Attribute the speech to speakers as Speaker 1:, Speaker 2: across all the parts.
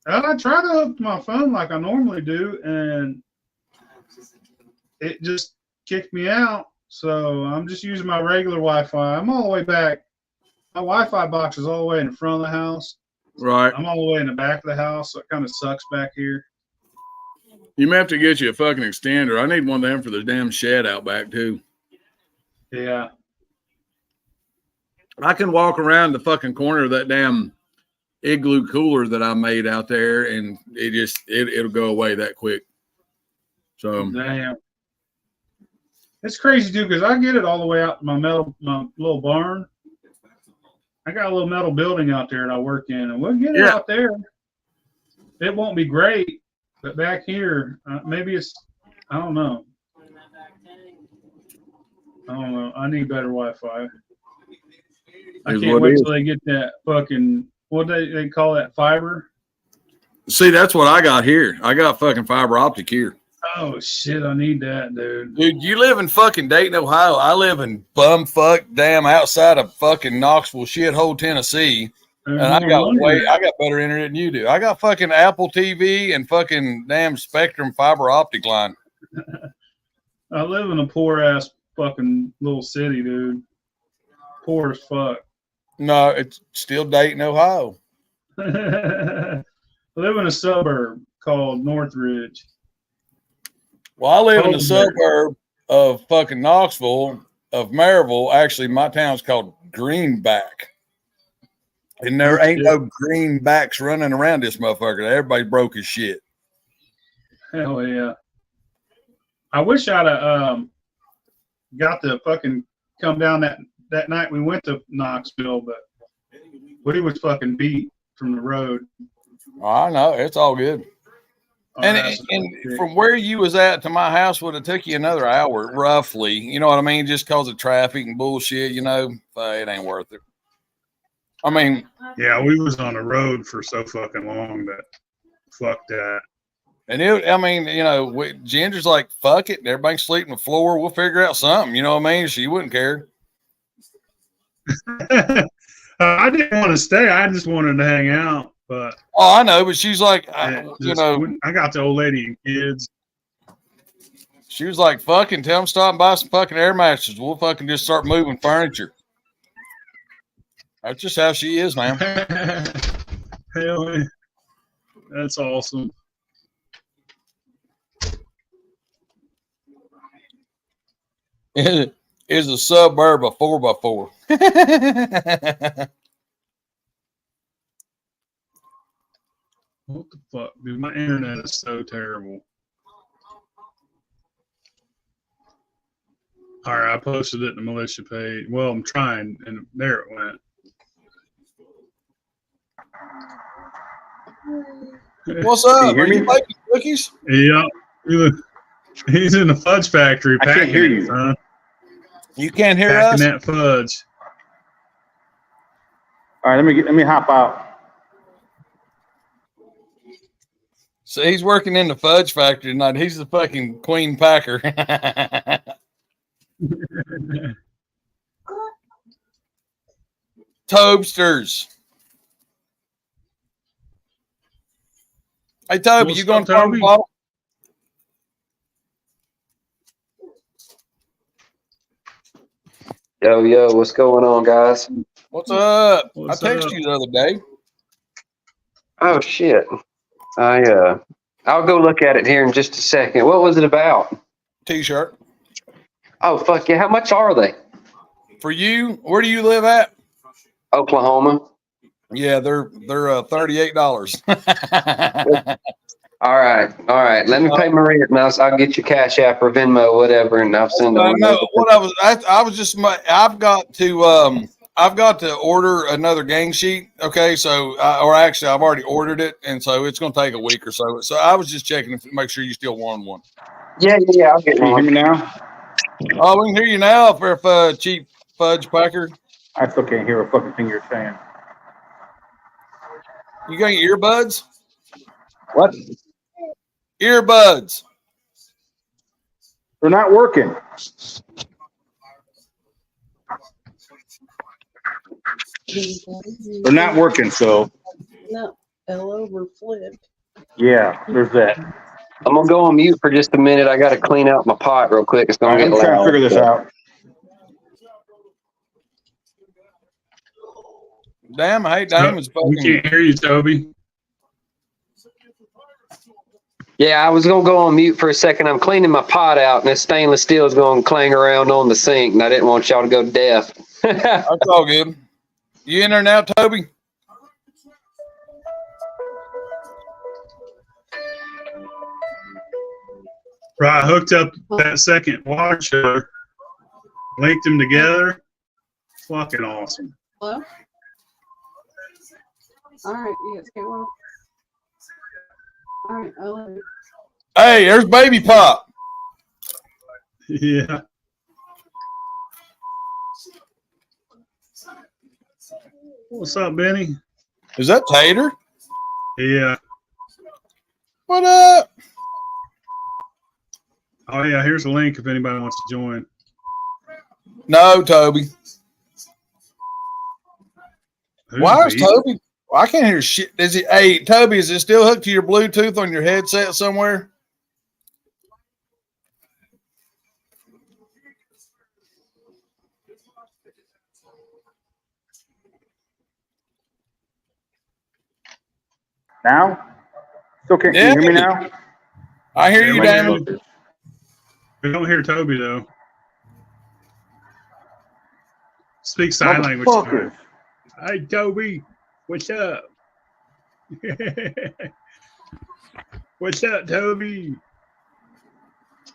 Speaker 1: I try to hook my phone like I normally do, and it just kicked me out. So I'm just using my regular Wi-Fi. I'm all the way back. My Wi-Fi box is all the way in the front of the house.
Speaker 2: Right.
Speaker 1: I'm all the way in the back of the house, so it kind of sucks back here.
Speaker 2: You may have to get you a fucking extender. I need one of them for the damn shed out back too.
Speaker 1: Yeah.
Speaker 2: I can walk around the fucking corner of that damn igloo cooler that I made out there, and it'll go away that quick. So
Speaker 1: damn. It's crazy too, because I get it all the way out to my little barn. I got a little metal building out there that I work in, and we'll get it out there. It won't be great, but back here, maybe it's, I don't know. I need better Wi-Fi. I can't wait till they get that fucking, what they call that, fiber?
Speaker 2: See, that's what I got here. I got fucking fiber optic here.
Speaker 1: Oh, shit, I need that, dude.
Speaker 2: Dude, you live in fucking Dayton, Ohio. I live in bumfuck damn outside of fucking Knoxville, shithole, Tennessee. And I got better internet than you do. I got fucking Apple TV and fucking damn Spectrum fiber optic line.
Speaker 1: I live in a poor-ass fucking little city, dude. Poor as fuck.
Speaker 2: No, it's still Dayton, Ohio.
Speaker 1: I live in a suburb called Northridge.
Speaker 2: Well, I live in a suburb of fucking Knoxville, of Maryville. Actually, my town's called Greenback. And there ain't no greenbacks running around this motherfucker. Everybody broke his shit.
Speaker 1: Hell yeah. I wish I'd have got to fucking come down that night we went to Knoxville, but Woody was fucking beat from the road.
Speaker 2: I know. It's all good. And from where you was at to my house would have took you another hour, roughly. You know what I mean? Just because of traffic and bullshit, you know, it ain't worth it. I mean,
Speaker 1: yeah, we was on the road for so fucking long that fuck that.
Speaker 2: And I mean, you know, Ginger's like, fuck it. Everybody's sleeping on the floor. We'll figure out something. You know what I mean? She wouldn't care.
Speaker 1: I didn't want to stay. I just wanted to hang out. But
Speaker 2: I know. But she's like,
Speaker 1: you know, I got the old lady and kids.
Speaker 2: She was like, fucking tell them stop and buy some fucking air mattresses. We'll fucking just start moving furniture. That's just how she is, man.
Speaker 1: Hell, that's awesome.
Speaker 2: It is a suburb of 4x4.
Speaker 1: What the fuck, dude? My internet is so terrible. All right, I posted it in the militia page. Well, I'm trying, and there it went.
Speaker 2: What's up? Are you making cookies?
Speaker 1: Yeah. He's in the fudge factory.
Speaker 3: I can't hear you.
Speaker 1: Huh?
Speaker 2: You can't hear
Speaker 1: packing
Speaker 2: us?
Speaker 1: That fudge.
Speaker 3: All right, let me hop out.
Speaker 2: So he's working in the fudge factory tonight. He's the fucking queen packer. Toasters. Hey, Toby, you going to farm the ball?
Speaker 4: Yo, what's going on, guys?
Speaker 2: What's up? I texted you the other day.
Speaker 4: Oh, shit. I'll go look at it here in just a second. What was it about?
Speaker 2: T-shirt.
Speaker 4: Oh, fuck yeah. How much are they?
Speaker 2: For you, where do you live at?
Speaker 4: Oklahoma.
Speaker 2: Yeah, they're $38.
Speaker 4: All right. Let me pay my rent now. So I'll get your Cash App or Venmo, whatever, and I'll send them.
Speaker 2: No, what I've got to order another gang sheet. Okay, so I've already ordered it, and so it's going to take a week or so. So I was just checking to make sure you still want one.
Speaker 4: Yeah, I'll get one.
Speaker 3: Can you hear me now?
Speaker 2: Oh, we can hear you now, for cheap fudge packer.
Speaker 3: I still can't hear a fucking thing you're saying.
Speaker 2: You got your earbuds?
Speaker 3: What?
Speaker 2: Earbuds.
Speaker 3: They're not working. They're not working, so.
Speaker 5: No. L over flip.
Speaker 3: Yeah, there's that.
Speaker 4: I'm gonna go on mute for just a minute. I gotta clean out my pot real quick. It's
Speaker 3: All
Speaker 4: gonna
Speaker 3: right,
Speaker 4: get
Speaker 3: I'm trying to
Speaker 4: loud.
Speaker 3: figure this out.
Speaker 2: Damn, I hate Damon's
Speaker 1: We
Speaker 2: fucking.
Speaker 1: can't hear you, Toby.
Speaker 4: Yeah, I was gonna go on mute for a second. I'm cleaning my pot out, and this stainless steel is gonna clang around on the sink, and I didn't want y'all to go deaf.
Speaker 2: That's all good. You in there now, Toby?
Speaker 1: Right, I hooked up that second water chiller, linked them together. Fucking awesome.
Speaker 5: Hello? All right, you guys get one. All right, I love it.
Speaker 2: Hey, there's Baby Pop.
Speaker 1: Yeah. What's up, Benny?
Speaker 2: Is that Tater?
Speaker 1: Yeah.
Speaker 2: What up?
Speaker 1: Oh yeah, here's a link if anybody wants to join.
Speaker 2: No, Toby.
Speaker 1: Who's
Speaker 2: Why is
Speaker 1: beat?
Speaker 2: Toby? I can't hear shit. Is it? Hey, Toby, is it still hooked to your Bluetooth on your headset somewhere?
Speaker 3: Now? Still can't can you hear me now?
Speaker 2: I hear you,
Speaker 1: Yeah,
Speaker 2: Damon.
Speaker 1: We don't hear Toby though. Speak sign language. To
Speaker 3: Motherfuckers.
Speaker 1: him. Hey Toby, what's up? What's up, Toby?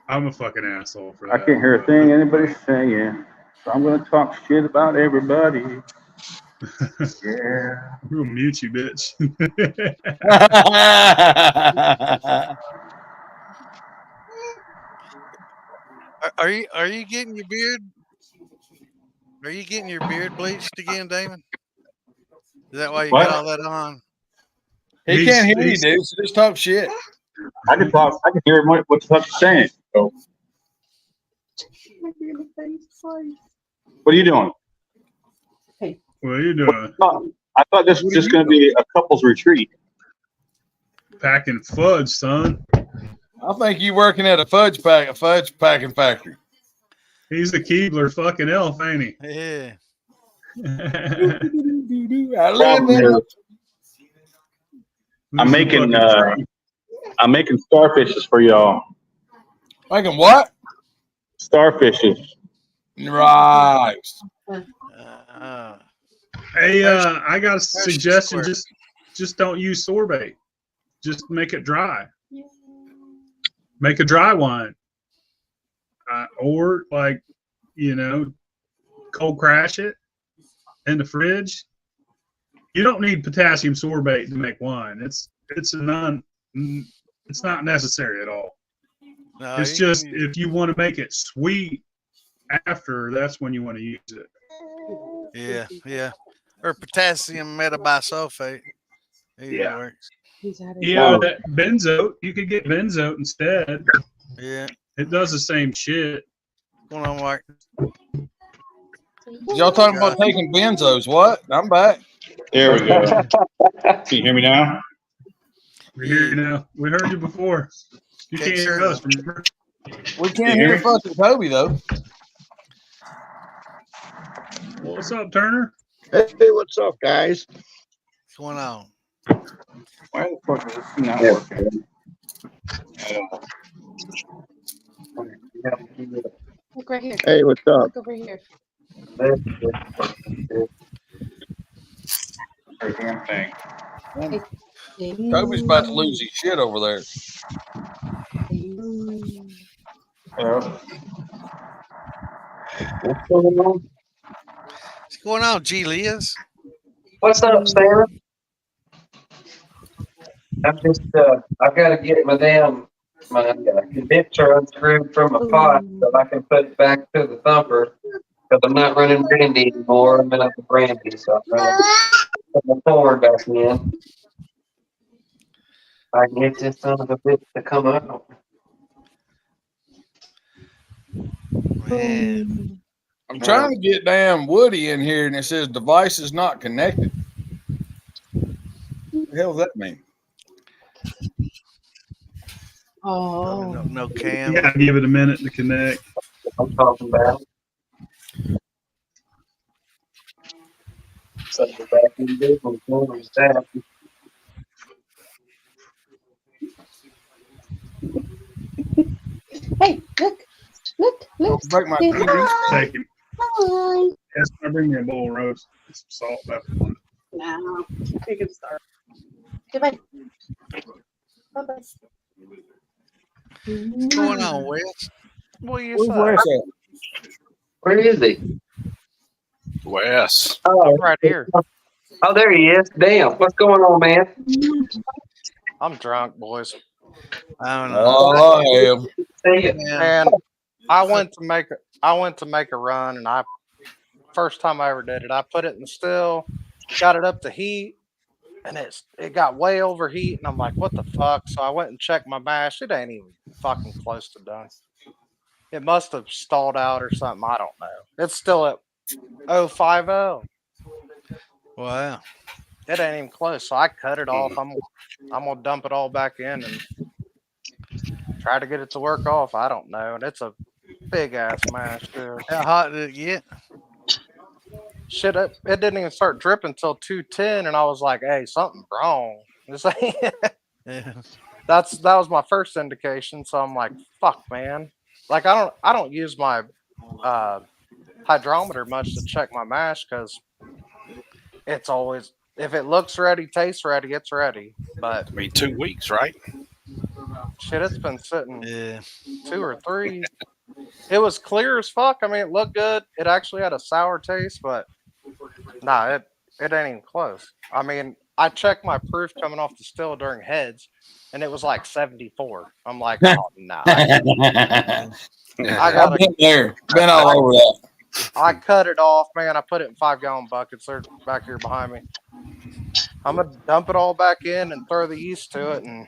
Speaker 1: I'm a fucking asshole for that.
Speaker 3: I can't hear a thing anybody's saying. So I'm gonna talk shit about everybody. Yeah.
Speaker 1: I'm gonna mute you, bitch.
Speaker 6: Are you getting your beard? Are you getting your beard bleached again, Damon? Is that why you
Speaker 3: What?
Speaker 6: got all that on?
Speaker 2: He can't hear you, dude. So just talk shit.
Speaker 3: I can talk. I can hear what the fuck's saying. So, what are you doing?
Speaker 1: What are you doing?
Speaker 3: I thought this was just going to be a couple's retreat.
Speaker 1: Packing fudge, son.
Speaker 2: I think you working at a fudge packing factory.
Speaker 1: He's a Keebler fucking elf, ain't he?
Speaker 6: Yeah.
Speaker 2: I live in a-
Speaker 3: I'm making starfishes for y'all.
Speaker 2: Making what?
Speaker 3: Starfishes.
Speaker 2: Right.
Speaker 1: Hey, I got a
Speaker 6: the
Speaker 1: suggestion.
Speaker 6: square.
Speaker 1: Just don't use sorbate. Just make it dry. Make a dry wine. Or like, cold crash it in the fridge. You don't need potassium sorbate to make wine. It's not necessary at all.
Speaker 6: No,
Speaker 1: It's just if you want to make it sweet after, that's when you want to use it.
Speaker 6: yeah. Or potassium metabisulfate. Either
Speaker 3: Yeah.
Speaker 6: works.
Speaker 1: Yeah, that benzoate. You could get benzoate instead.
Speaker 6: Yeah.
Speaker 1: It does the same shit.
Speaker 6: What's going on, Mark?
Speaker 2: Y'all talking about taking benzos? What? I'm back.
Speaker 3: There we go. Can you hear me now?
Speaker 1: We hear you now. We heard you before. You can't hear us. Remember?
Speaker 2: We can't hear fucking Toby though.
Speaker 1: What's up, Turner?
Speaker 7: Hey, what's up, guys?
Speaker 6: What's going on?
Speaker 3: Why the fuck is this not working?
Speaker 5: Look right here.
Speaker 7: Hey, what's up?
Speaker 5: Look over here.
Speaker 3: Damn thing.
Speaker 2: Toby's about to lose his shit over there.
Speaker 4: What's going on?
Speaker 6: What's going on, G. Liz?
Speaker 4: What's up, Sarah? I've got to get my condenser unscrewed from my pot so I can put it back to the thumper because I'm not running brandy anymore. I'm out of brandy, so I'm trying to put my pour back in. I can get this son of a bitch to come out.
Speaker 6: Man.
Speaker 2: I'm trying to get damn Woody in here, and it says device is not connected. the hell does that mean?
Speaker 5: Oh.
Speaker 6: No
Speaker 1: You
Speaker 6: cam.
Speaker 1: gotta give it a minute to connect.
Speaker 4: I'm talking about. So the back in the business, staff.
Speaker 5: Hey, look.
Speaker 2: Break my
Speaker 5: Hey,
Speaker 2: TV.
Speaker 1: Take him.
Speaker 5: hi.
Speaker 1: Yes, I bring me a bowl of roast. Get some salt, pepper on it.
Speaker 5: No, you can start. Goodbye. Bye-bye.
Speaker 6: What's going on, Wes?
Speaker 8: What you
Speaker 2: Where's
Speaker 8: say?
Speaker 2: Wes at?
Speaker 4: Where is he?
Speaker 8: Wes.
Speaker 4: Oh,
Speaker 8: I'm right here.
Speaker 4: oh, there he is. Damn, what's going on, man?
Speaker 8: I'm drunk, boys.
Speaker 6: I don't know.
Speaker 2: Oh, I am.
Speaker 4: See ya.
Speaker 6: Yeah.
Speaker 8: And I went to make a run, and first time I ever did it, I put it in the still, got it up to heat, and it got way overheat, and I'm like, what the fuck? So I went and checked my mash. It ain't even fucking close to done. It must have stalled out or something. I don't know. It's still at 050.
Speaker 6: Wow.
Speaker 8: It ain't even close. So I cut it off. I'm gonna dump it all back in and try to get it to work off. I don't know. And it's a big ass mash, dude.
Speaker 6: How hot did it get?
Speaker 8: Shit, it didn't even start dripping until 210, and I was like, "Hey, something's wrong." It's like,
Speaker 6: Yeah.
Speaker 8: that was my first indication. So I'm like, "Fuck, man!" Like I don't use my hydrometer much to check my mash because it's always, if it looks ready, tastes ready, it's ready. But
Speaker 9: I mean, 2 weeks, right?
Speaker 8: shit, it's been sitting
Speaker 6: Yeah.
Speaker 8: 2 or 3. It was clear as fuck. I mean, it looked good. It actually had a sour taste, but nah, it ain't even close. I mean, I checked my proof coming off the still during heads, and it was like 74. I'm like, oh nah. I
Speaker 2: I've
Speaker 8: gotta.
Speaker 2: been there. Been all over that.
Speaker 8: I cut it off, man. I put it in 5-gallon buckets. They're back here behind me. I'm gonna dump it all back in and throw the yeast to it, and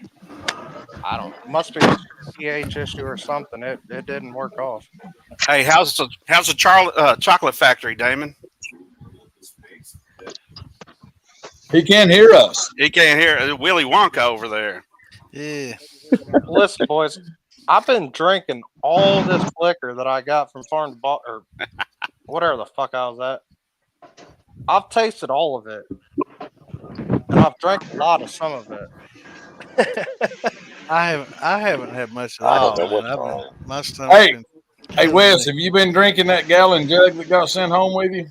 Speaker 8: I don't. It must be a pH issue or something. It didn't work off.
Speaker 9: Hey, how's the chocolate factory, Damon?
Speaker 2: He can't hear us.
Speaker 9: He can't hear Willy Wonka over there.
Speaker 6: Yeah.
Speaker 8: Listen, boys, I've been drinking all this liquor that I got from Farm to Bottle, or whatever the fuck I was at. I've tasted all of it, and I've drank a lot of some of it.
Speaker 6: I haven't had much at
Speaker 7: I
Speaker 6: all.
Speaker 7: don't know
Speaker 6: Man.
Speaker 7: what's wrong.
Speaker 6: My stomach's
Speaker 2: Hey.
Speaker 6: been
Speaker 2: Hey,
Speaker 6: killing
Speaker 2: Wes,
Speaker 6: me.
Speaker 2: have you been drinking that gallon jug that got sent home with you?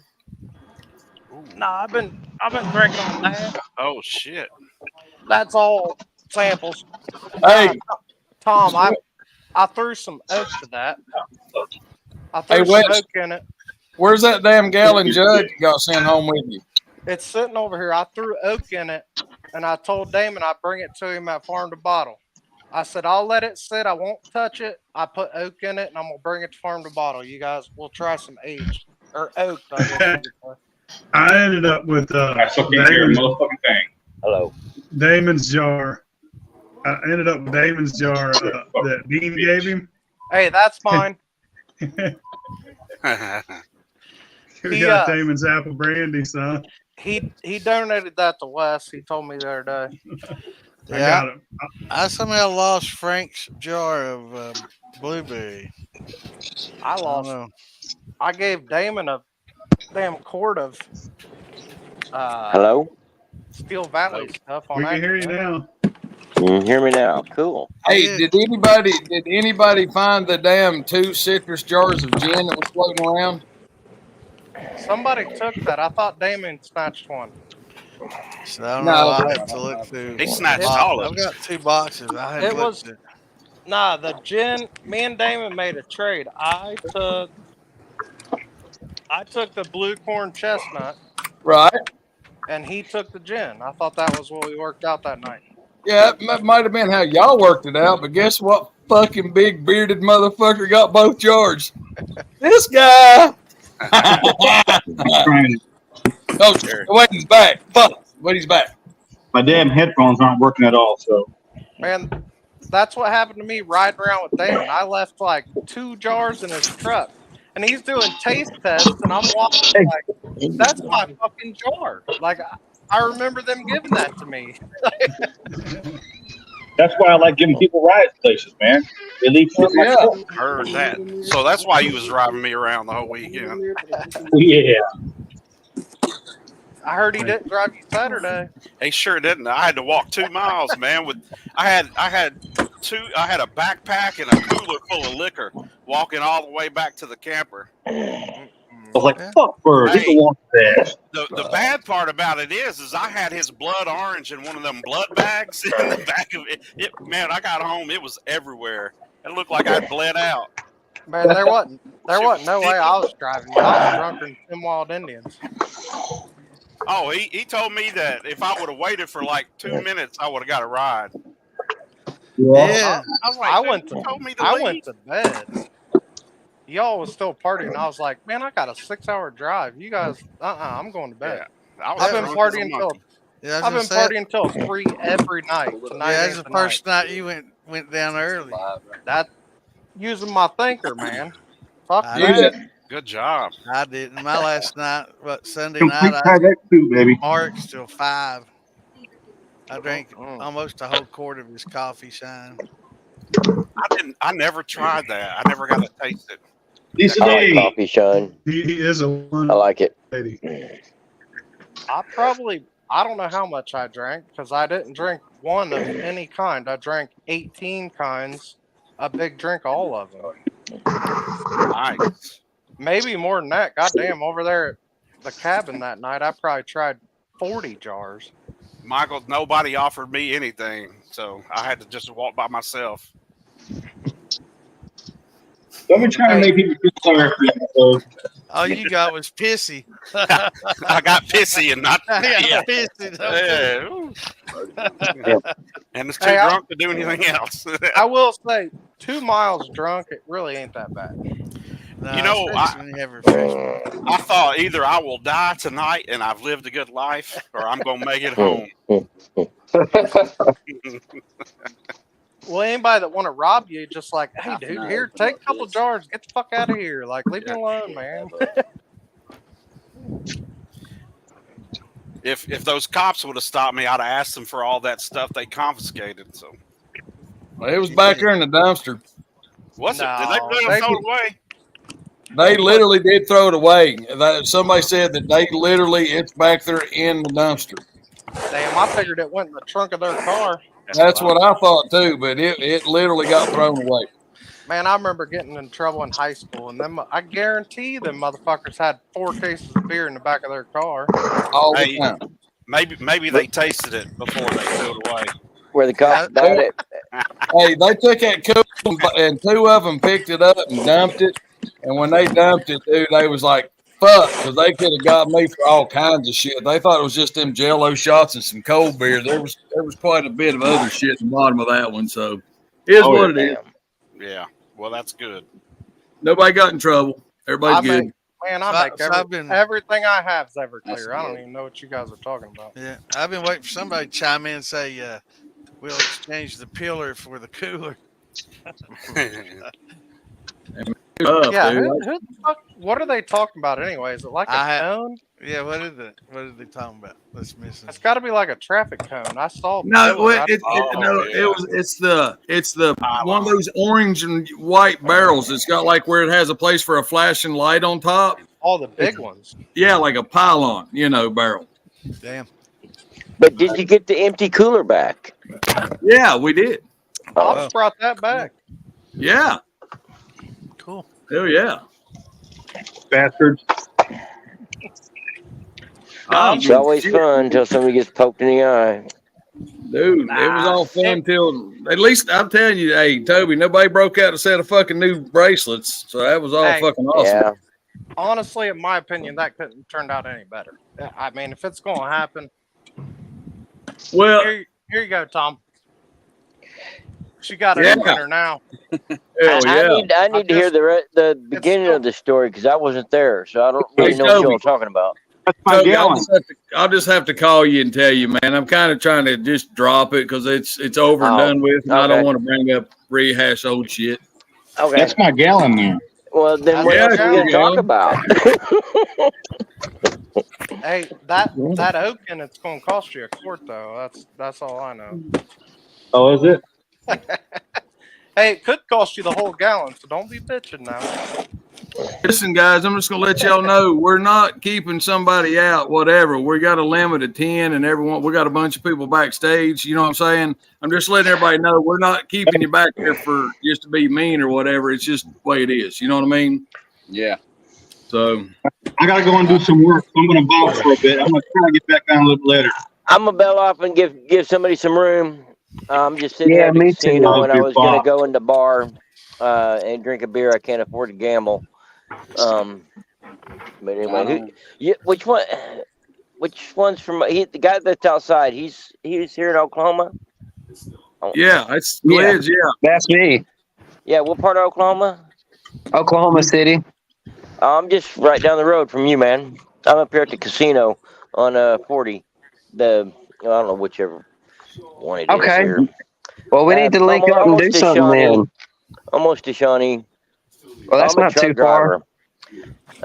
Speaker 8: Nah, I've been drinking on that.
Speaker 9: Oh shit!
Speaker 8: That's all samples.
Speaker 2: Hey,
Speaker 8: Tom, I threw some oak to that. I
Speaker 2: Hey,
Speaker 8: threw some
Speaker 2: Wes.
Speaker 8: oak in it.
Speaker 2: where's that damn gallon jug that got sent home with you?
Speaker 8: It's sitting over here. I threw oak in it, and I told Damon I'd bring it to him at Farm to Bottle. I said, I'll let it sit. I won't touch it. I put oak in it, and I'm going to bring it to Farm to Bottle. You guys will try some aged, or oak. I guess you could say.
Speaker 1: I ended up with
Speaker 3: I still can't hear a
Speaker 1: Damon's,
Speaker 3: motherfucking thing. Hello.
Speaker 1: Damon's jar. I ended up with Damon's jar that Bean gave him.
Speaker 8: Hey, that's mine.
Speaker 1: We
Speaker 8: He,
Speaker 1: got Damon's apple brandy, son.
Speaker 8: He donated that to Wes. He told me the other day.
Speaker 1: I
Speaker 6: Yeah.
Speaker 1: got it.
Speaker 6: I somehow lost Frank's jar of blueberry.
Speaker 8: I
Speaker 6: don't
Speaker 8: lost.
Speaker 6: know.
Speaker 8: I gave Damon a damn quart of
Speaker 7: Hello?
Speaker 8: Steel Valley stuff on
Speaker 1: We can
Speaker 8: that.
Speaker 1: hear you now.
Speaker 7: You can hear me now. Cool.
Speaker 2: Hey,
Speaker 6: Yeah.
Speaker 2: did anybody find the damn 2 citrus jars of gin that was floating around?
Speaker 8: Somebody took that. I thought Damon snatched one.
Speaker 6: So I don't
Speaker 2: No.
Speaker 6: know. I have to look through.
Speaker 9: He snatched
Speaker 8: It-
Speaker 9: all of
Speaker 6: I've
Speaker 9: them.
Speaker 6: got 2 boxes. I
Speaker 8: It
Speaker 6: haven't
Speaker 8: was-
Speaker 6: looked at.
Speaker 8: Nah, the gin. Me and Damon made a trade. I took the blue corn chestnut,
Speaker 2: Right.
Speaker 8: and he took the gin. I thought that was what we worked out that night.
Speaker 2: Yeah, that might have been how y'all worked it out, but guess what? Fucking big bearded motherfucker got both jars. This guy. Oh, wait, he's back. Fuck. Wait, he's back.
Speaker 3: My damn headphones aren't working at all, so.
Speaker 8: Man, that's what happened to me riding around with Damon. I left like 2 jars in his truck, and he's doing taste tests, and I'm watching like, that's my fucking jar. Like, I remember them giving that to me.
Speaker 3: That's why I like giving people rides places, man. They leave shit in my
Speaker 2: Yeah.
Speaker 3: truck.
Speaker 9: Heard that. So that's why you was driving me around the whole weekend.
Speaker 3: Yeah.
Speaker 8: I heard he didn't drive you Saturday.
Speaker 9: He sure didn't. I had to walk 2 miles, man. I had a backpack and a cooler full of liquor, walking all the way back to the camper.
Speaker 3: I was like, fuck bird,
Speaker 9: Hey.
Speaker 3: he wants that.
Speaker 9: The bad part about it is I had his blood orange in one of them blood bags in the back of it. Man, I got home, it was everywhere. It looked like I bled out.
Speaker 8: Man, there wasn't no way I was driving. I was drunker than them Wild Indians.
Speaker 9: Oh, he told me that if I would have waited for like 2 minutes, I would have got a ride.
Speaker 6: Yeah.
Speaker 9: I was like,
Speaker 8: I
Speaker 9: dude,
Speaker 8: went
Speaker 9: you told me to
Speaker 8: I
Speaker 9: leave.
Speaker 8: went to bed. Y'all was still partying. I was like, man, I got a 6-hour drive. You guys, I'm going to bed.
Speaker 9: I was
Speaker 8: I've been
Speaker 9: drunk as a
Speaker 8: partying
Speaker 9: monkey.
Speaker 6: Yeah,
Speaker 8: I've been partying till 3 every night. Tonight
Speaker 6: Yeah,
Speaker 8: ain't
Speaker 6: that's the
Speaker 8: the
Speaker 6: first night you went down early.
Speaker 8: That using my thinker, man. Fuck
Speaker 6: I
Speaker 8: that.
Speaker 9: Good job.
Speaker 6: I didn't. My last night, Sunday
Speaker 3: Complete
Speaker 6: night, I
Speaker 3: Tyvek too, baby.
Speaker 6: marched till 5. I drank almost a whole quart of his coffee shine.
Speaker 9: I never tried that. I never got to taste it.
Speaker 3: Lisa
Speaker 7: I like
Speaker 3: Day.
Speaker 7: coffee shine.
Speaker 1: He is a one
Speaker 7: I like it.
Speaker 1: lady.
Speaker 8: I don't know how much I drank because I didn't drink one of any kind. I drank 18 kinds, a big drink, all of them.
Speaker 9: Nice.
Speaker 8: Maybe more than that. Goddamn, over there at the cabin that night, I probably tried 40 jars.
Speaker 9: Michael, nobody offered me anything, so I had to just walk by myself.
Speaker 3: Don't be trying to make people feel sorry for you.
Speaker 6: All you got was pissy.
Speaker 9: I got pissy and not.
Speaker 6: I got pissy.
Speaker 9: Yeah. And it's too
Speaker 8: Hey,
Speaker 9: drunk to do anything else.
Speaker 8: I will say, 2 miles drunk, it really ain't that bad.
Speaker 6: No,
Speaker 9: You know,
Speaker 6: especially when you have refreshment.
Speaker 9: I thought either I will die tonight and I've lived a good life, or I'm gonna make it home.
Speaker 8: Well, anybody that want to rob you, just like, hey, dude, here, take a couple jars, get the fuck out of here. Like, leave me alone, man.
Speaker 9: If those cops would have stopped me, I'd have asked them for all that stuff they confiscated. So
Speaker 2: Well, it was back there in the dumpster.
Speaker 9: was it?
Speaker 8: No,
Speaker 9: Did they let them throw it away?
Speaker 2: They literally did throw it away. Somebody said that it's back there in the dumpster.
Speaker 8: Damn, I figured it went in the trunk of their car.
Speaker 2: That's what I thought too, but it literally got thrown away.
Speaker 8: Man, I remember getting in trouble in high school, and them, I guarantee them motherfuckers had 4 cases of beer in the back of their car.
Speaker 2: All
Speaker 9: Hey,
Speaker 2: the time.
Speaker 9: maybe they tasted it before they threw it away.
Speaker 7: Where the cops got it.
Speaker 2: Hey, they took that cool and 2 of them picked it up and dumped it. And when they dumped it, dude, they was like, fuck, because they could have got me for all kinds of shit. They thought it was just them Jell-O shots and some cold beer. There was quite a bit of other shit at the bottom of that one. So here's what it is.
Speaker 9: Yeah. Well, that's good.
Speaker 2: Nobody got in trouble. Everybody's
Speaker 8: I
Speaker 2: good.
Speaker 8: make, man, I
Speaker 6: So-
Speaker 8: make
Speaker 6: so I've been-
Speaker 8: everything I have is Everclear. I don't even know what you guys are talking about.
Speaker 6: Yeah, I've been waiting for somebody to chime in and say, we'll exchange the pillar for the cooler.
Speaker 8: Yeah,
Speaker 2: dude.
Speaker 8: who the fuck, what are they talking about anyway? Is it like a
Speaker 6: I have-
Speaker 8: cone?
Speaker 6: Yeah, what are they talking about? That's missing.
Speaker 8: It's got to be like a traffic cone. I saw. the
Speaker 2: No,
Speaker 8: pillar. I-
Speaker 2: it's the one of those orange and white barrels. It's got like where it has a place for a flashing light on top.
Speaker 8: all the big ones.
Speaker 2: Yeah, like a pylon, barrel.
Speaker 6: Damn.
Speaker 7: But did you get the empty cooler back?
Speaker 2: Yeah, we did.
Speaker 8: I brought that back.
Speaker 2: Yeah.
Speaker 6: Cool.
Speaker 2: Hell yeah.
Speaker 3: Bastards.
Speaker 7: It's always fun until somebody gets poked in the eye.
Speaker 2: Dude, it was all fun till at least I'm telling you, hey, Toby, nobody broke out a set of fucking new bracelets. So that was all
Speaker 8: Hey.
Speaker 2: fucking awesome.
Speaker 7: Yeah.
Speaker 8: Honestly, in my opinion, that couldn't have turned out any better. I mean, if it's going to happen,
Speaker 2: Well,
Speaker 8: here you go, Tom. She got it
Speaker 2: Yeah.
Speaker 8: in winter now.
Speaker 2: hell yeah.
Speaker 7: I need to hear the beginning of the story because I wasn't there, so I don't really know what you're talking about.
Speaker 3: That's my
Speaker 2: Toby,
Speaker 3: gallon.
Speaker 2: I'll just have to call you and tell you, man. I'm kind of trying to just drop it because it's over and
Speaker 7: Oh,
Speaker 2: done with, and I
Speaker 7: okay.
Speaker 2: don't want to bring up rehash old shit.
Speaker 7: Okay.
Speaker 3: That's my gallon there.
Speaker 7: Well, then what
Speaker 2: Yeah,
Speaker 7: else are we going to
Speaker 2: yeah.
Speaker 7: talk about?
Speaker 8: Hey, that oaken, it's going to cost you a quart though. That's all I know.
Speaker 3: Oh, is it?
Speaker 8: Hey, it could cost you the whole gallon, so don't be bitching now.
Speaker 2: Listen, guys, I'm just gonna let y'all know we're not keeping somebody out. Whatever, we got a limit of 10, and everyone we got a bunch of people backstage. You know what I'm saying? I'm just letting everybody know we're not keeping you back there for just to be mean or whatever. It's just the way it is. You know what I mean?
Speaker 10: Yeah.
Speaker 2: So
Speaker 3: I gotta go and do some work. I'm gonna vouch for a bit. I'm gonna try to get back on a little later.
Speaker 7: I'm gonna bail off and give somebody some room. I'm just sitting
Speaker 3: Yeah,
Speaker 7: here at the
Speaker 3: me too.
Speaker 7: casino, and I
Speaker 3: Okay,
Speaker 7: was gonna
Speaker 3: Bob.
Speaker 7: go in the bar and drink a beer. I can't afford to gamble. But anyway, which one? Which one's from the guy that's outside? He's here in Oklahoma. Oh,
Speaker 2: yeah, it's
Speaker 11: Yeah.
Speaker 2: Liz. Yeah,
Speaker 11: That's me.
Speaker 7: yeah. What part of Oklahoma?
Speaker 11: Oklahoma City.
Speaker 7: I'm just right down the road from you, man. I'm up here at the casino on 40. I don't know whichever one it is
Speaker 11: Okay.
Speaker 7: here.
Speaker 11: Well, we need to link up and do
Speaker 7: to
Speaker 11: something
Speaker 7: Shawnee.
Speaker 11: then.
Speaker 7: Almost to Shawnee.
Speaker 11: Well, that's
Speaker 7: I'm a
Speaker 11: not
Speaker 7: truck
Speaker 11: too far.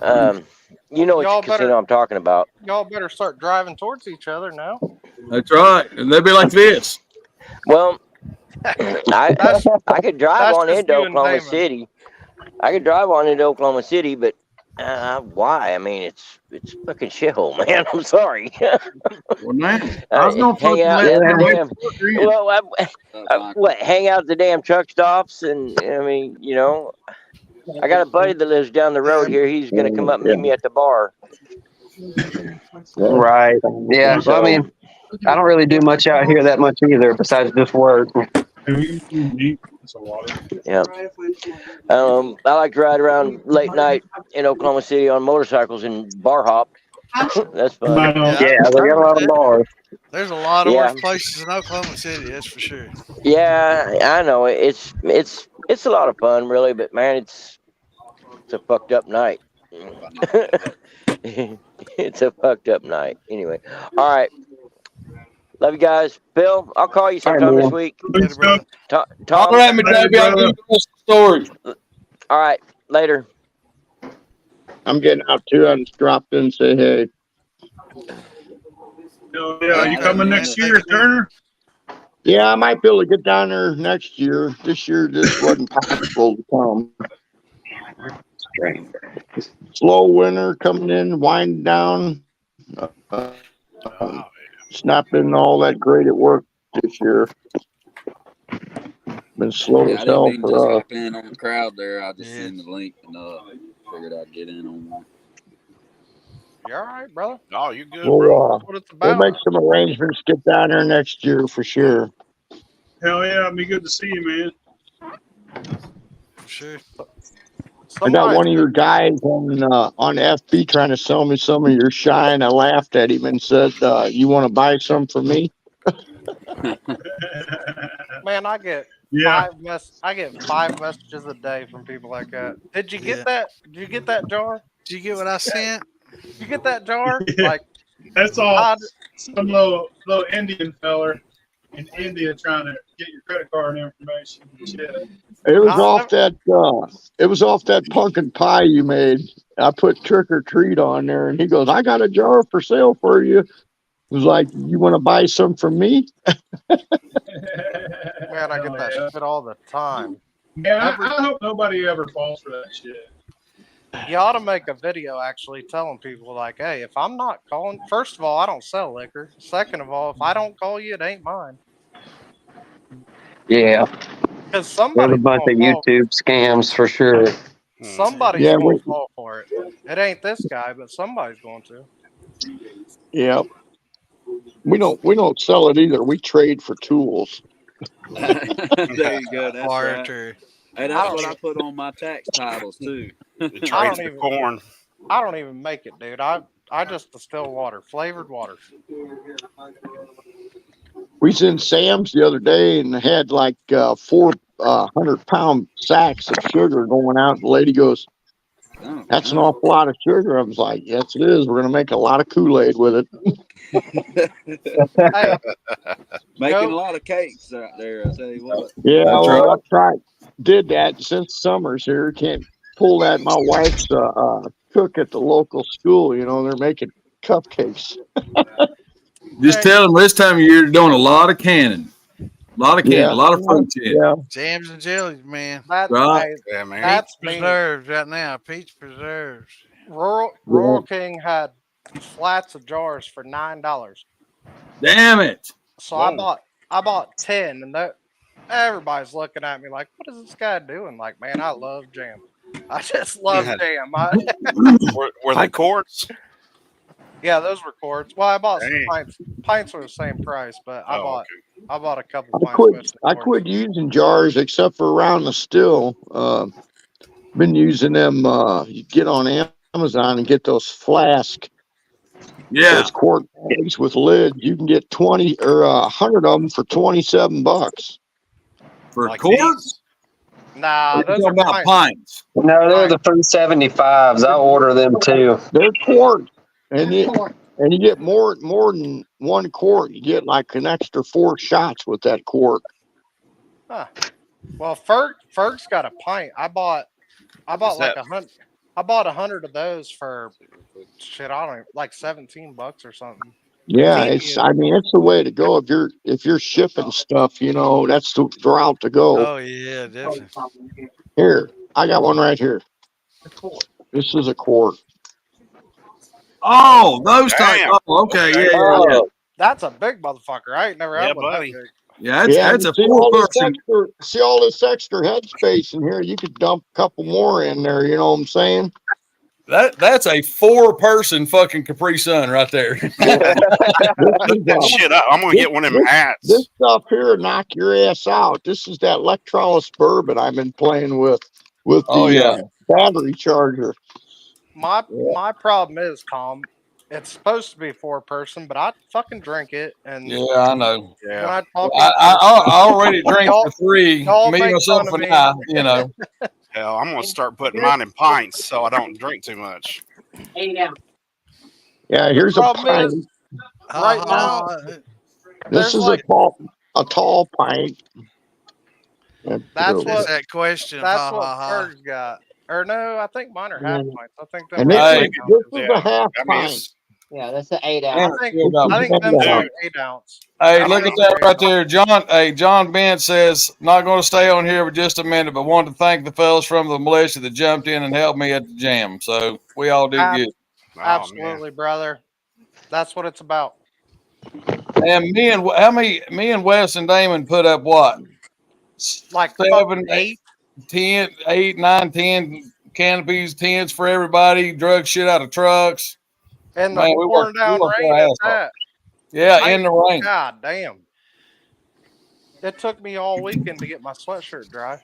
Speaker 7: driver. You know which casino I'm talking about.
Speaker 8: Y'all better start driving towards each other now.
Speaker 2: that's right. And they'll be like this.
Speaker 7: Well, I could drive on into Oklahoma City. I could drive on into Oklahoma City, but why? I mean, it's fucking shithole, man. I'm sorry.
Speaker 2: Well, man, I was gonna
Speaker 7: hang out
Speaker 2: let
Speaker 7: at the
Speaker 2: them
Speaker 7: damn. Well, what? Hang out at the damn truck stops, and I mean, you know, I got a buddy that lives down the road here. He's gonna come up and meet me at the bar.
Speaker 11: Right. Yeah.
Speaker 7: So,
Speaker 11: Well, I mean, I don't really do much out here that much either, besides just work.
Speaker 7: Yeah. I like to ride around late night in Oklahoma City on motorcycles and bar hop. That's fun.
Speaker 11: Yeah, we got a lot of bars.
Speaker 6: There's a lot of worse places in Oklahoma City, that's for sure.
Speaker 7: Yeah, I know. It's a lot of fun, really, but man, it's a fucked up night. It's a fucked up night. Anyway, all right. Love you guys. Phil, I'll call you sometime this week. Tom,
Speaker 2: All right, me, baby. I'll give you the story.
Speaker 7: All right, later.
Speaker 3: I'm getting out too. I just dropped in and say hey.
Speaker 1: Yeah, you coming next year, Turner?
Speaker 3: Yeah, I might be able to get down there next year. This year just wasn't possible to come. Slow winter coming in, winding down. It's not been all that great at work this year. Been slow as hell
Speaker 10: just
Speaker 3: for us.
Speaker 10: hop in on the crowd there. I just seen the link and figured I'd get in on one.
Speaker 8: You all right, brother?
Speaker 9: Oh, you good,
Speaker 3: We'll,
Speaker 9: bro?
Speaker 8: That's what it's
Speaker 3: we'll
Speaker 8: about.
Speaker 3: make some arrangements, get down there next year for sure.
Speaker 1: Hell yeah, it'd be good to see you, man.
Speaker 6: Sure.
Speaker 3: I got one of your guys on FB trying to sell me some of your shine. I laughed at him and said, "You want to buy some for me?"
Speaker 8: Man, I get I get 5 messages a day from people like that. Did you get that? Did you get that jar?
Speaker 6: Did you get what I sent?
Speaker 8: Did you get that jar?
Speaker 1: Yeah.
Speaker 8: Like
Speaker 1: That's all. Some little Indian feller in India trying to get your credit card information. Shit.
Speaker 3: It was off that. It was off that pumpkin pie you made. I put trick or treat on there, and he goes, "I got a jar for sale for you." It was like, "You want to buy some from me?"
Speaker 8: Man, I get that shit all the time.
Speaker 1: Yeah, I hope nobody ever falls for that shit.
Speaker 8: You ought to make a video actually telling people like, hey, if I'm not calling, first of all, I don't sell liquor. Second of all, if I don't call you, it ain't mine.
Speaker 11: Yeah.
Speaker 8: Because
Speaker 11: There's
Speaker 8: somebody's
Speaker 11: a bunch of YouTube scams for sure.
Speaker 8: Somebody's going to fall for it. It ain't this guy, but somebody's going to.
Speaker 3: Yeah. We don't sell it either. We trade for tools.
Speaker 10: There you go. That's right.
Speaker 6: Barter.
Speaker 10: Hey, that's what I put on my tax titles too.
Speaker 9: Corn.
Speaker 8: I don't even make it, dude. I just distill water, flavored water.
Speaker 3: We was in Sam's the other day and had like 400-pound sacks of sugar going out. The lady goes, "That's an awful lot of sugar." I was like, "Yes, it is. We're gonna make a lot of Kool-Aid with it."
Speaker 8: Hey,
Speaker 10: Making a lot of cakes out there, I tell you what.
Speaker 3: Yeah, well, I tried. Did that since summer's here. Can't pull that. My wife's cook at the local school. You know, they're making cupcakes.
Speaker 2: Just tell them this time of year you're doing a lot of canning. A lot of canning, a lot of fruit canning.
Speaker 3: Yeah.
Speaker 6: Jams and jellies, man.
Speaker 8: That's
Speaker 2: Right.
Speaker 9: Yeah, man.
Speaker 8: That's
Speaker 6: Peach
Speaker 8: me.
Speaker 6: preserves right now. Peach preserves.
Speaker 8: Royal King had flats of jars for $9.
Speaker 2: Damn it.
Speaker 8: So I bought 10, and everybody's looking at me like, "What is this guy doing?" Like, man, I love jam. I just love jam.
Speaker 9: Were they quarts?
Speaker 8: Yeah, those were quarts. Well, I bought some
Speaker 9: Dang.
Speaker 8: pints. Pints were the same price, but I bought a couple
Speaker 3: I
Speaker 8: pints.
Speaker 3: quit using jars except for around the still. Been using them. You get on Amazon and get those flask.
Speaker 2: Yeah.
Speaker 3: Those quart bags with lid. You can get 20 or 100 of them for $27.
Speaker 2: For
Speaker 9: Like
Speaker 2: quarts?
Speaker 8: Nah, those
Speaker 2: You're
Speaker 8: are
Speaker 2: talking about pints.
Speaker 11: No, they're the 375s. I order them too.
Speaker 3: They're quart, and you get more than one quart. You get like an extra 4 shots with that quart.
Speaker 8: Huh. Well, Ferg's got a pint. I bought like 100. I bought 100 of those for shit. I don't know, like $17 or something.
Speaker 3: Yeah, it's the way to go if you're shipping stuff. You know, that's the route to go.
Speaker 6: Oh yeah, definitely.
Speaker 3: Here, I got one right here. This is a quart.
Speaker 2: Oh, those type. Oh, okay, yeah.
Speaker 8: That's a big motherfucker. I ain't never had one.
Speaker 9: buddy.
Speaker 8: That big.
Speaker 2: Yeah, that's a
Speaker 3: see
Speaker 2: full person.
Speaker 3: See all this extra headspace in here. You could dump a couple more in there. You know what I'm saying?
Speaker 2: That's a 4-person fucking Capri Sun right there.
Speaker 9: Look that shit up. I'm gonna get one of them hats.
Speaker 3: This stuff here knock your ass out. This is that electrolysis bourbon I've been playing with the battery charger.
Speaker 8: My problem is, Tom, it's supposed to be 4-person, but I fucking drink it, and
Speaker 2: Yeah, I know.
Speaker 8: when I talk,
Speaker 2: I already drink for 3.
Speaker 8: y'all
Speaker 2: Me,
Speaker 8: make
Speaker 2: myself,
Speaker 8: fun of
Speaker 2: and
Speaker 8: me.
Speaker 2: I. You know.
Speaker 9: Hell, I'm gonna start putting mine in pints so I don't drink too much.
Speaker 3: Yeah, here's a
Speaker 8: problem
Speaker 3: pint.
Speaker 8: is, right now,
Speaker 3: This is
Speaker 8: like,
Speaker 3: a tall pint.
Speaker 8: That's
Speaker 6: That's that question.
Speaker 8: That's what Ferg's got. Or no, I think mine are half pints. I think
Speaker 3: And this is a half pint.
Speaker 12: Yeah, that's an 8 ounce.
Speaker 8: I think them are 8 ounce.
Speaker 2: Hey, look at that right there. John Bent says, not going to stay on here for just a minute, but wanted to thank the fellas from the militia that jumped in and helped me at the jam. So we all did good.
Speaker 8: Absolutely, brother. That's what it's about.
Speaker 2: And me and Wes and Damon put up what?
Speaker 8: Like
Speaker 2: 7, 8, 10, 8, 9, 10 canopies, tents for everybody, drug shit out of trucks.
Speaker 8: And the
Speaker 2: Man,
Speaker 8: pouring down rain at that.
Speaker 2: Yeah, in the rain.
Speaker 8: God damn. It took me all weekend to get my sweatshirt dry.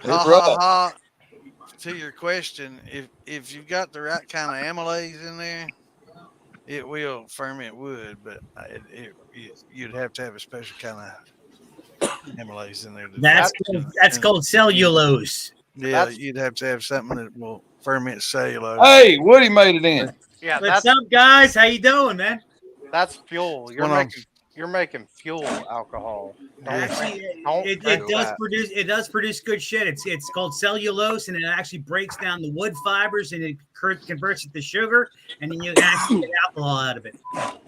Speaker 6: To your question, if you've got the right kind of amylase in there, it will ferment wood, but you'd have to have a special kind of amylase in there.
Speaker 13: That's called cellulose.
Speaker 6: Yeah, you'd have to have something that will ferment cellulose.
Speaker 2: Hey, Woody made it in.
Speaker 8: Yeah,
Speaker 13: What's up, guys? How you doing, man?
Speaker 8: That's fuel. You're making fuel alcohol.
Speaker 13: Actually, it does produce good shit. It's called cellulose, and it actually breaks down the wood fibers and it converts it to sugar, and then you actually get alcohol out of it.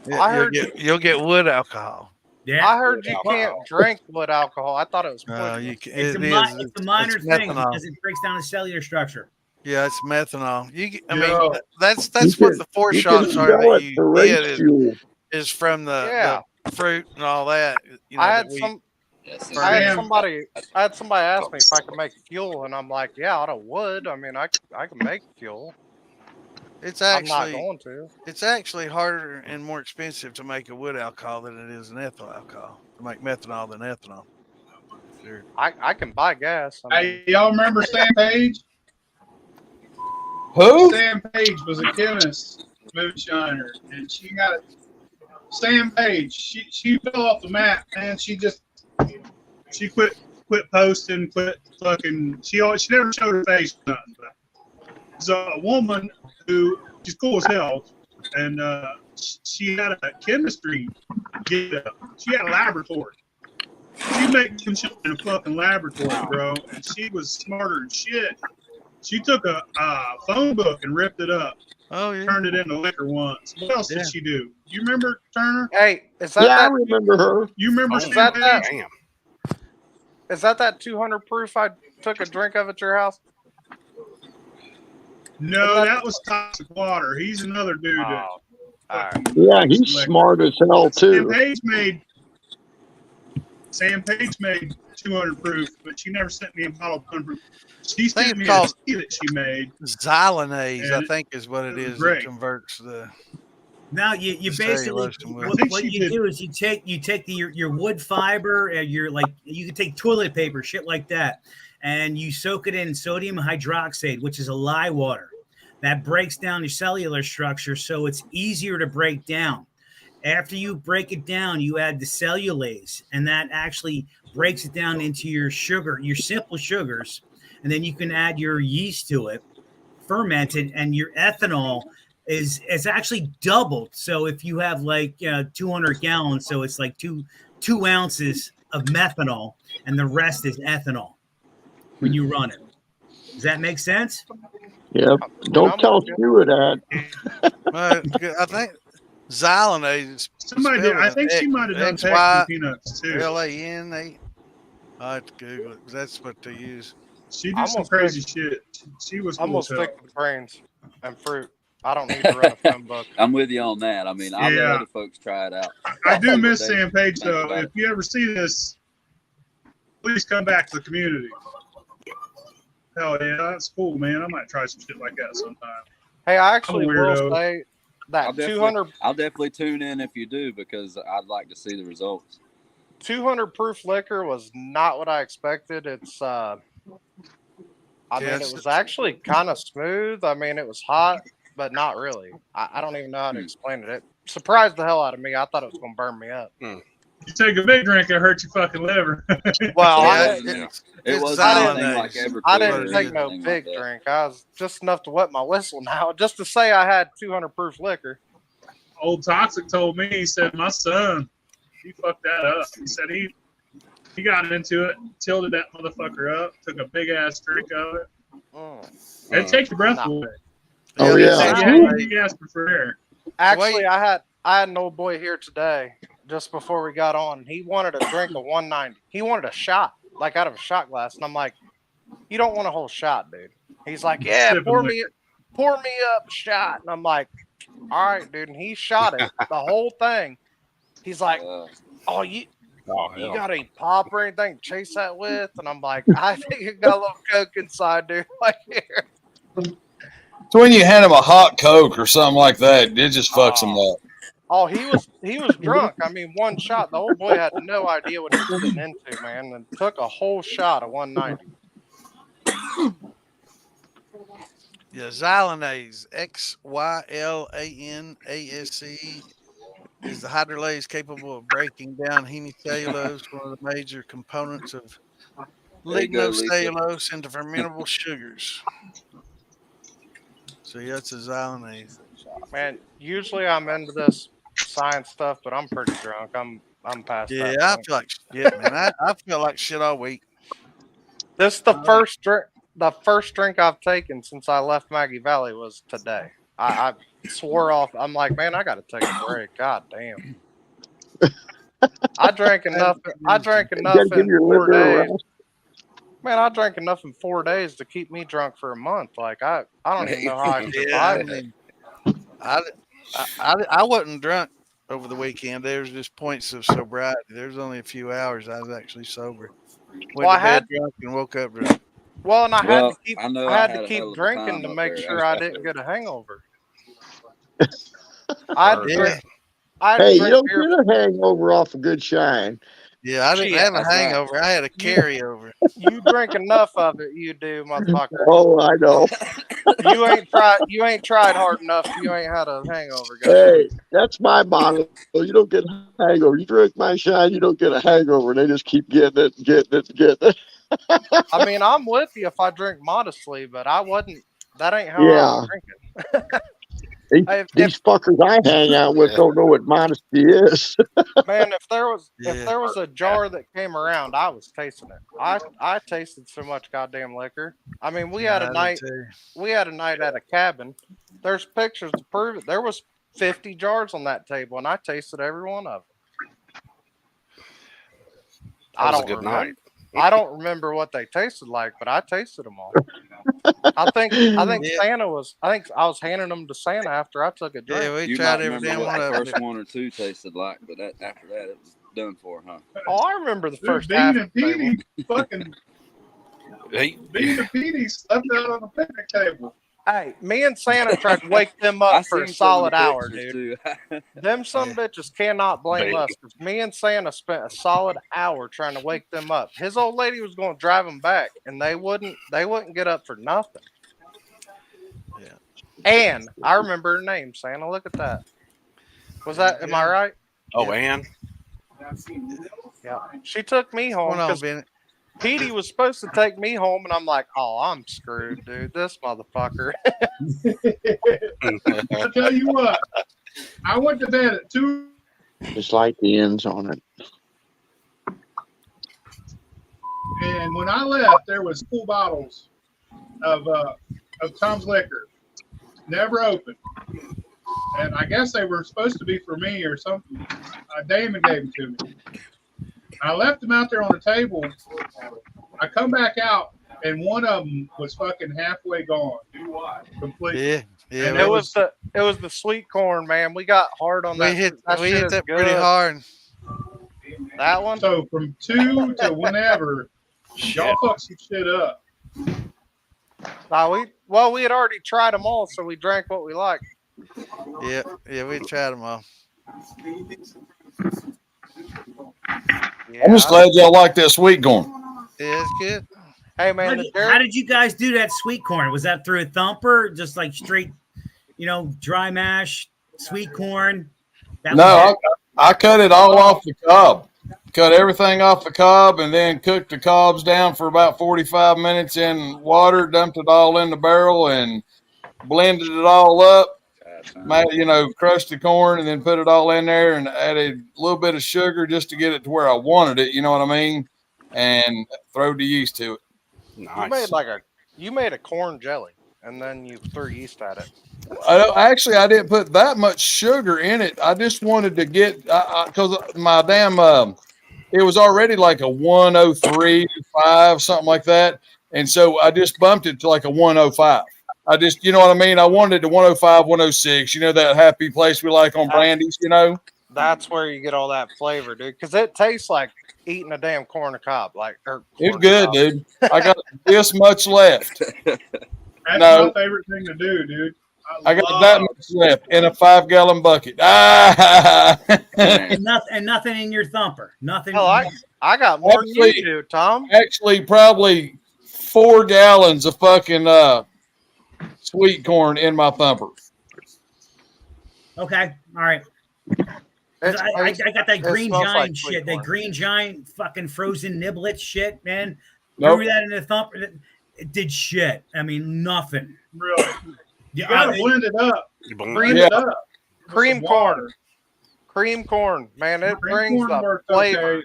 Speaker 6: Yeah, you'll get wood alcohol.
Speaker 13: Yeah,
Speaker 8: I heard you can't drink wood alcohol. I thought it was poison.
Speaker 13: It's a minor thing because it breaks down the cellular structure.
Speaker 6: Yeah, it's methanol. That's what the 4 shots are that you get is from the fruit and all that. You know,
Speaker 8: I had somebody ask me if I could make fuel, and I'm like, yeah, out of wood. I mean, I can make fuel. I'm not going to.
Speaker 6: It's actually harder and more expensive to make a wood alcohol than it is an ethyl alcohol. To make methanol than ethanol. Sure.
Speaker 8: I can buy gas.
Speaker 1: Hey, y'all remember Sam Page?
Speaker 2: Who?
Speaker 1: Sam Page was a chemist, moonshiner, and she got Sam Page. She fell off the map, man. She quit posting, quit fucking. She never showed her face. Nothing. There's a woman who she's cool as hell, and she had a chemistry get up. She had a laboratory. She made some shit in a fucking laboratory, bro, and she was smarter than shit. She took a phone book and ripped it up.
Speaker 6: Oh yeah.
Speaker 1: Turned it into liquor once. What else did she do? You remember Turner?
Speaker 8: Hey, is that
Speaker 3: Yeah, I
Speaker 8: that?
Speaker 3: remember her.
Speaker 1: You remember
Speaker 8: Is that that?
Speaker 1: Champagne?
Speaker 8: Is that 200 proof I took a drink of at your house?
Speaker 1: No, that was Toxic Water. He's another dude.
Speaker 8: Oh, all right.
Speaker 3: Yeah, he's smart as hell too.
Speaker 1: Sam Page made 200 proof, but she never sent me a bottle of 100 proof. She
Speaker 6: I think
Speaker 1: sent me
Speaker 6: it's
Speaker 1: a
Speaker 6: called
Speaker 1: tea that she made.
Speaker 6: Xylanase, I
Speaker 1: And
Speaker 6: think is what it
Speaker 1: it was
Speaker 6: is
Speaker 1: great.
Speaker 6: that converts the.
Speaker 13: Now you basically
Speaker 6: cellulose to wood.
Speaker 13: what you do is you take your wood fiber and you can take toilet paper, shit like that, and you soak it in sodium hydroxide, which is a lye water that breaks down your cellular structure, so it's easier to break down. After you break it down, you add the cellulase, and that actually breaks it down into your sugar, your simple sugars, and then you can add your yeast to it, fermented, and your ethanol is actually doubled. So if you have 200 gallons, so it's like two ounces of methanol, and the rest is ethanol when you run it. Does that make sense?
Speaker 3: Yep. Don't tell Stuart that.
Speaker 6: I think Xylanase.
Speaker 1: Somebody did. I think she might have done packing peanuts too.
Speaker 6: LAN8. I have to Google it because that's what they use.
Speaker 1: She did some crazy shit. She was cool.
Speaker 8: I'm gonna
Speaker 1: as hell.
Speaker 8: stick with brains and fruit. I don't need to run a phone book.
Speaker 10: I'm with you on that. I mean, I'll let other folks try it out.
Speaker 1: I do miss Sam Page though. If you ever see this, please come back to the community. Hell yeah, that's cool, man. I might try some shit like that sometime.
Speaker 8: Hey, I actually
Speaker 1: I'm a weirdo.
Speaker 8: will say that 200
Speaker 10: I'll definitely tune in if you do because I'd like to see the results.
Speaker 8: 200 proof liquor was not what I expected. It's I mean, it was actually kind of smooth. I mean, it was hot, but not really. I don't even know how to explain it. It surprised the hell out of me. I thought it was going to burn me up.
Speaker 1: You take a big drink, it hurt your fucking liver.
Speaker 8: Well,
Speaker 10: it was
Speaker 8: I
Speaker 10: Everclear
Speaker 8: didn't take no
Speaker 10: anything
Speaker 8: big
Speaker 10: like that.
Speaker 8: drink. I was just enough to wet my whistle now, just to say I had 200 proof liquor.
Speaker 1: Old Toxic told me, he said, my son, he fucked that up. He said he got into it, tilted that motherfucker up, took a big ass drink of it. It takes your breath away.
Speaker 3: Oh yeah.
Speaker 1: You asked for air.
Speaker 8: Actually, I had an old boy here today, just before we got on. He wanted a drink of 190. He wanted a shot, like out of a shot glass, and I'm like, you don't want a whole shot, dude. He's like, yeah, pour me up a shot, and I'm like, all right, dude. And he shot it, the whole thing. He's like, oh, you got any pop or anything to chase that with? And I'm like, I think it got a little coke inside, dude. Like here.
Speaker 2: So when you hand him a hot Coke or something like that, it just fucks him up.
Speaker 8: Oh, he was drunk. I mean, one shot. The old boy had no idea what he was getting into, man, and took a whole shot of 190.
Speaker 6: Yeah, Xylanase, Xylanase, is the hydrolase capable of breaking down hemicellulose, one of the major components of lignocellulose, into fermentable sugars. So yeah, it's a Xylanase.
Speaker 8: Man, usually I'm into this science stuff, but I'm pretty drunk. I'm past that.
Speaker 6: Yeah, I feel like shit, man. I feel like shit all week.
Speaker 8: This is the first drink. The first drink I've taken since I left Maggie Valley was today. I swore off. I'm like, man, I got to take a break. God damn. I drank enough. In 4 days. Man, I drank enough in 4 days to keep me drunk for a month. Like I don't even know how I survived it.
Speaker 6: I wasn't drunk over the weekend. There was just points of sobriety. There was only a few hours I was actually sober. Went to bed drunk and woke up drunk.
Speaker 8: Well, and I had to
Speaker 10: a
Speaker 8: keep
Speaker 10: hell of a
Speaker 8: drinking
Speaker 10: time
Speaker 8: to
Speaker 10: up
Speaker 8: make
Speaker 10: there.
Speaker 8: sure I didn't get a hangover.
Speaker 3: Hey, you don't
Speaker 8: beer.
Speaker 3: get a hangover off a good shine.
Speaker 6: Yeah, I didn't have a hangover. Right. I had a carryover.
Speaker 8: You drink enough of it, you do, motherfucker.
Speaker 3: Oh, I know.
Speaker 8: You ain't tried hard enough. You ain't had a hangover, guys.
Speaker 3: Hey, that's my motto. You don't get a hangover. You drink my shine, you don't get a hangover. They just keep getting it.
Speaker 8: I mean, I'm with you if I drink modestly, but I wasn't. That ain't how I was drinking.
Speaker 3: These fuckers I hang out with don't know what modesty is.
Speaker 8: Man, if there was a jar that came around, I was tasting it. I tasted so much goddamn liquor. I mean, we had a night at a cabin. There's pictures to prove it. There was 50 jars on that table, and I tasted every one of them.
Speaker 9: That was a good night.
Speaker 8: I don't remember what they tasted like, but I tasted them all. I think Santa was. I think I was handing them to Santa after I took a drink.
Speaker 6: Yeah, we
Speaker 10: You
Speaker 6: tried
Speaker 10: might
Speaker 6: every
Speaker 10: remember
Speaker 6: damn
Speaker 10: what
Speaker 6: one
Speaker 10: the
Speaker 6: of
Speaker 10: first
Speaker 6: them.
Speaker 10: one or two tasted like, but after that, it was done for, huh?
Speaker 8: Oh, I remember the first
Speaker 1: Dean
Speaker 8: half.
Speaker 1: and Petey fucking Dean and Petey slept out on the picnic table.
Speaker 8: Hey, me and Santa tried to wake them up for a solid hour, dude. Them some bitches cannot blame us. 'Cause me and Santa spent a solid hour trying to wake them up. His old lady was going to drive them back, and they wouldn't get up for nothing.
Speaker 6: Yeah.
Speaker 8: And I remember her name, Santa. Look at that. Was that? Am I right?
Speaker 9: Oh, Ann.
Speaker 8: Yeah. She took me home.
Speaker 6: Hold on, Bennett.
Speaker 8: Petey was supposed to take me home, and I'm like, oh, I'm screwed, dude. This motherfucker.
Speaker 1: I tell you what, I went to bed at 2.
Speaker 3: Just like the ends on it.
Speaker 1: And when I left, there was 2 bottles of Tom's liquor, never opened. And I guess they were supposed to be for me or something. Damon gave them to me. I left them out there on the table. I come back out, and one of them was fucking halfway gone, completely.
Speaker 6: Yeah, yeah.
Speaker 8: And it was the sweet corn, man. We got hard on that.
Speaker 6: We hit
Speaker 8: shit
Speaker 6: that
Speaker 8: is
Speaker 6: pretty
Speaker 8: good.
Speaker 6: hard.
Speaker 8: That one.
Speaker 1: So from 2 to whenever, y'all fuck some shit up.
Speaker 8: We had already tried them all, so we drank what we liked.
Speaker 6: Yeah, we tried them all.
Speaker 2: I'm just glad y'all like that sweet corn.
Speaker 6: Yeah, it's good.
Speaker 8: Hey man,
Speaker 13: How did you guys do that sweet corn? Was that through a thumper, just like straight, dry mash, sweet corn?
Speaker 2: No, I cut it all off the cob. Cut everything off the cob and then cooked the cobs down for about 45 minutes in water, dumped it all in the barrel and blended it all up. Crushed the corn and then put it all in there and added a little bit of sugar just to get it to where I wanted it. You know what I mean? And throw the yeast to it.
Speaker 9: Nice.
Speaker 8: You made a corn jelly and then you threw yeast at it.
Speaker 2: I didn't put that much sugar in it. I just wanted to get because my damn it was already like a 103.5 something like that, and so I just bumped it to like a 105. I just, you know what I mean? I wanted it to 105, 106. That happy place we like on brandies,
Speaker 8: That's where you get all that flavor, dude. Because it tastes like eating a damn corn on the cob.
Speaker 2: It's good, dude. I got this much left.
Speaker 1: That's my favorite thing to do, dude.
Speaker 2: I got that much left in a 5-gallon bucket.
Speaker 13: and nothing in your thumper. Nothing.
Speaker 8: I got more than you do, Tom.
Speaker 2: Actually, probably 4 gallons of fucking sweet corn in my thumper.
Speaker 13: Okay, all right. I got that green giant shit. That green giant fucking frozen niblet shit, man. Threw that in the thumper. It did shit. I mean, nothing.
Speaker 1: Really? You gotta blend it up.
Speaker 8: Blend it up. Cream corn. Cream corn, man. It brings the flavor.
Speaker 1: Okay.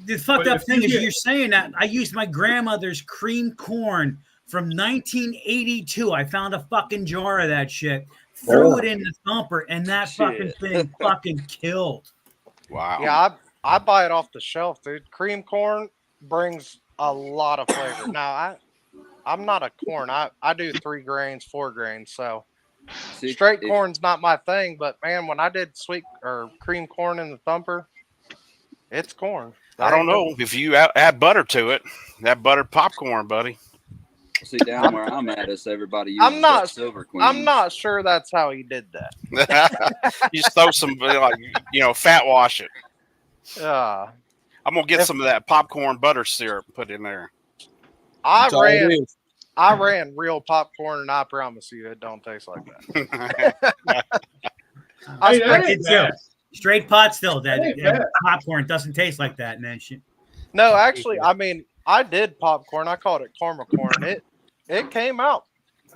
Speaker 13: The fucked up thing is you're saying that I used my grandmother's cream corn from 1982. I found a fucking jar of that shit, threw it in the thumper, and that fucking thing fucking killed.
Speaker 9: Wow.
Speaker 8: Yeah, I buy it off the shelf, dude. Cream corn brings a lot of flavor. Now, I'm not a corn. I do 3 grains, 4 grains. So straight corn's not my thing. But man, when I did sweet or cream corn in the thumper, it's corn.
Speaker 9: I don't know if you add butter to it. That buttered popcorn, buddy.
Speaker 10: See, down where I'm at, is everybody uses that Silver Queen.
Speaker 8: I'm not sure that's how he did that.
Speaker 9: You just throw some, fat wash it. I'm gonna get some of that popcorn butter syrup and put in there.
Speaker 8: I ran real popcorn, and I promise you, it don't taste like that.
Speaker 13: Straight pot still. That popcorn doesn't taste like that, man.
Speaker 8: No, actually, I mean, I did popcorn. I called it caramel corn. It came out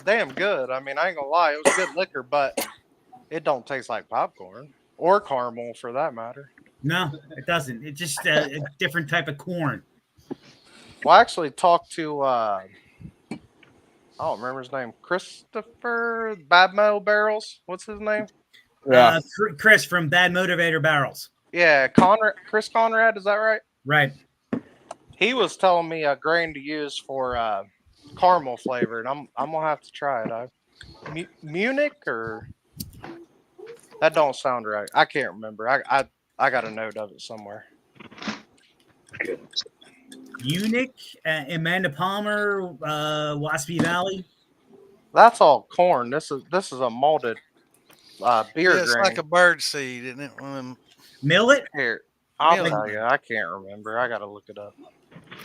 Speaker 8: damn good. I mean, I ain't gonna lie, it was good liquor, but it don't taste like popcorn or caramel for that matter.
Speaker 13: No, it doesn't. It's just a different type of corn.
Speaker 8: Well, I actually talked to I don't remember his name, Christopher Bad Metal Barrels. What's his name?
Speaker 2: Yeah.
Speaker 13: Chris from Bad Motivator Barrels.
Speaker 8: Yeah, Chris Conrad, is that right?
Speaker 13: Right.
Speaker 8: He was telling me a grain to use for caramel flavor, and I'm gonna have to try it. Munich or that don't sound right. I can't remember. I got a note of it somewhere.
Speaker 13: Munich, Amanda Palmer, Waspy Valley.
Speaker 8: That's all corn. This is a malted beer
Speaker 6: It's
Speaker 8: grain.
Speaker 6: like a bird seed, isn't it? One of them,
Speaker 13: Millet?
Speaker 8: Here, I'll
Speaker 6: Millet.
Speaker 8: tell you. I can't remember. I gotta look it up.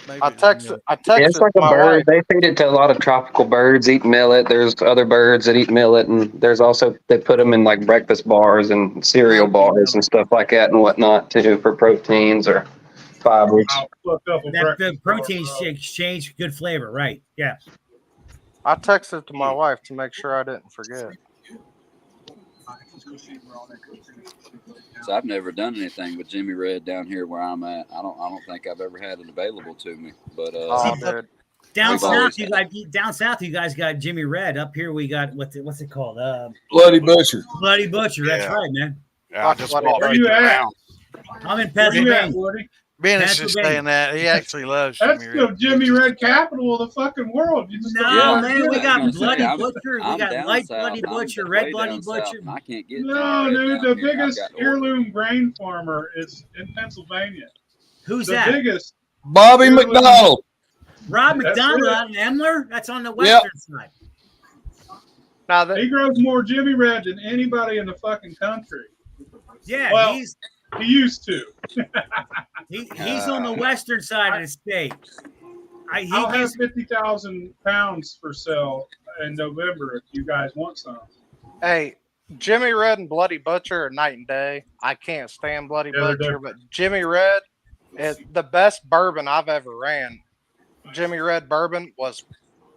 Speaker 6: maybe
Speaker 8: I
Speaker 6: it's
Speaker 8: texted.
Speaker 6: millet.
Speaker 8: I
Speaker 11: Yeah,
Speaker 8: texted
Speaker 11: it's like a
Speaker 8: my
Speaker 11: bird.
Speaker 8: wife.
Speaker 11: They feed it to a lot of tropical birds. Eat millet. There's other birds that eat millet, and there's also they put them in like breakfast bars and cereal bars and stuff like that and whatnot too for proteins or fibers.
Speaker 1: I'll look up a
Speaker 13: That the
Speaker 1: breakfast
Speaker 13: protein
Speaker 1: bar, bro.
Speaker 13: exchange good flavor, right? Yeah.
Speaker 8: I texted to my wife to make sure I didn't forget.
Speaker 10: So I've never done anything with Jimmy Red down here where I'm at. I don't think I've ever had it available to me. But
Speaker 8: Oh, dude.
Speaker 13: Down
Speaker 10: We've
Speaker 13: south,
Speaker 10: always
Speaker 13: you guys got Jimmy Red. Up here, we got what's it called?
Speaker 2: Bloody Butcher.
Speaker 13: Bloody Butcher. That's
Speaker 9: Yeah.
Speaker 13: right, man.
Speaker 9: Yeah, I just
Speaker 8: Where
Speaker 9: bought
Speaker 1: you
Speaker 9: 50
Speaker 1: at?
Speaker 9: pounds.
Speaker 13: I'm in
Speaker 1: Where you at,
Speaker 13: Pennsylvania.
Speaker 1: Woody?
Speaker 6: Bennett's just
Speaker 13: Pennsylvania.
Speaker 6: saying that. He actually loves
Speaker 1: That's
Speaker 6: Jimmy
Speaker 1: the
Speaker 6: Red.
Speaker 1: Jimmy Red capital of the fucking world. You just
Speaker 13: No,
Speaker 10: Yeah,
Speaker 13: man, we
Speaker 10: I was
Speaker 13: got
Speaker 10: gonna say,
Speaker 13: Bloody
Speaker 10: I'm-
Speaker 13: Butcher. We
Speaker 10: I'm
Speaker 13: got
Speaker 10: down
Speaker 13: light
Speaker 10: south.
Speaker 13: Bloody
Speaker 10: I'm
Speaker 13: Butcher,
Speaker 10: way
Speaker 13: red Bloody
Speaker 10: down south,
Speaker 13: Butcher.
Speaker 10: and I can't get
Speaker 1: No,
Speaker 10: Jimmy Red
Speaker 1: dude,
Speaker 10: down
Speaker 1: the
Speaker 10: here. I've
Speaker 1: biggest
Speaker 10: got to order.
Speaker 1: heirloom grain farmer is in Pennsylvania.
Speaker 13: Who's
Speaker 1: The
Speaker 13: that?
Speaker 1: biggest.
Speaker 2: Bobby
Speaker 1: Heirloom-
Speaker 2: McDonald.
Speaker 13: Rob
Speaker 1: That's
Speaker 13: McDonald
Speaker 1: it.
Speaker 13: out in Emler. That's on the western side.
Speaker 8: Now
Speaker 1: He
Speaker 8: that
Speaker 1: grows more Jimmy Red than anybody in the fucking country.
Speaker 13: Yeah,
Speaker 1: Well,
Speaker 13: he's
Speaker 1: He used to.
Speaker 13: he's on the western side of the state.
Speaker 1: I'll have 50,000 pounds for sale in November if you guys want some.
Speaker 8: hey, Jimmy Red and Bloody Butcher are night and day. I can't stand Bloody
Speaker 1: Yeah, they're
Speaker 8: Butcher,
Speaker 1: different.
Speaker 8: but Jimmy Red is the best bourbon I've ever ran. Jimmy Red bourbon was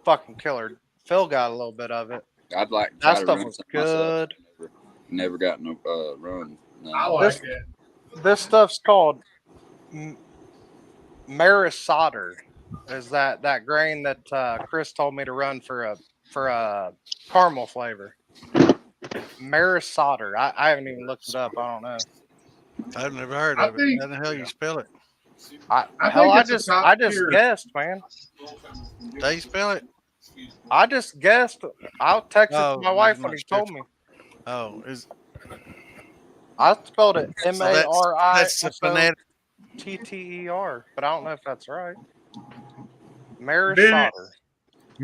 Speaker 8: fucking killer. Phil got a little bit of it.
Speaker 10: I'd like to
Speaker 8: That
Speaker 10: try to
Speaker 8: stuff
Speaker 10: run
Speaker 8: was
Speaker 10: some myself.
Speaker 8: good.
Speaker 10: Never got no run. No.
Speaker 1: I like it.
Speaker 8: This stuff's called Maris Solder. Is that grain that Chris told me to run for a caramel flavor? Maris Solder. I haven't even looked it up. I don't know.
Speaker 6: I've never heard
Speaker 1: I
Speaker 6: of it.
Speaker 1: think-
Speaker 6: How the hell you spell it?
Speaker 1: I
Speaker 8: just
Speaker 1: top tier.
Speaker 8: guessed, man.
Speaker 6: How you spell it?
Speaker 8: I just guessed. I'll text it
Speaker 6: Oh,
Speaker 8: to my wife
Speaker 6: not
Speaker 8: when he told me.
Speaker 6: Oh, is
Speaker 8: I spelled it
Speaker 6: so that's the phonetic.
Speaker 8: MARISOTTER, but I don't know if that's right. Maris
Speaker 1: Ben-
Speaker 8: Solder.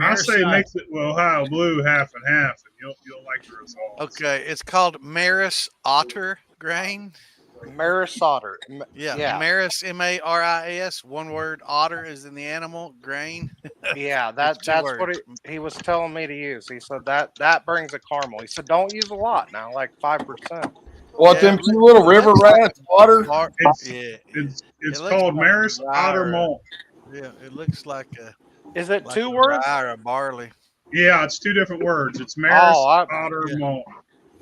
Speaker 1: I say mix it with Ohio Blue half and half, and you'll like the results.
Speaker 6: Okay, it's called Maris Otter grain.
Speaker 8: Maris Solder.
Speaker 6: Yeah, Maris MARIS. One word. Otter is in the animal. Grain.
Speaker 8: Yeah,
Speaker 6: It's
Speaker 8: that's
Speaker 6: two
Speaker 8: what
Speaker 6: words.
Speaker 8: he was telling me to use. He said that brings a caramel. He said don't use a lot now, like 5%.
Speaker 2: What, them two little river rats water?
Speaker 1: It's
Speaker 6: It looks
Speaker 1: called
Speaker 6: like
Speaker 1: Maris
Speaker 6: rye
Speaker 1: Otter
Speaker 6: or-
Speaker 1: Malt.
Speaker 6: Yeah, it looks like a.
Speaker 8: Is it
Speaker 6: like
Speaker 8: two
Speaker 6: a
Speaker 8: words?
Speaker 6: rye or a barley.
Speaker 1: Yeah, it's two different words. It's Maris Otter
Speaker 6: yeah.
Speaker 1: Malt.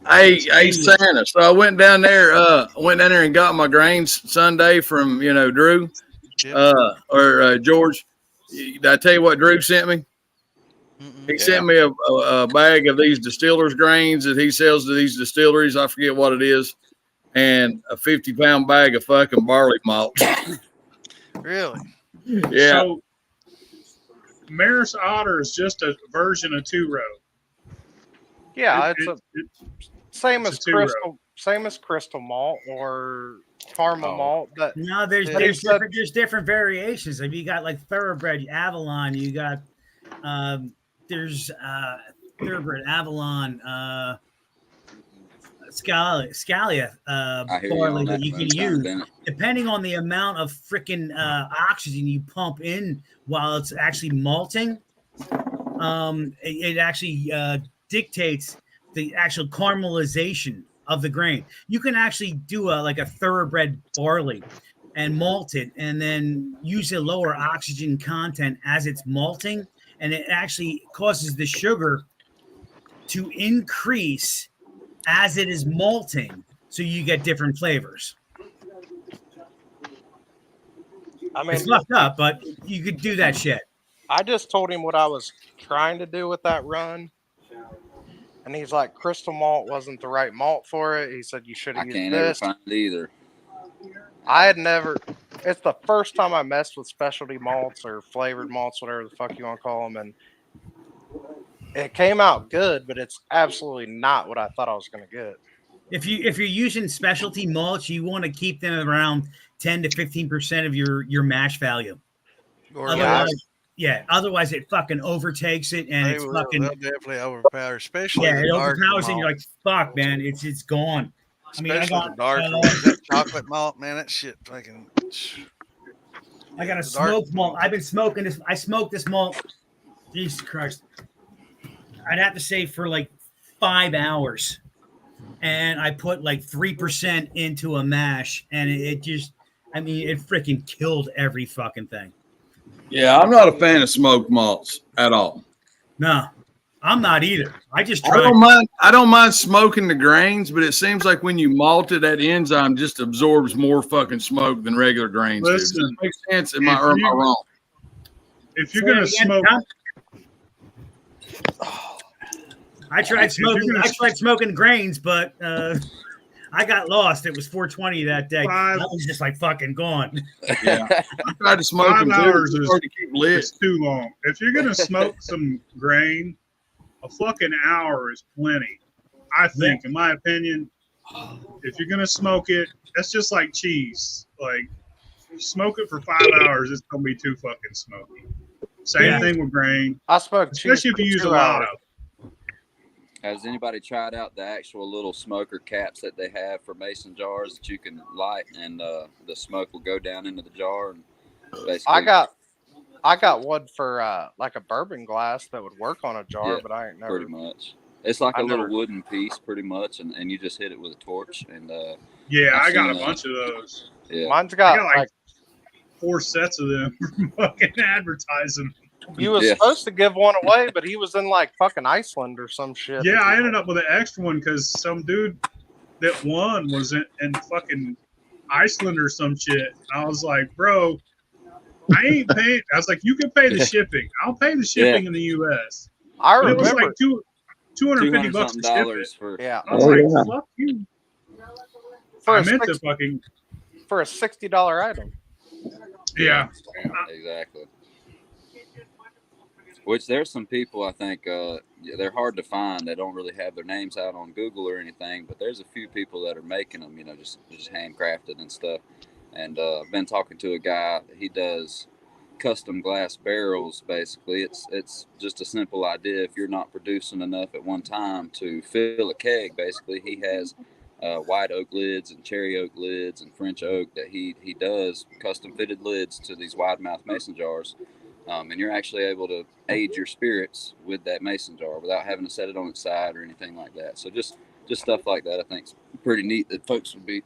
Speaker 2: Hey, Santa. So I went down there. And got my grains Sunday from Drew, George. Did I tell you what Drew sent me? He sent me a bag of these distillers grains that he sells to these distilleries. I forget what it is, and a 50-pound bag of fucking barley malt.
Speaker 6: Really?
Speaker 2: Yeah.
Speaker 1: So, Maris Otter is just a version of two row.
Speaker 8: Yeah,
Speaker 1: It's
Speaker 8: same
Speaker 1: it's
Speaker 8: as
Speaker 1: a two-row.
Speaker 8: same as crystal malt or caramel malt. But
Speaker 13: No, there's
Speaker 8: but he said-
Speaker 13: different variations. Like you got like thoroughbred Avalon. You got there's thoroughbred Avalon Scalia
Speaker 10: I hear you
Speaker 13: barley
Speaker 10: on
Speaker 13: that
Speaker 10: that,
Speaker 13: you can
Speaker 10: Moonshine
Speaker 13: use.
Speaker 10: Bennett.
Speaker 13: Depending on the amount of freaking oxygen you pump in while it's actually malting, it actually dictates the actual caramelization of the grain. You can actually do like a thoroughbred barley and malt it and then use a lower oxygen content as it's malting, and it actually causes the sugar to increase as it is malting, so you get different flavors.
Speaker 8: I mean,
Speaker 13: It's fucked up, but you could do that shit.
Speaker 8: I just told him what I was trying to do with that run. And he's like, crystal malt wasn't the right malt for it. He said you should have
Speaker 10: I
Speaker 8: used
Speaker 10: can't ever
Speaker 8: this.
Speaker 10: find it either.
Speaker 8: I had never. It's the first time I messed with specialty malts or flavored malts, whatever the fuck you want to call them, and it came out good, but it's absolutely not what I thought I was going to get.
Speaker 13: If you're using specialty malts, you want to keep them around 10 to 15% of your mash value. Otherwise it fucking overtakes it, and they'll
Speaker 6: definitely overpower, especially
Speaker 13: it overpowers it, and you're like, fuck, man, it's gone.
Speaker 6: Especially the darker ones, that chocolate malt, man, that shit fucking.
Speaker 13: I got a smoked malt. I've been smoking this. I smoked this malt. Jesus Christ. I'd have to say for like 5 hours. And I put like 3% into a mash, and it freaking killed every fucking thing.
Speaker 2: Yeah, I'm not a fan of smoked malts at all.
Speaker 13: No, I'm not either. I just tried.
Speaker 2: I don't mind smoking the grains, but it seems like when you malt it, that enzyme just absorbs more fucking smoke than regular grains do. Does that make sense? Am I wrong?
Speaker 1: If you're gonna smoke,
Speaker 13: I tried smoking grains, but I got lost. It was 420 that day. I was just like fucking gone.
Speaker 2: Yeah, I tried to smoke
Speaker 1: 5 hours is
Speaker 2: hard to keep lit.
Speaker 1: It's too long. If you're gonna smoke some grain, a fucking hour is plenty. I think, in my opinion, if you're gonna smoke it, that's just like cheese. Like, you smoke it for 5 hours, it's gonna be too fucking smoky. Same thing with grain.
Speaker 8: I smoked
Speaker 1: especially if you use a lot of it.
Speaker 10: Has anybody tried out the actual little smoker caps that they have for mason jars that you can light and the smoke will go down into the jar? And basically,
Speaker 8: I got one for like a bourbon glass that would work on a jar, but I ain't never.
Speaker 10: Pretty much. It's like a little wooden piece, pretty much, and you just hit it with a torch. And
Speaker 1: I got a bunch of those.
Speaker 10: Yeah.
Speaker 8: Mine's got
Speaker 1: like 4 sets of them for fucking advertising.
Speaker 8: He was supposed to give one away, but he was in like fucking Iceland or some shit.
Speaker 1: Yeah, I ended up with an extra one because some dude that won was in fucking Iceland or some shit. And I was like, bro, I ain't paying. I was like, you can pay the shipping. I'll pay the shipping in the U.S.
Speaker 8: I remember.
Speaker 1: It was like $250 to ship it.
Speaker 8: Yeah.
Speaker 1: I was like, fuck you.
Speaker 8: For
Speaker 1: I meant to fucking.
Speaker 8: For a $60 item.
Speaker 1: Yeah.
Speaker 10: Exactly. Which there's some people, I think, they're hard to find. They don't really have their names out on Google or anything, but there's a few people that are making them, just handcrafted and stuff. And I've been talking to a guy. He does custom glass barrels, basically. It's just a simple idea. If you're not producing enough at one time to fill a keg, basically, he has white oak lids and cherry oak lids and French oak that he does custom fitted lids to these wide mouth mason jars. And you're actually able to age your spirits with that mason jar without having to set it on its side or anything like that. So just stuff like that, I think, is pretty neat that folks would be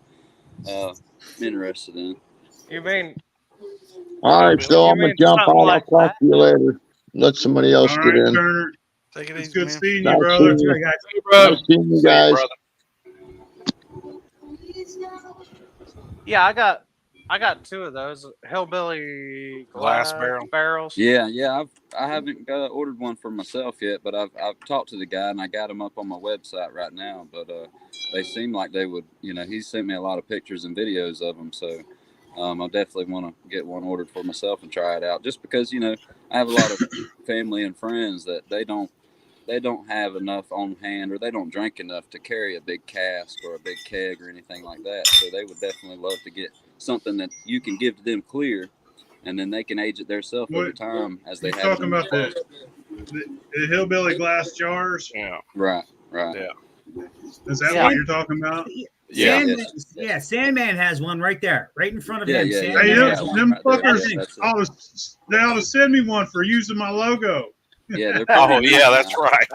Speaker 10: interested in.
Speaker 8: You mean?
Speaker 3: All right, so I'm gonna jump on. I'll talk to you later. Let somebody else get in.
Speaker 1: Turner.
Speaker 6: Take it
Speaker 1: It's
Speaker 6: easy,
Speaker 1: good
Speaker 6: man.
Speaker 1: seeing you,
Speaker 3: Nice
Speaker 1: brother.
Speaker 3: seeing you.
Speaker 2: Bro.
Speaker 3: Nice seeing you guys.
Speaker 8: Yeah, I got 2 of those Hillbilly glass barrels.
Speaker 10: Yeah. I haven't ordered one for myself yet, but I've talked to the guy and I got them up on my website right now. But they seem like they would. He sent me a lot of pictures and videos of them, so I definitely want to get one ordered for myself and try it out. Just because I have a lot of family and friends that they don't have enough on hand, or they don't drink enough to carry a big cask or a big keg or anything like that. So they would definitely love to get something that you can give to them clear, and then they can age it themselves over time as they have.
Speaker 1: Talking about the hillbilly glass jars?
Speaker 8: Yeah.
Speaker 10: Right.
Speaker 8: Yeah.
Speaker 1: Is that what you're talking about?
Speaker 13: Yeah. Sandman has one right there, right in front of him.
Speaker 1: Hey,
Speaker 13: Sandman
Speaker 1: them fuckers they ought to send me one for using my logo.
Speaker 10: Yeah.
Speaker 9: That's right.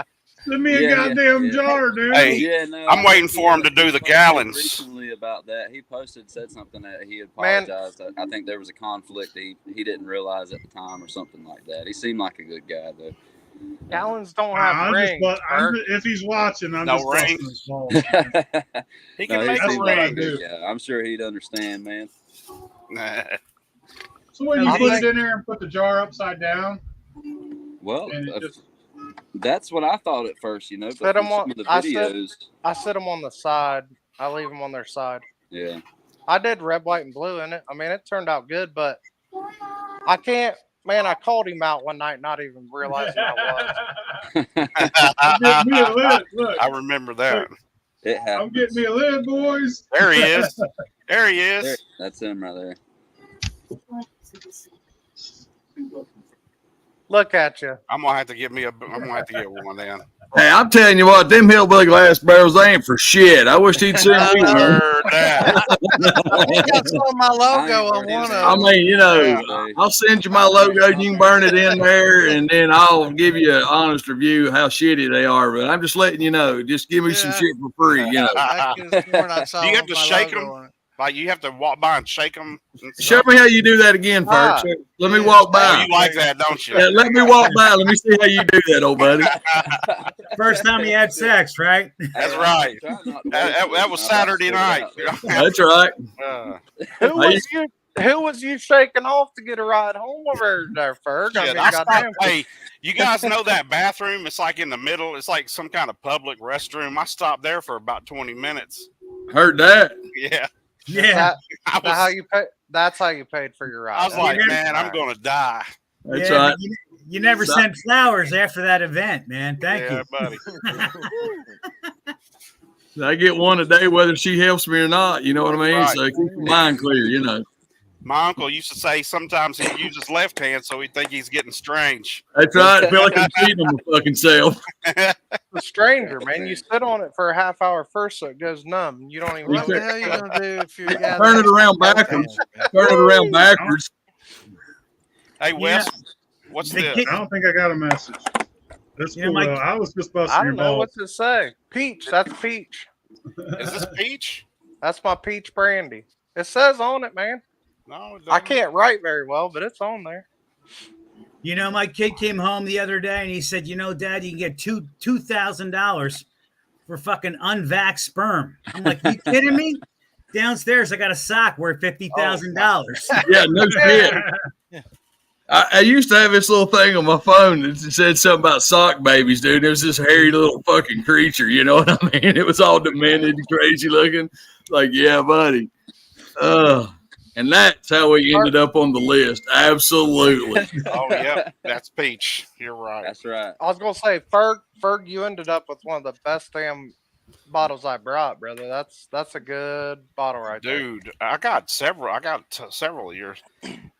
Speaker 1: Send me a goddamn jar, dude.
Speaker 9: Hey, I'm waiting for him to do the gallons.
Speaker 10: Recently about that, he said something that he apologized. I think there was a conflict he didn't realize at the time or something like that. He seemed like a good guy though.
Speaker 8: Gallons don't have
Speaker 1: I'm
Speaker 8: rings.
Speaker 1: just,
Speaker 8: Bert.
Speaker 1: if he's watching, I'm
Speaker 9: No
Speaker 1: just busting
Speaker 9: rings.
Speaker 1: his balls.
Speaker 9: He can
Speaker 10: No,
Speaker 9: make
Speaker 1: That's
Speaker 9: a
Speaker 1: what I
Speaker 9: ring.
Speaker 1: do.
Speaker 10: Yeah, I'm sure he'd understand, man.
Speaker 1: So when you
Speaker 8: I
Speaker 1: put
Speaker 8: think-
Speaker 1: it in there and put the jar upside down,
Speaker 10: Well,
Speaker 1: and it just
Speaker 10: that's what I thought at first, you know.
Speaker 8: Set
Speaker 10: But
Speaker 8: 'em
Speaker 10: from some
Speaker 8: on-
Speaker 10: of the
Speaker 8: I set-
Speaker 10: videos,
Speaker 8: I sit them on the side. I leave them on their side.
Speaker 10: yeah.
Speaker 8: I did red, white, and blue in it. I mean, it turned out good, but I can't. Man, I called him out one night, not even realizing I was.
Speaker 1: I'm getting me a lid. Look,
Speaker 9: I remember that.
Speaker 10: It
Speaker 1: I'm
Speaker 10: happens.
Speaker 1: getting me a lid, boys.
Speaker 9: There he is. There he
Speaker 10: There,
Speaker 9: is.
Speaker 10: that's him right there.
Speaker 8: Look at you.
Speaker 9: I'm gonna have to get one then.
Speaker 2: Hey, I'm telling you what, them hillbilly glass barrels ain't for shit. I wish he'd send me one.
Speaker 9: Heard that.
Speaker 6: I think I saw my logo on
Speaker 10: heard
Speaker 6: one of
Speaker 10: anything.
Speaker 2: I
Speaker 6: them.
Speaker 2: mean, you know,
Speaker 10: Yeah.
Speaker 2: I'll send you my logo. You can burn it in there, and then I'll give you an honest review of how shitty they are. But I'm just letting you know. Just give me some
Speaker 6: Yeah.
Speaker 2: shit for free, you know.
Speaker 6: Back this morning, I saw
Speaker 9: Do you have
Speaker 6: my
Speaker 9: to shake
Speaker 6: logo
Speaker 9: 'em?
Speaker 6: on it.
Speaker 9: Like you have to walk by and shake them.
Speaker 2: Show me how you do that again,
Speaker 8: Ah.
Speaker 2: folks. Let me
Speaker 6: Yeah,
Speaker 2: walk
Speaker 9: Oh,
Speaker 2: by.
Speaker 9: you like that, don't you?
Speaker 2: Yeah, let me walk by. Let me see how you do that, old buddy.
Speaker 13: First time you had sex, right?
Speaker 9: That's right.
Speaker 10: Try not to
Speaker 9: That was
Speaker 10: waste it.
Speaker 9: Saturday
Speaker 10: I'll
Speaker 9: night.
Speaker 10: spit it out.
Speaker 2: That's right.
Speaker 8: Who was you shaking off to get a ride home over there, Ferg? I
Speaker 9: Shit,
Speaker 8: mean,
Speaker 9: I
Speaker 8: goddamn.
Speaker 9: stopped, hey, you guys know that bathroom? It's like in the middle. It's like some kind of public restroom. I stopped there for about 20 minutes.
Speaker 2: Heard that.
Speaker 9: Yeah.
Speaker 13: Yeah.
Speaker 8: That's how you paid for your ride.
Speaker 9: I was like, man, I'm going to die.
Speaker 2: That's
Speaker 13: Yeah,
Speaker 2: right.
Speaker 13: but you never sent flowers after that event, man. Thank
Speaker 9: Yeah,
Speaker 13: you.
Speaker 9: buddy.
Speaker 2: I get one a day whether she helps me or not. You know what I mean?
Speaker 9: Right.
Speaker 2: So keep your mind clear, you know.
Speaker 9: My uncle used to say sometimes he uses left hand, so he think he's getting strange.
Speaker 2: That's right. I feel like I'm cheating on my fucking self.
Speaker 8: The stranger, man. You sit on it for a half hour first, so it goes numb. You don't even.
Speaker 6: What the hell are you gonna do if you're
Speaker 2: Turn it around backwards. Turn it around backwards.
Speaker 9: Hey, Wes,
Speaker 13: Yeah.
Speaker 9: what's
Speaker 13: The
Speaker 9: this?
Speaker 13: kid-
Speaker 1: I don't think I got a message. That's
Speaker 13: You know,
Speaker 1: cool.
Speaker 13: Mike-
Speaker 1: though. I was just
Speaker 8: I
Speaker 1: busting your
Speaker 8: don't know
Speaker 1: balls.
Speaker 8: what to say. Peach. That's peach.
Speaker 9: Is this peach?
Speaker 8: That's my peach brandy. It says on it, man.
Speaker 9: No, it
Speaker 8: I
Speaker 9: doesn't.
Speaker 8: can't write very well, but it's on there.
Speaker 13: You know, my kid came home the other day and he said, "You know, Dad, you can get $2,000 for fucking unvaxxed sperm." I'm like, "You kidding me?" Downstairs, I got a sock worth $50,000.
Speaker 2: Yeah, no shit. I used to have this little thing on my phone that said something about sock babies, dude. It was this hairy little fucking creature, you know what I mean? It was all demented and crazy looking. Like, yeah, buddy. And that's how we ended up on the list. Absolutely.
Speaker 9: Oh, yeah, that's peach. You're right.
Speaker 10: That's right.
Speaker 8: I was gonna say, Ferg, you ended up with one of the best damn bottles I brought, brother. That's a good bottle right there.
Speaker 9: Dude, I got several of yours.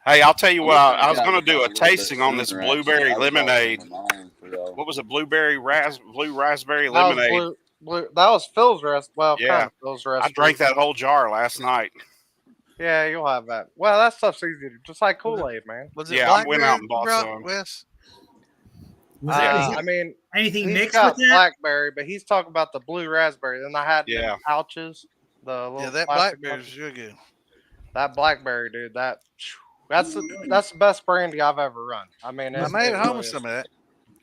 Speaker 9: Hey, I'll tell you what, I was going to do a tasting on this blueberry lemonade. What was it? Blue raspberry
Speaker 8: That was
Speaker 9: lemonade.
Speaker 8: blue, that was Phil's rest. Well,
Speaker 9: Yeah.
Speaker 8: kind of Phil's rest.
Speaker 9: I drank that whole jar last night.
Speaker 8: Yeah, you'll have that. Well, that stuff's easy to, just like Kool-Aid, man.
Speaker 6: Was it
Speaker 9: Yeah, I went
Speaker 6: blackberry
Speaker 9: out and bought
Speaker 6: you brought,
Speaker 9: some.
Speaker 6: Wes?
Speaker 8: I mean,
Speaker 13: Anything
Speaker 8: he's
Speaker 13: mixed
Speaker 8: got
Speaker 13: with that?
Speaker 8: blackberry, but he's talking about the blue raspberry. Then I had the
Speaker 9: Yeah.
Speaker 8: pouches. The little
Speaker 6: Yeah, that
Speaker 8: plastic
Speaker 6: blackberry's
Speaker 8: pouches.
Speaker 6: real good.
Speaker 8: That blackberry, dude. That's the best brandy I've ever run. I mean,
Speaker 6: I made it home with some of that.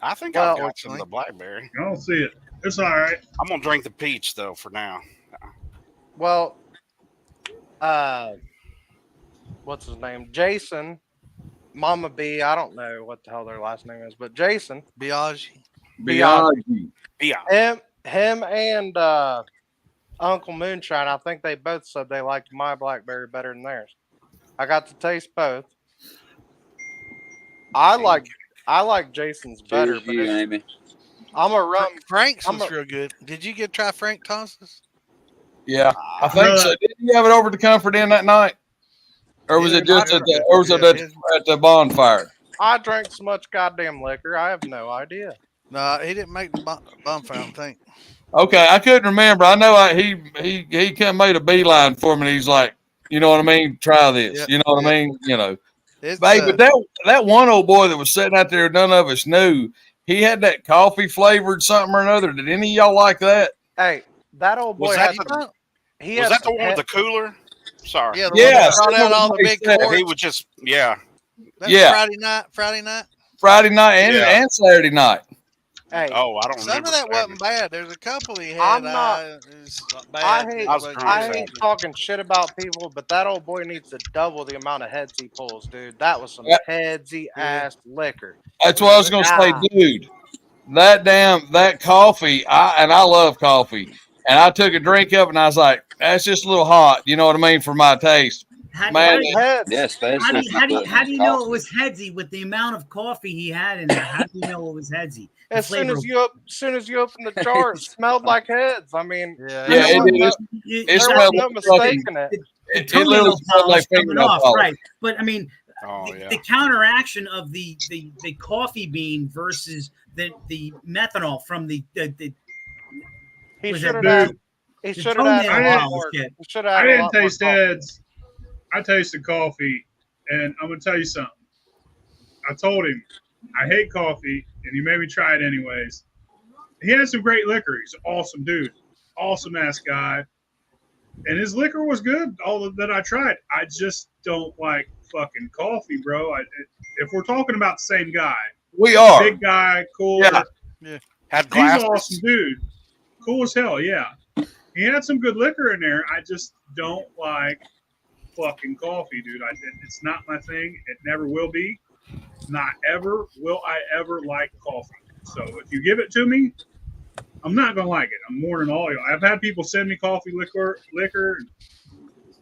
Speaker 9: I think
Speaker 8: Well,
Speaker 9: I've got some of the blackberry.
Speaker 1: I don't see it. It's all right.
Speaker 9: I'm going to drink the peach, though, for now.
Speaker 8: Well, what's his name? Jason, Mama B. I don't know what the hell their last name is, but Jason,
Speaker 6: Biagi.
Speaker 2: Biagi.
Speaker 9: Yeah.
Speaker 8: him, and Uncle Moonshine. I think they both said they liked my blackberry better than theirs. I got to taste both. I like Jason's better,
Speaker 10: Cheers,
Speaker 8: but
Speaker 10: you,
Speaker 8: it's,
Speaker 10: Amy.
Speaker 8: I'm a rum.
Speaker 6: Frank's
Speaker 8: I'm
Speaker 6: was
Speaker 8: a-
Speaker 6: real good. Did you get try Frank Thompson's?
Speaker 2: Yeah, I think so. Did you have it over to Comfort Inn that night? Or was
Speaker 6: Yeah,
Speaker 2: it just
Speaker 6: I
Speaker 2: at
Speaker 6: did.
Speaker 2: at the bonfire?
Speaker 8: I drank so much goddamn liquor. I have no idea.
Speaker 6: No, he didn't make the bonfire, I think.
Speaker 2: Okay, I couldn't remember. I know he kind of made a beeline for me. And he's like, you know what I mean? Try this.
Speaker 6: Yeah,
Speaker 2: You know what
Speaker 6: yeah.
Speaker 2: I mean? You know,
Speaker 6: It's,
Speaker 2: babe. But that one old boy that was sitting out there, none of us knew. He had that coffee flavored something or another. Did any of y'all like that?
Speaker 8: Hey, that old boy
Speaker 9: Was
Speaker 8: had
Speaker 9: that
Speaker 8: some, he
Speaker 9: Was
Speaker 8: had
Speaker 9: that the
Speaker 8: some
Speaker 9: one with the cooler? Sorry.
Speaker 6: yeah, the
Speaker 2: Yeah,
Speaker 6: one that brought out all the big
Speaker 2: somebody said
Speaker 6: quarts.
Speaker 9: He was just, yeah.
Speaker 6: That was
Speaker 2: Yeah.
Speaker 6: Friday night.
Speaker 2: Friday night and Saturday night.
Speaker 8: Hey,
Speaker 9: Oh, I don't
Speaker 6: Some
Speaker 9: remember.
Speaker 6: of that wasn't bad. There's a couple he had.
Speaker 8: I'm not.
Speaker 6: It was bad.
Speaker 8: I hate talking shit about people, but that old boy needs to double the amount of heads he pulls, dude. That was some headsy ass liquor.
Speaker 2: That's what I was gonna say, dude. That coffee, I love coffee. And I took a drink of it and I was like, that's just a little hot, you know what I mean, for my taste.
Speaker 13: How
Speaker 2: Man,
Speaker 13: do you know it was headsy with the amount of coffee he had in there? How do you know it was headsy?
Speaker 8: As soon as you open the jar, it smelled like heads. I mean,
Speaker 2: it
Speaker 8: smelled no mistake in it.
Speaker 2: It literally smelled like fingernail polish.
Speaker 13: Right. But I mean, the counteraction of the coffee bean versus the methanol from the
Speaker 8: he should have had. He should have had a lot more.
Speaker 1: I didn't taste heads. I tasted coffee, and I'm gonna tell you something. I told him I hate coffee, and he made me try it anyways. He had some great liquor. He's an awesome dude, awesome ass guy, and his liquor was good. All that I tried, I just don't like fucking coffee, bro. If we're talking about the same guy,
Speaker 2: we are
Speaker 1: big guy, cool.
Speaker 9: Yeah. Had
Speaker 1: He's an awesome dude, cool as hell. Yeah, he had some good liquor in there. I just don't like fucking coffee, dude. It's not my thing. It never will be. Not ever will I ever like coffee. So if you give it to me, I'm not gonna like it. I'm more than all y'all. I've had people send me coffee liquor.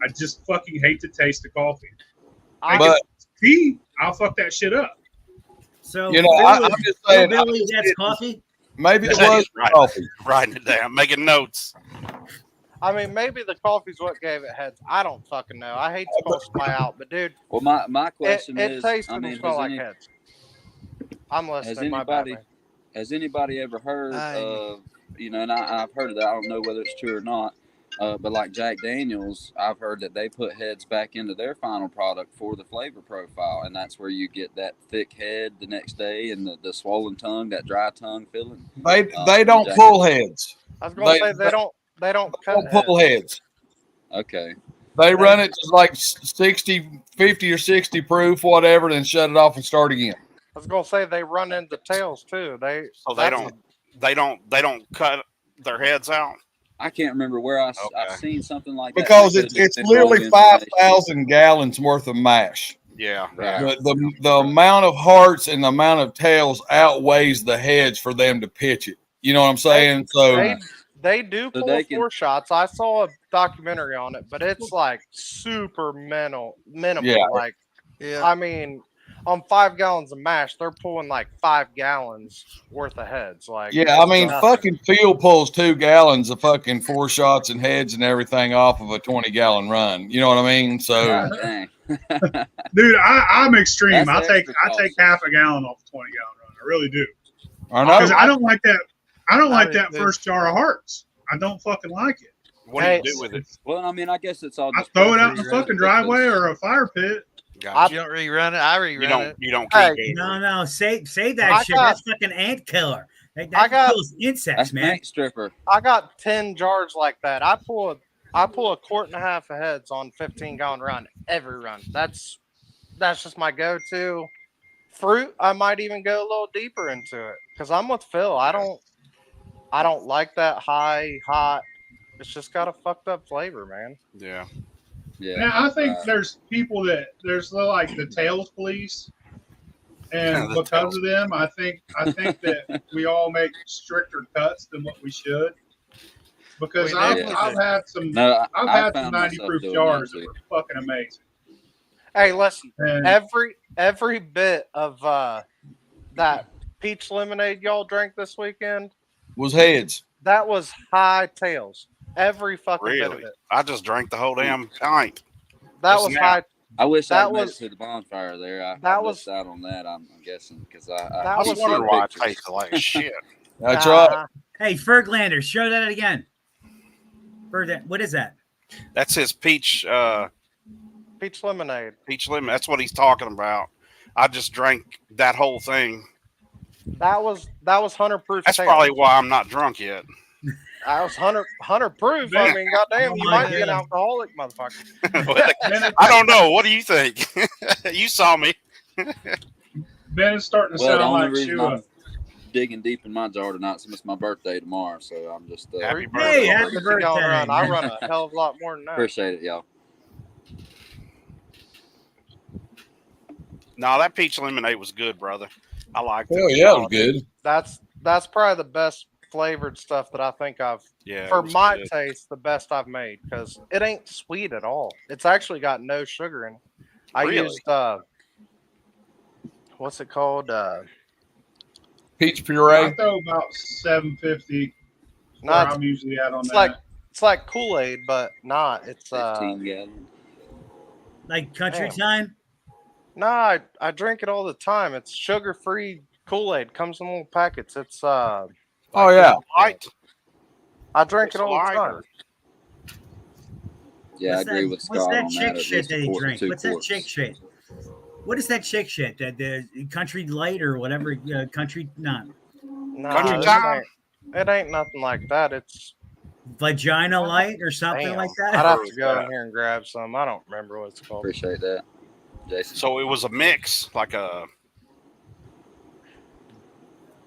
Speaker 1: I just fucking hate the taste of coffee. Tea, I'll fuck that shit up.
Speaker 13: So
Speaker 2: I'm just saying,
Speaker 13: Billy, that's coffee.
Speaker 2: Maybe it was coffee.
Speaker 9: Writing it down, making notes.
Speaker 8: I mean, maybe the coffee's what gave it heads. I don't fucking know. I hate to call somebody out, but dude.
Speaker 10: Well, my question
Speaker 8: it
Speaker 10: is,
Speaker 8: tastes
Speaker 10: I
Speaker 8: and
Speaker 10: mean,
Speaker 8: smell like heads. I'm listening.
Speaker 10: Has anybody ever heard of, and I've heard of that. I don't know whether it's true or not, but like Jack Daniels, I've heard that they put heads back into their final product for the flavor profile, and that's where you get that thick head the next day and the swollen tongue, that dry tongue feeling.
Speaker 2: They don't pull heads.
Speaker 8: I was going to say they don't
Speaker 2: pull heads.
Speaker 10: Okay.
Speaker 2: They run it just like 60, 50 or 60 proof, whatever, then shut it off and start again.
Speaker 8: I was gonna say they run into tails too. They
Speaker 9: don't cut their heads out.
Speaker 10: I can't remember where I've seen something like that.
Speaker 2: Because it's literally 5,000 gallons worth of mash.
Speaker 9: Yeah.
Speaker 2: The amount of hearts and the amount of tails outweighs the heads for them to pitch it. You know what I'm saying?
Speaker 8: They do pull 4 shots. I saw a documentary on it, but it's like super minimal.
Speaker 2: Yeah.
Speaker 8: Like, I mean, on 5 gallons of mash, they're pulling like 5 gallons worth of heads. Like,
Speaker 2: yeah, I mean, fucking Phil pulls 2 gallons of fucking 4 shots and heads and everything off of a 20-gallon run. You know what I mean? So,
Speaker 1: dude, I'm extreme. I take half a gallon off a 20-gallon run. I really do.
Speaker 2: I know.
Speaker 1: Because I don't like that. I don't like that first jar of hearts. I don't fucking like it.
Speaker 9: What do you do with it?
Speaker 10: Well, I mean, I guess it's all.
Speaker 1: I throw it out in the fucking driveway or a fire pit.
Speaker 6: You don't rerun it. I rerun it.
Speaker 9: You don't keep it.
Speaker 13: No. Save that shit. That's fucking ant killer. That kills insects,
Speaker 10: that's
Speaker 13: man.
Speaker 10: Ant stripper.
Speaker 8: I got 10 jars like that. I pull a quart and a half of heads on 15-gallon run every run. That's just my go-to. Fruit, I might even go a little deeper into it because I'm with Phil. I don't like that high hot. It's just got a fucked up flavor, man.
Speaker 9: Yeah.
Speaker 1: Yeah, I think there's people there's like the tails police, and because of them, I think that we all make stricter cuts than what we should. Because I've had some 90 proof jars that were fucking amazing.
Speaker 8: Hey, listen, every bit of that peach lemonade y'all drank this weekend
Speaker 2: was heads.
Speaker 8: That was high tails. Every fucking bit of it.
Speaker 9: I just drank the whole damn pint.
Speaker 8: That was high.
Speaker 10: I wish I made it to the bonfire there. I missed out on that. I'm guessing because I
Speaker 9: was wondering why it tasted like shit.
Speaker 2: That's right.
Speaker 13: Hey, Ferglander, show that again. What is that?
Speaker 9: That's his peach.
Speaker 8: Peach lemonade.
Speaker 9: Peach lemon. That's what he's talking about. I just drank that whole thing.
Speaker 8: That was 100 proof.
Speaker 9: That's probably why I'm not drunk yet.
Speaker 8: I was 100 proof. I mean, goddamn, you might be an alcoholic, motherfucker.
Speaker 9: I don't know. What do you think? You saw me.
Speaker 1: Ben, it's starting to
Speaker 10: Well, the
Speaker 1: sound
Speaker 10: only
Speaker 1: like
Speaker 10: reason
Speaker 1: Shua.
Speaker 10: I'm digging deep in my jar tonight is it's my birthday tomorrow, so I'm just
Speaker 9: Happy
Speaker 13: Hey,
Speaker 9: birthday.
Speaker 13: happy
Speaker 8: 50 gallon
Speaker 13: birthday.
Speaker 8: run. I run a hell of a lot more than that.
Speaker 10: appreciate it, y'all.
Speaker 9: No, that peach lemonade was good, brother. I liked it.
Speaker 2: Hell yeah, it was good.
Speaker 8: That's probably the best flavored stuff that I think I've,
Speaker 9: Yeah,
Speaker 8: for
Speaker 9: it was
Speaker 8: my
Speaker 9: good.
Speaker 8: taste, the best I've made, because it ain't sweet at all. It's actually got no sugar in it. I
Speaker 9: Really?
Speaker 8: used what's it called?
Speaker 2: Peach puree.
Speaker 1: I throw about 750.
Speaker 8: No,
Speaker 1: Where I'm usually at on
Speaker 8: it's
Speaker 1: that.
Speaker 8: like Kool-Aid, but not. It's
Speaker 10: 15 gallons.
Speaker 13: Like country
Speaker 8: Damn.
Speaker 13: time?
Speaker 8: No, I drink it all the time. It's sugar-free Kool-Aid. Comes in little packets. It's
Speaker 2: Oh yeah.
Speaker 9: Light.
Speaker 8: I drink it all the
Speaker 9: Light
Speaker 8: time.
Speaker 9: or-
Speaker 10: Yeah,
Speaker 13: What's
Speaker 10: I agree
Speaker 13: that-
Speaker 10: with
Speaker 13: What's
Speaker 10: Scott
Speaker 13: that
Speaker 10: on
Speaker 13: chick
Speaker 10: that. At
Speaker 13: shit
Speaker 10: least
Speaker 13: that
Speaker 10: a
Speaker 13: he
Speaker 10: quart to
Speaker 13: drinks?
Speaker 10: 2
Speaker 13: What's that
Speaker 10: quarts.
Speaker 13: chick shit? What is that chick shit? The country light or whatever country not
Speaker 8: No,
Speaker 9: Country
Speaker 8: it
Speaker 9: time?
Speaker 8: It ain't nothing like that. It's
Speaker 13: vagina light or something
Speaker 8: damn.
Speaker 13: like
Speaker 8: I'd
Speaker 13: that?
Speaker 8: have to go in here and grab some. I don't remember what it's called.
Speaker 10: Appreciate that, Jason.
Speaker 9: So it was a mix, like a.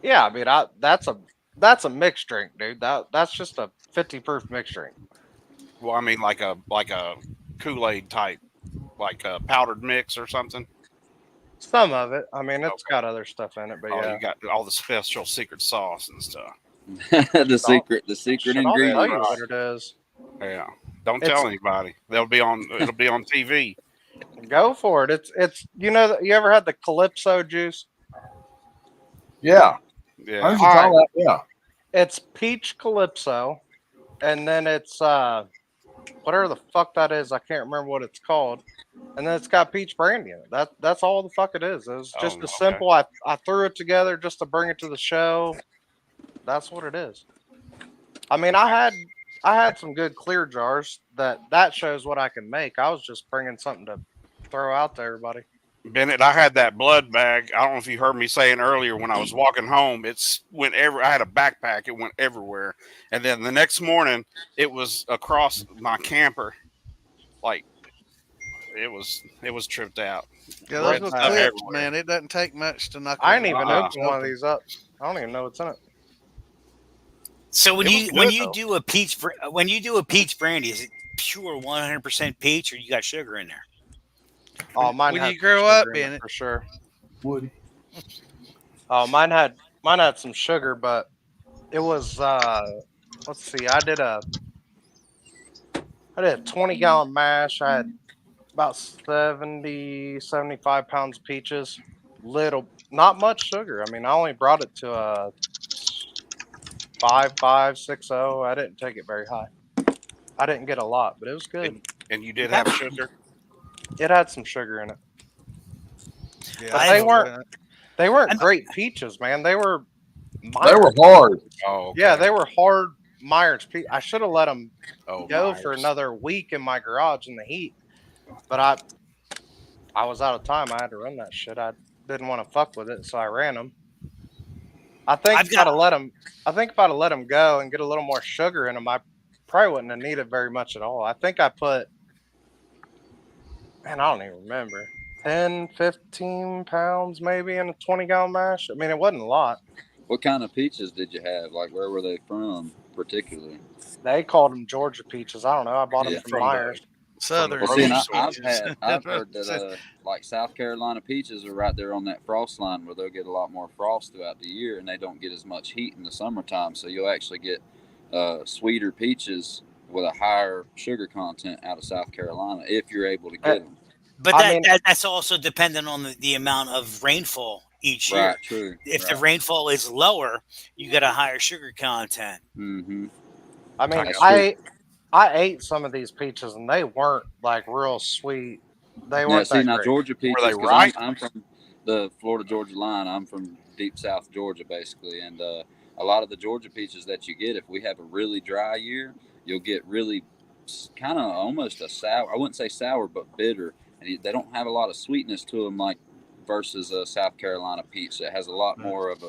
Speaker 8: Yeah, I mean, that's a mixed drink, dude. That's just a 50 proof mixed drink.
Speaker 9: Well, I mean, like a Kool-Aid type, like a powdered mix or something.
Speaker 8: Some of it. I mean, it's got other stuff in it, but
Speaker 9: Oh,
Speaker 8: yeah.
Speaker 9: you got all the special secret sauce and stuff.
Speaker 10: the secret
Speaker 8: Shit, I'll
Speaker 10: ingredient.
Speaker 8: tell you what it is.
Speaker 9: Yeah, don't tell anybody. It'll be on TV.
Speaker 8: Go for it. It's you ever had the Calypso juice?
Speaker 2: Yeah.
Speaker 9: Yeah.
Speaker 2: Why don't you call that? Yeah.
Speaker 8: It's peach Calypso, and then it's whatever the fuck that is. I can't remember what it's called. And then it's got peach brandy in it. That's all the fuck it is. It's just a simple. I threw it together just to bring it to the show. That's what it is. I mean, I had some good clear jars that shows what I can make. I was just bringing something to throw out to everybody.
Speaker 9: Bennett, I had that blood bag. I don't know if you heard me saying earlier when I was walking home. I had a backpack. It went everywhere, and then the next morning it was across my camper. Like it was tripped out.
Speaker 6: Yeah, those
Speaker 9: Red
Speaker 6: little
Speaker 9: stuff
Speaker 6: clips,
Speaker 9: everywhere.
Speaker 6: man. It doesn't take much to knock.
Speaker 8: I ain't even
Speaker 6: open
Speaker 8: opened one of these up. I don't even know what's in it.
Speaker 14: So when
Speaker 8: It
Speaker 14: you
Speaker 8: was
Speaker 14: when
Speaker 8: good,
Speaker 14: you
Speaker 8: though.
Speaker 14: do a peach brandy, is it pure 100% peach, or you got sugar in there?
Speaker 8: Oh, mine
Speaker 6: When
Speaker 8: had
Speaker 6: you grow
Speaker 8: sugar
Speaker 6: up,
Speaker 8: in it
Speaker 6: Bennett.
Speaker 8: for sure.
Speaker 2: Woody.
Speaker 8: Oh, mine had some sugar, but it was let's see, I did a 20-gallon mash. I had about 75 pounds of peaches. Not much sugar. I mean, I only brought it to a 5.560. I didn't take it very high. I didn't get a lot, but it was good.
Speaker 9: And you did have sugar.
Speaker 8: It had some sugar in it.
Speaker 6: Yeah,
Speaker 8: But
Speaker 6: I
Speaker 8: they weren't great peaches, man. They were
Speaker 2: They were hard.
Speaker 9: Oh, okay.
Speaker 8: Yeah, they were hard Myers. I should have let them
Speaker 9: Oh,
Speaker 8: go
Speaker 9: Myers.
Speaker 8: for another week in my garage in the heat, but I was out of time. I had to run that shit. I didn't want to fuck with it, so I ran them. I think if I'd have let them go and get a little more sugar in them, I probably wouldn't have needed very much at all. I think I put, man, I don't even remember, 10, 15 pounds maybe in a 20-gallon mash. I mean, it wasn't a lot.
Speaker 10: What kind of peaches did you have? Like, where were they from, particularly?
Speaker 8: They called them Georgia peaches. I don't know. I bought them from
Speaker 9: From
Speaker 8: Myers.
Speaker 6: Southern.
Speaker 10: Well, see, and
Speaker 6: peaches.
Speaker 10: I've heard that like South Carolina peaches are right there on that frost line where they'll get a lot more frost throughout the year, and they don't get as much heat in the summertime. So you'll actually get sweeter peaches with a higher sugar content out of South Carolina if you're able to get them.
Speaker 14: But that's also dependent on the amount of rainfall each year.
Speaker 10: Right, true.
Speaker 14: If the rainfall is lower, you get a higher sugar content.
Speaker 10: Mm-hmm.
Speaker 8: I mean, I ate some of these peaches and they weren't like real sweet. They weren't that great.
Speaker 10: Georgia peaches.
Speaker 9: Were they ripe?
Speaker 10: I'm from the Florida-Georgia line. I'm from deep South Georgia, basically, and a lot of the Georgia peaches that you get, if we have a really dry year, you'll get really kind of almost a sour. I wouldn't say sour, but bitter, and they don't have a lot of sweetness to them, like versus a South Carolina peach that has a lot more of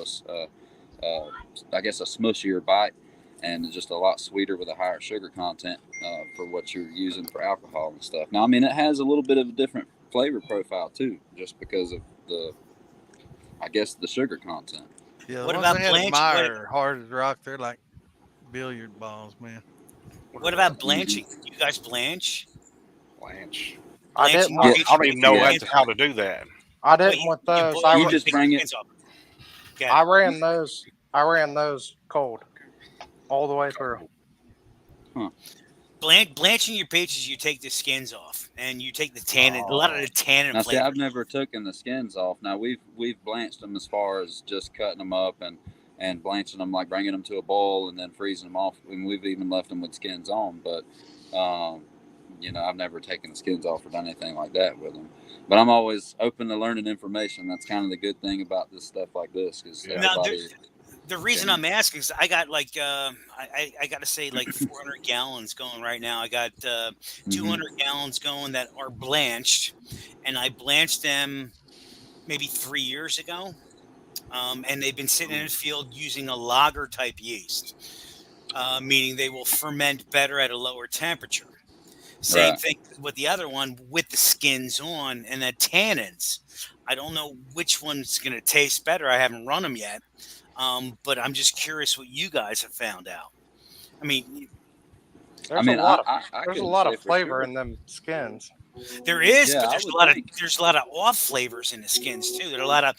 Speaker 10: I guess a smushier bite. And just a lot sweeter with a higher sugar content for what you're using for alcohol and stuff. Now, I mean, it has a little bit of a different flavor profile too, just because of the I guess the sugar content.
Speaker 6: Yeah,
Speaker 14: What
Speaker 6: the
Speaker 14: about
Speaker 6: ones they had at
Speaker 14: blanch?
Speaker 6: Meyer are hard as rock. They're like billiard balls, man.
Speaker 14: What about blanching? You guys blanch?
Speaker 9: Blanch.
Speaker 8: I
Speaker 14: Blanching
Speaker 8: didn't
Speaker 14: your
Speaker 8: want.
Speaker 14: peach
Speaker 9: I don't even know
Speaker 14: your
Speaker 9: how
Speaker 14: skins
Speaker 9: to do that.
Speaker 8: I
Speaker 14: Well,
Speaker 8: didn't want
Speaker 14: you
Speaker 8: those.
Speaker 14: boil
Speaker 8: I,
Speaker 10: You
Speaker 14: them,
Speaker 10: just
Speaker 14: take
Speaker 10: bring
Speaker 14: the
Speaker 10: it.
Speaker 14: skins off. Okay.
Speaker 8: I ran those. I ran those cold all the way through.
Speaker 14: Blanching your peaches, you take the skins off, and you take the tannin. A lot of the tannin
Speaker 10: Now, see,
Speaker 14: flavor.
Speaker 10: I've never taken the skins off. Now we've blanched them as far as just cutting them up and blanching them, like bringing them to a boil and then freezing them off. And we've even left them with skins on. But I've never taken the skins off or done anything like that with them. But I'm always open to learning information. That's kind of the good thing about this stuff like this, because everybody.
Speaker 14: The reason I'm asking is I got like I got to say like 400 gallons going right now. I got 200 gallons going that are blanched, and I blanched them maybe 3 years ago, and they've been sitting in the field using a lager type yeast, meaning they will ferment better at a lower temperature. Same thing with the other one with the skins on and the tannins. I don't know which one's going to taste better. I haven't run them yet. But I'm just curious what you guys have found out. I mean,
Speaker 8: there's a lot of flavor in them skins.
Speaker 14: There is,
Speaker 10: Yeah,
Speaker 14: but there's a lot of off flavors in the skins too. There are a lot of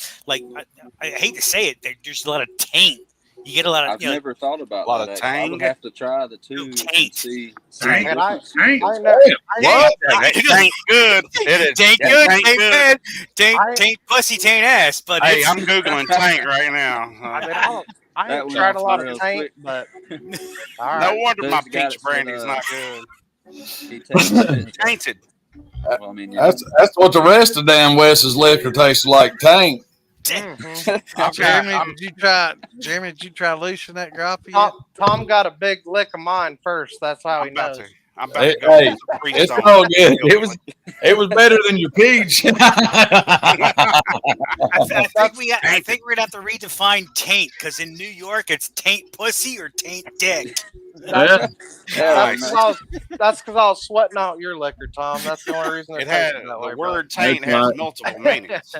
Speaker 14: I hate to say it, there's a lot of taint. You get a lot of.
Speaker 10: I've never thought about
Speaker 9: a lot
Speaker 10: that.
Speaker 9: of
Speaker 10: I would
Speaker 9: tang.
Speaker 10: have to try the two and see.
Speaker 9: Tang.
Speaker 8: And
Speaker 9: What?
Speaker 6: Taint
Speaker 9: good. It is.
Speaker 14: Taint
Speaker 9: Yeah,
Speaker 14: good,
Speaker 9: taint
Speaker 14: taint
Speaker 9: good.
Speaker 14: bad, taint pussy, taint ass. But
Speaker 9: Hey, I'm googling taint right now.
Speaker 8: I ain't tried a lot of taint, but
Speaker 9: No wonder my
Speaker 10: Dude's got
Speaker 9: peach
Speaker 10: it
Speaker 9: brandy
Speaker 10: set
Speaker 9: is
Speaker 10: up.
Speaker 9: not good.
Speaker 10: He tasted it.
Speaker 9: Tainted.
Speaker 10: Well, I mean,
Speaker 2: That's what the rest of damn Wes's liquor tastes like. Tank.
Speaker 6: Jeremy, did you try loosing that grappy yet?
Speaker 8: Tom got a big lick of mine first. That's how he knows.
Speaker 9: I'm about to go
Speaker 2: Hey,
Speaker 9: with some
Speaker 2: it's
Speaker 9: Freestone.
Speaker 2: all good. It was better than your peach.
Speaker 14: I think we're gonna have to redefine taint because in New York it's taint pussy or taint dick.
Speaker 8: That's because I was sweating out your liquor, Tom. That's the only reason
Speaker 9: It had the word taint has multiple meanings.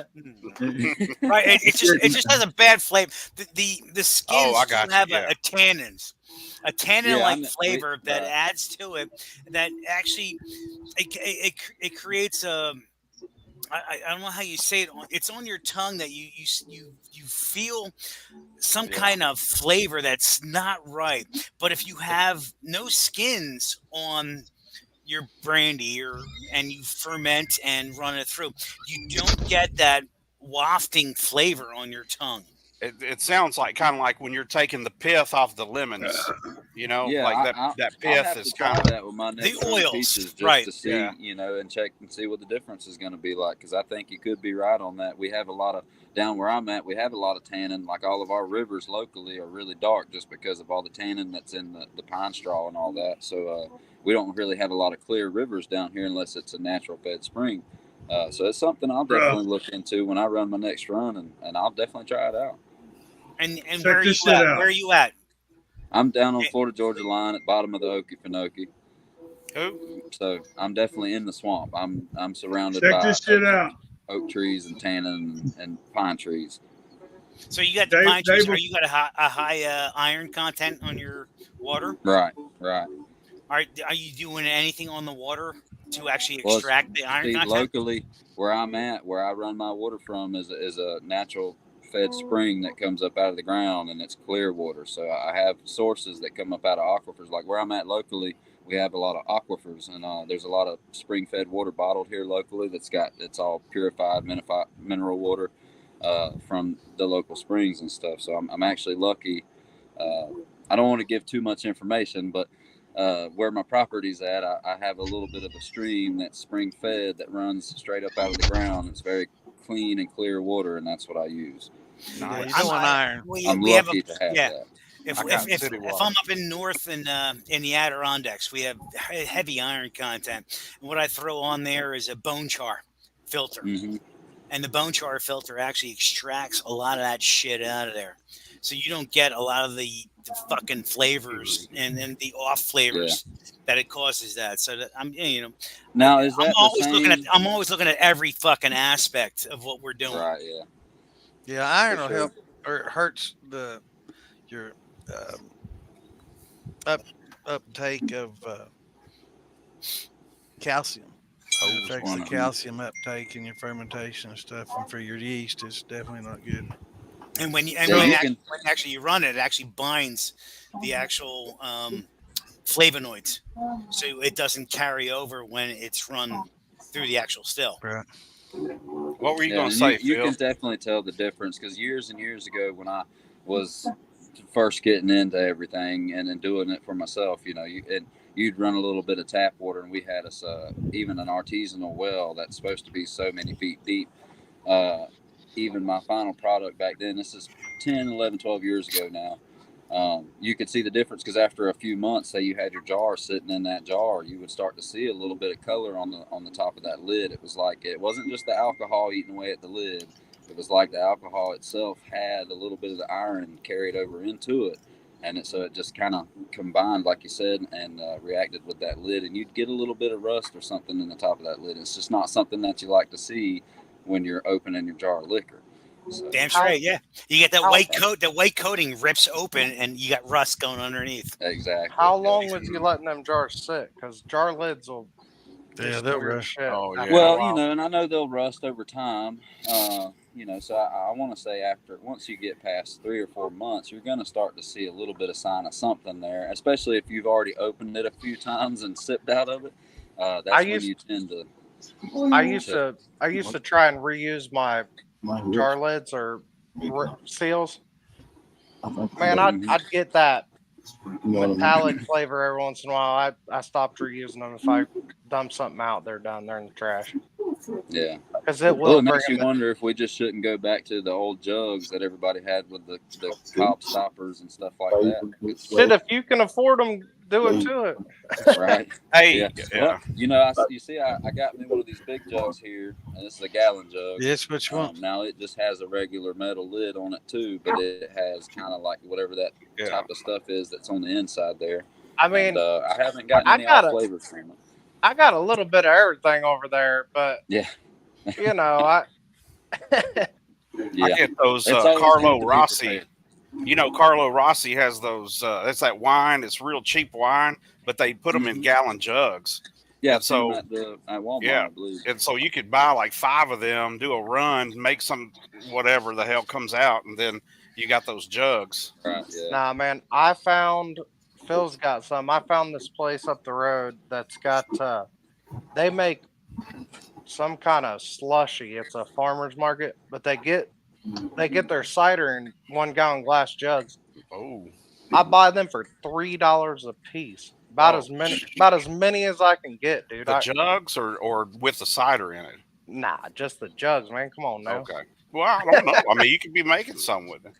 Speaker 14: Right, it just has a bad flavor. The skins
Speaker 9: I got
Speaker 14: don't have
Speaker 9: you, yeah.
Speaker 14: a tannin-like flavor that
Speaker 10: right.
Speaker 14: adds to it. That actually it creates a. I don't know how you say it. It's on your tongue that you feel some kind of flavor that's not right. But if you have no skins on your brandy and you ferment and run it through, you don't get that wafting flavor on your tongue.
Speaker 9: It sounds like kind of like when you're taking the pith off the lemons,
Speaker 10: Yeah,
Speaker 9: like that
Speaker 10: I'll have
Speaker 9: pith is
Speaker 10: to try
Speaker 9: kind of
Speaker 10: that with my next run of peaches just to see, and check and see what the difference is going to be like. Because I think you could be right on that. We have a lot of down where I'm at. We have a lot of tannin. Like all of our rivers locally are really dark just because of all the tannin that's in the pine straw and all that. So we don't really have a lot of clear rivers down here unless it's a natural fed spring. So it's something I'll definitely look into when I run my next run, and I'll definitely try it out.
Speaker 14: And where are you at? Where are you at?
Speaker 10: I'm down on Florida-Georgia line at bottom of the Okefenokee.
Speaker 9: Who?
Speaker 10: So I'm definitely in the swamp. I'm surrounded
Speaker 1: Check
Speaker 10: by
Speaker 1: this shit out.
Speaker 10: oak trees and tannin and pine trees.
Speaker 14: So you got the pine trees. Are you got a high iron content on your water?
Speaker 10: Right.
Speaker 14: Are you doing anything on the water to actually extract the iron content?
Speaker 10: Locally, where I'm at, where I run my water from, is a natural fed spring that comes up out of the ground, and it's clear water. So I have sources that come up out of aquifers. Like where I'm at locally, we have a lot of aquifers, and there's a lot of spring fed water bottled here locally. It's all purified mineral water from the local springs and stuff. So I'm actually lucky. I don't want to give too much information, but where my property's at, I have a little bit of a stream that's spring fed that runs straight up out of the ground. It's very clean and clear water, and that's what I use.
Speaker 6: No, you don't want iron.
Speaker 10: I'm lucky to have that.
Speaker 14: If I'm up in north in the Adirondacks, we have heavy iron content. And what I throw on there is a bone char filter.
Speaker 10: Mm-hmm.
Speaker 14: And the bone char filter actually extracts a lot of that shit out of there. So you don't get a lot of the fucking flavors and then the off flavors that it causes that. So that
Speaker 10: Now is that
Speaker 14: I'm always looking at every fucking aspect of what we're doing.
Speaker 10: Right, yeah.
Speaker 6: Yeah, iron
Speaker 10: For
Speaker 6: will
Speaker 10: sure.
Speaker 6: help, or it hurts your uptake of calcium. It affects the calcium uptake in your fermentation and stuff, and for your yeast, it's definitely not good.
Speaker 14: And when you actually you run it, it actually binds the actual flavonoids, so it doesn't carry over when it's run through the actual still.
Speaker 6: Right.
Speaker 9: What were you going to
Speaker 10: and
Speaker 9: say,
Speaker 10: you
Speaker 9: Phil?
Speaker 10: can definitely tell the difference because years and years ago when I was first getting into everything and then doing it for myself, you'd run a little bit of tap water, and we had us even an artisanal well that's supposed to be so many feet deep. Even my final product back then, this is 10, 11, 12 years ago now, you could see the difference because after a few months, say you had your jar sitting in that jar, you would start to see a little bit of color on the top of that lid. It was like, it wasn't just the alcohol eating away at the lid. It was like the alcohol itself had a little bit of the iron carried over into it. And so it just kind of combined, like you said, and reacted with that lid. And you'd get a little bit of rust or something in the top of that lid. It's just not something that you like to see when you're opening your jar of liquor. So,
Speaker 14: Damn straight, yeah. You get that white coat. The white coating rips open, and you got rust going underneath.
Speaker 10: Exactly.
Speaker 8: How long was you letting them jars sit? Because jar lids will.
Speaker 6: Yeah, they'll rust.
Speaker 9: Oh, yeah.
Speaker 10: Well, and I know they'll rust over time. So I want to say once you get past 3 or 4 months, you're going to start to see a little bit of sign of something there, especially if you've already opened it a few times and sipped out of it. That's when you tend to.
Speaker 8: I used to try and reuse my jar lids or seals. Man, I'd get that metallic flavor every once in a while. I stopped reusing them if I dump something out there down there in the trash.
Speaker 10: Yeah,
Speaker 8: because it will.
Speaker 10: It makes you wonder if we just shouldn't go back to the old jugs that everybody had with the cop stoppers and stuff like that.
Speaker 8: Shit, if you can afford them, do it to it.
Speaker 10: Right.
Speaker 9: Hey,
Speaker 10: yeah. Well, I got me one of these big jugs here, and this is a gallon jug.
Speaker 6: Yes, what you want.
Speaker 10: Now it just has a regular metal lid on it too, but it has kind of like whatever that type of stuff is that's on the inside there.
Speaker 8: I mean,
Speaker 10: I haven't gotten any off flavors from it.
Speaker 8: I got a little bit of everything over there, but
Speaker 10: yeah,
Speaker 8: I
Speaker 9: get those Carlo Rossi. Carlo Rossi has those. It's that wine. It's real cheap wine, but they put them in gallon jugs.
Speaker 10: Yeah,
Speaker 9: and so
Speaker 10: at Walmart, I believe.
Speaker 9: And so you could buy like 5 of them, do a run, make some whatever the hell comes out, and then you got those jugs.
Speaker 10: Right. Yeah.
Speaker 8: Nah, man, Phil's got some. I found this place up the road that's got. They make some kind of slushy. It's a farmer's market, but they get their cider in 1 gallon glass jugs.
Speaker 9: Oh,
Speaker 8: I buy them for $3 a piece. About as many as I can get, dude.
Speaker 9: The jugs or with the cider in it?
Speaker 8: Nah, just the jugs, man. Come on now.
Speaker 9: Okay. Well, I don't know. I mean, you could be making something with it.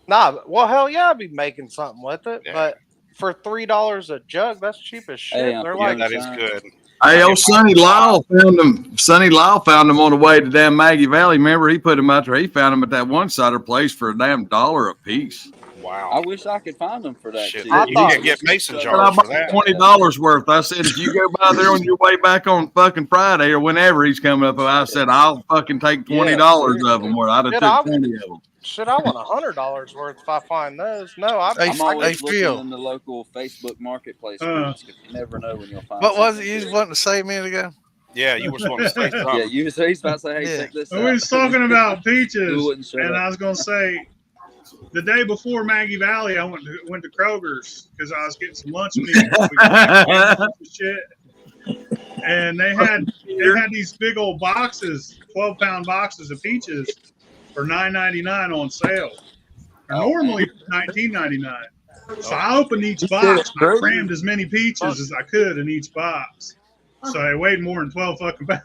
Speaker 8: Nah, well, hell yeah, I'd be making something with it. Yeah. But for $3 a jug, that's cheap as shit.
Speaker 10: Hey,
Speaker 8: They're like
Speaker 9: that is good.
Speaker 2: Hey, old Sonny Lyle found them. Sonny Lyle found them on the way to damn Maggie Valley. Remember, he put them out there. He found them at that one cider place for a damn $1 a piece.
Speaker 9: Wow!
Speaker 10: I wish I could find them for that.
Speaker 9: Shit, you can get mason jars
Speaker 2: I
Speaker 9: for
Speaker 2: bought
Speaker 9: that.
Speaker 2: $20 worth. I said, if you go by there on your way back on fucking Friday or whenever he's coming up, I said I'll fucking take $20 of them. Where I'd have took 20 of them.
Speaker 8: Shit, I want $100 worth if I find those. No,
Speaker 10: I'm always looking in the local Facebook marketplace groups because you never know when you'll find.
Speaker 6: What was it you was wanting to say a minute ago?
Speaker 9: Yeah, you was wanting to say something.
Speaker 10: Yeah, he's about to say, hey, check this out.
Speaker 1: We was talking about peaches, and I was going to say, the day before Maggie Valley, I went to Kroger's because I was getting some lunch meat. Shit. And they had these big old boxes, 12-pound boxes of peaches for $9.99 on sale. They're normally $19.99. So I opened each box and I crammed as many peaches as I could in each box. So they weighed more than 12 fucking pounds.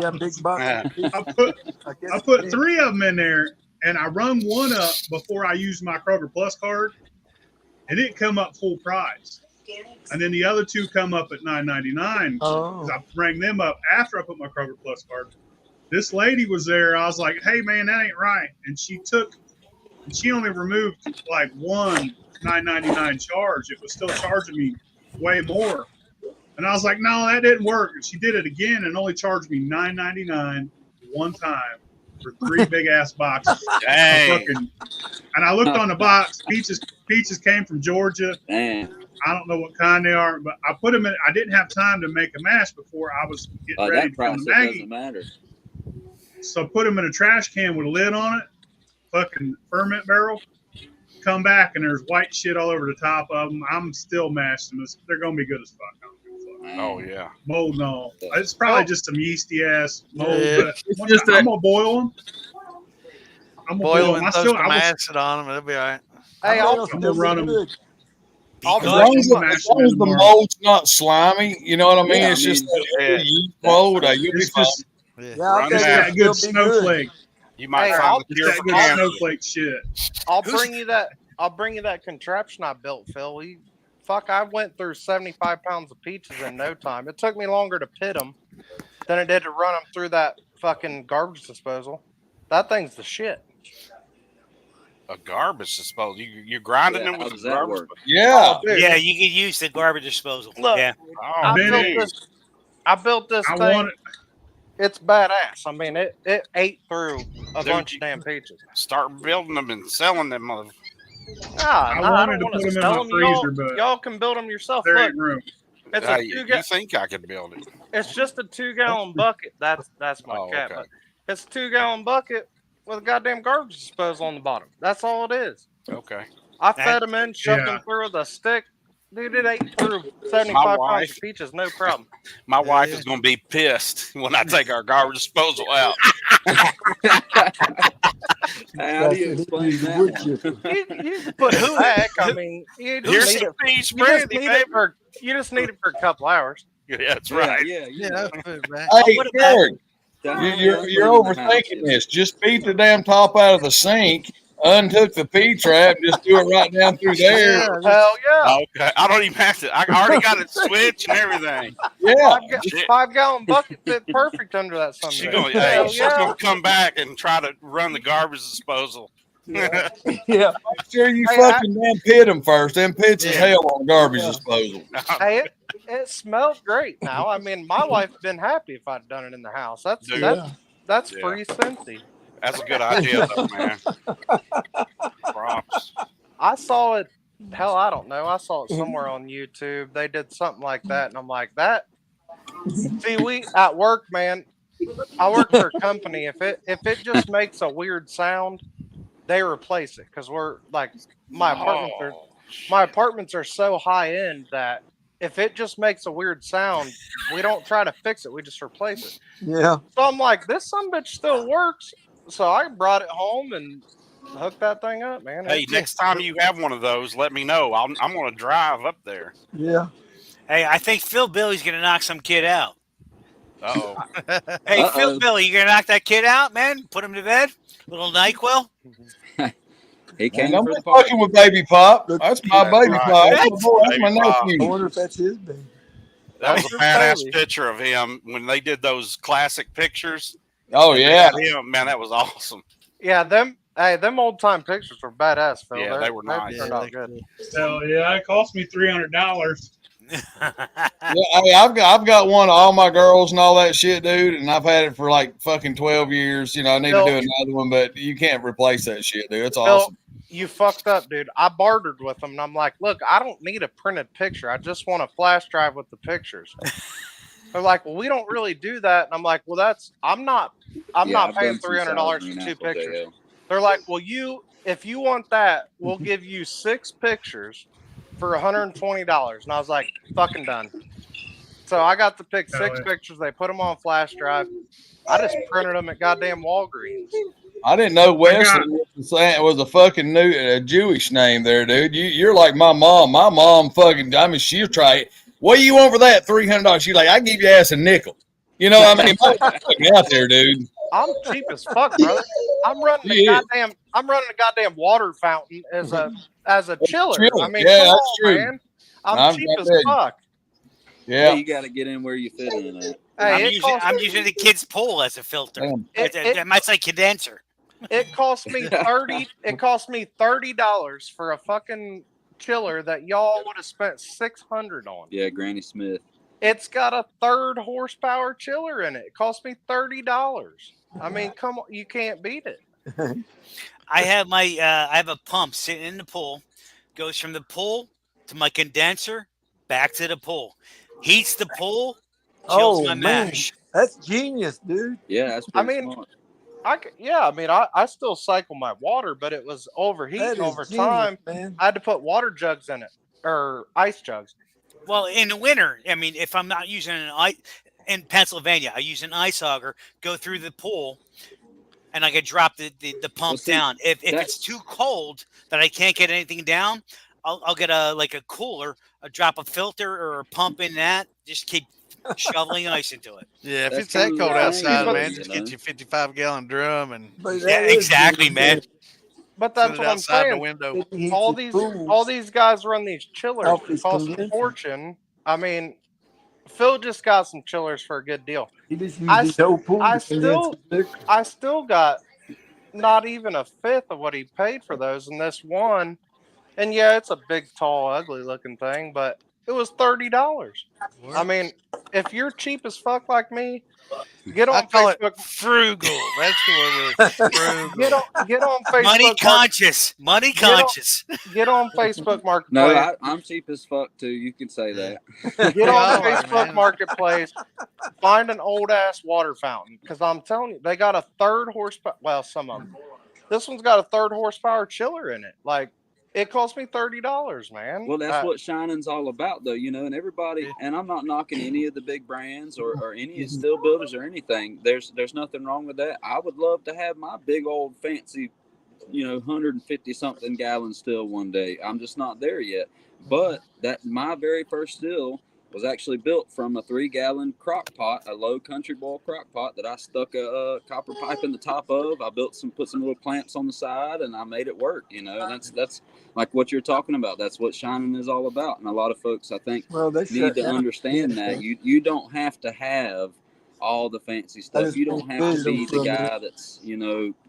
Speaker 15: Yeah, big box.
Speaker 1: I put 3 of them in there. And I rung one up before I used my Kroger Plus card. It didn't come up full price. And then the other 2 come up at $9.99. Because I rang them up after I put my Kroger Plus card. This lady was there. I was like, hey, man, that ain't right. And she only removed like one $9.99 charge. It was still charging me way more. And I was like, no, that didn't work. And she did it again and only charged me $9.99 one time. for 3 big ass boxes.
Speaker 9: Dang.
Speaker 1: And I looked on the box. Peaches came from Georgia.
Speaker 10: Damn.
Speaker 1: I don't know what kind they are, but I put them in. I didn't have time to make a mash before I was getting ready
Speaker 10: That
Speaker 1: to come to
Speaker 10: process
Speaker 1: Maggie.
Speaker 10: doesn't matter.
Speaker 1: So I put them in a trash can with a lid on it, fucking ferment barrel. Come back and there's white shit all over the top of them. I'm still mashing them. They're gonna be good as fuck. I don't give a fuck.
Speaker 9: Oh yeah.
Speaker 1: Mold, no. It's probably just some yeasty ass mold,
Speaker 6: Yeah.
Speaker 1: but I'm gonna boil them. I'm gonna
Speaker 6: Boil
Speaker 1: boil
Speaker 6: them
Speaker 1: them.
Speaker 6: and throw some acid on them. It'll be all right.
Speaker 8: Hey,
Speaker 1: I'm gonna run them.
Speaker 2: As long as the mold's not slimy, you know what I mean?
Speaker 10: Yeah,
Speaker 2: It's
Speaker 10: I
Speaker 2: just
Speaker 10: mean,
Speaker 2: that yeast mold. You'll be
Speaker 1: It's
Speaker 2: fine.
Speaker 1: just
Speaker 9: Run
Speaker 1: it's
Speaker 9: that.
Speaker 1: that good snowflake.
Speaker 9: You might
Speaker 8: Hey,
Speaker 9: find the
Speaker 1: It's
Speaker 9: cure
Speaker 1: that
Speaker 9: for
Speaker 1: good
Speaker 9: cancer.
Speaker 1: snowflake shit.
Speaker 8: I'll bring you that contraption I built, Phil. I went through 75 pounds of peaches in no time. It took me longer to pit them than it did to run them through that fucking garbage disposal. That thing's the shit.
Speaker 9: A garbage disposal. You're grinding them
Speaker 10: how
Speaker 9: with
Speaker 10: does
Speaker 9: a
Speaker 10: that
Speaker 9: garbage
Speaker 10: work?
Speaker 2: Yeah.
Speaker 8: Dude,
Speaker 14: Yeah, you could use the garbage disposal.
Speaker 8: Look,
Speaker 14: Yeah.
Speaker 9: Oh,
Speaker 8: I
Speaker 9: dude.
Speaker 8: built this
Speaker 1: I
Speaker 8: thing.
Speaker 1: want it.
Speaker 8: It's badass. I mean, it ate through a bunch of damn peaches.
Speaker 9: Start building them and selling them.
Speaker 8: I
Speaker 1: wanted
Speaker 8: don't
Speaker 1: to
Speaker 8: want
Speaker 1: put
Speaker 8: to
Speaker 1: 'em in
Speaker 8: sell
Speaker 1: my
Speaker 8: them.
Speaker 1: freezer, but
Speaker 8: Y'all can build them yourself.
Speaker 1: There
Speaker 8: Look,
Speaker 1: ain't room.
Speaker 8: it's
Speaker 9: Hey,
Speaker 8: a
Speaker 9: you think I could build it?
Speaker 8: It's just a 2-gallon bucket. That's my
Speaker 9: Oh,
Speaker 8: cat.
Speaker 9: okay.
Speaker 8: But it's a 2-gallon bucket with a goddamn garbage disposal on the bottom. That's all it is.
Speaker 9: Okay.
Speaker 8: I fed them in, shoved
Speaker 1: Yeah.
Speaker 8: them through with a stick. Dude, it ate through 75 pounds
Speaker 9: wife-
Speaker 8: of peaches, no problem.
Speaker 9: My wife is going to be pissed when I take our garbage disposal out.
Speaker 10: How do you explain that one?
Speaker 8: You put it back. I mean, you just
Speaker 9: Here's
Speaker 8: need
Speaker 9: some
Speaker 8: it.
Speaker 9: peach
Speaker 8: You just
Speaker 9: brandy,
Speaker 8: need
Speaker 9: baby.
Speaker 8: it for. You just need it for a couple hours.
Speaker 9: Yeah, that's
Speaker 10: Yeah,
Speaker 9: right.
Speaker 10: yeah,
Speaker 6: Yeah,
Speaker 10: know.
Speaker 6: that's good, man.
Speaker 2: Hey,
Speaker 14: what about-
Speaker 2: Greg, you're overthinking this. Just beat the damn top out of the sink, unhook the P-trap, just do it right down through there.
Speaker 6: Yeah,
Speaker 8: Hell yeah.
Speaker 9: Okay. I don't even have to. I already got it switched and everything.
Speaker 2: Yeah.
Speaker 9: Shit.
Speaker 8: 5-gallon bucket fit perfect under that
Speaker 9: She's
Speaker 8: sunbed.
Speaker 9: gonna,
Speaker 8: Hell
Speaker 9: she's
Speaker 8: yeah.
Speaker 9: gonna come back and try to run the garbage disposal.
Speaker 8: Yeah.
Speaker 2: Make sure you
Speaker 8: Hey,
Speaker 2: fucking damn pit them first. Them pits is
Speaker 9: Yeah.
Speaker 2: hell on garbage disposal.
Speaker 8: Hey, it smells great now. I mean, my wife's been happy if I'd done it in the house. That's
Speaker 9: Dude.
Speaker 8: that's
Speaker 9: Yeah.
Speaker 8: free Scentsy.
Speaker 9: That's a good idea, though, man. Props.
Speaker 8: I saw it. Hell, I don't know. I saw it somewhere on YouTube. They did something like that, and I'm like, that. See, we at work, man. I work for a company. If it just makes a weird sound, they replace it because we're like my apartments are so high end that if it just makes a weird sound, we don't try to fix it. We just replace it.
Speaker 15: Yeah.
Speaker 8: So I'm like, this sumbitch still works. So I brought it home and hooked that thing up, man.
Speaker 9: Hey, next time you have one of those, let me know. I'm going to drive up there.
Speaker 15: Yeah.
Speaker 14: Hey, I think PhilBilly's gonna knock some kid out.
Speaker 9: Uh-oh.
Speaker 14: Hey,
Speaker 10: Uh-oh.
Speaker 14: PhilBilly, you gonna knock that kid out, man? Put him to bed? Little NyQuil?
Speaker 10: He came
Speaker 2: I'm
Speaker 10: for the
Speaker 2: not
Speaker 10: party.
Speaker 2: fucking with Baby Pop. That's my
Speaker 9: That's
Speaker 2: baby
Speaker 9: right.
Speaker 2: Pop. That's my boy. That's my
Speaker 9: Baby Pop.
Speaker 2: nephew.
Speaker 15: I wonder if that's his baby.
Speaker 9: That was a
Speaker 8: That's
Speaker 9: badass
Speaker 8: totally-
Speaker 9: picture of him when they did those classic pictures.
Speaker 2: Oh
Speaker 9: They
Speaker 2: yeah.
Speaker 9: had him, man, that was awesome.
Speaker 8: Yeah, them old time pictures were badass, Phil.
Speaker 9: Yeah, they were nice.
Speaker 8: turned out good.
Speaker 1: Hell yeah, it cost me $300.
Speaker 2: Yeah, hey, I've got one of all my girls and all that shit, dude, and I've had it for like fucking 12 years. You know, I need to do another one, but you can't replace that shit, dude. It's
Speaker 8: Phil,
Speaker 2: awesome.
Speaker 8: you fucked up, dude. I bartered with them, and I'm like, look, I don't need a printed picture. I just want a flash drive with the pictures. They're like, well, we don't really do that. And I'm like, well, I'm not
Speaker 10: I've
Speaker 8: paying
Speaker 10: done some
Speaker 8: $300
Speaker 10: Salisbury
Speaker 8: for two
Speaker 10: Natural
Speaker 8: pictures.
Speaker 10: JL.
Speaker 8: They're like, well, if you want that, we'll give you 6 pictures for $120. And I was like, fucking done. So I got to pick 6 pictures. They put them on flash drive. I just printed them at goddamn Walgreens.
Speaker 2: I didn't know Wesley was a fucking Jewish name there, dude. You're like my mom. My mom fucking, I mean, she'll try it. What do you want for that? $300. She's like, I give your ass a nickel. You know what I mean? Fucking out there, dude.
Speaker 8: I'm cheap as fuck, brother. I'm running a goddamn water fountain as a chiller. I mean,
Speaker 2: yeah,
Speaker 8: come
Speaker 2: that's
Speaker 8: on,
Speaker 2: true.
Speaker 8: man. I'm cheap as fuck.
Speaker 2: Yeah,
Speaker 10: you got to get in where you fit in it.
Speaker 8: Hey,
Speaker 14: I'm using the kid's pool as a filter. It might say condenser.
Speaker 8: It cost me $30 for a fucking chiller that y'all would have spent $600 on.
Speaker 10: Yeah, Granny Smith.
Speaker 8: It's got a 3rd horsepower chiller in it. It cost me $30. I mean, come on, you can't beat it.
Speaker 14: I have my I have a pump sitting in the pool, goes from the pool to my condenser, back to the pool, heats the pool, chills my mash.
Speaker 15: That's genius, dude.
Speaker 10: Yeah, that's
Speaker 8: I
Speaker 10: pretty
Speaker 8: mean,
Speaker 10: smart.
Speaker 8: I still cycle my water, but it was overheating over
Speaker 15: genius,
Speaker 8: time.
Speaker 15: man.
Speaker 8: I had to put water jugs in it, or ice jugs.
Speaker 14: Well, in the winter, I mean, if I'm not using an ice in Pennsylvania, I use an ice auger, go through the pool, and I can drop the pump down. If it's too cold that I can't get anything down, I'll get a cooler, drop a filter or a pump in that, just keep shoveling ice into it.
Speaker 6: Yeah, if it's that cold outside, man, just get your 55-gallon drum and
Speaker 14: yeah, exactly, man.
Speaker 8: But that's what I'm
Speaker 6: outside
Speaker 8: saying.
Speaker 6: the window.
Speaker 8: All these guys run these chillers that cost a fortune. I mean, Phil just got some chillers for a good deal. I still got not even a fifth of what he paid for those in this one. And yeah, it's a big, tall, ugly looking thing, but it was $30. I mean, if you're cheap as fuck like me, get on Facebook.
Speaker 6: Frugal. That's the word. Frugal.
Speaker 8: Get on Facebook.
Speaker 14: Money conscious. Money conscious.
Speaker 8: Get on Facebook Marketplace.
Speaker 10: No, I'm cheap as fuck too. You can say that.
Speaker 8: Get on Facebook Marketplace. Find an old ass water fountain, because I'm telling you, they got a 3rd horsepower. Well, some of them. This one's got a 3rd horsepower chiller in it. Like, it cost me $30, man.
Speaker 10: Well, that's what shining's all about, though, and everybody. And I'm not knocking any of the big brands or any still builders or anything. There's nothing wrong with that. I would love to have my big old fancy, 150 something gallon still one day. I'm just not there yet. But that my very first still was actually built from a 3-gallon crock pot, a low country boil crock pot that I stuck a copper pipe in the top of. I put some little clamps on the side, and I made it work. And that's like what you're talking about. That's what shining is all about. And a lot of folks, I think, need to understand that you don't have to have all the fancy stuff. You don't have to be the guy that's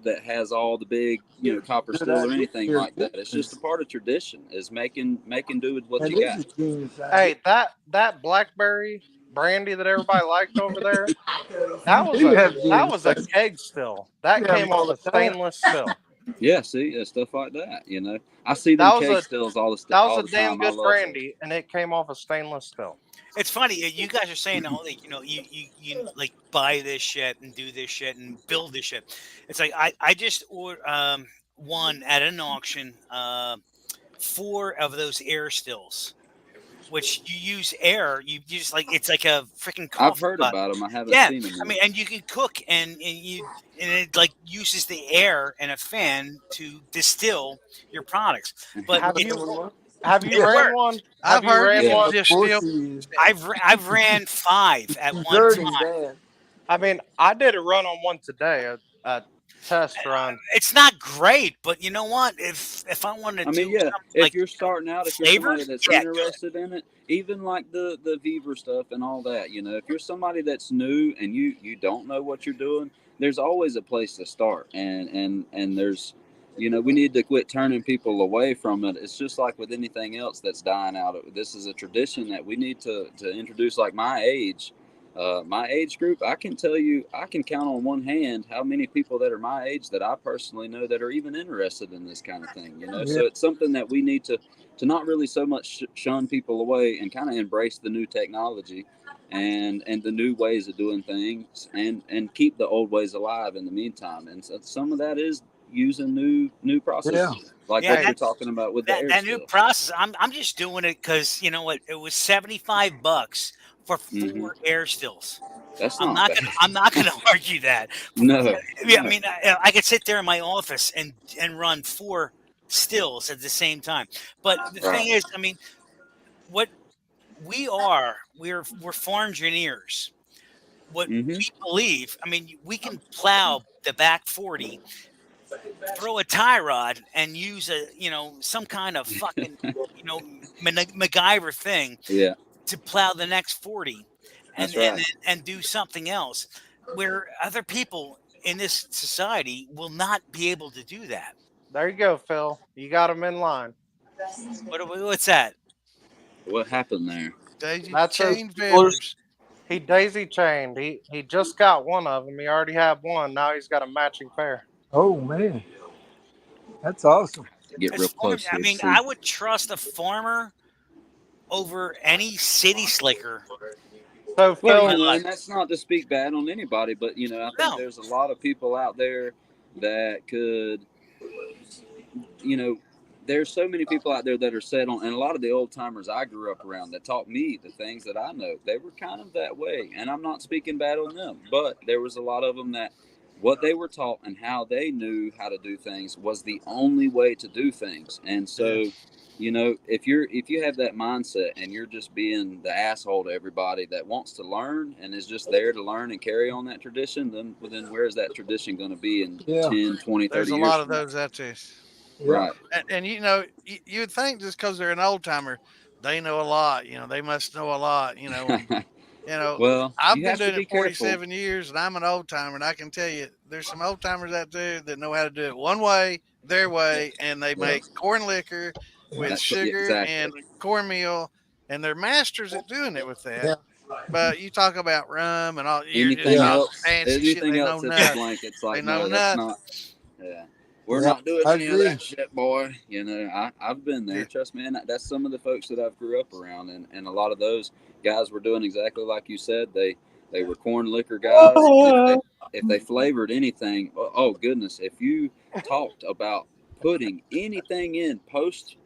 Speaker 10: that has all the big copper still or anything like that. It's just a part of tradition, is making do with what you got.
Speaker 8: Hey, that blackberry brandy that everybody liked over there, that was a keg still. That came off a stainless still.
Speaker 10: Yeah, see, stuff like that. I see them keg stills all the time.
Speaker 8: That was a damn good brandy, and it came off a stainless still.
Speaker 14: It's funny, you guys are saying, you like buy this shit and do this shit and build this shit. It's like I just won at an auction 4 of those air stills, which you use air. You just it's like a freaking coffee
Speaker 10: I've heard
Speaker 14: pot.
Speaker 10: about them. I haven't seen them.
Speaker 14: I mean, and you can cook and it uses the air and a fan to distill your products. But
Speaker 8: have you ran one?
Speaker 6: I've heard one.
Speaker 14: I've ran 5 at one time.
Speaker 8: I mean, I did a run on one today, a test run.
Speaker 14: It's not great, but you know what? If I wanted to,
Speaker 10: if you're starting out, if you're somebody that's interested in it, even like the Viver stuff and all that, if you're somebody that's new and you don't know what you're doing, there's always a place to start, and there's. We need to quit turning people away from it. It's just like with anything else that's dying out. This is a tradition that we need to introduce. Like my age group, I can tell you, I can count on one hand how many people that are my age that I personally know that are even interested in this kind of thing. So it's something that we need to not really so much shun people away and kind of embrace the new technology and the new ways of doing things and keep the old ways alive in the meantime. And so some of that is using new processes like what you're talking about with
Speaker 14: that new process. I'm just doing it because you know what, it was $75 for 4 air stills. I'm not gonna argue that.
Speaker 10: No.
Speaker 14: I mean, I could sit there in my office and run 4 stills at the same time. But the thing is, I mean, what we're farm engineers. What we believe, I mean, we can plow the back 40, throw a tie rod and use some kind of fucking MacGyver thing to plow the next 40 and do something else, where other people in this society will not be able to do that.
Speaker 8: There you go, Phil. You got them in line.
Speaker 14: What's that?
Speaker 10: What happened there?
Speaker 6: Daisy
Speaker 8: That's his.
Speaker 6: chain feathers.
Speaker 8: He daisy chained. He just got one of them. He already had one. Now he's got a matching pair.
Speaker 15: Oh man, that's awesome.
Speaker 10: Get
Speaker 14: As
Speaker 10: real
Speaker 14: farm,
Speaker 10: close
Speaker 14: I
Speaker 10: here.
Speaker 14: mean,
Speaker 10: See.
Speaker 14: I would trust a farmer over any city slicker.
Speaker 8: So
Speaker 10: Well,
Speaker 8: Phil,
Speaker 10: you know, and that's not to speak bad on anybody, but you know, I think
Speaker 14: No.
Speaker 10: there's a lot of people out there that could, you know, there's so many people out there that are set on, and a lot of the old timers I grew up around that taught me the things that I know, they were kind of that way. And I'm not speaking bad on them, but there was a lot of them that what they were taught and how they knew how to do things was the only way to do things. And so, you know, if you have that mindset and you're just being the asshole to everybody that wants to learn and is just there to learn and carry on that tradition, then where's that tradition going to be in 10, 20, 30
Speaker 6: There's a
Speaker 10: years
Speaker 6: lot of
Speaker 10: from now?
Speaker 6: those out there.
Speaker 10: Right.
Speaker 6: And you know, you would think just because they're an old timer, they know a lot. You know, they must know a lot. You know, and, you know,
Speaker 10: Well,
Speaker 6: I've
Speaker 10: you
Speaker 6: been
Speaker 10: have to
Speaker 6: doing
Speaker 10: be
Speaker 6: it
Speaker 10: careful.
Speaker 6: 47 years, and I'm an old timer, and I can tell you, there's some old timers out there that know how to do it one way, their way, and they make corn liquor with
Speaker 10: That's
Speaker 6: sugar
Speaker 10: exactly.
Speaker 6: and cornmeal, and they're masters at doing it with that.
Speaker 15: Yeah.
Speaker 6: But you talk about rum and all
Speaker 10: Anything else?
Speaker 6: fancy shit,
Speaker 10: Anything
Speaker 6: they
Speaker 10: else
Speaker 6: know
Speaker 10: that's a
Speaker 6: nothing.
Speaker 10: blank? It's
Speaker 6: They
Speaker 10: like
Speaker 6: know
Speaker 10: no, that's
Speaker 6: nothing.
Speaker 10: not. Yeah, we're
Speaker 15: Yeah,
Speaker 10: not doing
Speaker 15: I
Speaker 10: any of
Speaker 15: agree.
Speaker 10: that shit, boy. You know, I've been there. Trust me, and that's some of the folks that I've grew up around, and a lot of those guys were doing exactly like you said. They were corn liquor guys. If they flavored anything, oh goodness, if you talked about putting anything in post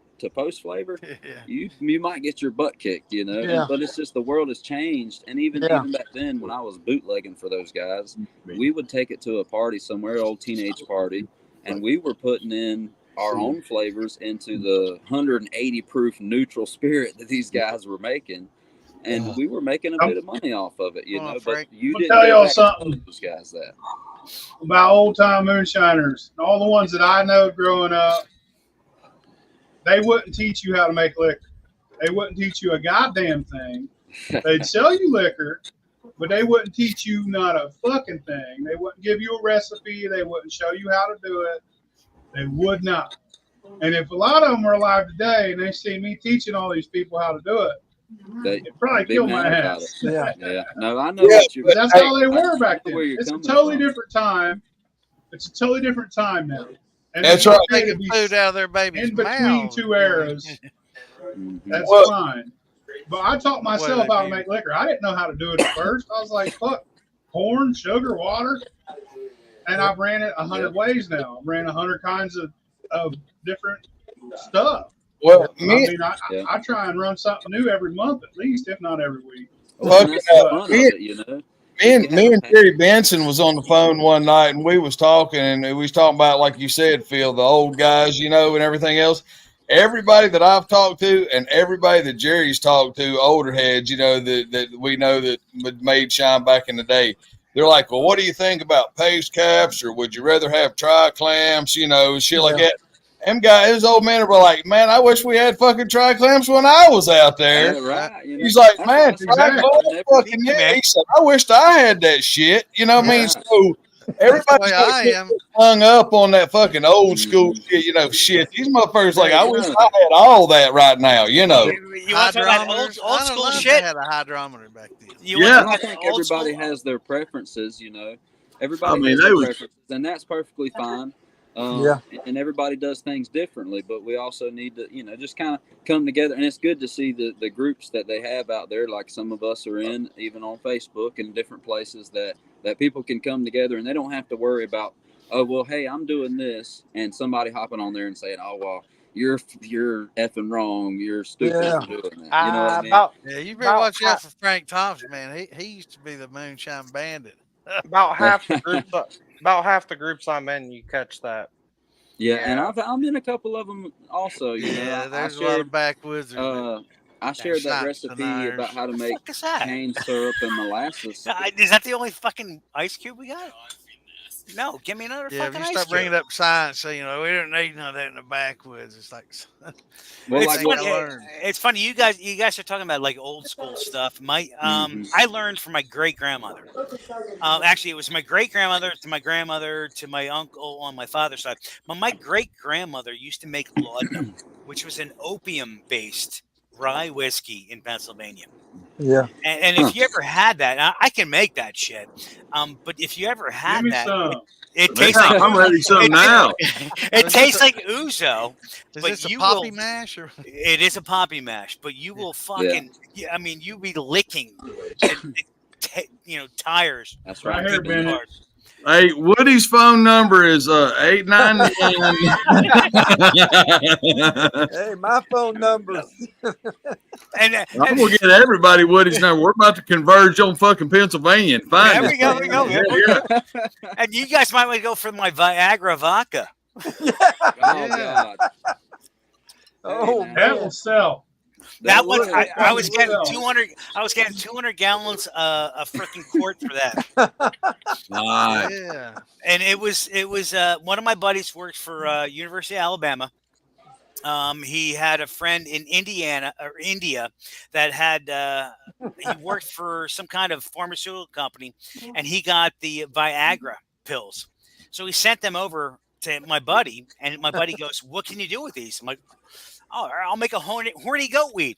Speaker 10: flavor, you might get your butt kicked, you know.
Speaker 15: Yeah.
Speaker 10: But it's just the world has changed, and even back then when I was bootlegging for those guys, we would take it to a party somewhere, old teenage party, and we were putting in our own flavors into the 180 proof neutral spirit that these guys were making. And we were making a bit of money off of it, you know. But you
Speaker 1: I'll
Speaker 10: didn't
Speaker 1: tell
Speaker 10: go
Speaker 1: y'all
Speaker 10: back
Speaker 1: something.
Speaker 10: and tell those guys that.
Speaker 1: About old time moonshiners, all the ones that I know growing up, they wouldn't teach you how to make liquor. They wouldn't teach you a goddamn thing. They'd sell you liquor, but they wouldn't teach you not a fucking thing. They wouldn't give you a recipe. They wouldn't show you how to do it. They would not. And if a lot of them were alive today and they see me teaching all these people how to do it, they'd probably
Speaker 10: be
Speaker 1: kill my
Speaker 10: mad about
Speaker 1: ass.
Speaker 10: it. Yeah. No, I know what you're.
Speaker 1: But that's how they were back then.
Speaker 10: Where you're
Speaker 1: It's a
Speaker 10: coming
Speaker 1: totally
Speaker 10: from.
Speaker 1: different time. It's a totally different time now. And
Speaker 2: That's
Speaker 1: it's
Speaker 2: right.
Speaker 1: okay to
Speaker 6: Taking
Speaker 1: be
Speaker 6: food out of their babies'
Speaker 1: in between
Speaker 6: mouths.
Speaker 1: two eras. That's
Speaker 2: Well-
Speaker 1: fine. But I taught myself how to make liquor. I didn't know how to do it at first. I was like, fuck, corn, sugar, water. And I've ran it 100 ways now. I've ran 100 kinds of different stuff.
Speaker 2: Well,
Speaker 1: I try and run something new every month at least, if not every week.
Speaker 2: Fucking,
Speaker 10: That's the fun of it, you know.
Speaker 2: me and Jerry Benson was on the phone one night, and we was talking, and we was talking about, like you said, Phil, the old guys, you know, and everything else. Everybody that I've talked to, and everybody that Jerry's talked to, older heads, you know, that we know that made shine back in the day. They're like, well, what do you think about paste caps, or would you rather have tri-clamps, you know, shit like that. Them guys, his old men were like, man, I wish we had fucking tri-clamps when I was out there.
Speaker 10: Yeah, right. You know,
Speaker 2: He's like,
Speaker 10: that's
Speaker 2: man,
Speaker 10: what I'm
Speaker 2: tri-clamps
Speaker 10: saying.
Speaker 2: fucking yeah. He said, I wished I had that shit. You know what I mean? So everybody's hung up on that fucking old school shit, you know, shit. These motherfuckers like, I wish I had all that right now, you know.
Speaker 14: You want to talk about old school shit?
Speaker 6: I had a hydrometer back then.
Speaker 10: And I think everybody has their preferences, you know. Everybody has their preferences, and that's perfectly fine. And everybody does things differently, but we also need to, you know, just kind of come together. And it's good to see the groups that they have out there, like some of us are in, even on Facebook and different places that people can come together, and they don't have to worry about, oh, well, hey, I'm doing this, and somebody hopping on there and saying, oh, well, you're effing wrong, you're stupid for doing that. You know what I mean?
Speaker 6: Yeah, you better watch out for Frank Thompson, man. He used to be the Moonshine Bandit.
Speaker 8: About half the groups I'm in, you catch that.
Speaker 10: Yeah, and I'm in a couple of them also. You know,
Speaker 6: Yeah,
Speaker 10: I
Speaker 6: there's a
Speaker 10: shared,
Speaker 6: lot of backwoods.
Speaker 10: I shared that recipe about how to make cane syrup and molasses.
Speaker 14: Is that the only fucking ice cube we got? No, give me another
Speaker 6: Yeah, if
Speaker 14: fucking
Speaker 6: you
Speaker 14: ice
Speaker 6: start
Speaker 14: cube.
Speaker 6: bringing up science, so, you know, we don't need none of that in the backwoods. It's like,
Speaker 10: well,
Speaker 14: it's funny. It's funny. You guys are talking about like old school stuff. I learned from my great grandmother. Actually, it was my great grandmother to my grandmother to my uncle on my father's side. But my great grandmother used to make laudanum, which was an opium based rye whiskey in Pennsylvania.
Speaker 15: Yeah.
Speaker 14: And if you ever had that, I can make that shit. But if you ever had
Speaker 1: me
Speaker 14: that,
Speaker 1: some.
Speaker 14: it tastes like
Speaker 2: I'm ready some now.
Speaker 14: it tastes like ouzo.
Speaker 6: Is
Speaker 14: But
Speaker 6: this a
Speaker 14: you
Speaker 6: poppy
Speaker 14: will,
Speaker 6: mash or?
Speaker 14: it is a poppy mash, but you will fucking. I mean, you'll be licking, tires.
Speaker 10: That's
Speaker 1: Right
Speaker 10: right.
Speaker 1: here, Bennett.
Speaker 2: Hey, Woody's phone number is 899.
Speaker 15: Hey, my phone number.
Speaker 14: And
Speaker 2: I'm gonna get everybody Woody's number. We're about to converge on fucking Pennsylvania and find
Speaker 14: there
Speaker 2: it.
Speaker 14: we go. We go.
Speaker 2: Yeah.
Speaker 14: And you guys might want to go for my Viagra vodka.
Speaker 10: Oh God.
Speaker 15: Oh,
Speaker 1: That will sell.
Speaker 14: That one,
Speaker 10: would.
Speaker 14: I was getting
Speaker 1: Well.
Speaker 14: 200. I was getting 200 gallons a freaking quart for that.
Speaker 2: Nice.
Speaker 6: Yeah.
Speaker 14: And it was one of my buddies works for University of Alabama. He had a friend in India that had he worked for some kind of pharmaceutical company, and he got the Viagra pills. So he sent them over to my buddy, and my buddy goes, "What can you do with these?" I'm like, "Oh, I'll make a horny goat weed."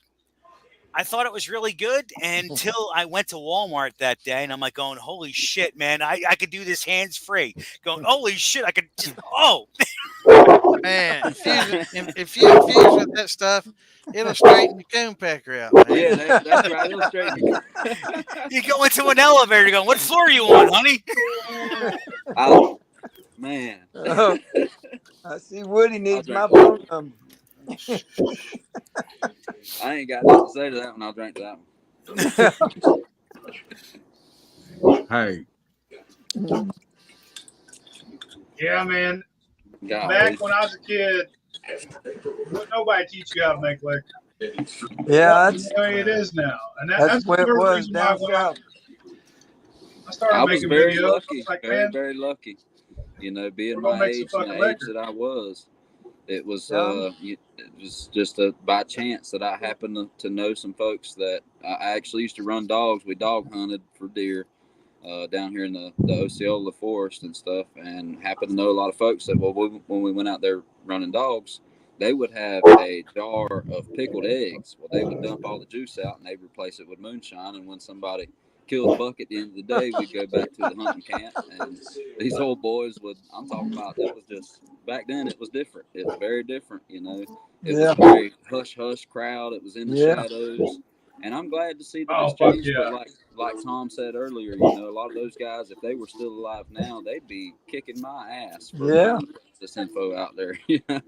Speaker 14: I thought it was really good until I went to Walmart that day, and I'm like going, "Holy shit, man! I could do this hands free." Going, "Holy shit! I could just
Speaker 6: Man, if you infuse with that stuff, it'll straighten your comb pecker out, man.
Speaker 10: Yeah, that's right. It'll straighten you.
Speaker 14: You go into an elevator, going, "What floor are you on, honey?"
Speaker 10: Oh, man.
Speaker 15: I see Woody needs my phone number.
Speaker 10: I ain't got nothing to say to that one. I'll drink to that one.
Speaker 2: Hey.
Speaker 1: Yeah, man.
Speaker 10: God,
Speaker 1: Back when I was a kid, wouldn't nobody teach you how to make liquor.
Speaker 15: Yeah,
Speaker 1: That's the way it is now, and
Speaker 15: that's
Speaker 1: the
Speaker 15: where it
Speaker 1: real
Speaker 15: was
Speaker 1: reason
Speaker 15: down
Speaker 1: why
Speaker 15: south.
Speaker 1: I started
Speaker 10: I was
Speaker 1: making
Speaker 10: very
Speaker 1: videos.
Speaker 10: lucky,
Speaker 1: Like,
Speaker 10: very,
Speaker 1: man,
Speaker 10: very lucky. You know, being
Speaker 1: we're gonna
Speaker 10: my
Speaker 1: make some
Speaker 10: age and the
Speaker 1: fucking
Speaker 10: age
Speaker 1: liquor.
Speaker 10: that I was, it was
Speaker 15: Yeah.
Speaker 10: it was just by chance that I happened to know some folks that I actually used to run dogs. We dog hunted for deer down here in the Osceola forest and stuff, and happened to know a lot of folks that when we went out there running dogs, they would have a jar of pickled eggs. Well, they would dump all the juice out and they'd replace it with moonshine. And when somebody killed a buck at the end of the day, we'd go back to the hunting camp. And these old boys I'm talking about, it was just, back then it was different. It was very different, you know. It was a very hush-hush crowd. It was in the shadows. And I'm glad to see that it's changed. But like Tom said earlier, you know, a lot of those guys, if they were still alive now, they'd be kicking my ass for this info out there. You know?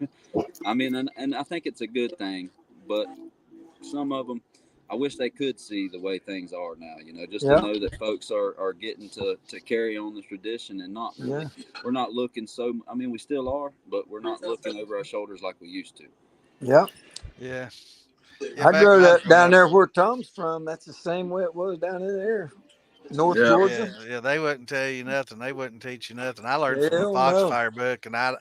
Speaker 10: I mean, and I think it's a good thing, but some of them, I wish they could see the way things are now, you know, just to know that folks are getting to carry on the tradition and not really, we're not looking I mean, we still are, but we're not looking over our shoulders like we used to.
Speaker 15: Yeah.
Speaker 6: Yeah.
Speaker 15: I grow that down there where Tom's from. That's the same way it was down in there. North Georgia.
Speaker 6: Yeah, they wouldn't tell you nothing. They wouldn't teach you nothing. I learned from
Speaker 15: Hell
Speaker 6: a
Speaker 15: no.
Speaker 6: Foxfire book, and I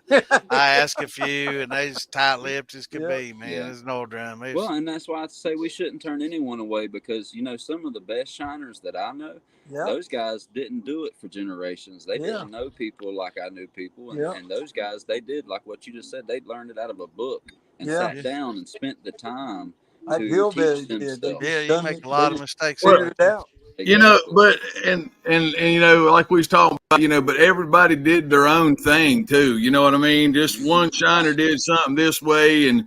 Speaker 6: asked a few, and they as tight-lipped as could be, man.
Speaker 10: Yeah.
Speaker 6: It's an old drum.
Speaker 10: Well, and that's why I say we shouldn't turn anyone away, because, you know, some of the best shiners that I know, those guys didn't do it for generations. They didn't know people like I knew people, and those guys, they did like what you just said. They learned it out of a book and sat down and spent the time to teach them stuff.
Speaker 6: Yeah, you make a lot of mistakes.
Speaker 15: Figured it out.
Speaker 2: You know, but and you know, like we was talking about, you know, but everybody did their own thing too. You know what I mean? Just one shiner did something this way, and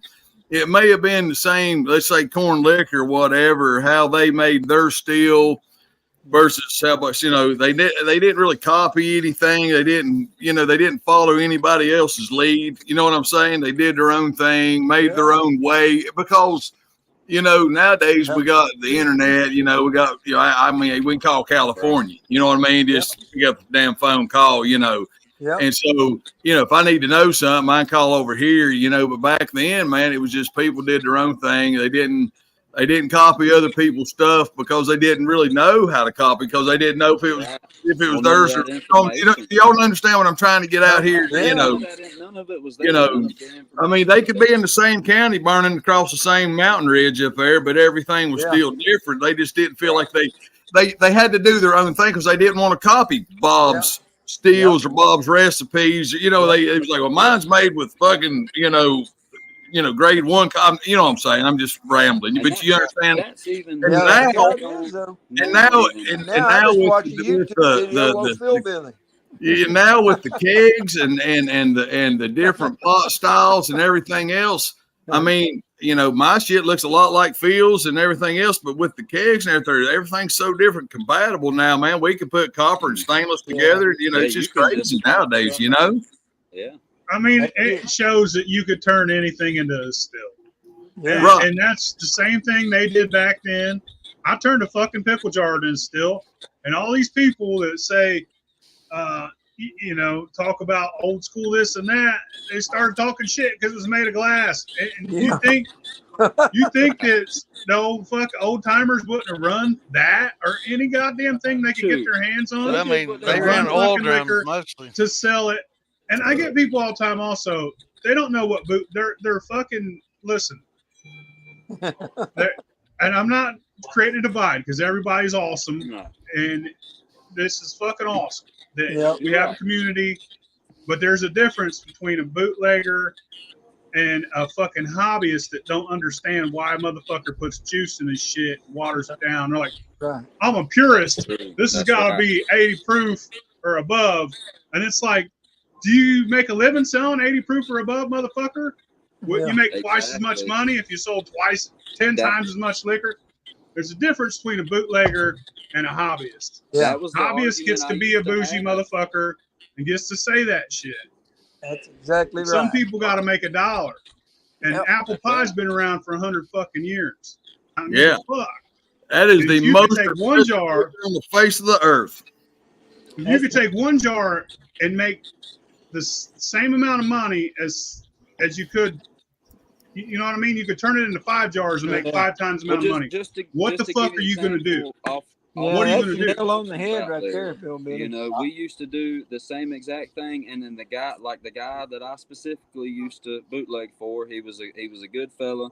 Speaker 2: it may have been the same. Let's say corn liquor, or whatever. How they made their still versus how much, you know, they didn't really copy anything. They didn't follow anybody else's lead. You know what I'm saying? They did their own thing, made their own way, because, you know, nowadays we got the internet, you know, we got, you know, I mean, we can call California, you know what I mean? Just pick up the damn phone call, you know. And so, you know, if I need to know something, I can call over here, you know, but back then, man, it was just people did their own thing. They didn't copy other people's stuff because they didn't really know how to copy, because they didn't know if it was theirs or, you know, y'all understand what I'm trying to get out here, you know.
Speaker 10: None of it was there.
Speaker 2: You know, I mean, they could be in the same county burning across the same mountain ridge up there, but everything was still different. They just didn't feel like they had to do their own thing because they didn't want to copy Bob's stills or Bob's recipes. You know, it was like, well, mine's made with fucking, you know, grade one. You know what I'm saying? I'm just rambling, but you understand.
Speaker 10: That's even
Speaker 2: And
Speaker 15: Yeah,
Speaker 2: now,
Speaker 15: it is, though.
Speaker 2: and now, and
Speaker 15: Now I
Speaker 2: now
Speaker 15: just
Speaker 2: with
Speaker 15: watch a YouTube video on PhilBilly.
Speaker 2: now with the kegs and the different pot styles and everything else. I mean, my shit looks a lot like Phil's and everything else, but with the kegs and everything's so different, compatible now, man. We can put copper and stainless together. It's just crazy nowadays,
Speaker 10: Yeah.
Speaker 1: I mean, it shows that you could turn anything into a still.
Speaker 15: Yeah.
Speaker 1: Right. And that's the same thing they did back then. I turned a fucking pickle jar into a still. And all these people that say, talk about old school this and that, they started talking shit because it was made of glass. And you think that the old timers wouldn't have run that or any goddamn thing they could get their hands on?
Speaker 6: I mean, they ran oil drums mostly
Speaker 1: to sell it. And I get people all the time also, they don't know what they're fucking, listen. And I'm not creating a divide because everybody's awesome. And this is fucking awesome. That we have a community, but there's a difference between a bootlegger and a fucking hobbyist that don't understand why a motherfucker puts juice in his shit, waters it down. They're like, I'm a purist. This has got to be 80 proof or above. And it's like, do you make a living selling 80 proof or above, motherfucker? Wouldn't you make twice as much money if you sold 10 times as much liquor? There's a difference between a bootlegger and a hobbyist.
Speaker 15: Yeah.
Speaker 1: Hobbyist gets to be a bougie motherfucker and gets to say that shit.
Speaker 15: That's exactly right.
Speaker 1: Some people got to make $1. And apple pie's been around for 100 fucking years. I mean, fuck.
Speaker 2: That is the most
Speaker 1: take one jar
Speaker 2: on the face of the earth.
Speaker 1: You could take one jar and make the same amount of money as you could. You know what I mean? You could turn it into 5 jars and make 5 times the amount of money. What the fuck are you going to do? What are you going to do?
Speaker 15: Nail on the head right there, PhilBilly.
Speaker 10: We used to do the same exact thing, and then the guy that I specifically used to bootleg for, he was a good fella,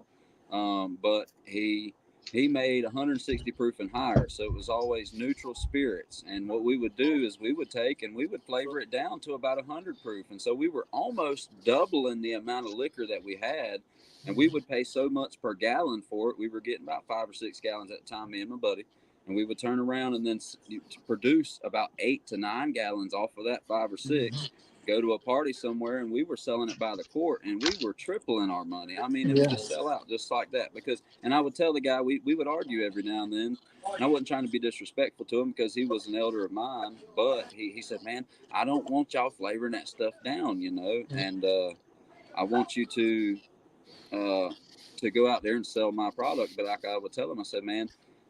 Speaker 10: but he made 160 proof and higher, so it was always neutral spirits. And what we would do is we would take and we would flavor it down to about 100 proof, and so we were almost doubling the amount of liquor that we had. And we would pay so much per gallon for it. We were getting about 5 or 6 gallons at the time, me and my buddy. And we would turn around and then produce about 8 to 9 gallons off of that 5 or 6, go to a party somewhere, and we were selling it by the quart, and we were tripling our money. I mean, it would just sell out just like that. And I would tell the guy, we would argue every now and then. And I wasn't trying to be disrespectful to him because he was an elder of mine. But he said, man, I don't want y'all flavoring that stuff down, and I want you to go out there and sell my product. But like I would tell them, I said, man,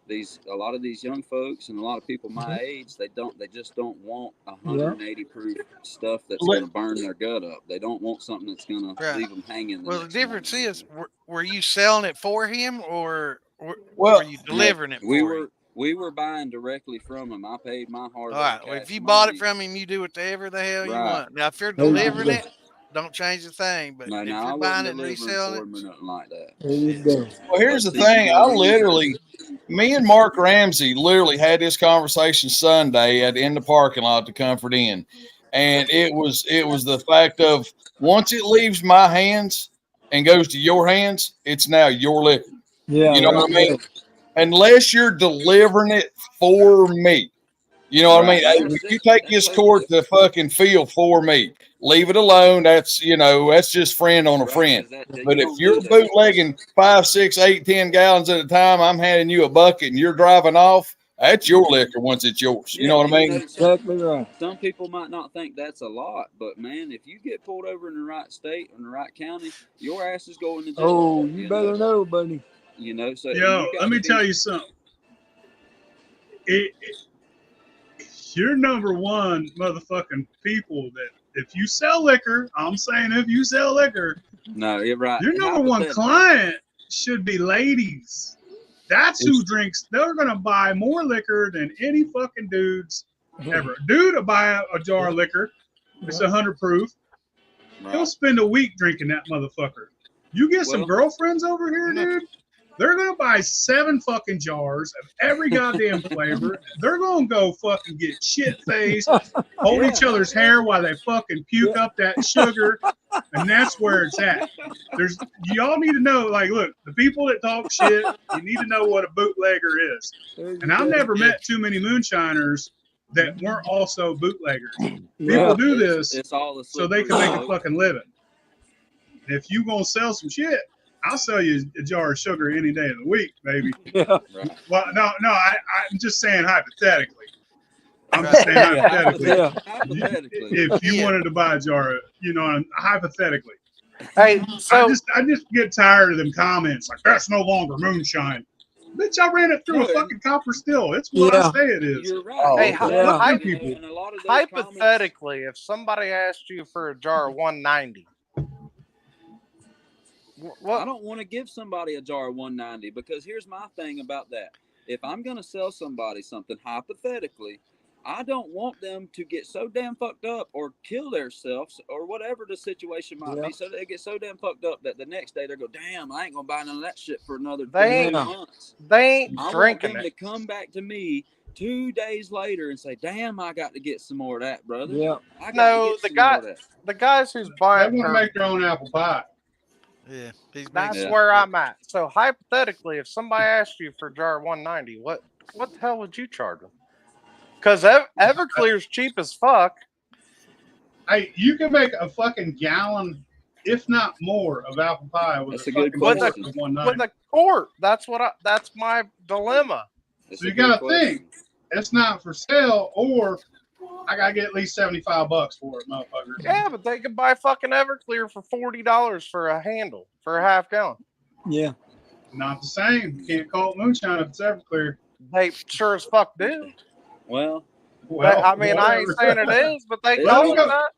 Speaker 10: a lot of these young folks and a lot of people my age, they just don't want 180 proof stuff that's going to burn their gut up. They don't want something that's going to leave them hanging.
Speaker 6: Well, the difference is, were you selling it for him or were you delivering it for him?
Speaker 10: We were buying directly from him. I paid my hard.
Speaker 6: All right. Well, if you bought it from him, you do whatever the hell you want. Now, if you're delivering it, don't change the thing. But if you're buying it and reselling it,
Speaker 10: nothing like that.
Speaker 15: There you go.
Speaker 2: Well, here's the thing. Me and Mark Ramsey literally had this conversation Sunday in the parking lot to Comfort Inn. And it was the fact of once it leaves my hands and goes to your hands, it's now your liquor.
Speaker 15: Yeah.
Speaker 2: You know what I mean? Unless you're delivering it for me. You know what I mean? If you take this toward the fucking field for me, leave it alone. That's just friend on a friend. But if you're bootlegging 5, 6, 8, 10 gallons at a time, I'm handing you a bucket and you're driving off, that's your liquor once it's yours. You know what I mean?
Speaker 15: Exactly right.
Speaker 10: Some people might not think that's a lot, but man, if you get pulled over in the right state or in the right county, your ass is going to jail.
Speaker 15: Oh, you better know, buddy.
Speaker 10: So
Speaker 1: let me tell you something. You're number one motherfucking people that if you sell liquor, I'm saying if you sell liquor,
Speaker 10: no, you're right.
Speaker 1: Your number one client should be ladies. That's who drinks. They're gonna buy more liquor than any fucking dudes ever. Dude will buy a jar of liquor. It's 100 proof. He'll spend a week drinking that motherfucker. You get some girlfriends over here, dude. They're going to buy 7 fucking jars of every goddamn flavor. They're going to go fucking get shit-faced, hold each other's hair while they fucking puke up that sugar, and that's where it's at. y'all need to know, like, look, the people that talk shit, you need to know what a bootlegger is. And I've never met too many moonshiners that weren't also bootleggers. People do this
Speaker 10: It's all
Speaker 1: so they can make a fucking living. And if you gonna sell some shit, I'll sell you a jar of sugar any day of the week, baby.
Speaker 10: Right.
Speaker 1: Well, no, I'm just saying hypothetically. I'm just saying hypothetically. If you wanted to buy a jar of, hypothetically.
Speaker 8: Hey, so
Speaker 1: I just get tired of them comments like that's no longer moonshine. Bitch, I ran it through a fucking copper still. It's what I say it is.
Speaker 10: You're right.
Speaker 8: Hey, hypothetically, if somebody asked you for a jar of 190,
Speaker 10: I don't want to give somebody a jar of 190 because here's my thing about that. If I'm going to sell somebody something hypothetically, I don't want them to get so damn fucked up or kill themselves or whatever the situation might be. So they get so damn fucked up that the next day they go, damn, I ain't going to buy none of that shit for another 2 months.
Speaker 8: They ain't
Speaker 10: I
Speaker 8: drinking
Speaker 10: want them to come back to me 2 days later and say, damn, I got to get some more of that, brother.
Speaker 8: Yeah.
Speaker 10: I got
Speaker 8: No,
Speaker 10: to get
Speaker 8: the guys who's buying
Speaker 1: they want to make their own apple pie.
Speaker 6: Yeah,
Speaker 8: that's where I'm at. So hypothetically, if somebody asked you for a jar of 190, what the hell would you charge them? Because Everclear's cheap as fuck.
Speaker 1: Hey, you can make a fucking gallon, if not more, of apple pie with a good question.
Speaker 8: With a quart. That's my dilemma.
Speaker 1: So you got to think, it's not for sale, or I got to get at least $75 for it, motherfucker.
Speaker 8: Yeah, but they could buy fucking Everclear for $40 for a handle, for a half gallon.
Speaker 15: Yeah.
Speaker 1: Not the same. You can't call it moonshine if it's Everclear.
Speaker 8: They sure as fuck do.
Speaker 10: Well,
Speaker 8: I mean, I ain't saying it is, but they call it that.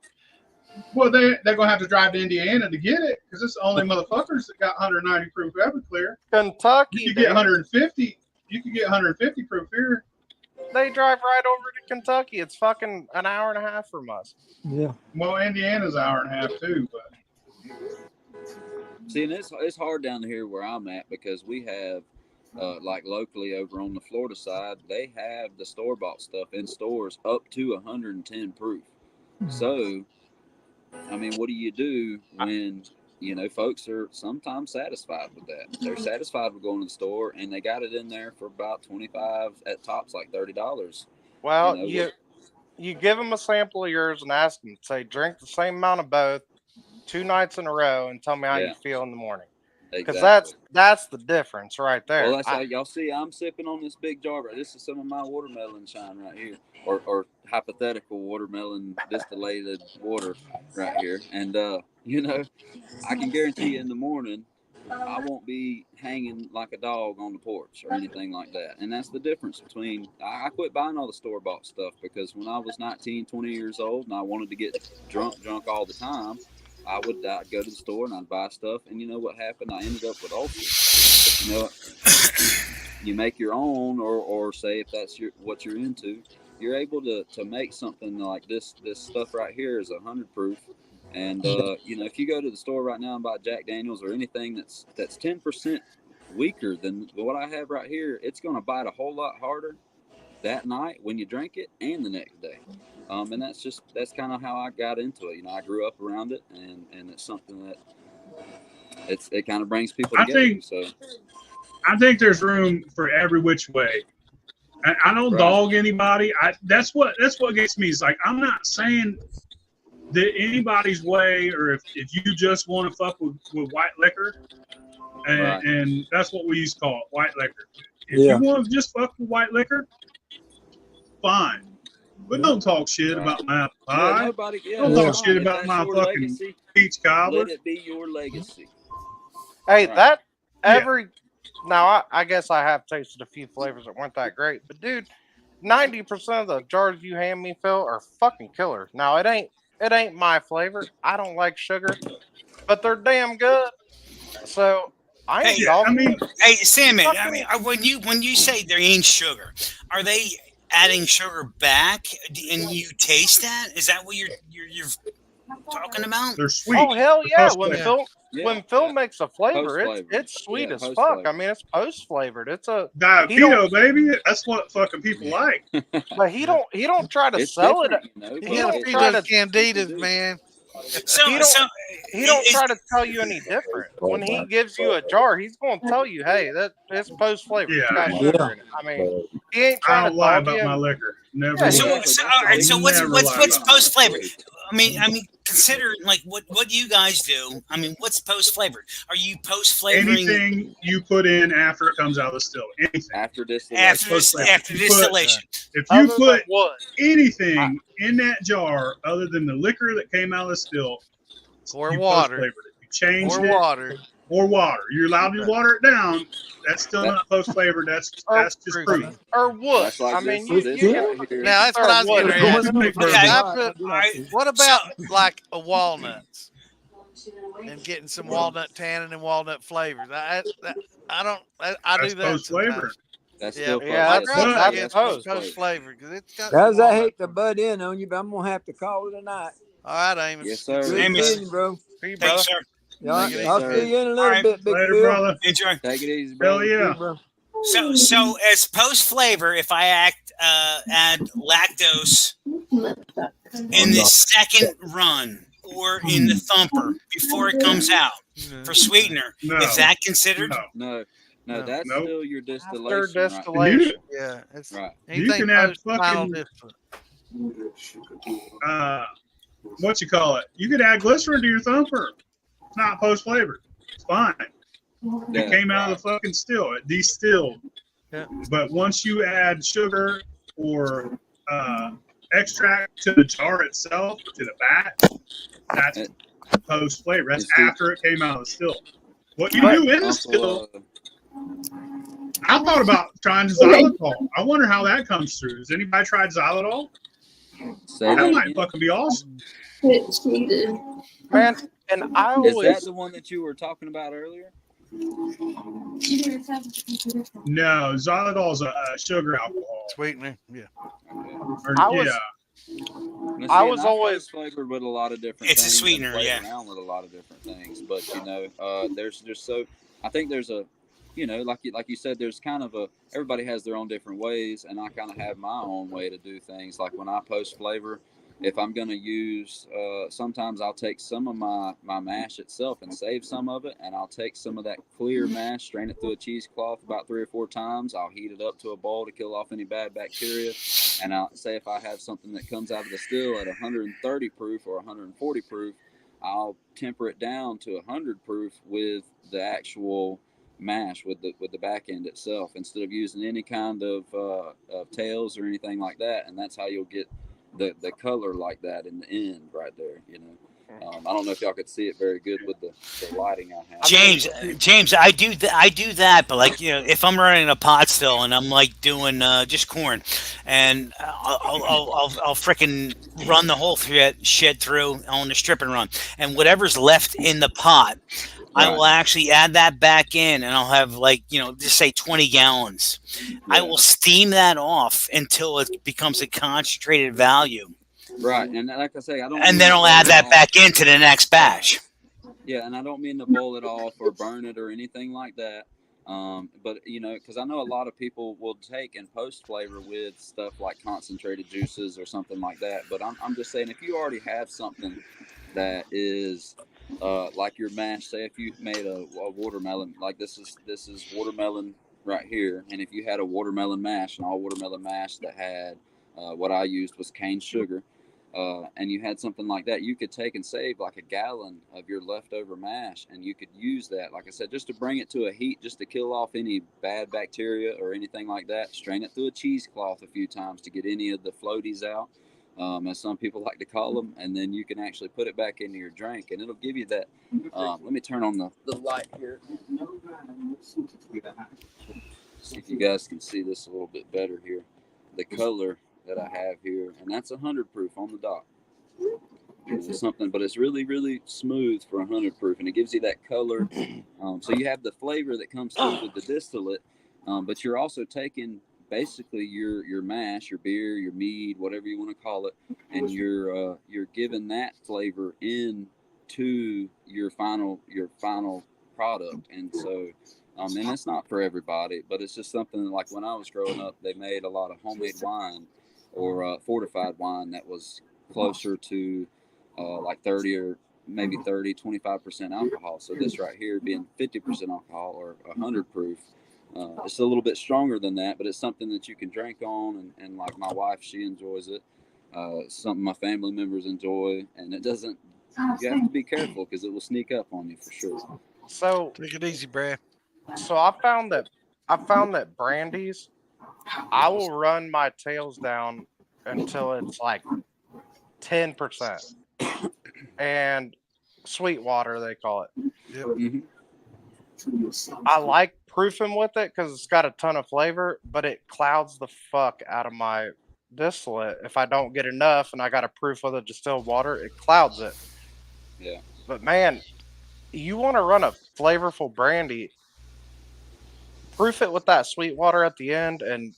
Speaker 1: Well, they're going to have to drive to Indiana to get it, because it's the only motherfuckers that got 190 proof Everclear.
Speaker 8: Kentucky.
Speaker 1: You could get 150. You could get 150 proof here.
Speaker 8: They drive right over to Kentucky. It's fucking an hour and a half from us.
Speaker 15: Yeah.
Speaker 1: Well, Indiana's an hour and a half too, but.
Speaker 10: See, and it's hard down here where I'm at because we have, like locally over on the Florida side, they have the store-bought stuff in stores up to 110 proof. So, I mean, what do you do when, folks are sometimes satisfied with that? They're satisfied with going to the store and they got it in there for about 25 at tops, like $30.
Speaker 8: Well, you give them a sample of yours and ask them, say, drink the same amount of both 2 nights in a row and tell me how you feel in the morning. Because that's the difference right there.
Speaker 10: Well, that's how y'all see. I'm sipping on this big jar. This is some of my watermelon shine right here, or hypothetical watermelon distillated water right here. And I can guarantee you in the morning, I won't be hanging like a dog on the porch or anything like that. And that's the difference between. I quit buying all the store-bought stuff because when I was 19, 20 years old, and I wanted to get drunk all the time. I'd go to the store and I'd buy stuff, and you know what happened? I ended up with ulcers. But you make your own, or say if that's what you're into, you're able to make something like this. This stuff right here is 100 proof, and if you go to the store right now and buy Jack Daniels or anything that's 10% weaker than what I have right here, it's going to bite a whole lot harder that night when you drink it and the next day. And that's kind of how I got into it. I grew up around it, and it's something that it kind of brings people together.
Speaker 1: I think there's room for every which way. I don't dog anybody. That's what gets me. Is like, I'm not saying that anybody's way, or if you just want to fuck with white liquor, and that's what we used to call it, white liquor. If you want to just fuck with white liquor, fine. But don't talk shit about my apple pie. Don't talk shit about my fucking
Speaker 10: legacy,
Speaker 1: peach cobbler.
Speaker 10: Let it be your legacy.
Speaker 8: Hey, now I guess I have tasted a few flavors that weren't that great, but dude, 90% of the jars you hand me, Phil, are fucking killer. Now it ain't my flavor. I don't like sugar, but they're damn good. So
Speaker 14: hey, Salmon. I mean, when you say there ain't sugar, are they adding sugar back and you taste that? Is that what you're talking about?
Speaker 1: They're sweet.
Speaker 8: Oh hell yeah! When Phil makes a flavor, it's sweet as fuck. I mean, it's post flavored. It's a
Speaker 1: diabetes, baby. That's what fucking people like.
Speaker 8: But he don't try to sell it.
Speaker 6: He don't feed those candidas, man.
Speaker 14: So,
Speaker 8: He don't. He don't try to tell you any different. When he gives you a jar, he's going to tell you, "Hey, it's post flavor. It's got sugar in it." I mean, he ain't
Speaker 1: I
Speaker 8: trying
Speaker 1: don't
Speaker 8: to
Speaker 1: lie
Speaker 8: dog
Speaker 1: about
Speaker 8: you.
Speaker 1: my liquor. Never.
Speaker 8: Yeah,
Speaker 14: So,
Speaker 1: will.
Speaker 14: all right. So what's
Speaker 1: Never
Speaker 14: what's
Speaker 1: lie
Speaker 14: what's
Speaker 1: about my
Speaker 14: post flavored? I mean, consider like what you guys do. I mean, what's post flavored? Are you post flavoring
Speaker 1: Anything you put in after it comes out of the still, anything
Speaker 10: After distillation.
Speaker 14: after distillation?
Speaker 1: If you
Speaker 8: Other
Speaker 1: put
Speaker 8: than wood.
Speaker 1: anything in that jar other than the liquor that came out of the still,
Speaker 6: Or
Speaker 1: you
Speaker 6: water.
Speaker 1: post-flavored it. You changed
Speaker 6: Or
Speaker 1: it.
Speaker 6: water.
Speaker 1: Or water. You're allowed to water it down. That's still not post-flavored. That's just proof.
Speaker 8: Or wood.
Speaker 10: That's like
Speaker 8: I mean,
Speaker 10: this
Speaker 8: you
Speaker 10: right
Speaker 8: can.
Speaker 10: here.
Speaker 6: Now that's what I was getting ready to ask.
Speaker 14: Okay.
Speaker 6: What about like a walnuts? And getting some walnut tannin and walnut flavors. I do that
Speaker 1: post-flavored.
Speaker 6: sometimes.
Speaker 10: That's
Speaker 6: Yeah,
Speaker 10: still
Speaker 8: that's
Speaker 6: post flavor because it's got.
Speaker 15: Guys,
Speaker 6: some
Speaker 15: I
Speaker 6: walnut
Speaker 15: hate to butt in on you, but I'm gonna have to call it a night.
Speaker 6: All right, Amos.
Speaker 10: Yes, sir.
Speaker 15: Good
Speaker 14: Amos.
Speaker 15: seeing you, bro.
Speaker 8: See you,
Speaker 14: Thanks,
Speaker 8: brother.
Speaker 14: sir.
Speaker 15: Yeah,
Speaker 10: Take it
Speaker 15: I'll
Speaker 10: easy,
Speaker 15: see you in a
Speaker 14: All
Speaker 15: little
Speaker 14: right.
Speaker 15: bit, Big
Speaker 1: Later,
Speaker 15: Phil.
Speaker 1: brother.
Speaker 14: Enjoy.
Speaker 10: Take it easy, bro.
Speaker 1: Hell yeah.
Speaker 15: Bro.
Speaker 14: So as post flavor, if I add lactose in the second run or in the thumper before it comes out for sweetener, is that considered?
Speaker 10: No, that's
Speaker 1: Nope.
Speaker 10: still your
Speaker 8: After
Speaker 10: distillation.
Speaker 8: distillation.
Speaker 6: Yeah, it's
Speaker 10: Right.
Speaker 1: You can add
Speaker 6: final
Speaker 1: fucking
Speaker 6: distillate.
Speaker 1: what you call it? You could add glycerin to your thumper. It's not post-flavored. It's fine. It came out of the fucking still. It distilled.
Speaker 6: Yeah.
Speaker 1: But once you add sugar or extract to the jar itself, to the batch, that's post-flavor. That's after it came out of the still. What you do in the still, I thought about trying xylitol. I wonder how that comes through. Has anybody tried xylitol? That might fucking be awesome.
Speaker 8: Man, and I always.
Speaker 10: Is that the one that you were talking about earlier?
Speaker 1: No, xylitol is a sugar alcohol.
Speaker 6: Sweetener, yeah.
Speaker 8: I was always
Speaker 10: flavored with a lot of different
Speaker 14: It's a
Speaker 10: things.
Speaker 14: sweetener,
Speaker 10: and
Speaker 14: yeah.
Speaker 10: Around with a lot of different things, but there's just so. I think there's a, like you said, there's kind of a. Everybody has their own different ways, and I kind of have my own way to do things. Like when I post flavor, if I'm going to use, sometimes I'll take some of my mash itself and save some of it, and I'll take some of that clear mash, strain it through a cheesecloth about 3 or 4 times. I'll heat it up to a boil to kill off any bad bacteria, and I'll say if I have something that comes out of the still at 130 proof or 140 proof, I'll temper it down to 100 proof with the actual mash with the back end itself, instead of using any kind of tails or anything like that, and that's how you'll get the color like that in the end right there. I don't know if y'all could see it very good with the lighting I have.
Speaker 14: James, I do that, but like if I'm running a pot still and I'm like doing just corn, and I'll frickin' run the whole shit through on the strip and run, and whatever's left in the pot, I will actually add that back in, and I'll have just say 20 gallons. Yeah. I will steam that off until it becomes a concentrated value.
Speaker 10: Right, and like I say, I don't.
Speaker 14: And then I'll add that back into the next batch.
Speaker 10: Yeah, and I don't mean to boil it off or burn it or anything like that. But because I know a lot of people will take and post flavor with stuff like concentrated juices or something like that. But I'm just saying, if you already have something that is like your mash, say if you made a watermelon, like this is watermelon right here, and if you had a watermelon mash, an all watermelon mash that had what I used was cane sugar, and you had something like that, you could take and save like a gallon of your leftover mash, and you could use that, like I said, just to bring it to a heat, just to kill off any bad bacteria or anything like that. Strain it through a cheesecloth a few times to get any of the floaties out, as some people like to call them, and then you can actually put it back into your drink, and it'll give you that. Let me turn on the light here. See if you guys can see this a little bit better here. The color that I have here, and that's 100 proof on the dot. Something, but it's really, really smooth for 100 proof, and it gives you that color. So you have the flavor that comes through with the distillate, but you're also taking basically your mash, your beer, your mead, whatever you want to call it, and you're giving that flavor into your final product. And so and it's not for everybody, but it's just something like when I was growing up, they made a lot of homemade wine or fortified wine that was closer to like 30 or maybe 25% alcohol. So this right here being 50% alcohol or 100 proof, it's a little bit stronger than that, but it's something that you can drink on. And like my wife, she enjoys it. Something my family members enjoy, and it doesn't. You have to be careful because it will sneak up on you for sure.
Speaker 8: So
Speaker 6: take it easy, Brad.
Speaker 8: So I found that brandies, I will run my tails down until it's like 10%, and sweet water they call it.
Speaker 6: Yep.
Speaker 10: Mm-hmm.
Speaker 8: I like proofing with it because it's got a ton of flavor, but it clouds the fuck out of my distillate if I don't get enough, and I got to proof with a distilled water. It clouds it.
Speaker 10: Yeah.
Speaker 8: But man, you want to run a flavorful brandy, proof it with that sweet water at the end, and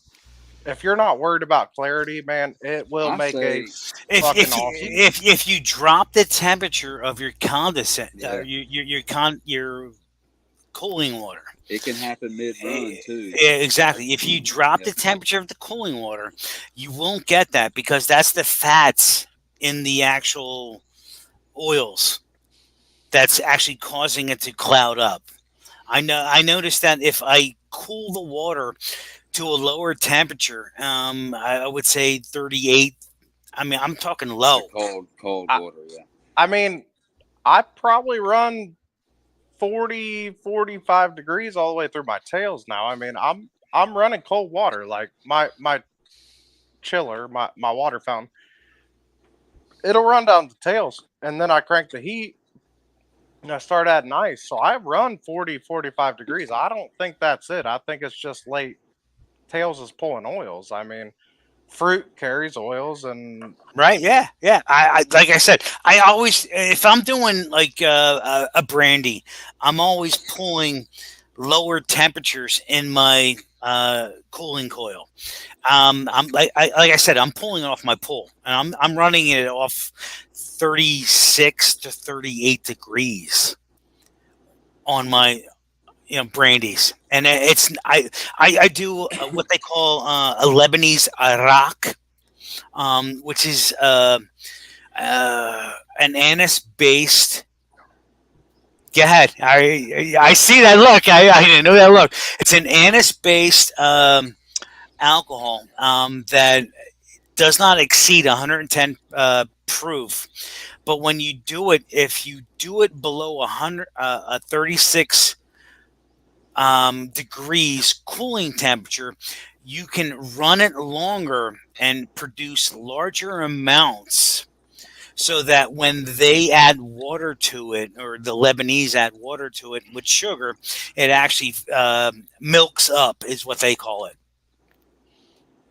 Speaker 8: if you're not worried about clarity, man, it will make a fucking awesome.
Speaker 14: If you drop the temperature of your condensate, your cooling water,
Speaker 10: it can happen mid-run too.
Speaker 14: Exactly. If you drop the temperature of the cooling water, you won't get that because that's the fats in the actual oils that's actually causing it to cloud up. I noticed that if I cool the water to a lower temperature, I would say 38. I mean, I'm talking low.
Speaker 10: Cold water, yeah.
Speaker 8: I mean, I probably run 40, 45 degrees all the way through my tails now. I mean, I'm running cold water. Like my chiller, my water fountain, it'll run down the tails, and then I crank the heat and I start adding ice. So I run 40, 45 degrees. I don't think that's it. I think it's just late tails is pulling oils. I mean, fruit carries oils, and
Speaker 14: right, yeah. I like I said, I always, if I'm doing like a brandy, I'm always pulling lower temperatures in my cooling coil. I'm like I said, I'm pulling it off my pull, and I'm running it off 36 to 38 degrees on my brandies, and it's I do what they call a Lebanese Arak, which is an anise based. Go ahead. I see that look. I didn't know that look. It's an anise based alcohol that does not exceed 110 proof. But when you do it, if you do it below 36 degrees cooling temperature, you can run it longer and produce larger amounts, so that when they add water to it, or the Lebanese add water to it with sugar, it actually milks up, is what they call it.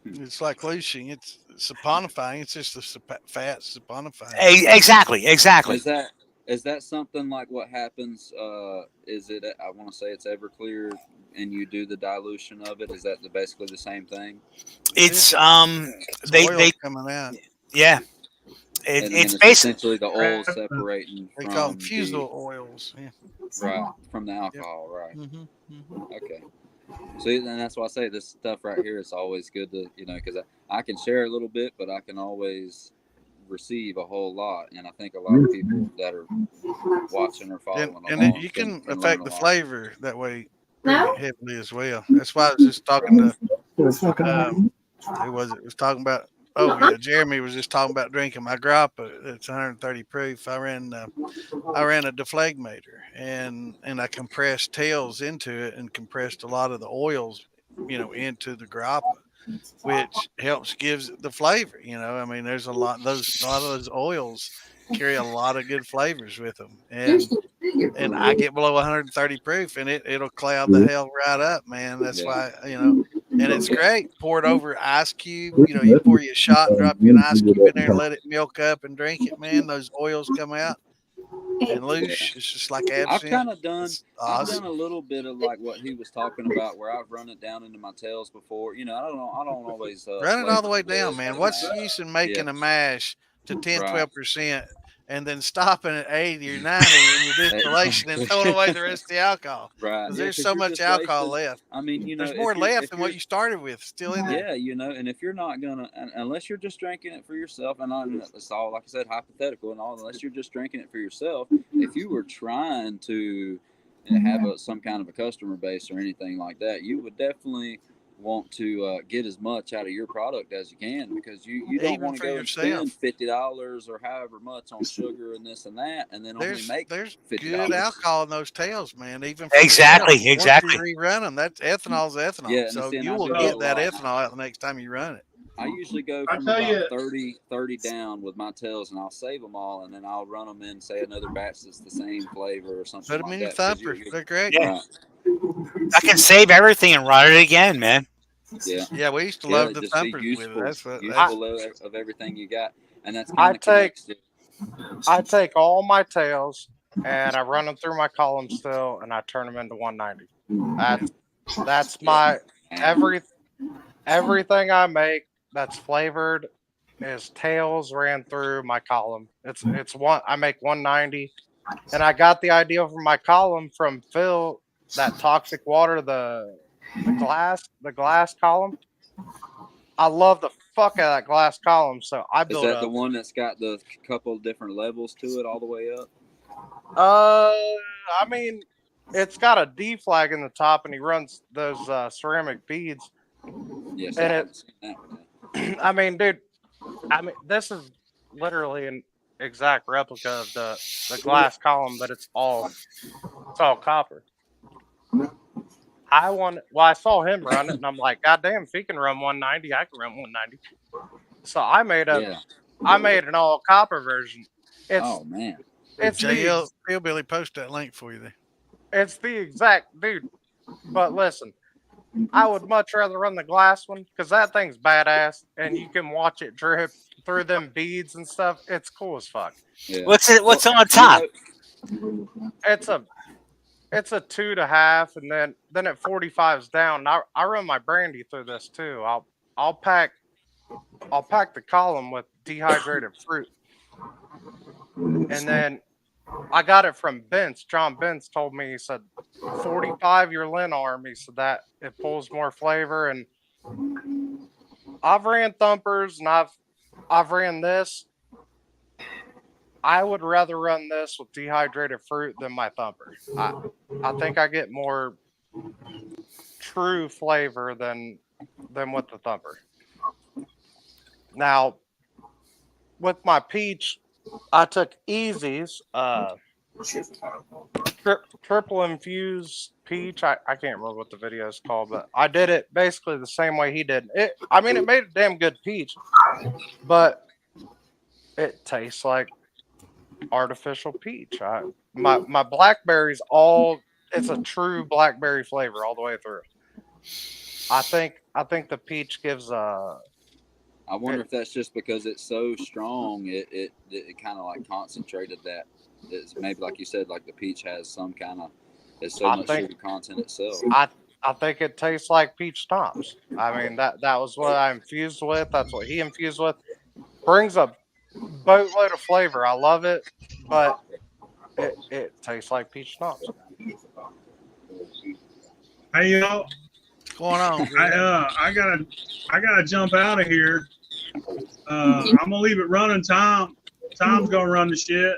Speaker 6: It's like looshing. It's saponifying. It's just the fat saponifying.
Speaker 14: Exactly.
Speaker 10: Is that something like what happens? Is it? I want to say it's Everclear, and you do the dilution of it. Is that basically the same thing?
Speaker 14: It's
Speaker 6: they coming out.
Speaker 14: Yeah.
Speaker 10: It's essentially the oil separating
Speaker 6: they
Speaker 10: from
Speaker 6: call them fusel oils. Yeah.
Speaker 10: Right, from the alcohol, right.
Speaker 6: Mm-hmm.
Speaker 10: Okay. So, and that's why I say this stuff right here is always good to, because I can share a little bit, but I can always receive a whole lot. And I think a lot of people that are watching or following along
Speaker 6: you can affect the flavor that way pretty heavily as well. That's why I was just talking to, who was it? Was talking about, Jeremy was just talking about drinking my grappa. It's 130 proof. I ran a deflagmator, and I compressed tails into it and compressed a lot of the oils, into the grappa, which gives it the flavor. I mean, there's a lot of those oils carry a lot of good flavors with them, and I get below 130 proof, and it'll cloud the hell right up, man. That's why, and it's great. Pour it over ice cube. You pour you a shot, drop you an ice cube in there, and let it milk up and drink it, man. Those oils come out and loosh. It's just like absinthe.
Speaker 10: I've done a little bit of like what he was talking about, where I've run it down into my tails before. I don't always
Speaker 6: run it all the way down, man. What's the use in making a mash to 10, 12%? and then stopping at 80 or 90 in your distillation and throwing away the rest of the alcohol.
Speaker 10: Right.
Speaker 6: Because
Speaker 10: Yeah,
Speaker 6: there's
Speaker 10: 'cause
Speaker 6: so
Speaker 10: you're
Speaker 6: much
Speaker 10: just
Speaker 6: alcohol
Speaker 10: wasting-
Speaker 6: left.
Speaker 10: I mean, you know,
Speaker 6: There's more
Speaker 10: if you're-
Speaker 6: left
Speaker 10: if
Speaker 6: than what
Speaker 10: you're-
Speaker 6: you started with, still in there.
Speaker 10: Yeah, you know, and if you're not gonna, unless you're just drinking it for yourself, and it's all, like I said, hypothetical and all, unless you're just drinking it for yourself, if you were trying to have some kind of a customer base or anything like that, you would definitely want to get as much out of your product as you can, because you don't
Speaker 6: Even
Speaker 10: want to
Speaker 6: for
Speaker 10: go
Speaker 6: yourself.
Speaker 10: and spend $50 or however much on sugar and this and that, and then only make
Speaker 6: there's
Speaker 10: $50.
Speaker 6: good alcohol in those tails, man. Even for
Speaker 14: Exactly,
Speaker 6: yourself.
Speaker 14: exactly.
Speaker 6: Once you rerun them, that's ethanol's ethanol.
Speaker 10: Yeah, and
Speaker 6: so
Speaker 10: see, and
Speaker 6: you
Speaker 10: I
Speaker 6: will
Speaker 10: do
Speaker 6: get
Speaker 10: that
Speaker 6: that
Speaker 10: a lot.
Speaker 6: ethanol out the next time you run it.
Speaker 10: I usually go
Speaker 1: I
Speaker 10: from
Speaker 1: tell
Speaker 10: about
Speaker 1: you-
Speaker 10: 30 down with my tails, and I'll save them all, and then I'll run them in, say, another batch that's the same flavor or something
Speaker 6: Put them
Speaker 10: like
Speaker 6: in your
Speaker 10: that. 'cause
Speaker 6: thumper.
Speaker 10: you're-
Speaker 6: They're great.
Speaker 14: Yeah.
Speaker 10: Right.
Speaker 14: I can save everything and run it again, man.
Speaker 10: Yeah.
Speaker 6: Yeah, we used to love the
Speaker 10: just be
Speaker 6: thumpers with it.
Speaker 10: useful,
Speaker 6: That's what.
Speaker 10: useful of everything you got, and that's
Speaker 8: I
Speaker 10: kind of connects to.
Speaker 8: I take all my tails and I run them through my column still, and I turn them into 190. That's my everything I make that's flavored is tails ran through my column. It's one I make 190, and I got the idea for my column from Phil. That toxic water, the glass column. I love the fuck out of that glass column, so I
Speaker 10: Is
Speaker 8: built
Speaker 10: that
Speaker 8: up.
Speaker 10: the one that's got the couple different levels to it all the way up?
Speaker 8: I mean, it's got a D flag in the top, and he runs those ceramic beads.
Speaker 10: Yes,
Speaker 8: and
Speaker 10: I
Speaker 8: it.
Speaker 10: haven't seen that one yet.
Speaker 8: I mean, dude. I mean, this is literally an exact replica of the glass column, but it's all copper. I saw him run it, and I'm like, God damn, if he can run 190, I can run 190. So I made an all copper version.
Speaker 10: Oh man,
Speaker 8: it's
Speaker 6: JL PhilBilly post that link for you there.
Speaker 8: It's the exact dude. But listen, I would much rather run the glass one because that thing's badass, and you can watch it drip through them beads and stuff. It's cool as fuck.
Speaker 10: Yeah.
Speaker 14: What's on top?
Speaker 8: It's a 2.5, and then at 45's down. I run my brandy through this too. I'll pack the column with dehydrated fruit, and then I got it from Bence. John Bence told me, he said 45 your Lin arm. He said that it pulls more flavor, and I've ran thumpers and I've ran this. I would rather run this with dehydrated fruit than my thumper. I think I get more true flavor than with the thumper. Now, with my peach, I took Easy's triple infused peach. I can't remember what the video is called, but I did it basically the same way he did. It made a damn good peach, but it tastes like artificial peach. My blackberries it's a true blackberry flavor all the way through. I think the peach gives a.
Speaker 10: I wonder if that's just because it's so strong. It kind of like concentrated that. It's maybe like you said, like the peach has some kind of. It's so much sugar content itself.
Speaker 8: I think it tastes like peach tops. I mean that was what I infused with. That's what he infused with. Brings a boatload of flavor. I love it, but it tastes like peach tops.
Speaker 1: Hey y'all,
Speaker 6: what's going on?
Speaker 1: I gotta jump out of here. I'm gonna leave it running. Tom's gonna run the shit.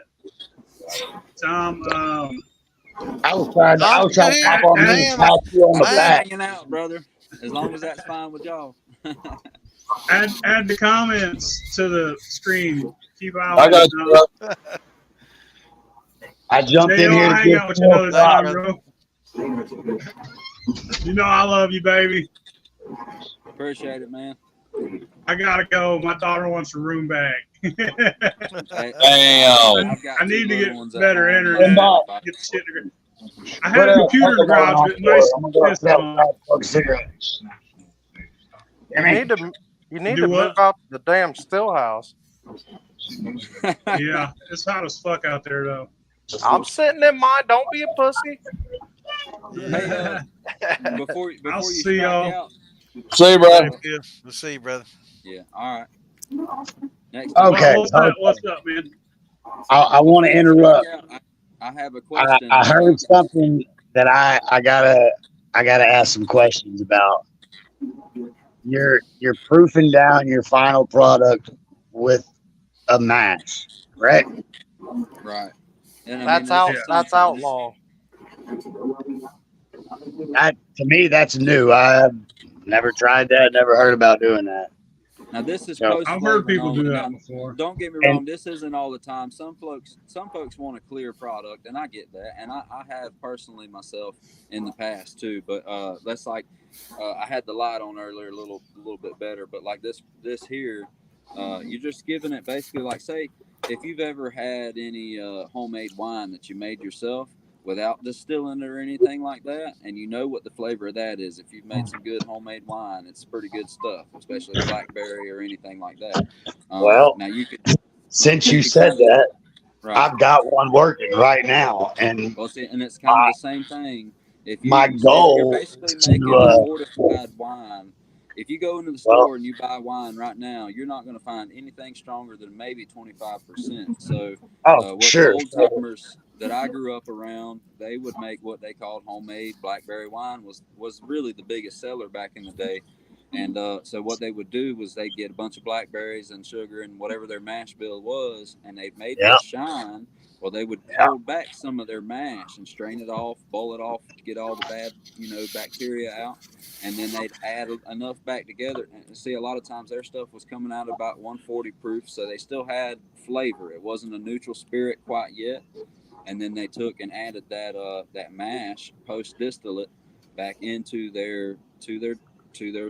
Speaker 1: Tom,
Speaker 3: I was trying to pop on me and pat you on the back.
Speaker 10: Hanging out, brother. As long as that's fine with y'all.
Speaker 1: add the comments to the screen. Keep out.
Speaker 3: I got you, bro. I jumped in here to
Speaker 1: hang
Speaker 3: get
Speaker 1: out with you another time, bro. You know I love you, baby.
Speaker 10: Appreciate it, man.
Speaker 1: I gotta go. My daughter wants a room back.
Speaker 2: Damn.
Speaker 1: I need to get better internet. Get the shit together. I had a computer in the garage, but nice system.
Speaker 8: You need to move out the damn still house.
Speaker 1: Yeah, it's hot as fuck out there, though.
Speaker 8: I'm sitting in mine. Don't be a pussy.
Speaker 10: Hey, before
Speaker 1: I'll
Speaker 10: you
Speaker 1: see
Speaker 10: strike
Speaker 1: y'all.
Speaker 10: out.
Speaker 2: See you, brother.
Speaker 6: We'll see you, brother.
Speaker 10: Yeah. All right. Next.
Speaker 3: Okay.
Speaker 1: What's up, man?
Speaker 16: I want to interrupt.
Speaker 10: I have a question.
Speaker 16: I heard something that I gotta ask some questions about. You're proofing down your final product with a mash, right?
Speaker 10: Right. And I
Speaker 8: That's
Speaker 10: mean, this
Speaker 8: out.
Speaker 10: is
Speaker 8: That's
Speaker 10: something.
Speaker 8: outlaw.
Speaker 16: That to me, that's new. I've never tried that. Never heard about doing that.
Speaker 10: Now this is
Speaker 16: So,
Speaker 10: post
Speaker 1: I've heard
Speaker 10: flavoring
Speaker 1: people
Speaker 10: only.
Speaker 1: do
Speaker 10: Now,
Speaker 1: that before.
Speaker 10: don't get me
Speaker 16: and
Speaker 10: wrong. This isn't all the time. Some folks want a clear product, and I get that. And I have personally myself in the past too. But that's like I had the light on earlier a little bit better. But like this here, you're just giving it basically like, say if you've ever had any homemade wine that you made yourself without distilling it or anything like that, and you know what the flavor of that is. If you've made some good homemade wine, it's pretty good stuff, especially blackberry or anything like that.
Speaker 16: well,
Speaker 10: Now you could,
Speaker 16: since you
Speaker 10: could
Speaker 16: said
Speaker 10: kinda,
Speaker 16: that,
Speaker 10: right.
Speaker 16: I've got one working right now, and
Speaker 10: Well, see, and it's kind of the same thing. If
Speaker 16: my
Speaker 10: you're
Speaker 16: goal
Speaker 10: basically
Speaker 16: is
Speaker 10: making
Speaker 16: to
Speaker 10: fortified wine, if you go into the
Speaker 16: well,
Speaker 10: store and you buy wine right now, you're not going to find anything stronger than maybe 25%. So, what the
Speaker 16: sure.
Speaker 10: old timers that I grew up around, they would make what they called homemade blackberry wine was really the biggest seller back in the day. And so what they would do was they'd get a bunch of blackberries and sugar and whatever their mash bill was, and they made
Speaker 16: Yeah.
Speaker 10: this shine. Well, they would
Speaker 16: Yeah.
Speaker 10: hold back some of their mash and strain it off, boil it off, get all the bad, bacteria out, and then they'd add enough back together. And see, a lot of times their stuff was coming out about 140 proof, so they still had flavor. It wasn't a neutral spirit quite yet. And then they took and added that mash post distillate back into their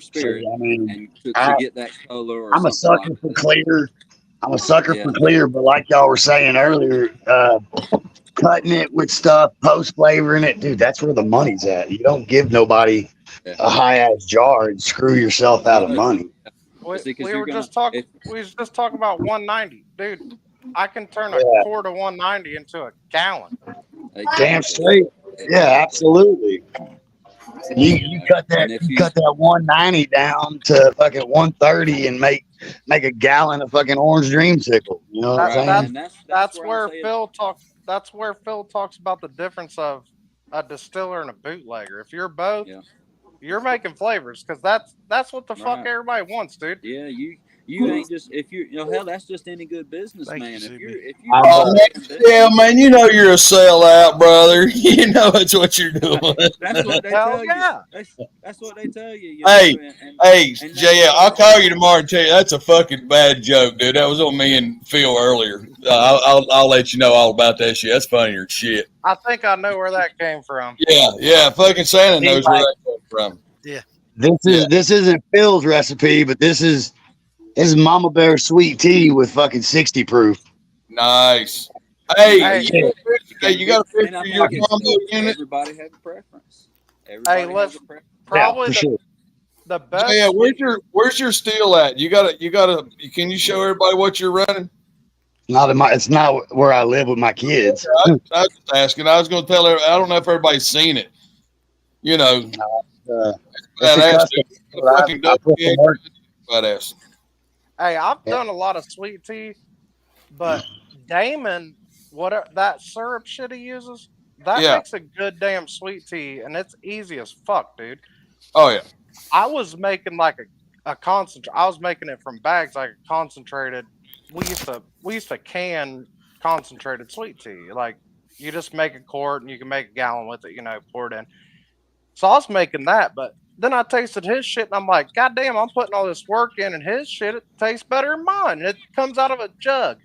Speaker 10: spirit,
Speaker 16: I mean,
Speaker 10: and to get that color or
Speaker 16: I'm a
Speaker 10: something
Speaker 16: sucker
Speaker 10: like
Speaker 16: for
Speaker 10: that.
Speaker 16: clear. I'm a sucker
Speaker 10: Yeah.
Speaker 16: for clear, but like y'all were saying earlier, cutting it with stuff, post flavoring it, dude, that's where the money's at. You don't give nobody a high ass jar and screw yourself out of money.
Speaker 8: We were just talking. We was just talking about 190, dude. I can turn a quart of 190 into a gallon.
Speaker 16: Damn straight. Yeah, absolutely. You cut that 190 down to fucking 130 and make a gallon of fucking orange dreamsicle. You know what I'm saying?
Speaker 8: That's where Phil talks. That's where Phil talks about the difference of a distiller and a bootlegger. If you're both, you're making flavors, because that's what the fuck
Speaker 10: Right.
Speaker 8: everybody wants, dude.
Speaker 10: Yeah, you ain't just if hell, that's just any good businessman. If you
Speaker 2: Yeah, man, you know you're a sellout, brother. You know it's what you're doing.
Speaker 10: That's what they tell you. That's what they tell you.
Speaker 2: Hey, JL, I'll call you tomorrow and tell you that's a fucking bad joke, dude. That was on me and Phil earlier. I'll let you know all about that shit. That's funnier than shit.
Speaker 8: I think I know where that came from.
Speaker 2: Yeah. Fucking Santa knows where that came from.
Speaker 6: Yeah.
Speaker 16: This isn't Phil's recipe, but this is Mama Bear sweet tea with fucking 60 proof.
Speaker 2: Nice. Hey, you got a picture of your combo unit?
Speaker 10: Everybody has a preference.
Speaker 8: Hey, let's probably the best.
Speaker 2: Yeah, where's your steel at? You gotta. Can you show everybody what you're running?
Speaker 16: It's not where I live with my kids.
Speaker 2: I was just asking. I was going to tell her. I don't know if everybody's seen it. You know, badass. Badass.
Speaker 8: Hey, I've done a lot of sweet tea, but Damon, that syrup shit he uses, that makes a good damn sweet tea, and it's easy as fuck, dude.
Speaker 2: Oh yeah.
Speaker 8: I was making like a concentrate. I was making it from bags, like a concentrated. We used to can concentrated sweet tea. Like, you just make a quart and you can make a gallon with it, pour it in. So I was making that, but then I tasted his shit and I'm like, God damn, I'm putting all this work in, and his shit, it tastes better than mine. It comes out of a jug.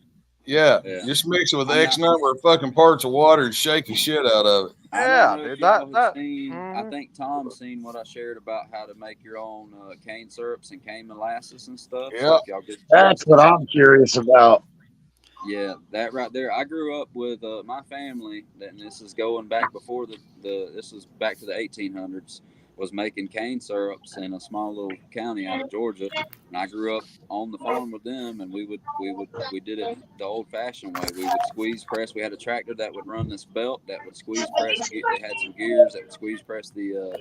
Speaker 2: Yeah. Just mix it with X number of fucking parts of water and shake the shit out of it.
Speaker 8: Yeah, dude.
Speaker 10: I think Tom's seen what I shared about how to make your own cane syrups and cane molasses and stuff.
Speaker 16: Yeah, that's what I'm curious about.
Speaker 10: Yeah, that right there. I grew up with my family, and this is going back before this is back to the 1800s. was making cane syrups in a small little county out of Georgia, and I grew up on the farm with them, and we did it the old-fashioned way. We would squeeze press. We had a tractor that would run this belt that would squeeze press. They had some gears that would squeeze press the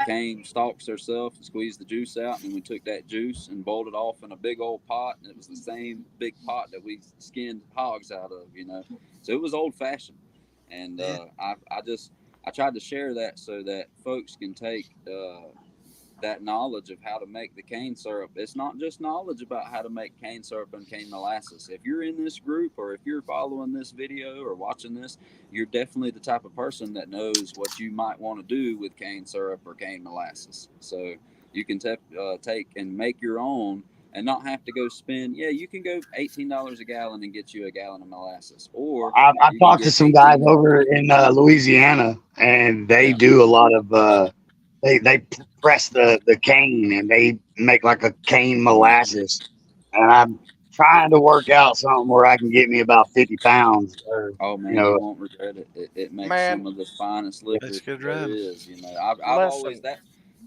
Speaker 10: cane stalks themselves and squeeze the juice out, and then we took that juice and boiled it off in a big old pot, and it was the same big pot that we skinned hogs out of, So it was old-fashioned, and I tried to share that so that folks can take that knowledge of how to make the cane syrup. It's not just knowledge about how to make cane syrup and cane molasses. If you're in this group, or if you're following this video or watching this, you're definitely the type of person that knows what you might want to do with cane syrup or cane molasses. So you can take and make your own and not have to go spend. Yeah, you can go $18 a gallon and get you a gallon of molasses. Or
Speaker 16: I talked to some guys over in Louisiana, and they do a lot of they press the cane and they make like a cane molasses. And I'm trying to work out something where I can get me about 50 pounds. Or,
Speaker 10: oh man, you won't regret it. It makes some of the finest liquor there is. I've always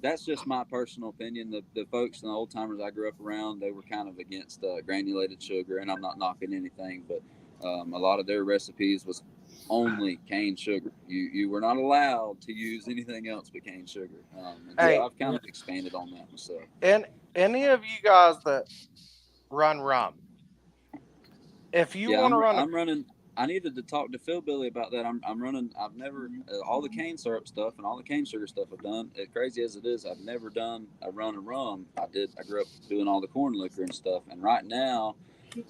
Speaker 10: that's just my personal opinion. The folks and the old timers I grew up around, they were kind of against granulated sugar, and I'm not knocking anything, but a lot of their recipes was only cane sugar. You were not allowed to use anything else but cane sugar. So I've kind of expanded on that myself.
Speaker 8: And any of you guys that run rum, if you want to run,
Speaker 10: I needed to talk to PhilBilly about that. I'm running. I've never all the cane syrup stuff and all the cane sugar stuff I've done. As crazy as it is, I've never done a run of rum. I grew up doing all the corn liquor and stuff. And right now,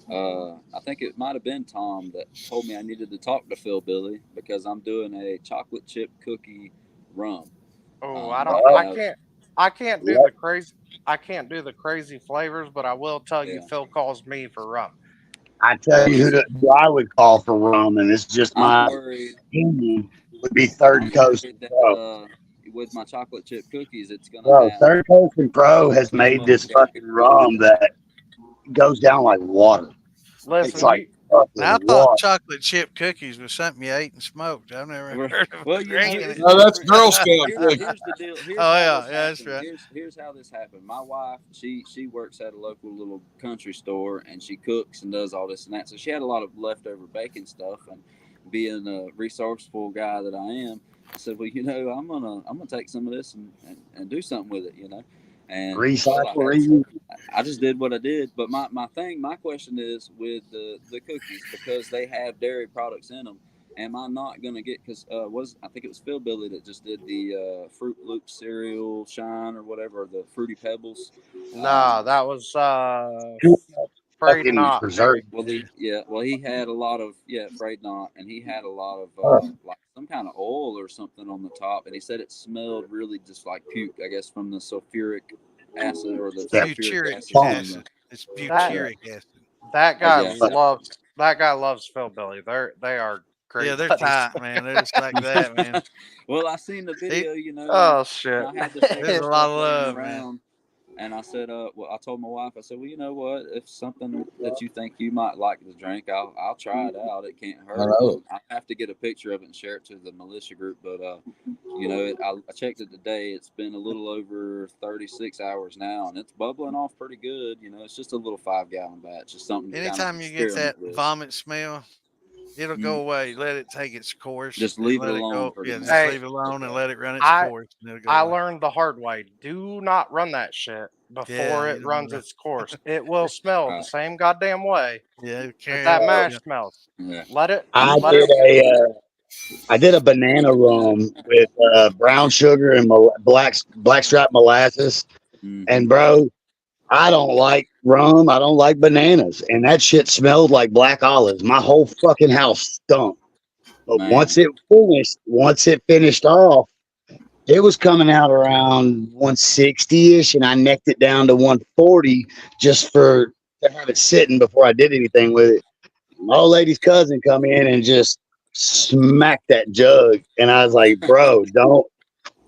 Speaker 10: I think it might have been Tom that told me I needed to talk to PhilBilly because I'm doing a chocolate chip cookie rum.
Speaker 8: Oh, I can't do the crazy. I can't do the crazy flavors, but I will tell you, Phil calls me for rum.
Speaker 16: I tell you who I would call for rum, and it's just my opinion, would be Third Coast Pro.
Speaker 10: With my chocolate chip cookies, it's gonna have
Speaker 16: Third Coast and Pro has made this fucking rum that goes down like water.
Speaker 8: Listen,
Speaker 16: it's like
Speaker 6: now I thought chocolate chip cookies was something you ate and smoked. I've never heard of drinking it.
Speaker 2: No, that's Girl Scout.
Speaker 10: Here's the deal.
Speaker 6: That's right.
Speaker 10: Here's how this happened. My wife, she works at a local little country store, and she cooks and does all this and that. So she had a lot of leftover baking stuff, and being a resourceful guy that I am, I said, well, I'm gonna take some of this and do something with it, And
Speaker 16: recycle.
Speaker 10: I just did what I did. But my question is with the cookies, because they have dairy products in them. Am I not gonna get? Because I think it was PhilBilly that just did the Fruit Loop cereal shine or whatever, the Fruity Pebbles.
Speaker 8: Nah, that was Afraid Not.
Speaker 10: Well, he had a lot of Afraid Not, and he had a lot of like some kind of oil or something on the top, and he said it smelled really just like puke, I guess, from the sulfuric acid or the sulfuric acid.
Speaker 6: It's butyric acid.
Speaker 8: That guy loves PhilBilly. They are great.
Speaker 6: Yeah, they're tight, man. They're just like that, man.
Speaker 10: Well, I seen the video,
Speaker 8: Oh shit!
Speaker 10: I had
Speaker 6: There's a lot of love, man.
Speaker 10: And I said, I told my wife, I said, well, you know what? If something that you think you might like to drink, I'll try it out. It can't hurt. I have to get a picture of it and share it to the militia group. But, I checked it today. It's been a little over 36 hours now, and it's bubbling off pretty good. It's just a little 5-gallon batch. Just something.
Speaker 6: Anytime you get that vomit smell, it'll go away. Let it take its course.
Speaker 10: Just leave it alone.
Speaker 6: Just leave it alone and let it run its course.
Speaker 8: I learned the hard way. Do not run that shit before it runs its course. It will smell the same goddamn way.
Speaker 6: Yeah,
Speaker 8: that mash smells.
Speaker 10: Yeah.
Speaker 8: Let it.
Speaker 16: I did a banana rum with brown sugar and blackstrap molasses, and bro, I don't like rum. I don't like bananas. And that shit smelled like black olives. My whole fucking house stunk. But once it finished off, it was coming out around 160-ish, and I necked it down to 140 just to have it sitting before I did anything with it. My old lady's cousin come in and just smacked that jug. And I was like, bro, don't.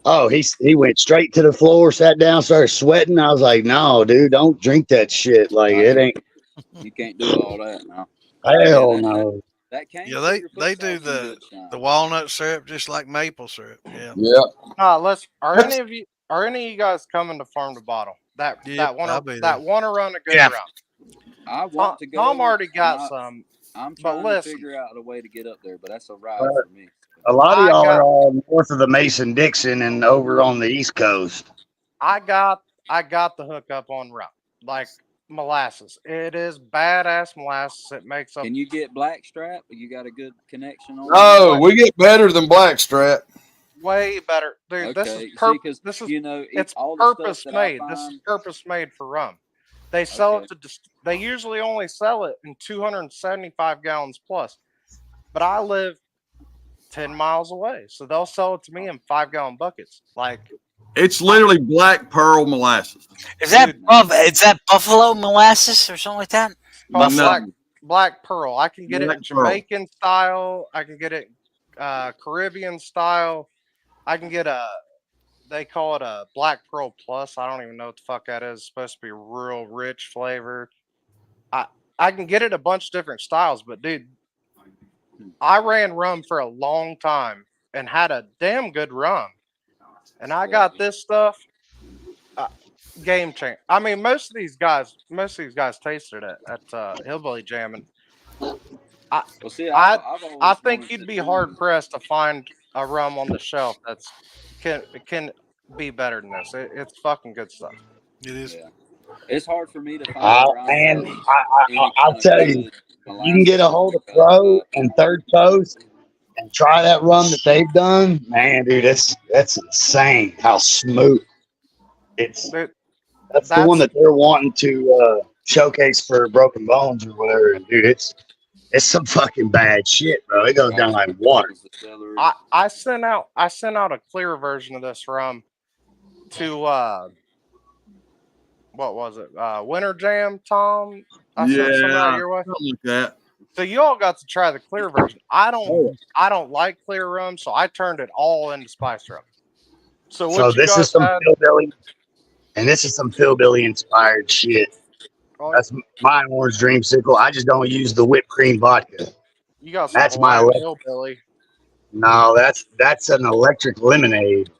Speaker 16: Oh, he went straight to the floor, sat down, started sweating. I was like, no, dude, don't drink that shit. Like, it ain't.
Speaker 10: You can't do all that now.
Speaker 16: Hell no.
Speaker 10: That cane
Speaker 6: they do the walnut syrup just like maple syrup. Yeah.
Speaker 8: Are any of you Are any of you guys coming to Farm to Bottle? That
Speaker 6: I'll be there.
Speaker 8: want to run a good
Speaker 3: Yeah.
Speaker 8: rum?
Speaker 10: I want to go.
Speaker 8: Tom already got
Speaker 10: and
Speaker 8: some.
Speaker 10: I'm
Speaker 8: But
Speaker 10: trying to
Speaker 8: listen,
Speaker 10: figure out a way to get up there, but that's a ride
Speaker 3: But
Speaker 10: for me.
Speaker 3: a lot of
Speaker 8: I
Speaker 3: y'all
Speaker 8: got
Speaker 3: are all north of the Mason-Dixon and over on the East Coast.
Speaker 8: I got the hookup on rum, like molasses. It is badass molasses. It makes up
Speaker 10: Can you get blackstrap? You got a good connection on that?
Speaker 2: No, we get better than blackstrap.
Speaker 8: way better, dude. This is
Speaker 10: Okay, see, because
Speaker 8: This is
Speaker 10: it's all the stuff
Speaker 8: purpose
Speaker 10: that I
Speaker 8: made. This is
Speaker 10: find.
Speaker 8: purpose made for rum. They sell
Speaker 10: Okay.
Speaker 8: it to. They usually only sell it in 275 gallons plus, but I live 10 miles away, so they'll sell it to me in 5-gallon buckets. Like
Speaker 2: It's literally black pearl molasses.
Speaker 14: Is that buffalo molasses or something like that?
Speaker 8: called
Speaker 2: No.
Speaker 8: black pearl. I can get it
Speaker 2: Black
Speaker 8: in
Speaker 2: pearl.
Speaker 8: Jamaican style. I can get it Caribbean style. I can get they call it a black pearl plus. I don't even know what the fuck that is. It's supposed to be real rich flavor. I can get it a bunch of different styles, but dude, I ran rum for a long time and had a damn good rum. And I got this stuff, game changer. I mean, most of these guys tasted it at Hillbilly Jamming. I
Speaker 10: Well, see,
Speaker 8: I
Speaker 10: I've always
Speaker 8: I think
Speaker 10: wanted
Speaker 8: you'd
Speaker 10: to
Speaker 8: be
Speaker 10: do-
Speaker 8: hard pressed to find a rum on the shelf that's can be better than this. It's fucking good stuff.
Speaker 6: It is.
Speaker 10: Yeah. It's hard for me to find rum
Speaker 3: Man,
Speaker 10: that is any
Speaker 3: I'll
Speaker 10: kind
Speaker 3: tell
Speaker 10: of
Speaker 3: you,
Speaker 10: good
Speaker 3: you can get a
Speaker 10: molasses
Speaker 3: hold of
Speaker 10: because
Speaker 3: Pro and Third Coast and try that rum that they've done. Man, dude, that's insane how smooth. That's the one that they're wanting to showcase for Broken Bones or whatever. And dude, it's some fucking bad shit, bro. It goes down like water.
Speaker 8: I sent out a clear version of this rum to what was it? Winter Jam, Tom. I sent some out your way.
Speaker 2: something like that.
Speaker 8: So you all got to try the clear version. I don't like clear rum, so I turned it all into spice rum. So what you
Speaker 3: this
Speaker 8: guys
Speaker 3: is some
Speaker 8: had?
Speaker 3: PhilBilly, and this is some PhilBilly inspired shit.
Speaker 8: Oh,
Speaker 3: That's my orange dreamsicle. I just don't use the whipped cream vodka.
Speaker 8: you got some
Speaker 3: That's my
Speaker 8: Hawaiian
Speaker 3: electric.
Speaker 8: hillbilly.
Speaker 3: No, that's an electric lemonade.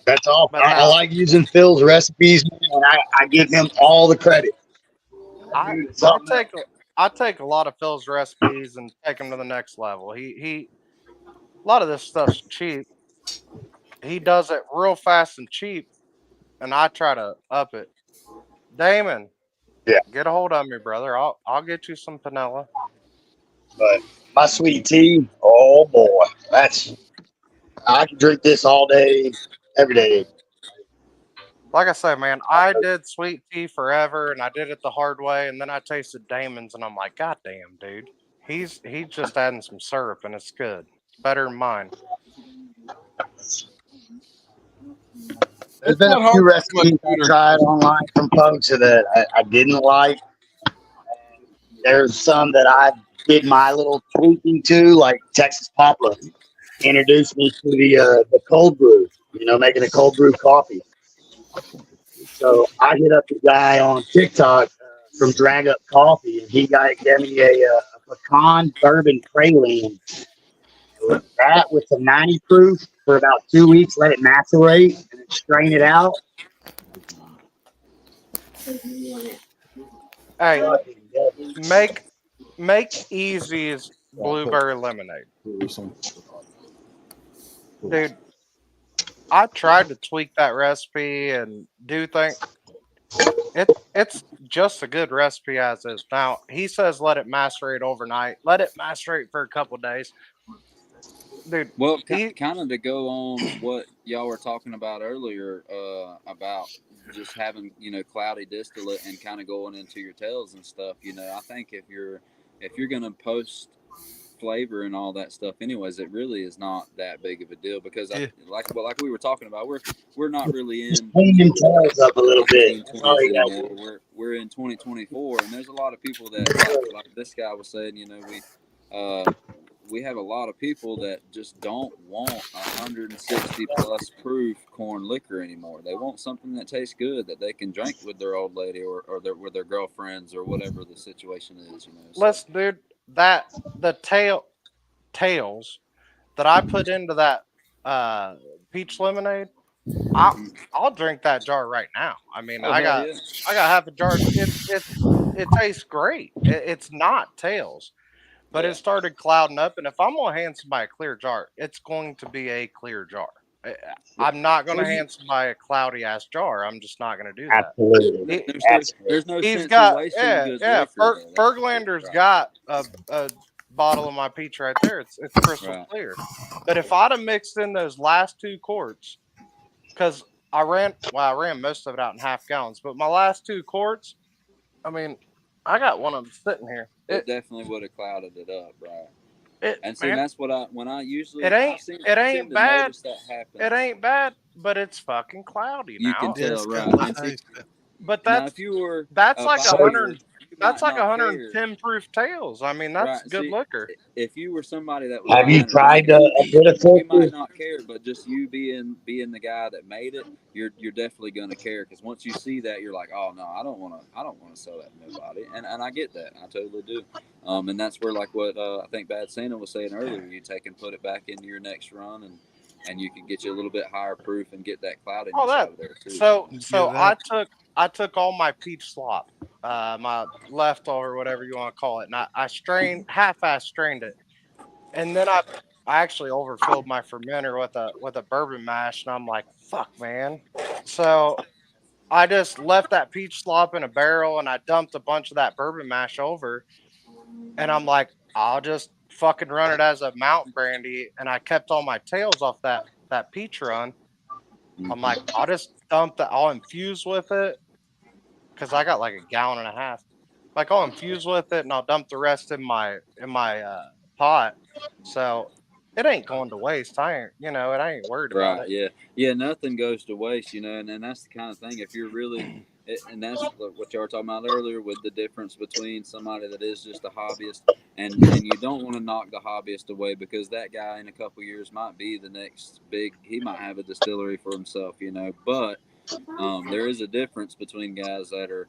Speaker 3: That's all. I like using Phil's recipes, and I give him all the credit.
Speaker 8: I take a lot of Phil's recipes and take them to the next level. He a lot of this stuff's cheap. He does it real fast and cheap, and I try to up it. Damon,
Speaker 3: yeah,
Speaker 8: get a hold of me, brother. I'll get you some vanilla.
Speaker 3: But my sweet tea, oh boy, I can drink this all day, every day.
Speaker 8: Like I say, man, I did sweet tea forever, and I did it the hard way, and then I tasted Damon's, and I'm like, God damn, dude, he's just adding some syrup, and it's good, better than mine.
Speaker 3: There's been a few recipes I tried online from folks that I didn't like. There's some that I did my little tweaking to, like Texas Poplar introduced me to the cold brew, making a cold brew coffee. So I hit up the guy on TikTok from Drag Up Coffee, and he gave me a pecan bourbon praline. That with some 90 proof for about 2 weeks, let it macerate, and then strain it out.
Speaker 8: Hey, make Easy's blueberry lemonade, dude. I tried to tweak that recipe and do things. It's just a good recipe as is. Now he says let it macerate overnight. Let it macerate for a couple days. Dude,
Speaker 10: well, kind of to go on what y'all were talking about earlier, about just having cloudy distillate and kind of going into your tails and stuff. I think if you're gonna post flavor and all that stuff, anyways, it really is not that big of a deal because like we were talking about, we're not really in
Speaker 3: clean your tails up a little bit.
Speaker 10: Anymore. We're in 2024, and there's a lot of people that like this guy was saying. We have a lot of people that just don't want 160 plus proof corn liquor anymore. They want something that tastes good that they can drink with their old lady or with their girlfriends or whatever the situation is. So.
Speaker 8: Listen, dude, the tails that I put into that peach lemonade, I'll drink that jar right now. I mean,
Speaker 10: Oh,
Speaker 8: I
Speaker 10: hell
Speaker 8: got
Speaker 10: yeah.
Speaker 8: half a jar. It tastes great. It's not tails, but
Speaker 10: Yeah.
Speaker 8: it started clouding up. And if I'm gonna hand somebody a clear jar, it's going to be a clear jar. I'm not gonna
Speaker 10: Well,
Speaker 8: hand somebody a cloudy ass jar. I'm just not gonna do that.
Speaker 3: Absolutely.
Speaker 10: There's no
Speaker 8: He's
Speaker 10: sense in
Speaker 8: got
Speaker 10: wasting good liquor. Though.
Speaker 8: Ferglander's
Speaker 10: Right.
Speaker 8: got a bottle of my peach right there. It's crystal
Speaker 10: Right.
Speaker 8: clear. But if I'd have mixed in those last 2 quarts, because I ran most of it out in half gallons, but my last 2 quarts, I mean, I got one of them sitting here.
Speaker 10: It definitely would have clouded it up, right? And see,
Speaker 8: Man,
Speaker 10: that's what I usually
Speaker 8: it
Speaker 10: I
Speaker 8: ain't
Speaker 10: seem to
Speaker 8: bad.
Speaker 10: notice that happen.
Speaker 8: It ain't bad, but it's fucking cloudy
Speaker 10: You
Speaker 8: now.
Speaker 10: can tell, right? And see,
Speaker 8: But
Speaker 10: now if you were
Speaker 8: that's
Speaker 10: a
Speaker 8: like
Speaker 10: buyer, you
Speaker 8: that's
Speaker 10: might
Speaker 8: like
Speaker 10: not care.
Speaker 8: 110 proof tails. I mean, that's
Speaker 10: Right.
Speaker 8: good
Speaker 10: See,
Speaker 8: liquor.
Speaker 10: if you were somebody that was
Speaker 16: Have you
Speaker 10: buying a
Speaker 16: tried
Speaker 10: liquor,
Speaker 16: a bit of
Speaker 10: you
Speaker 16: filter?
Speaker 10: might not care, but just you being the guy that made it, you're definitely going to care, because once you see that, you're like, oh no, I don't want to sell that to nobody, and I get that, I totally do, and that's where like what I think Bad Santa was saying earlier, you take and put it back into your next run, and you can get you a little bit higher proof and get that cloudiness out of there too.
Speaker 8: So I took all my peach slop, my leftover, whatever you want to call it, and I strained half-ass strained it, and then I actually overfilled my fermenter with a bourbon mash, and I'm like, fuck, man. So I just left that peach slop in a barrel, and I dumped a bunch of that bourbon mash over, and I'm like, I'll just fucking run it as a mountain brandy, and I kept all my tails off that peach run. I'm like, I'll just dump that. I'll infuse with it because I got like a gallon and a half. Like I'll infuse with it and I'll dump the rest in my pot. So it ain't going to waste. I ain't worried about
Speaker 10: Right.
Speaker 8: it.
Speaker 10: Yeah. Nothing goes to waste, and that's the kind of thing. If you're really, and that's what you were talking about earlier with the difference between somebody that is just a hobbyist, and you don't want to knock the hobbyist away, because that guy in a couple years might be the next big. He might have a distillery for himself, But there is a difference between guys that are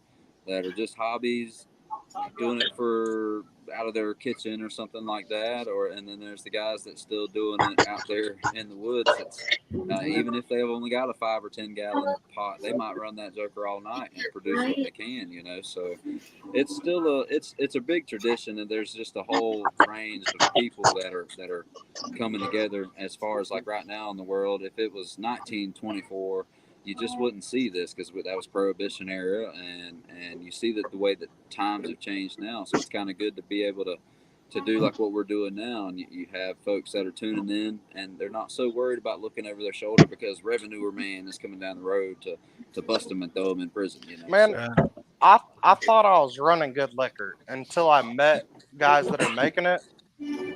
Speaker 10: just hobbies, doing it for out of their kitchen or something like that, and then there's the guys that still doing it out there in the woods. That's even if they've only got a 5 or 10 gallon pot, they might run that joker all night and produce what they can, So it's still it's a big tradition, and there's just a whole range of people that are coming together. As far as like right now in the world, if it was 1924, you just wouldn't see this, because that was Prohibition era, and you see that the way that times have changed now. So it's kind of good to be able to do like what we're doing now, and you have folks that are tuning in, and they're not so worried about looking over their shoulder because revenue man is coming down the road to bust them and throw them in prison.
Speaker 8: Man, I thought I was running good liquor until I met guys that are making it.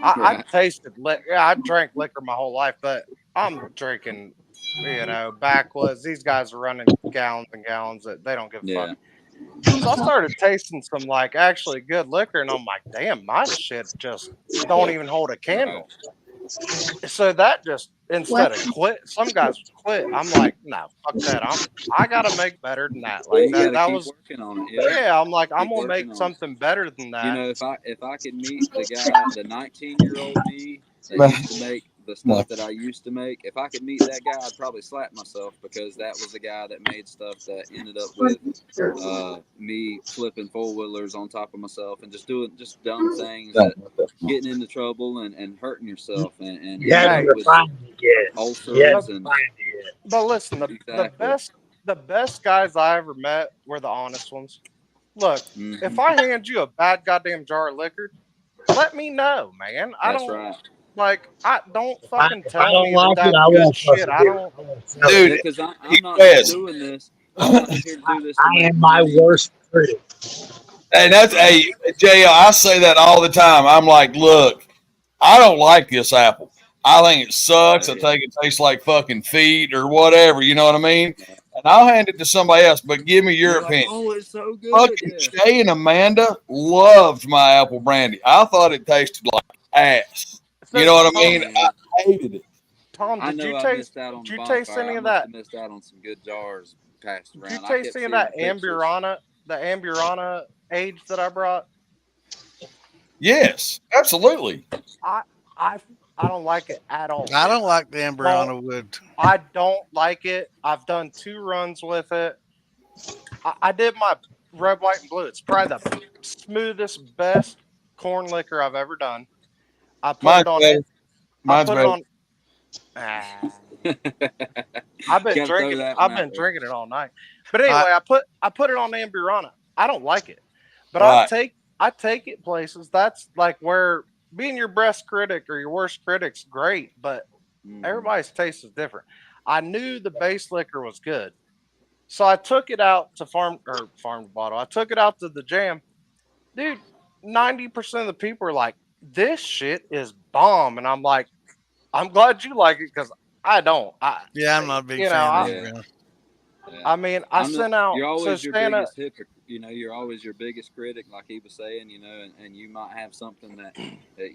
Speaker 8: I tasted liquor. Yeah, I drank liquor my whole life, but I'm drinking, backwoods. These guys are running gallons and gallons that they don't give a fuck. So I started tasting some like actually good liquor, and I'm like, damn, my shit just don't even hold a candle. So that just instead of quit, some guys quit. I'm like, no, fuck that. I gotta make better than that. Like
Speaker 10: You gotta
Speaker 8: that
Speaker 10: keep
Speaker 8: was
Speaker 10: working on it.
Speaker 8: yeah. I'm like, I'm
Speaker 10: Keep
Speaker 8: gonna
Speaker 10: working
Speaker 8: make
Speaker 10: on
Speaker 8: something better than that.
Speaker 10: if I could meet the guy, the 19-year-old me that used to make the stuff that I used to make, if I could meet that guy, I'd probably slap myself, because that was the guy that made stuff that ended up with me flipping 4-wheelers on top of myself and just doing dumb things, that getting into trouble and hurting yourself and
Speaker 16: You haven't refined it yet.
Speaker 10: ulcers and.
Speaker 8: But listen, the best guys I ever met were the honest ones. Look, if I hand you a bad goddamn jar of liquor, let me know, man. I
Speaker 10: That's
Speaker 8: don't
Speaker 10: right.
Speaker 8: like. I don't fucking
Speaker 16: If I
Speaker 8: tell
Speaker 16: don't
Speaker 8: me
Speaker 16: like it,
Speaker 8: that's
Speaker 16: I
Speaker 8: good
Speaker 16: won't
Speaker 8: shit.
Speaker 16: fucking
Speaker 8: I
Speaker 16: do
Speaker 8: don't.
Speaker 16: it.
Speaker 2: Dude,
Speaker 10: Because I'm not just doing this. I'm not here to do this. To
Speaker 16: I
Speaker 10: make
Speaker 16: am my
Speaker 10: money.
Speaker 16: worst critic.
Speaker 2: And that's JL, I say that all the time. I'm like, look, I don't like this apple. I think it sucks. I think it tastes like fucking feet or whatever. You know what I mean? And I'll hand it to somebody else, but give me your
Speaker 10: You're like,
Speaker 2: opinion.
Speaker 10: oh, it's so good.
Speaker 2: Fucking Shay and Amanda loved my apple brandy. I thought it tasted like ass. You know what I mean? I hated it.
Speaker 8: Tom,
Speaker 10: I
Speaker 8: did
Speaker 10: know
Speaker 8: you
Speaker 10: I
Speaker 8: taste?
Speaker 10: missed out on
Speaker 8: Did
Speaker 10: the
Speaker 8: you taste
Speaker 10: bonfire.
Speaker 8: any
Speaker 10: I
Speaker 8: of
Speaker 10: must
Speaker 8: that?
Speaker 10: have missed out on some good jars passed
Speaker 8: Did you
Speaker 10: around. I
Speaker 8: taste
Speaker 10: kept
Speaker 8: any of
Speaker 10: seeing
Speaker 8: that
Speaker 10: the pictures.
Speaker 8: Amburana age that I brought?
Speaker 2: Yes, absolutely.
Speaker 8: I I don't like it at all.
Speaker 6: I don't like the Ambriana wood.
Speaker 8: I don't like it. I've done 2 runs with it. I did my red, white, and blue. It's probably the smoothest, best corn liquor I've ever done. I put it on it. I put it on. I've been drinking. I've been drinking it all night. But anyway, I put it on Ambriana. I don't like it, but I take it places. That's like where being your best critic or your worst critic's great, but everybody's taste is different. I knew the base liquor was good, so I took it out to farm to bottle. I took it out to the jam, dude. 90% of the people are like, "This shit is bomb," and I'm like, "I'm glad you like it because I don't."
Speaker 6: I'm not a big fan of it.
Speaker 8: I mean,
Speaker 10: You're always your biggest hypocrite. You know, you're always your biggest critic, like he was saying. You know, and you might have something that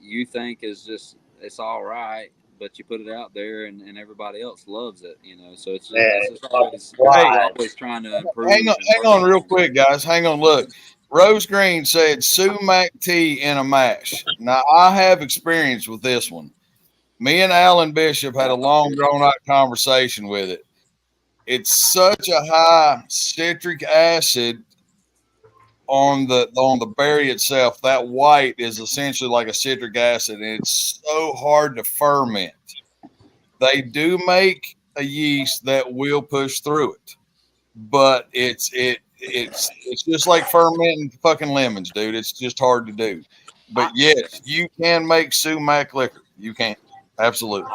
Speaker 10: you think is just it's all right, but you put it out there, and everybody else loves it. You know, so it's just always trying to improve.
Speaker 2: Hang on, real quick, guys. Hang on. Look, Rose Green said sumac tea in a mash. Now I have experience with this one. Me and Alan Bishop had a long, drawn-out conversation with it. It's such a high citric acid on the berry itself. That white is essentially like a citric acid, and it's so hard to ferment. They do make a yeast that will push through it, but it's just like fermenting fucking lemons, dude. It's just hard to do. But yes, you can make sumac liquor. You can. Absolutely.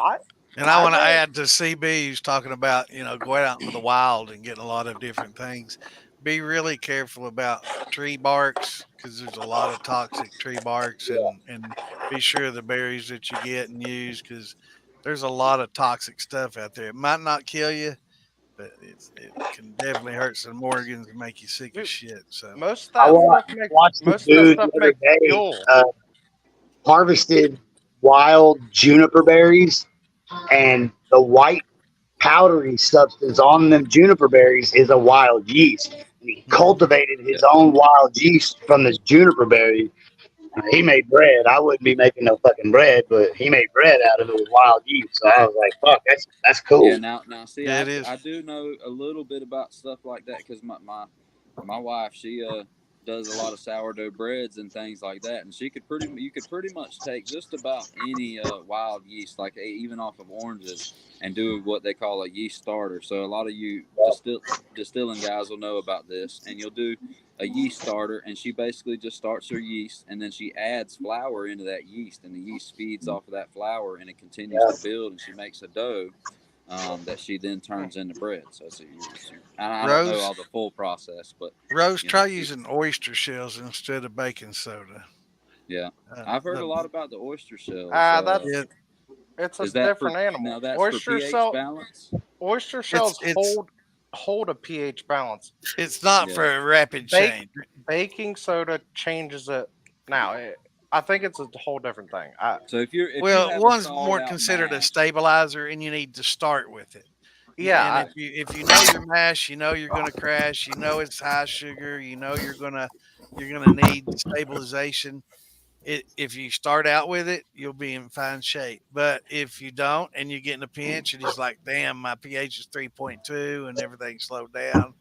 Speaker 6: And I want to add to CB who's talking about, going out into the wild and getting a lot of different things. Be really careful about tree barks because there's a lot of toxic tree barks, and be sure of the berries that you get and use because there's a lot of toxic stuff out there. It might not kill you, but it can definitely hurt some organs and make you sick as shit. So
Speaker 8: most of that stuff makes fuel.
Speaker 16: Harvested wild juniper berries, and the white powdery substance on them juniper berries is a wild yeast. And he cultivated his own wild yeast from this juniper berry. He made bread. I wouldn't be making no fucking bread, but he made bread out of it with wild yeast. So I was like, "Fuck, that's cool."
Speaker 10: Yeah, now see, I do know a little bit about stuff like that because my wife, she does a lot of sourdough breads and things like that, and you could pretty much take just about any wild yeast, like even off of oranges, and do what they call a yeast starter. So a lot of you distilling guys will know about this, and you'll do a yeast starter, and she basically just starts her yeast, and then she adds flour into that yeast, and the yeast feeds off of that flour, and it continues to build, and she makes a dough that she then turns into bread. So I don't know all the full process, but
Speaker 6: Rose, try using oyster shells instead of baking soda.
Speaker 10: Yeah, I've heard a lot about the oyster shells.
Speaker 8: It's a different animal.
Speaker 10: Now that's
Speaker 8: oyster
Speaker 10: for pH balance.
Speaker 8: Oyster shells hold a pH balance.
Speaker 6: It's not for a rapid change.
Speaker 8: Baking soda changes it. Now, I think it's a whole different thing.
Speaker 10: So if
Speaker 6: one's more considered a stabilizer, and you need to start with it.
Speaker 8: Yeah.
Speaker 6: And if you know your mash, you know you're going to crash. You know it's high sugar. You know you're gonna need stabilization. If you start out with it, you'll be in fine shape. But if you don't, and you get in a pinch, and it's like, damn, my pH is 3.2, and everything slowed down.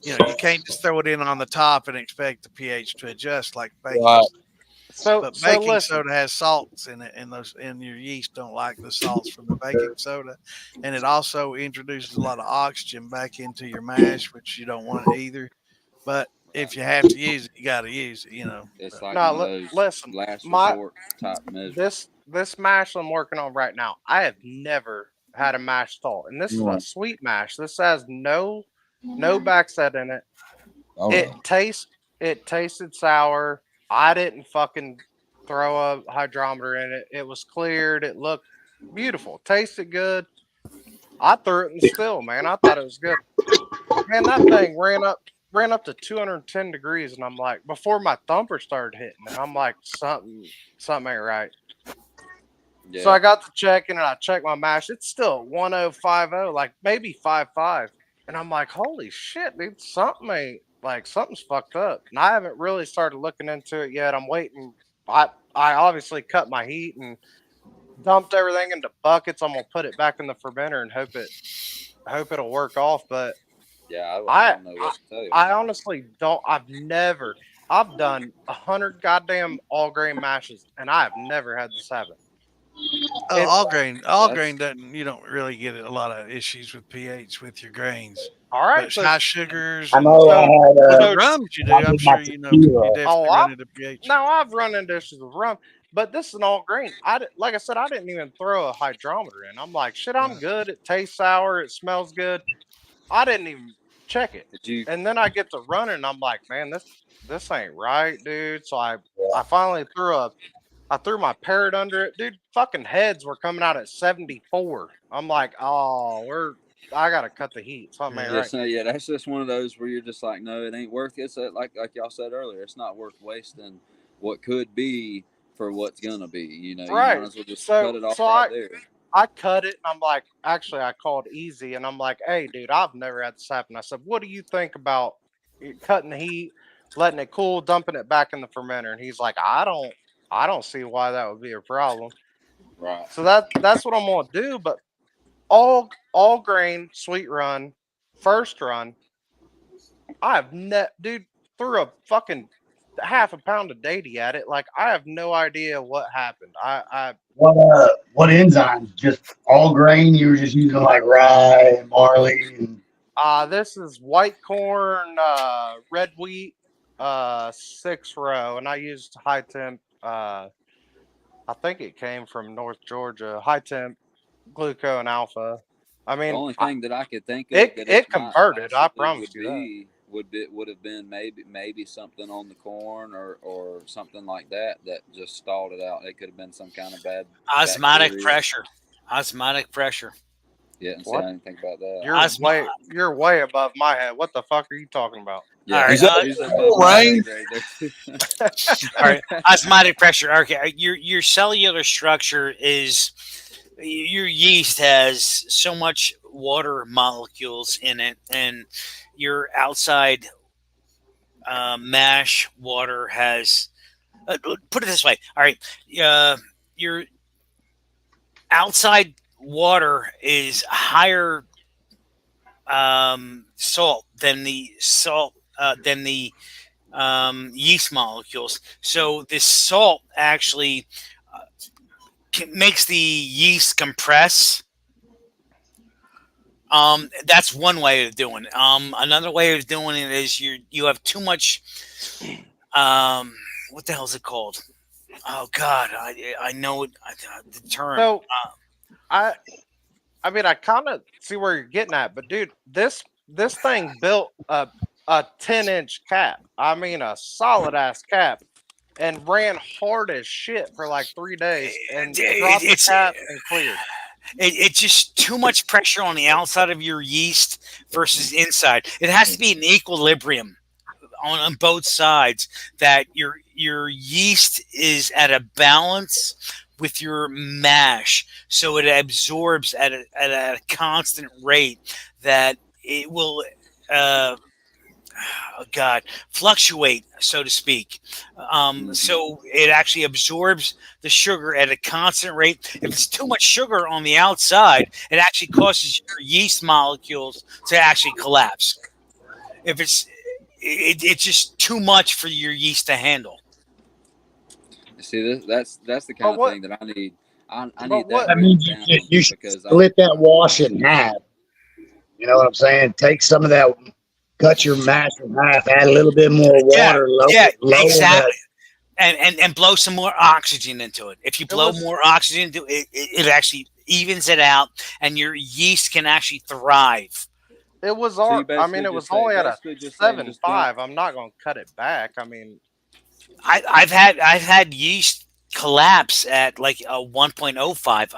Speaker 6: You can't just throw it in on the top and expect the pH to adjust like baking.
Speaker 8: Wow.
Speaker 6: But baking soda has salts in it, and your yeast don't like the salts from the baking soda, and it also introduces a lot of oxygen back into your mash, which you don't want either. But if you have to use it, you got to use it.
Speaker 10: It's like
Speaker 8: listen,
Speaker 10: last resort type measure.
Speaker 8: This mash I'm working on right now, I have never had a mash stall, and this is a sweet mash. This has no backset in it. It tasted sour. I didn't fucking throw a hydrometer in it. It was cleared. It looked beautiful. Tasted good. I threw it in the still, man. I thought it was good. Man, that thing ran up to 210 degrees, and I'm like, before my thumper started hitting, and I'm like, something ain't right. Yeah. So I got to checking, and I checked my mash. It's still 1050, like maybe 55. And I'm like, holy shit, dude, something's fucked up. And I haven't really started looking into it yet. I'm waiting. I obviously cut my heat, and dumped everything into buckets. I'm gonna put it back in the fermenter and hope it'll work off. But
Speaker 10: Yeah, I don't know what to tell you.
Speaker 8: I honestly don't. I've done 100 goddamn all grain mashes, and I have never had this happen.
Speaker 6: Oh, all grain doesn't. You don't really get a lot of issues with pH with your grains.
Speaker 8: All right,
Speaker 6: but
Speaker 8: so
Speaker 6: high sugars.
Speaker 16: I
Speaker 6: And
Speaker 16: know I had,
Speaker 6: the rums you do. I'm sure you know you definitely run into pH.
Speaker 8: No, I've run into issues with rum, but this is an all grain. Like I said, I didn't even throw a hydrometer in. I'm like, shit, I'm good. It tastes sour. It smells good. I didn't even check it. And then I get to running, and I'm like, man, this ain't right, dude. So I finally threw my parrot under it, dude. Fucking heads were coming out at 74. I'm like, oh, I gotta cut the heat. Something ain't right.
Speaker 10: So, yeah, that's just one of those where you're just like, no, it ain't worth it. It's like y'all said earlier, it's not worth wasting what could be for what's gonna be. You know,
Speaker 8: Right.
Speaker 10: You might as well just cut it off right there.
Speaker 8: I cut it, and I'm like, actually, I called Easy, and I'm like, hey, dude, I've never had this happen. I said, what do you think about cutting the heat, letting it cool, dumping it back in the fermenter? And he's like, I don't see why that would be a problem.
Speaker 10: Right.
Speaker 8: So that's what I'm gonna do. But all grain sweet run, first run, dude, threw a fucking half a pound of daty at it. Like, I have no idea what happened.
Speaker 16: What enzymes? Just all grain? You were just using like rye and barley and
Speaker 8: this is white corn, red wheat, 6-row, and I used high temp. I think it came from North Georgia. High temp, gluco, and alpha. I mean,
Speaker 10: the only thing that I could think of
Speaker 8: it converted. I promise you that.
Speaker 10: would have been maybe something on the corn or something like that just stalled it out. It could have been some kind of bad
Speaker 14: osmotic pressure. Osmotic pressure.
Speaker 10: Yeah, and I didn't think about that.
Speaker 8: You're way above my head. What the fuck are you talking about?
Speaker 10: Yeah,
Speaker 14: all right. Osmotic pressure. Okay, your cellular structure is your yeast has so much water molecules in it, and your outside mash water has. Put it this way. All right, your outside water is higher salt than the yeast molecules. So this salt actually makes the yeast compress. That's one way of doing it. Another way of doing it is you have too much. What the hell is it called? Oh God, I know it. The term.
Speaker 8: So, I mean, I kind of see where you're getting at, but dude, this thing built a 10-inch cap. I mean, a solid ass cap, and ran hard as shit for like 3 days, and dropped the cap and cleared.
Speaker 14: It's just too much pressure on the outside of your yeast versus inside. It has to be an equilibrium on both sides, that your yeast is at a balance with your mash, so it absorbs at a constant rate, that it will fluctuate, so to speak. So it actually absorbs the sugar at a constant rate. If it's too much sugar on the outside, it actually causes your yeast molecules to actually collapse. If it's just too much for your yeast to handle.
Speaker 10: See, that's the kind of thing that I need. I need that.
Speaker 16: That means you should split that wash in half. You know what I'm saying? Take some of that, cut your mash in half, add a little bit more water.
Speaker 14: Exactly. And blow some more oxygen into it. If you blow more oxygen into it, it actually evens it out, and your yeast can actually thrive.
Speaker 8: It was all. I mean, it was only at a 7.5. I'm not going to cut it back. I mean,
Speaker 14: I've had yeast collapse at like a 1.05.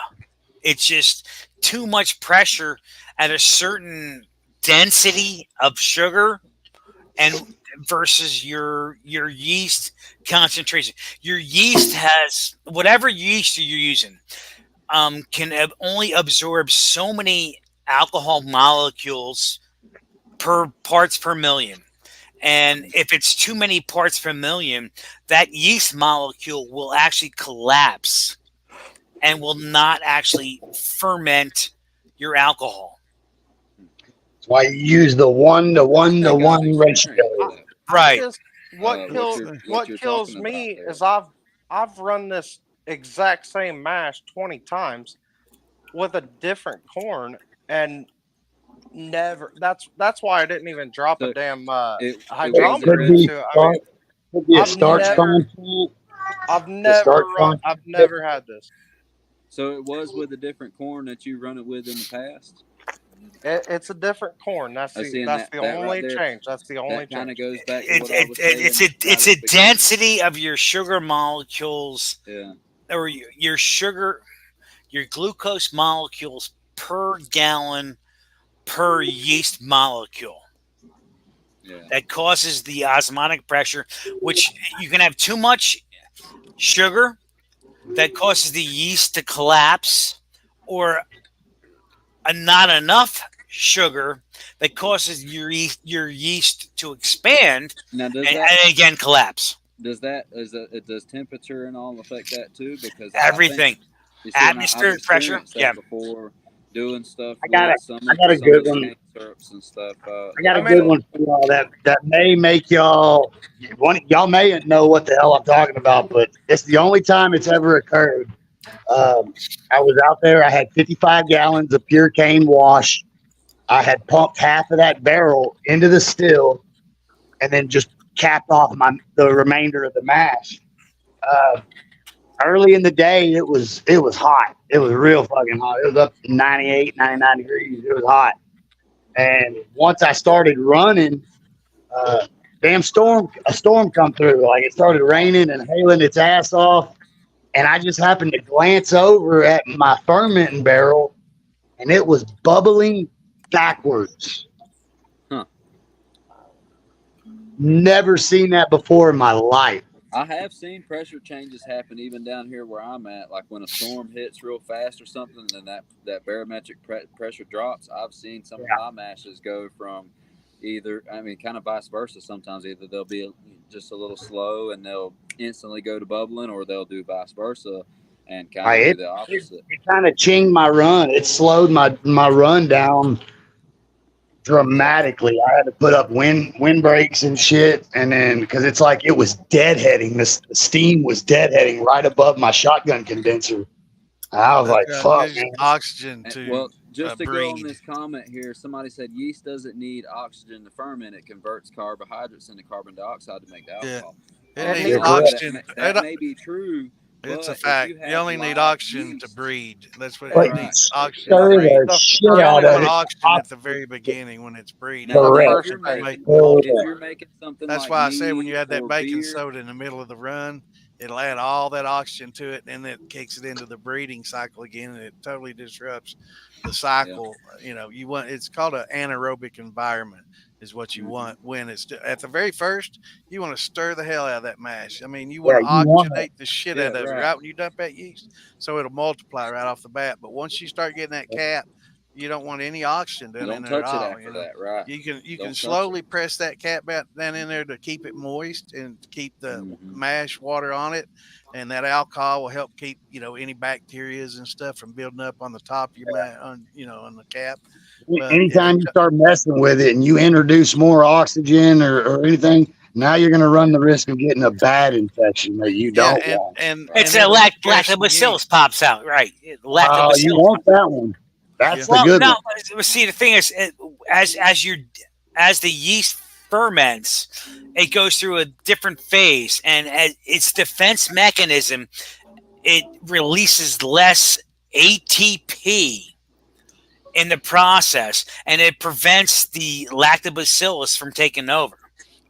Speaker 14: It's just too much pressure at a certain density of sugar, and versus your yeast concentration. Your yeast has, whatever yeast you're using, can only absorb so many alcohol molecules per parts per million. And if it's too many parts per million, that yeast molecule will actually collapse and will not actually ferment your alcohol.
Speaker 16: That's why you use the 1-to-1-to-1 ratio.
Speaker 14: Right.
Speaker 8: What kills me is I've run this exact same mash 20 times with a different corn and never. That's why I didn't even drop a damn hydrometer into it. I mean,
Speaker 16: could be a starch content.
Speaker 8: I've never had this.
Speaker 10: So it was with a different corn that you run it with in the past?
Speaker 8: It's a different corn. That's the only change. That's the only change.
Speaker 10: Kind of goes back to what I was saying.
Speaker 14: It's a density of your sugar molecules, or your glucose molecules per gallon per yeast molecule. That causes the osmotic pressure, which you can have too much sugar that causes the yeast to collapse, or not enough sugar that causes your yeast to expand and again collapse.
Speaker 10: Does temperature and all affect that too? Because
Speaker 14: everything, atmospheric pressure,
Speaker 10: before doing stuff.
Speaker 16: I got a good one.
Speaker 10: Syrups and stuff.
Speaker 16: I got a good one for y'all that may make y'all may know what the hell I'm talking about, but it's the only time it's ever occurred. I was out there. I had 55 gallons of pure cane wash. I had pumped half of that barrel into the still, and then just capped off the remainder of the mash. Early in the day, it was hot. It was real fucking hot. It was up to 98, 99 degrees. It was hot. And once I started running, a storm come through. Like, it started raining and hailing its ass off. And I just happened to glance over at my fermenting barrel, and it was bubbling backwards.
Speaker 10: Huh.
Speaker 16: Never seen that before in my life.
Speaker 10: I have seen pressure changes happen even down here where I'm at. Like when a storm hits real fast or something, and then that barometric pressure drops. I've seen some of my mashes go from kind of vice versa. Sometimes either they'll be just a little slow and they'll instantly go to bubbling, or they'll do vice versa and kind of do the opposite.
Speaker 16: It kind of chinged my run. It slowed my run down dramatically. I had to put up wind brakes and shit, and then because it's like it was deadheading. The steam was deadheading right above my shotgun condenser. I was like, "Fuck, man."
Speaker 6: Oxygen to
Speaker 10: well, just to
Speaker 6: breed.
Speaker 10: go on this comment here, somebody said yeast doesn't need oxygen to ferment. It converts carbohydrates into carbon dioxide to make the alcohol.
Speaker 6: It needs oxygen.
Speaker 10: That may be true.
Speaker 6: It's a fact. You only need oxygen to breed. That's what
Speaker 16: But
Speaker 6: it needs. Oxygen.
Speaker 16: stir the shit out of it.
Speaker 6: Oxygen at the very beginning when it's breeding.
Speaker 16: Correct.
Speaker 6: That's why I say when you add that baking soda in the middle of the run, it'll add all that oxygen to it, and then it kicks it into the breeding cycle again, and it totally disrupts the cycle.
Speaker 10: Yeah.
Speaker 6: It's called an anaerobic environment is what you want when it's at the very first. You want to stir the hell out of that mash. I mean, you want to oxygenate the shit out of it right when you dump that yeast, so it'll multiply right off the bat. But once you start getting that cap, you don't want any oxygen down in there at all.
Speaker 10: After that, right?
Speaker 6: You can slowly press that cap down in there to keep it moist and keep the mash water on it, and that alcohol will help keep any bacterias and stuff from building up on the top of your on the cap.
Speaker 16: Anytime you start messing with it and you introduce more oxygen or anything, now you're going to run the risk of getting a bad infection that you don't want.
Speaker 14: And it's a lactobacillus pops out, right?
Speaker 16: You want that one. That's the good one.
Speaker 14: See, the thing is, as the yeast ferments, it goes through a different phase, and as its defense mechanism, it releases less ATP in the process, and it prevents the lactobacillus from taking over.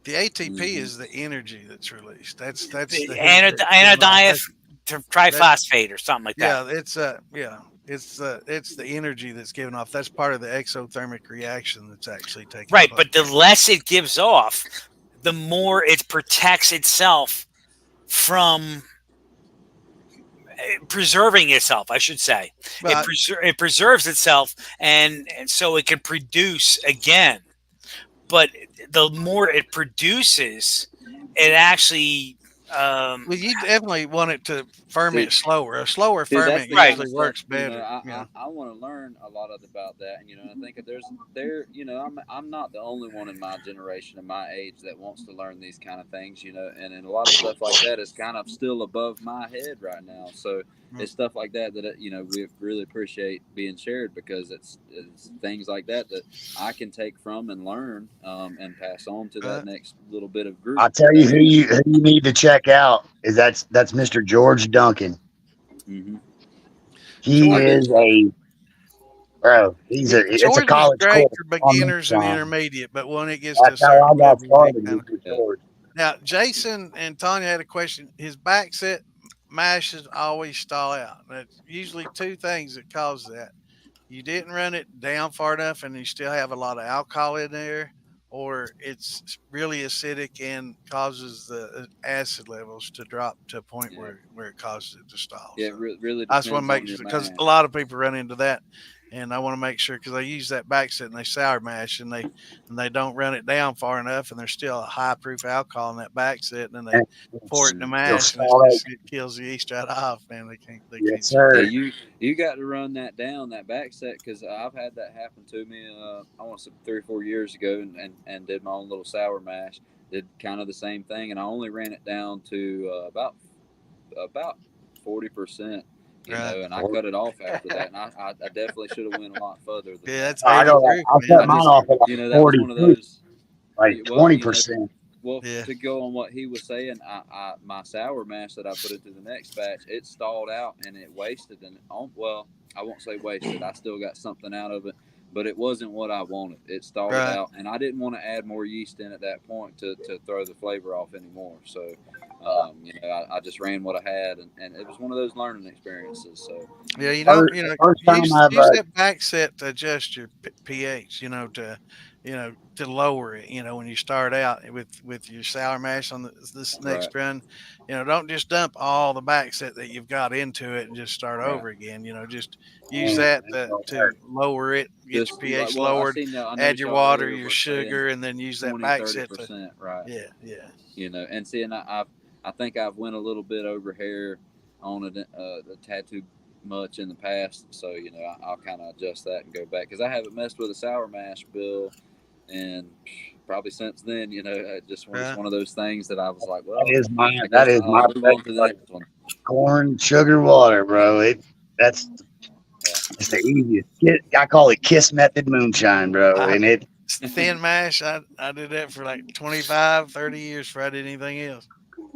Speaker 6: The ATP is the energy that's released. That's the
Speaker 14: anodiphosphate triphosphate or something like that.
Speaker 6: Yeah, it's the energy that's given off. That's part of the exothermic reaction that's actually taking
Speaker 14: right.
Speaker 6: place.
Speaker 14: But the less it gives off, the more it protects itself from preserving itself, I should say. It preserves itself, and so it can produce again. But the more it produces, it actually Um,
Speaker 6: Well, you definitely want it to ferment slower. A slower
Speaker 10: Dude, that's
Speaker 6: ferment
Speaker 10: the kind
Speaker 6: usually
Speaker 10: of stuff,
Speaker 6: works
Speaker 10: you know,
Speaker 6: better.
Speaker 10: I want to learn a lot about that, and I think you know, I'm not the only one in my generation and my age that wants to learn these kind of things, and a lot of stuff like that is kind of still above my head right now. So it's stuff like that we really appreciate being shared, because it's things like that I can take from and learn, and pass on to that next little bit of group.
Speaker 16: I'll tell you who you need to check out is that's Mr. George Duncan.
Speaker 10: Mm-hmm.
Speaker 16: He is bro. It's a
Speaker 6: George is
Speaker 16: college
Speaker 6: great
Speaker 16: course
Speaker 6: for
Speaker 16: on
Speaker 6: beginners and
Speaker 16: moonshine.
Speaker 6: intermediate, but when it gets to a
Speaker 16: That's how
Speaker 6: certain
Speaker 16: I got
Speaker 6: level, you
Speaker 16: started with George.
Speaker 6: Now, Jason and Tanya had a question. His backset mashes always stall out. That's usually two things that cause that. You didn't run it down far enough and you still have a lot of alcohol in there, or it's really acidic and causes the acid levels to drop to a point where it causes it to stall.
Speaker 10: Yeah,
Speaker 6: So
Speaker 10: it really
Speaker 6: I just want
Speaker 10: depends
Speaker 6: to
Speaker 10: on
Speaker 6: make
Speaker 10: your
Speaker 6: sure, because
Speaker 10: mash.
Speaker 6: a lot of people run into that, and I want to make sure, because they use that backset and they sour mash and they don't run it down far enough, and there's still a high proof alcohol in that backset, and then they pour it in the mash and it kills the yeast right off. Man, they can't.
Speaker 16: Yes, sir.
Speaker 10: Yeah, you got to run that down, that backset, because I've had that happen to me. I want to say 3 or 4 years ago, and did my own little sour mash. Did kind of the same thing, and I only ran it down to about 40%. And I cut it off after that, and I definitely should have went a lot further than that.
Speaker 16: I cut mine off at like
Speaker 10: that was one of
Speaker 16: 40,
Speaker 10: those,
Speaker 16: like 20%.
Speaker 10: Well, to go on what he was saying, my sour mash that I put into the next batch, it stalled out and it wasted. And well, I won't say wasted. I still got something out of it, but it wasn't what I wanted. It stalled out, and I didn't want to add more yeast in at that point to throw the flavor off anymore. So, I just ran what I had, and it was one of those learning experiences. So,
Speaker 6: yeah, use that backset to adjust your pH. To lower it. When you start out with your sour mash on this next run, don't just dump all the backset that you've got into it and just start over again. Just use that to lower it, get your pH lowered, add your water, your sugar, and then use that backset
Speaker 10: 30%, right?
Speaker 6: Yeah.
Speaker 10: And see, and I think I've went a little bit over here on a tad too much in the past, so I'll kind of adjust that and go back, because I haven't messed with a sour mash bill, and probably since then, it just was one of those things that I was like, well,
Speaker 16: that is my
Speaker 10: move on to the next one.
Speaker 16: Corn, sugar, water, bro. It's the easiest. I call it KISS method moonshine, bro. And
Speaker 6: thin mash. I did that for like 25, 30 years before I did anything else.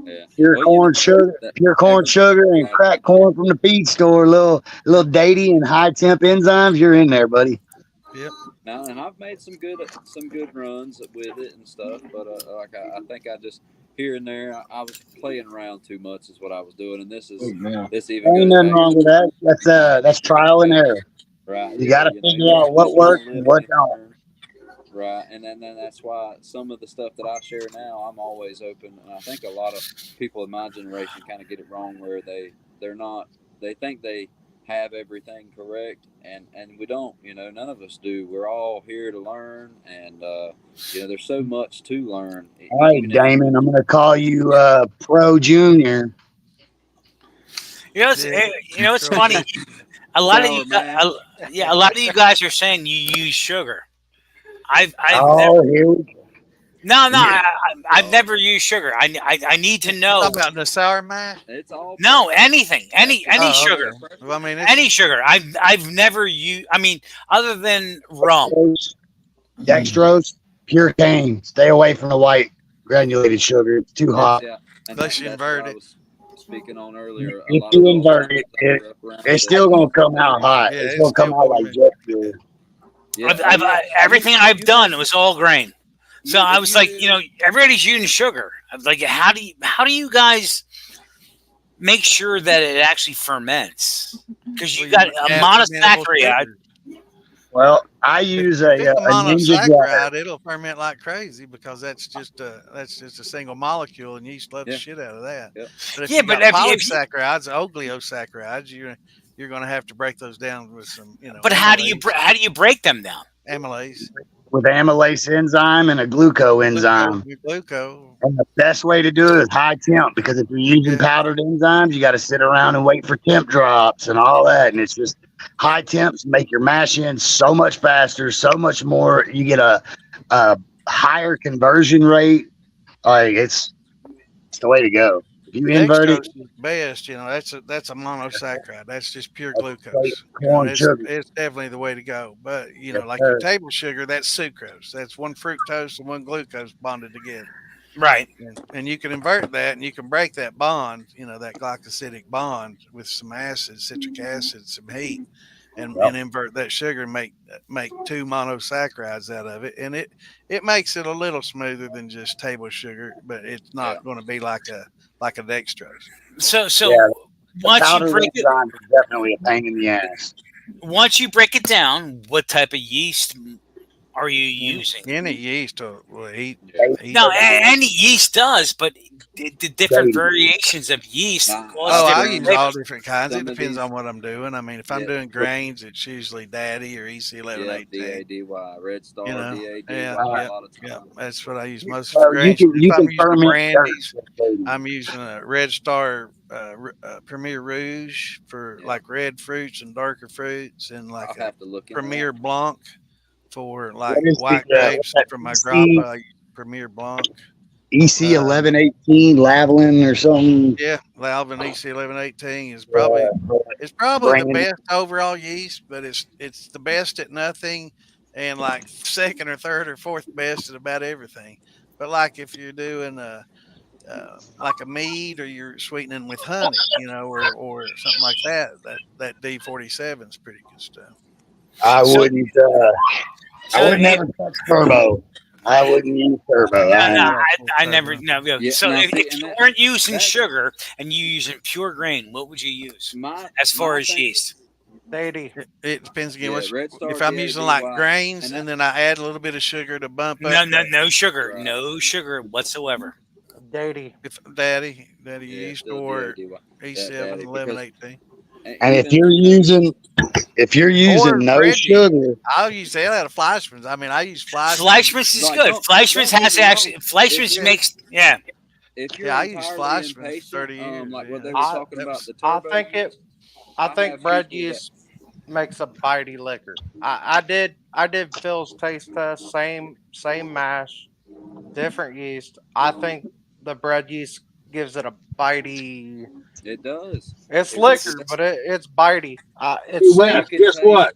Speaker 10: Yeah.
Speaker 16: Pure corn sugar, and cracked corn from the feed store, little daty and high temp enzymes. You're in there, buddy.
Speaker 6: Yep.
Speaker 10: Now, and I've made some good runs with it and stuff, but I think I just here and there I was playing around too much is what I was doing, and this even
Speaker 16: ain't nothing wrong with that. That's trial and error.
Speaker 10: Right.
Speaker 16: You got to figure out what works and what don't.
Speaker 10: Right, and then that's why some of the stuff that I share now, I'm always open, and I think a lot of people in my generation kind of get it wrong, where they're not. They think they have everything correct, and we don't. None of us do. We're all here to learn, and there's so much to learn.
Speaker 16: All right, Damon, I'm going to call you Pro Junior.
Speaker 14: It's funny. A lot of you guys are saying you use sugar. I've never used sugar. I need to know
Speaker 6: about the sour mash.
Speaker 10: It's all
Speaker 14: anything, any sugar.
Speaker 6: Okay. Well, I mean,
Speaker 14: any sugar. I've never used. I mean, other than rum,
Speaker 16: dextrose, pure cane. Stay away from the white granulated sugar. It's too hot.
Speaker 10: Yeah,
Speaker 6: unless you invert it.
Speaker 10: Speaking on earlier,
Speaker 16: if you invert it, it's still gonna come out hot. It's gonna come out like jet fuel.
Speaker 14: Yeah. Everything I've done was all grain. So I was like, everybody's using sugar. I was like, how do you guys make sure that it actually ferments? Because you got a monosaccharide.
Speaker 16: Well, I use a
Speaker 6: monosaccharide. It'll ferment like crazy, because that's just a single molecule, and yeast loves the shit out of that.
Speaker 10: Yep.
Speaker 6: But if you got polysaccharides, oligosaccharides, you're going to have to break those down with some,
Speaker 14: But how do you break them down?
Speaker 6: Amylase.
Speaker 16: with amylase enzyme and a gluco enzyme.
Speaker 6: Gluco.
Speaker 16: And the best way to do it is high temp, because if you're using powdered enzymes, you got to sit around and wait for temp drops and all that. And it's just high temps make your mash in so much faster, so much more. You get a higher conversion rate. Like it's the way to go. If you invert it,
Speaker 6: Dextrose is best. You know, that's a monosaccharide. That's just pure glucose.
Speaker 16: corn sugar.
Speaker 6: It's definitely the way to go. But you know,
Speaker 16: Yes,
Speaker 6: like
Speaker 16: sir.
Speaker 6: your table sugar, that's sucrose. That's one fructose and one glucose bonded together.
Speaker 14: Right.
Speaker 6: And you can invert that, and you can break that bond. You know, that glycosidic bond with some acid, citric acid, some heat, and invert that sugar and make 2 monosaccharides out of it. And it makes it a little smoother than just table sugar, but it's not going to be like a dextrose.
Speaker 14: So
Speaker 16: The
Speaker 14: once you
Speaker 16: powdered
Speaker 14: break it,
Speaker 16: enzyme is definitely a pain in the ass.
Speaker 14: once you break it down, what type of yeast are you using?
Speaker 6: Any yeast will eat.
Speaker 14: No, any yeast does, but the different variations of yeast.
Speaker 6: I use all different kinds. It depends on what I'm doing. I mean, if I'm doing grains, it's usually Daddy or EC1118.
Speaker 10: DADY, Red Star,
Speaker 6: You know,
Speaker 10: DADY.
Speaker 6: yeah,
Speaker 10: A lot of
Speaker 6: yeah,
Speaker 10: times.
Speaker 6: that's what I use most
Speaker 16: Well,
Speaker 6: for grains.
Speaker 16: you
Speaker 6: If I'm
Speaker 16: can
Speaker 6: using
Speaker 16: ferment
Speaker 6: brandies,
Speaker 16: dirt.
Speaker 6: I'm using a Red Star Premier Rouge for like red fruits and darker fruits, and like
Speaker 10: I'll have to look into
Speaker 6: Premier Blanc for like
Speaker 16: What is
Speaker 6: white
Speaker 16: the,
Speaker 6: grapes.
Speaker 16: what's that,
Speaker 6: For my
Speaker 16: EC
Speaker 6: grappa, I use Premier Blanc.
Speaker 16: EC1118 Lavalin or something.
Speaker 6: Yeah, Lalvin EC1118 is probably the best overall yeast, but it's the best at nothing, and like second or third or fourth best at about everything. But like if you're doing like a mead, or you're sweetening with honey, you know, or something like that, that D47 is pretty good stuff.
Speaker 16: I wouldn't ever touch turbo. I wouldn't use turbo.
Speaker 14: I never. No. So
Speaker 10: now,
Speaker 14: if you weren't using sugar and you using pure grain, what would you use as far as yeast?
Speaker 6: It depends again.
Speaker 10: Yeah,
Speaker 6: if I'm using like grains, and then I add a little bit of sugar to bump up.
Speaker 14: No sugar, no sugar whatsoever.
Speaker 8: Daddy
Speaker 6: yeast or E7 1118.
Speaker 16: And if you're using no sugar,
Speaker 6: I'll use that out of Fleischmann's. I mean, I use Fleischmann's.
Speaker 14: Fleischmann's is good. Fleischmann's has actually. Fleischmann's makes
Speaker 6: I use Fleischmann's for 30 years.
Speaker 10: Like what they were talking about the turbo.
Speaker 8: I think bread yeast makes a bitey liquor. I did Phil's taste test, same mash, different yeast. I think the bread yeast gives it a bitey.
Speaker 10: It does.
Speaker 8: It's liquor, but it's bitey. It's
Speaker 10: Guess what?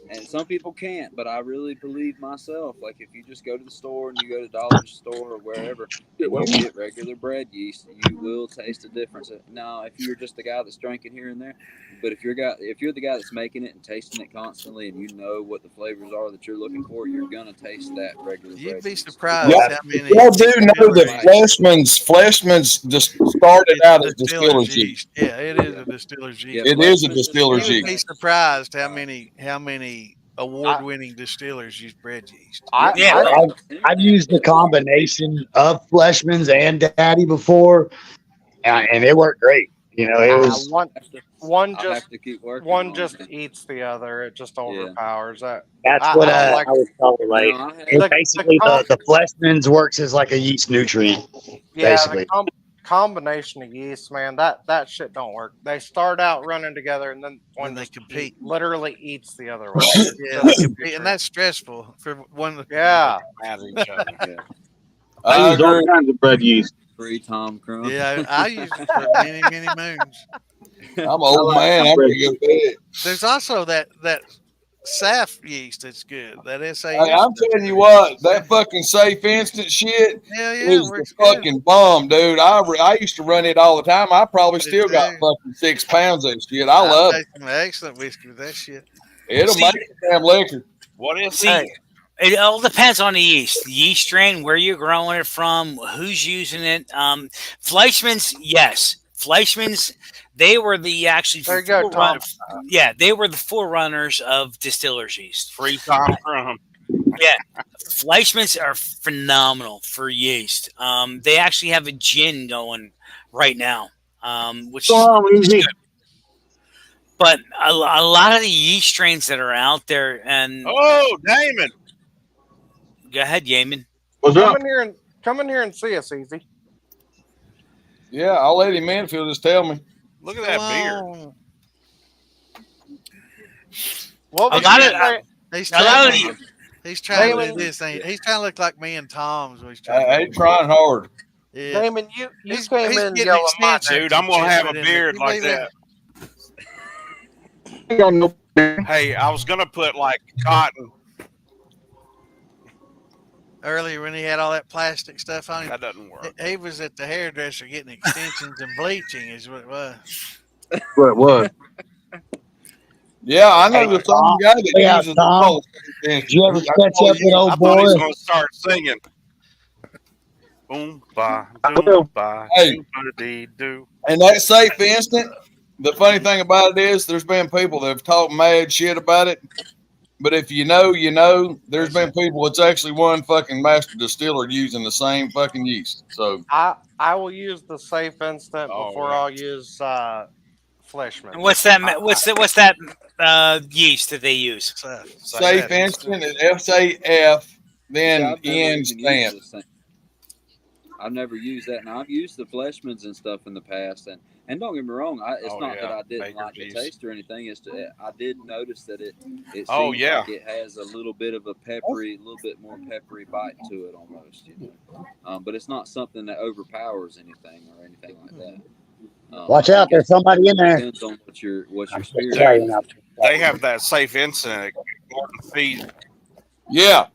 Speaker 10: And some people can't, but I really believe myself. Like if you just go to the store and you go to Dollar Store or wherever, and you get regular bread yeast, you will taste the difference. Now, if you're just the guy that's drinking here and there, but if you're the guy that's making it and tasting it constantly, and you know what the flavors are that you're looking for, you're gonna taste that regular.
Speaker 6: You'd be surprised how many.
Speaker 2: Y'all do know that Fleshman's just started out as distiller's yeast.
Speaker 6: Yeah, it is a distiller's yeast.
Speaker 2: It is a distiller's yeast.
Speaker 6: You'd be surprised how many award-winning distillers use bread yeast.
Speaker 16: I've used the combination of Fleshman's and Daddy before, and it worked great. You know, it was
Speaker 8: one just eats the other. It just overpowers that.
Speaker 16: That's what I was told. Like, basically, the Fleshman's works as like a yeast nutrient.
Speaker 8: Yeah,
Speaker 16: basically.
Speaker 8: the combination of yeast, man, that shit don't work. They start out running together, and then when
Speaker 6: they compete,
Speaker 8: literally eats the other one.
Speaker 6: Yeah, they compete, and that's stressful for one.
Speaker 8: Yeah.
Speaker 16: I use all kinds of bread yeast.
Speaker 10: Free Tom Crumb.
Speaker 6: Yeah, I use it for many moons.
Speaker 2: I'm an old man. I'm gonna go to bed.
Speaker 6: There's also that SAF yeast that's good. That SA.
Speaker 2: Hey, I'm telling you what, that fucking safe instant shit is the fucking bomb, dude. I used to run it all the time. I probably still got fucking 6 pounds of shit. I love it.
Speaker 6: Some excellent whiskey with that shit.
Speaker 2: It'll make it damn liquor.
Speaker 14: What is it all depends on the yeast. The yeast strain, where you're growing it from, who's using it. Fleischmann's, yes. Fleischmann's, they were the they were the forerunners of distiller's yeast.
Speaker 9: Free Tom Crumb.
Speaker 14: Yeah. Fleischmann's are phenomenal for yeast. They actually have a gin going right now, which is good. But a lot of the yeast strains that are out there, and
Speaker 9: Damon.
Speaker 14: Go ahead, Yaman.
Speaker 15: What's
Speaker 8: Come
Speaker 15: up?
Speaker 8: in here and see us, Easy.
Speaker 2: Yeah, I'll let him in if he'll just tell me.
Speaker 9: Look at that beard.
Speaker 8: What was
Speaker 14: A lot
Speaker 8: you
Speaker 14: of-
Speaker 8: saying?
Speaker 6: He's
Speaker 14: A lot
Speaker 6: trying
Speaker 14: of
Speaker 6: to
Speaker 14: you-
Speaker 6: he's trying to
Speaker 8: Damon,
Speaker 6: do this. He's trying to look like me and Tom's. He's trying to
Speaker 2: He's trying hard.
Speaker 6: Yeah.
Speaker 8: Damon, you
Speaker 6: He's
Speaker 8: came in
Speaker 6: getting
Speaker 8: yelling my
Speaker 6: extensions.
Speaker 9: Dude, I'm gonna
Speaker 6: and
Speaker 9: have
Speaker 6: shit
Speaker 9: a
Speaker 6: in there.
Speaker 9: beard
Speaker 6: Can you
Speaker 9: like
Speaker 6: believe
Speaker 9: that. Hey, I was gonna put like cotton.
Speaker 6: Earlier when he had all that plastic stuff on him,
Speaker 9: That doesn't work.
Speaker 6: he was at the hairdresser getting extensions and bleaching is what it was.
Speaker 15: What it was.
Speaker 2: Yeah, I know
Speaker 16: Hey,
Speaker 2: the same
Speaker 16: Tom.
Speaker 2: guy that
Speaker 16: Yeah,
Speaker 2: uses
Speaker 16: Tom.
Speaker 2: the pole.
Speaker 16: Did you ever catch up with old
Speaker 9: I thought he was
Speaker 16: boy?
Speaker 9: gonna start singing. Boom ba doom ba
Speaker 2: Hey.
Speaker 9: doo ba dee doo.
Speaker 2: And that safe instant, the funny thing about it is there's been people that have talked mad shit about it. But if you know, you know, there's been people, it's actually one fucking master distiller using the same fucking yeast. So
Speaker 8: I will use the safe instant before
Speaker 9: yeah.
Speaker 8: I'll use Fleshman.
Speaker 14: And what's that? What's that yeast that they use?
Speaker 2: safe instant is SAF, then
Speaker 10: I've never
Speaker 2: N
Speaker 10: even
Speaker 2: stamp.
Speaker 10: used the same. I've never used that. Now I've used the Fleshmans and stuff in the past, and don't get me wrong, it's not that I didn't like the taste or anything. It's I did notice that it seems like it has a little bit of a little bit more peppery bite to it almost, you know. But it's not something that overpowers anything or anything like that.
Speaker 16: Watch out, there's somebody in there.
Speaker 10: Depends on what your spirit
Speaker 16: Sorry,
Speaker 10: is.
Speaker 9: They have that safe instant at Gordon Feed.
Speaker 2: Yeah.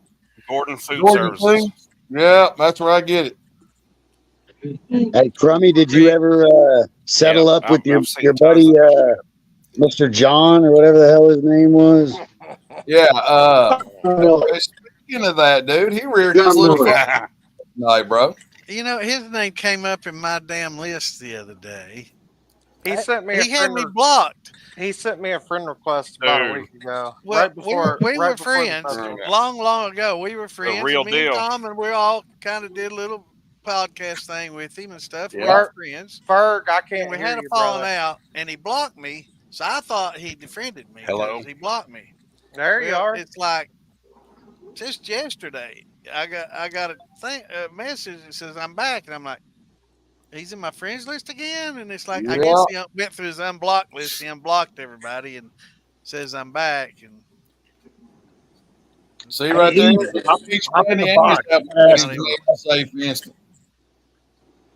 Speaker 9: Gordon Food
Speaker 2: Gordon
Speaker 9: Services.
Speaker 2: Food? Yeah, that's where I get it.
Speaker 16: Hey, Crummy, did you ever settle up with your buddy Mr. John or whatever the hell his name was?
Speaker 2: Yeah. Speaking of that, dude, he reared his little fucking night, bro.
Speaker 6: You know, his name came up in my damn list the other day.
Speaker 8: He sent me.
Speaker 6: He had me blocked.
Speaker 8: He sent me a friend request about a week ago.
Speaker 6: Well,
Speaker 8: right before
Speaker 6: we
Speaker 8: right
Speaker 6: were
Speaker 8: before the
Speaker 6: friends
Speaker 8: festival.
Speaker 6: long ago. We were friends.
Speaker 9: real
Speaker 6: and me
Speaker 9: deal.
Speaker 6: and Tom, and we all kind of did a little podcast thing with him and stuff. We
Speaker 8: Yeah.
Speaker 6: were friends.
Speaker 8: Ferg, I can't
Speaker 6: And we
Speaker 8: hear
Speaker 6: had a
Speaker 8: you,
Speaker 6: falling
Speaker 8: brother.
Speaker 6: out, and he blocked me. So I thought he defriended me.
Speaker 9: Hello?
Speaker 6: 'cause he blocked me.
Speaker 8: There you are.
Speaker 6: It's like just yesterday, I got a message that says I'm back, and I'm like, he's in my friends list again, and it's like I guess he went through his unblocked list. He unblocked everybody and says I'm back. And
Speaker 2: see right there,
Speaker 16: Hop in the box.
Speaker 2: safe instant.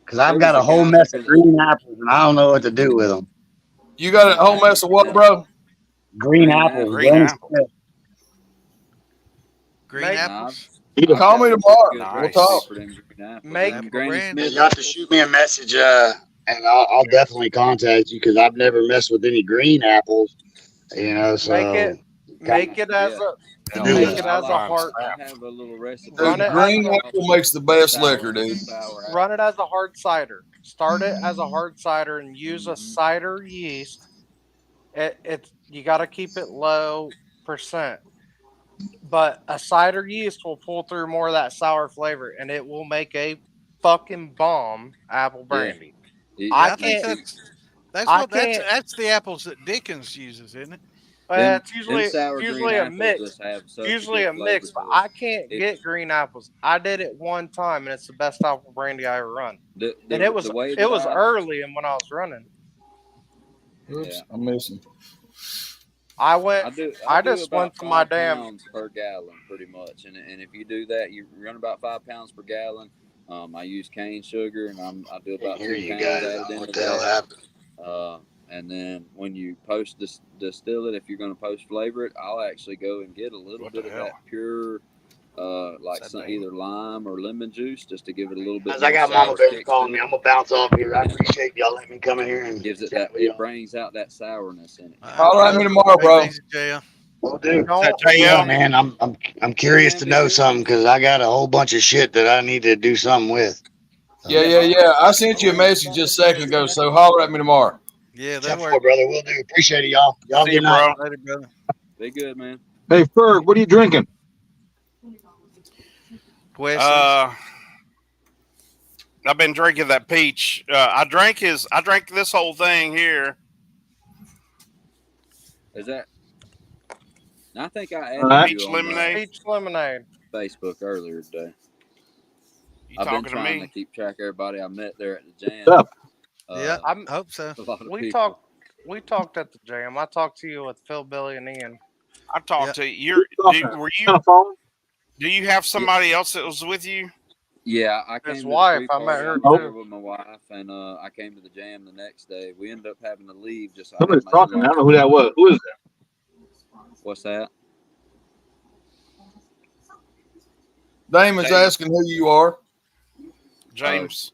Speaker 16: Because I've got a whole mess of green apples and I don't know what to do with them.
Speaker 2: You got a whole mess of what, bro?
Speaker 16: Green apples.
Speaker 9: Green apple.
Speaker 6: green apples.
Speaker 2: Call me tomorrow.
Speaker 9: Nice.
Speaker 2: We'll talk.
Speaker 16: You have to shoot me a message, and I'll definitely contact you because I've never messed with any green apples. You know, so
Speaker 8: make it as a hard.
Speaker 10: I have a little recipe.
Speaker 2: Green apple makes the best liquor, dude.
Speaker 8: Run it as a hard cider. Start it as a hard cider and use a cider yeast. You got to keep it low percent. But a cider yeast will pull through more of that sour flavor, and it will make a fucking bomb apple brandy.
Speaker 10: Yeah.
Speaker 8: I can't.
Speaker 6: That's the apples that Dickens uses, isn't it?
Speaker 8: It's usually a mix. Usually a mix, but I can't get green apples. I did it one time, and it's the best apple brandy I ever run. And it was early, and when I was running.
Speaker 2: Oops, I'm missing.
Speaker 8: I just went to my damn
Speaker 10: pounds per gallon, pretty much. And if you do that, you run about 5 pounds per gallon. I use cane sugar, and I do about 3 pounds added into that. And then when you distill it, if you're going to post flavor it, I'll actually go and get a little bit of that pure, either lime or lemon juice, just to give it a little bit.
Speaker 16: As I got Mama Bear calling me, I'm gonna bounce off here. I appreciate y'all letting me come in here and
Speaker 10: gives it that. It brings out that sourness in it.
Speaker 2: All right, me tomorrow, bro.
Speaker 16: Well, dude, yeah, man, I'm curious to know something because I got a whole bunch of shit that I need to do something with.
Speaker 2: Yeah. I sent you a message just a second ago, so holler at me tomorrow.
Speaker 6: Yeah,
Speaker 16: that works, brother. We'll do. Appreciate it, y'all. Y'all
Speaker 9: See
Speaker 16: good
Speaker 9: you,
Speaker 16: night.
Speaker 9: bro.
Speaker 6: Later, brother.
Speaker 10: Be good, man.
Speaker 15: Hey, Ferg, what are you drinking?
Speaker 9: I've been drinking that peach. I drank this whole thing here.
Speaker 10: Is that? I think I added
Speaker 9: peach lemonade.
Speaker 8: Peach lemonade.
Speaker 10: Facebook earlier today.
Speaker 9: You
Speaker 10: I've been
Speaker 9: talking to
Speaker 10: trying
Speaker 9: me?
Speaker 10: to keep track of everybody I met there at the jam.
Speaker 6: Yeah, I hope so.
Speaker 10: A lot of
Speaker 8: We
Speaker 10: people.
Speaker 8: talked at the jam. I talked to you with PhilBilly and Ian.
Speaker 9: I talked to you. Do you have somebody else that was with you?
Speaker 10: Yeah, I came
Speaker 8: His
Speaker 10: to
Speaker 8: wife.
Speaker 10: the
Speaker 8: I met her
Speaker 10: pre-party
Speaker 8: too.
Speaker 10: with my wife, and I came to the jam the next day. We ended up having to leave. Just
Speaker 17: Somebody's talking. I don't know who that was. Who is that?
Speaker 10: What's that?
Speaker 2: Damon's asking who you are.
Speaker 9: James.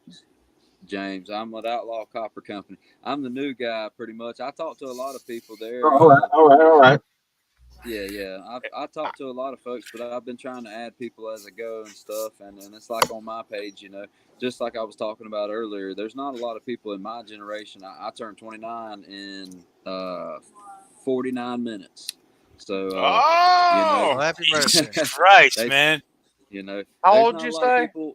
Speaker 10: James. I'm with Outlaw Copper Company. I'm the new guy, pretty much. I talked to a lot of people there.
Speaker 17: All right.
Speaker 10: Yeah. I talked to a lot of folks, but I've been trying to add people as I go and stuff. And it's like on my page, just like I was talking about earlier, there's not a lot of people in my generation. I turned 29 in 49 minutes. So,
Speaker 6: happy birthday.
Speaker 14: Christ, man.
Speaker 8: How
Speaker 10: there's
Speaker 8: old
Speaker 10: not
Speaker 8: you
Speaker 10: a lot of
Speaker 8: say?
Speaker 10: people.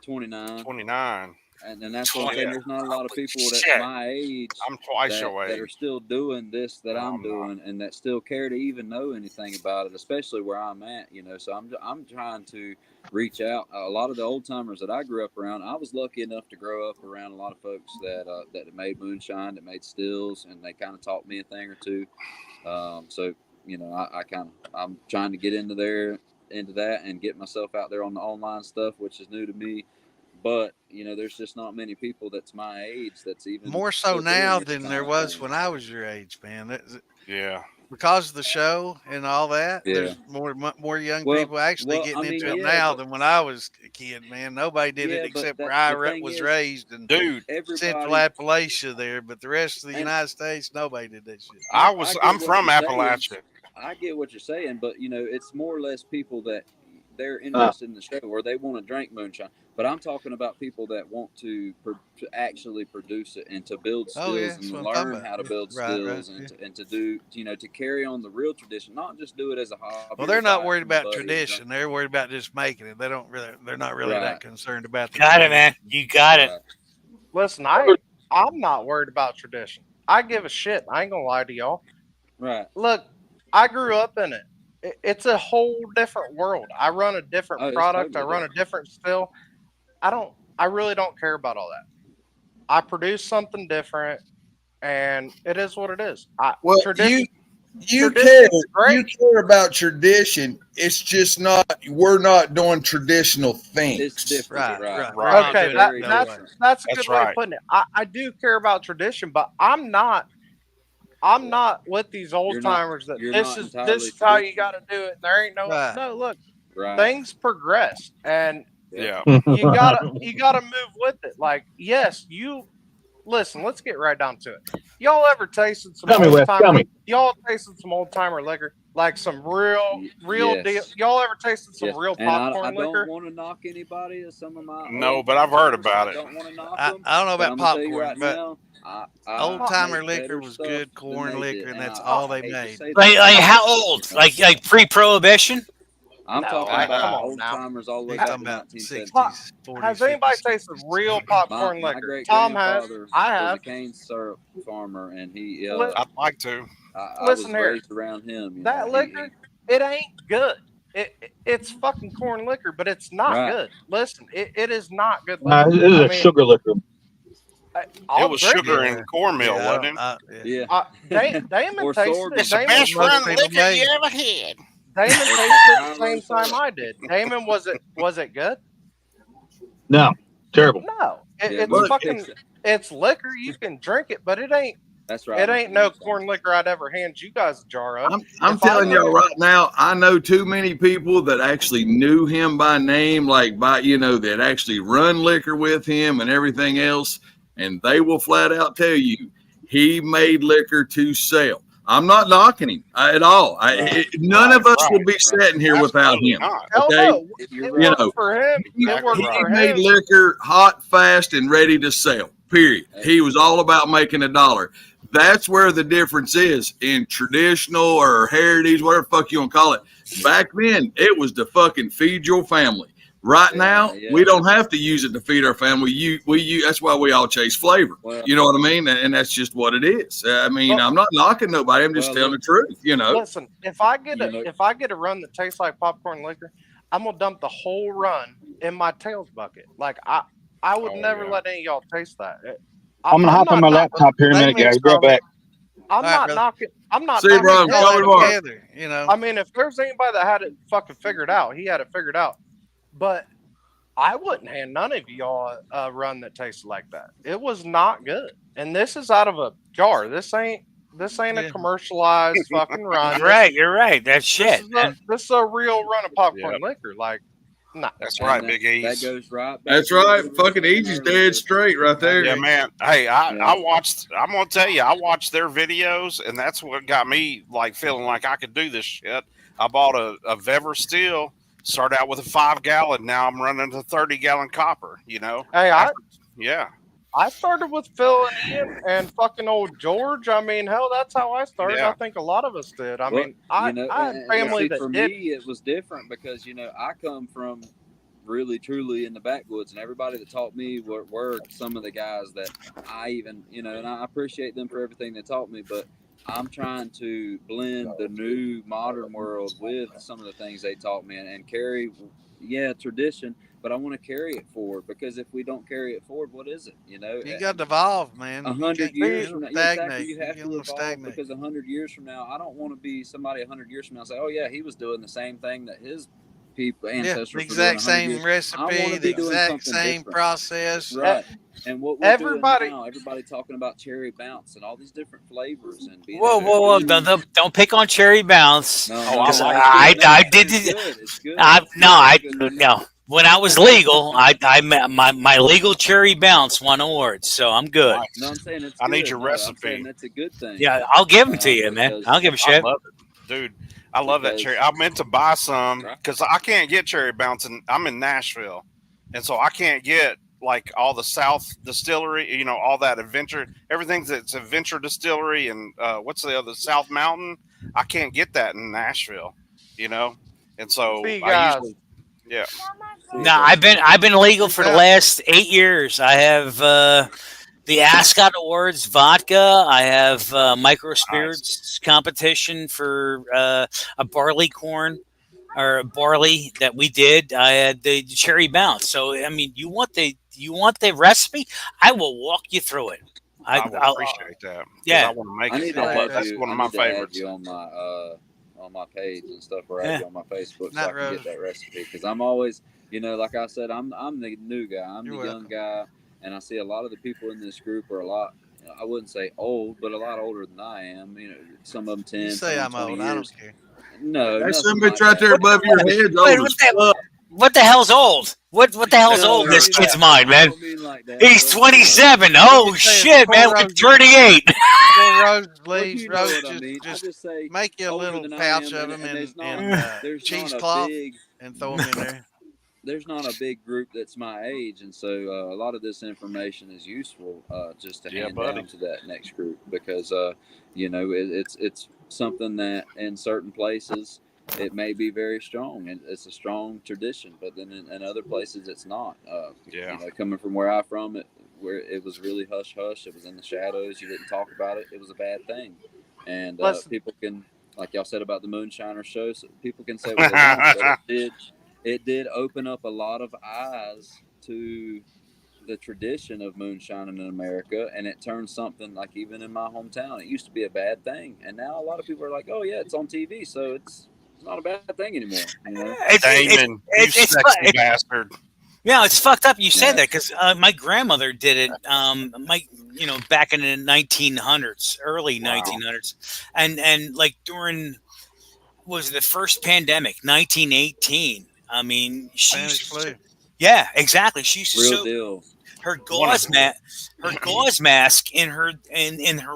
Speaker 10: 29.
Speaker 9: 29.
Speaker 10: And that's what I'm saying. There's not a lot of people that's my age.
Speaker 9: I'm twice your
Speaker 10: that
Speaker 9: age.
Speaker 10: are still doing this that I'm doing, and that still care to even know anything about it, especially where I'm at. So I'm trying to reach out. A lot of the old timers that I grew up around, I was lucky enough to grow up around a lot of folks that made moonshine, that made stills, and they kind of taught me a thing or two. So I'm trying to get into that and get myself out there on the online stuff, which is new to me. But there's just not many people that's my age that's even
Speaker 6: more so now than there was when I was your age, man.
Speaker 9: Yeah,
Speaker 6: because of the show and all that.
Speaker 10: Yeah.
Speaker 6: There's more young people actually getting into it now than when I was a kid, man. Nobody did it except where I was raised in Central Appalachia there, but the rest of the United States, nobody did that shit.
Speaker 10: I'm
Speaker 9: from Appalachia.
Speaker 10: I get what you're saying, but it's more or less people that they're interested in the show or they want to drink moonshine. But I'm talking about people that want to actually produce it and to build stills and learn how to build stills and to do, to carry on the real tradition, not just do it as a hobby.
Speaker 6: Well, they're not worried about tradition. They're worried about just making it. They're not really that concerned about the
Speaker 14: Got it, man. You got it.
Speaker 8: Listen, I'm not worried about tradition. I give a shit. I ain't gonna lie to y'all.
Speaker 10: Right.
Speaker 8: Look, I grew up in it. It's a whole different world. I run a different product.
Speaker 10: Totally
Speaker 8: I run a different still. I really don't care about all that. I produce something different, and it is what it is.
Speaker 2: You care about tradition. It's just we're not doing traditional things.
Speaker 10: It's different.
Speaker 8: Right. Okay, that's a good way of putting it. I do care about tradition, but I'm not with these old timers that this is how you got to do it. There ain't no look. Things progress, and you gotta move with it. Like, yes, listen. Let's get right down to it. Y'all ever tasted some old timer? Y'all tasted some old timer liquor, like some real deal? Y'all ever tasted some real popcorn liquor?
Speaker 10: I don't want to knock anybody or some of my
Speaker 9: but I've heard about it.
Speaker 10: I don't want to knock them.
Speaker 6: I don't know about popcorn, but
Speaker 10: now,
Speaker 6: old timer liquor was good corn liquor, and that's all they made.
Speaker 14: Like how old? Like pre-prohibition?
Speaker 10: I'm talking about old timers all the way back to 1960s.
Speaker 8: Has anybody tasted real popcorn liquor? Tom has. I have.
Speaker 10: Was a cane syrup farmer, and he.
Speaker 9: I'd like to.
Speaker 10: I
Speaker 8: Listen
Speaker 10: was
Speaker 8: here.
Speaker 10: raised around him.
Speaker 8: That liquor, it ain't good. It's fucking corn liquor, but it's not good. Listen, it is not good liquor.
Speaker 17: It is a sugar liquor.
Speaker 9: It was sugar and cornmeal, wasn't it?
Speaker 8: Damon tasted it.
Speaker 9: It's the best run liquor you ever had.
Speaker 8: Damon tasted it the same time I did. Damon, was it good?
Speaker 17: No, terrible.
Speaker 8: No, it's liquor. You can drink it, but it ain't.
Speaker 10: That's right.
Speaker 8: It ain't no corn liquor I'd ever hand you guys a jar of.
Speaker 2: I'm telling y'all right now, I know too many people that actually knew him by name, that actually run liquor with him and everything else, and they will flat out tell you he made liquor to sell. I'm not knocking him at all. None of us would be sitting here without him. Okay,
Speaker 8: it worked for him.
Speaker 2: He made liquor hot, fast, and ready to sell. Period. He was all about making a dollar. That's where the difference is in traditional or heritage, whatever the fuck you want to call it. Back then, it was to fucking feed your family. Right now, we don't have to use it to feed our family. That's why we all chase flavor. You know what I mean? And that's just what it is. I'm not knocking nobody. I'm just telling the truth.
Speaker 8: Listen, if I get a run that tastes like popcorn liquor, I'm gonna dump the whole run in my tails bucket. Like I would never let any of y'all taste that.
Speaker 17: I'm gonna hop on my laptop here in a minute, guys. Be right back.
Speaker 8: I'm
Speaker 6: All right,
Speaker 8: not
Speaker 6: brother.
Speaker 8: knocking. I'm not
Speaker 2: See you,
Speaker 8: knocking
Speaker 2: bro.
Speaker 8: y'all
Speaker 2: Call me tomorrow.
Speaker 6: Together, you know.
Speaker 8: I mean, if there's anybody that had it fucking figured out, he had it figured out. But I wouldn't hand none of y'all a run that tasted like that. It was not good. And this is out of a jar. This ain't a commercialized fucking run.
Speaker 14: You're right. That's shit.
Speaker 8: This is a real run of popcorn liquor. Like, nah.
Speaker 9: That's right, Big E's.
Speaker 10: That goes right.
Speaker 2: That's right. Fucking Easy's dead straight right there.
Speaker 9: Yeah, man. Hey, I watched. I'm gonna tell you, I watched their videos, and that's what got me like feeling like I could do this shit. I bought a Vever Steel. Started out with a 5-gallon. Now I'm running a 30-gallon copper. You know.
Speaker 8: Hey,
Speaker 9: yeah.
Speaker 8: I started with Phil and Ian and fucking old George. I mean, hell, that's how I started.
Speaker 9: Yeah.
Speaker 8: I think a lot of us did. I
Speaker 10: Well,
Speaker 8: mean, I had family that
Speaker 10: for
Speaker 8: did.
Speaker 10: me, it was different because I come from really truly in the backwoods, and everybody that taught me were some of the guys that I even and I appreciate them for everything they taught me, but I'm trying to blend the new modern world with some of the things they taught me and carry tradition, but I want to carry it forward, because if we don't carry it forward, what is it? You
Speaker 6: got to evolve, man.
Speaker 10: 100 years from now,
Speaker 6: stagnate.
Speaker 10: you have to evolve, because 100 years from now, I don't want to be somebody 100 years from now say, oh yeah, he was doing the same thing that his ancestors
Speaker 6: the exact same recipe, the exact same process.
Speaker 10: Right. And what we're doing now, everybody talking about cherry bounce and all these different flavors and being
Speaker 14: Whoa! Don't pick on cherry bounce.
Speaker 10: No,
Speaker 14: I did.
Speaker 10: It's good.
Speaker 14: No. When I was legal, my legal cherry bounce won awards, so I'm good.
Speaker 10: No, I'm saying it's
Speaker 9: I
Speaker 10: good.
Speaker 9: need your
Speaker 10: No,
Speaker 9: recipe.
Speaker 10: I'm saying that's a good thing.
Speaker 14: Yeah, I'll give them to you, man. I don't give a shit.
Speaker 9: I love it, dude. I love that cherry. I meant to buy some because I can't get cherry bounce, and I'm in Nashville, and so I can't get like all the South Distillery, all that adventure, everything that's adventure distillery, and what's the other South Mountain? I can't get that in Nashville, and so I usually, yeah.
Speaker 14: No, I've been legal for the last 8 years. I have the Ascot Awards vodka. I have micro spirits competition for a barley corn or a barley that we did. I had the cherry bounce. So I mean, you want the recipe? I will walk you through it.
Speaker 9: I'll appreciate that.
Speaker 14: Yeah,
Speaker 9: I want to make
Speaker 10: I
Speaker 9: it.
Speaker 10: need to add
Speaker 9: That's
Speaker 10: you,
Speaker 9: one of
Speaker 10: I
Speaker 9: my
Speaker 10: need to add
Speaker 9: favorites.
Speaker 10: you on my page and stuff, or add you on my Facebook, so
Speaker 6: Not
Speaker 10: I can get that recipe, because I'm always, like I said, I'm the new guy, I'm the young guy, and I see a lot of the people in this group are a lot, I wouldn't say old, but a lot older than I am. Some of them 10.
Speaker 6: You say I'm
Speaker 10: 20
Speaker 6: old.
Speaker 10: years.
Speaker 6: I don't care.
Speaker 10: No,
Speaker 2: That's
Speaker 10: nothing
Speaker 2: somebody
Speaker 10: like
Speaker 2: right
Speaker 10: that.
Speaker 2: there above your head.
Speaker 14: Wait, what the hell's old? What the hell's old in this kid's mind, man? He's 27. Oh shit, man! We're 38.
Speaker 6: Rose leaves.
Speaker 10: Well, you know
Speaker 6: Rose,
Speaker 10: what I mean.
Speaker 6: just make you a little pouch of them in cheesecloth and throw them in there.
Speaker 10: There's not a big group that's my age, and so a lot of this information is useful just to hand down to that next group, because it's something that in certain places it may be very strong, and it's a strong tradition, but then in other places it's not. Coming from where I'm from, where it was really hush hush, it was in the shadows, you didn't talk about it, it was a bad thing, and people can, like y'all said about the Moonshiner show, so people can say what they want, but it did open up a lot of eyes to the tradition of moonshining in America, and it turned something, like even in my hometown, it used to be a bad thing, and now a lot of people are like, oh yeah, it's on TV, so it's not a bad thing anymore.
Speaker 9: Damon, you sexy bastard.
Speaker 14: Yeah, it's fucked up. You say that because my grandmother did it. Back in the 1900s, early 1900s, and like during was the first pandemic, 1918. I mean,
Speaker 6: Spanish flu.
Speaker 14: Yeah, exactly. She used to
Speaker 10: Real deal.
Speaker 14: Her gauze mask in her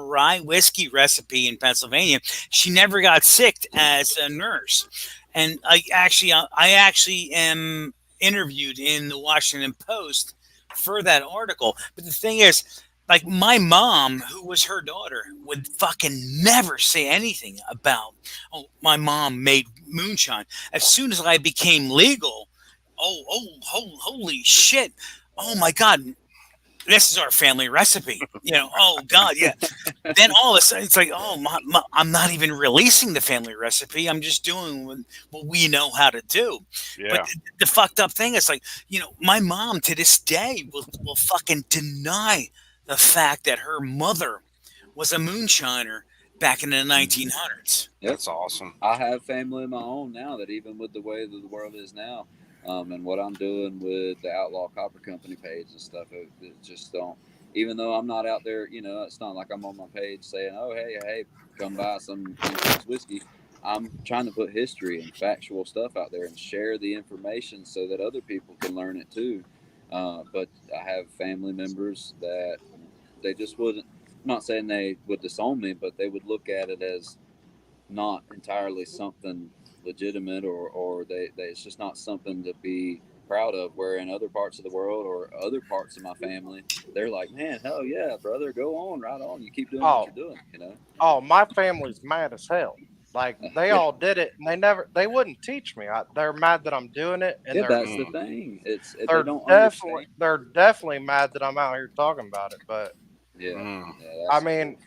Speaker 14: rye whiskey recipe in Pennsylvania. She never got sick as a nurse, and I actually am interviewed in the Washington Post for that article. But the thing is, like, my mom, who was her daughter, would fucking never say anything about, oh, my mom made moonshine. As soon as I became legal, holy shit. Oh my God. this is our family recipe. You know, oh God, yeah. Then all of a sudden it's like, oh, I'm not even releasing the family recipe. I'm just doing what we know how to do.
Speaker 9: Yeah.
Speaker 14: But the fucked up thing is like, you know, my mom to this day will fucking deny the fact that her mother was a moonshiner back in the 1900s.
Speaker 9: That's awesome.
Speaker 10: I have family of my own now that even with the way that the world is now, and what I'm doing with the Outlaw Copper Company page and stuff, it just don't. Even though I'm not out there, you know, it's not like I'm on my page saying, "Oh, hey, come buy some whiskey." I'm trying to put history and factual stuff out there and share the information so that other people can learn it too. But I have family members that they just wouldn't. I'm not saying they would disown me, but they would look at it as not entirely something legitimate, or they it's just not something to be proud of. Where in other parts of the world or other parts of my family, they're like, man, hell yeah, brother, go on, right on, you keep doing what you're doing, you know.
Speaker 8: Oh, my family's mad as hell. Like they all did it, and they wouldn't teach me. They're mad that I'm doing it, and
Speaker 10: that's the thing.
Speaker 8: They're definitely mad that I'm out here talking about it. But I mean,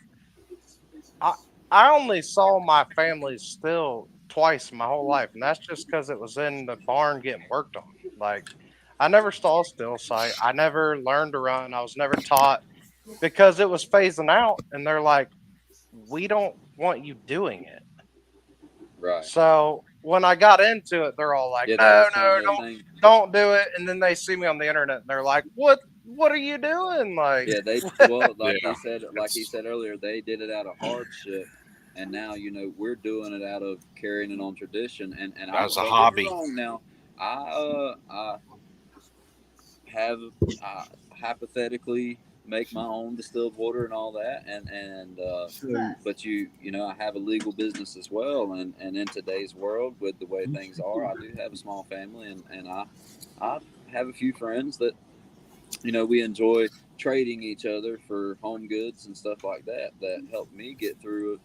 Speaker 8: I only saw my family still twice my whole life, and that's just because it was in the barn getting worked on. Like, I never saw a still site. I never learned to run. I was never taught because it was phasing out, and they're like, we don't want you doing it.
Speaker 10: Right.
Speaker 8: So when I got into it, they're all like, no, don't do it. And then they see me on the internet, and they're like, what are you doing? Like,
Speaker 10: he said earlier, they did it out of hardship. And now, you know, we're doing it out of carrying it on tradition. And
Speaker 9: as a hobby.
Speaker 10: Now, I have hypothetically make my own distilled water and all that. But you know, I have a legal business as well. And in today's world, with the way things are, I do have a small family. And I have a few friends that, you know, we enjoy trading each other for home goods and stuff like that help me get through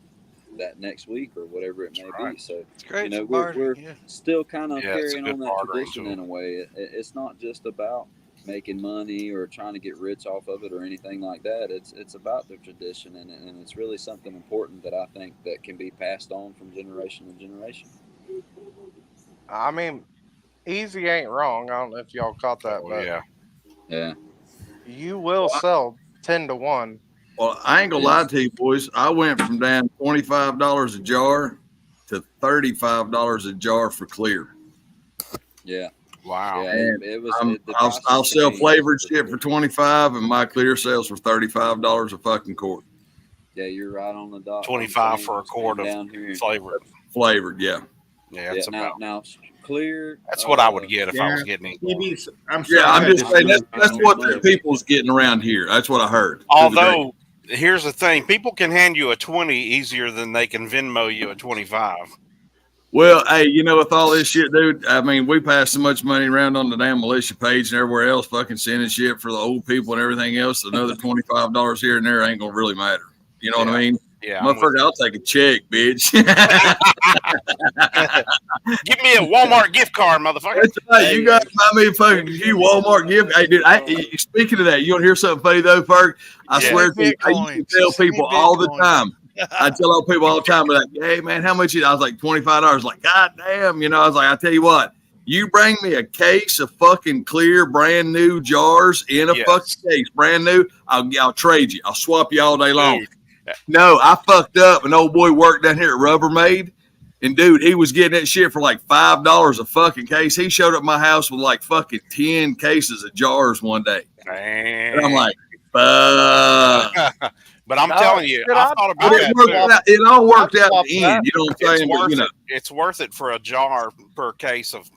Speaker 10: that next week or whatever it may be. So, you know, we're still kind of carrying on that tradition in a way. It's not just about making money or trying to get rich off of it or anything like that. It's about the tradition, and it's really something important that I think that can be passed on from generation to generation.
Speaker 8: I mean, easy ain't wrong. I don't know if y'all caught that, but
Speaker 10: yeah,
Speaker 8: you will sell 10 to 1.
Speaker 2: Well, I ain't gonna lie to you, boys. I went from down $25 a jar to $35 a jar for clear.
Speaker 10: Yeah.
Speaker 9: Wow.
Speaker 2: Yeah, I'll sell flavored shit for $25, and my clear sales for $35 a fucking quart.
Speaker 10: Yeah, you're right on the dot.
Speaker 9: 25 for a quart of flavored.
Speaker 2: Flavored, yeah.
Speaker 9: Yeah, that's
Speaker 10: now clear.
Speaker 9: That's what I would get if I was getting it.
Speaker 2: I'm just saying that's what the people's getting around here. That's what I heard.
Speaker 9: Although, here's the thing: people can hand you a 20 easier than they can Venmo you a 25.
Speaker 2: Well, hey, you know, with all this shit, dude, I mean, we pass so much money around on the damn militia page and everywhere else, fucking sending shit for the old people and everything else. Another $25 here and there ain't gonna really matter. You know what I mean?
Speaker 9: Yeah,
Speaker 2: motherfucker, I'll take a check, bitch.
Speaker 9: Give me a Walmart gift card, motherfucker.
Speaker 2: That's right. You got to buy me a fucking Walmart gift. Hey, dude, speaking of that, you want to hear something funny though, Ferg? I swear to you, I used to tell people all the time. I tell old people all the time, like, hey man, how much is it? I was like $25. Like, god damn, you know, I was like, I tell you what, you bring me a case of fucking clear, brand new jars in a fucking case, brand new. I'll trade you. I'll swap you all day long. Dude. No, I fucked up. An old boy worked down here at Rubbermaid, and dude, he was getting that shit for like $5 a fucking case. He showed up at my house with like fucking 10 cases of jars one day. And I'm like, fuck.
Speaker 9: But I'm telling you, I thought about that.
Speaker 2: It all worked out in the end. You know what I'm saying?
Speaker 9: But, you know, it's worth it for a jar per case of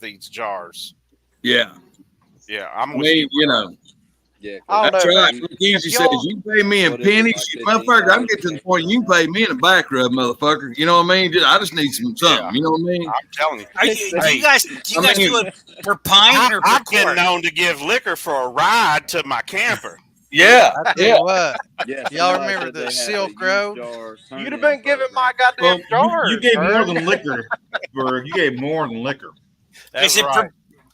Speaker 9: these jars.
Speaker 2: Yeah.
Speaker 9: Yeah.
Speaker 2: I mean, you know.
Speaker 10: Yeah,
Speaker 2: that's right. Easy says, you pay me in pennies, motherfucker. I'm getting to the point you can pay me in a back rub, motherfucker. You know what I mean? I just need something. You know what I mean?
Speaker 9: I'm telling you.
Speaker 14: Do you guys do it per pint or per
Speaker 9: I've
Speaker 14: quart?
Speaker 9: been known to give liquor for a ride to my camper.
Speaker 2: Yeah.
Speaker 8: I tell you what. Y'all remember the Silk Road? You'd have been giving my goddamn jars.
Speaker 17: You gave more than liquor, Berg. You gave more than liquor.
Speaker 14: Is it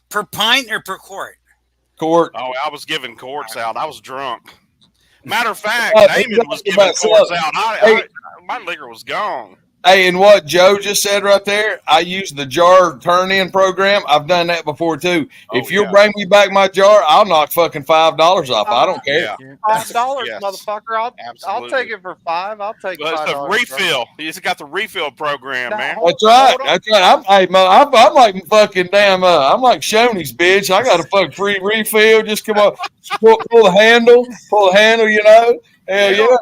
Speaker 14: per pint or per quart?
Speaker 2: Quart.
Speaker 9: Oh, I was giving quarts out. I was drunk. Matter of fact,
Speaker 2: Hey,
Speaker 9: Damon was giving quarts out. My liquor was gone.
Speaker 2: Hey, and what Joe just said right there, I use the jar turn-in program. I've done that before too. If you'll bring me back my jar, I'll knock fucking $5 off. I don't care.
Speaker 8: $5, motherfucker. I'll take it for $5. I'll take
Speaker 9: Well, it's
Speaker 8: $5.
Speaker 9: the refill. You just got the refill program, man.
Speaker 2: That's right. That's right. I'm like fucking damn. I'm like Shoney's bitch. I got a fucking free refill. Just come on, pull the handle. You know. Hell yeah.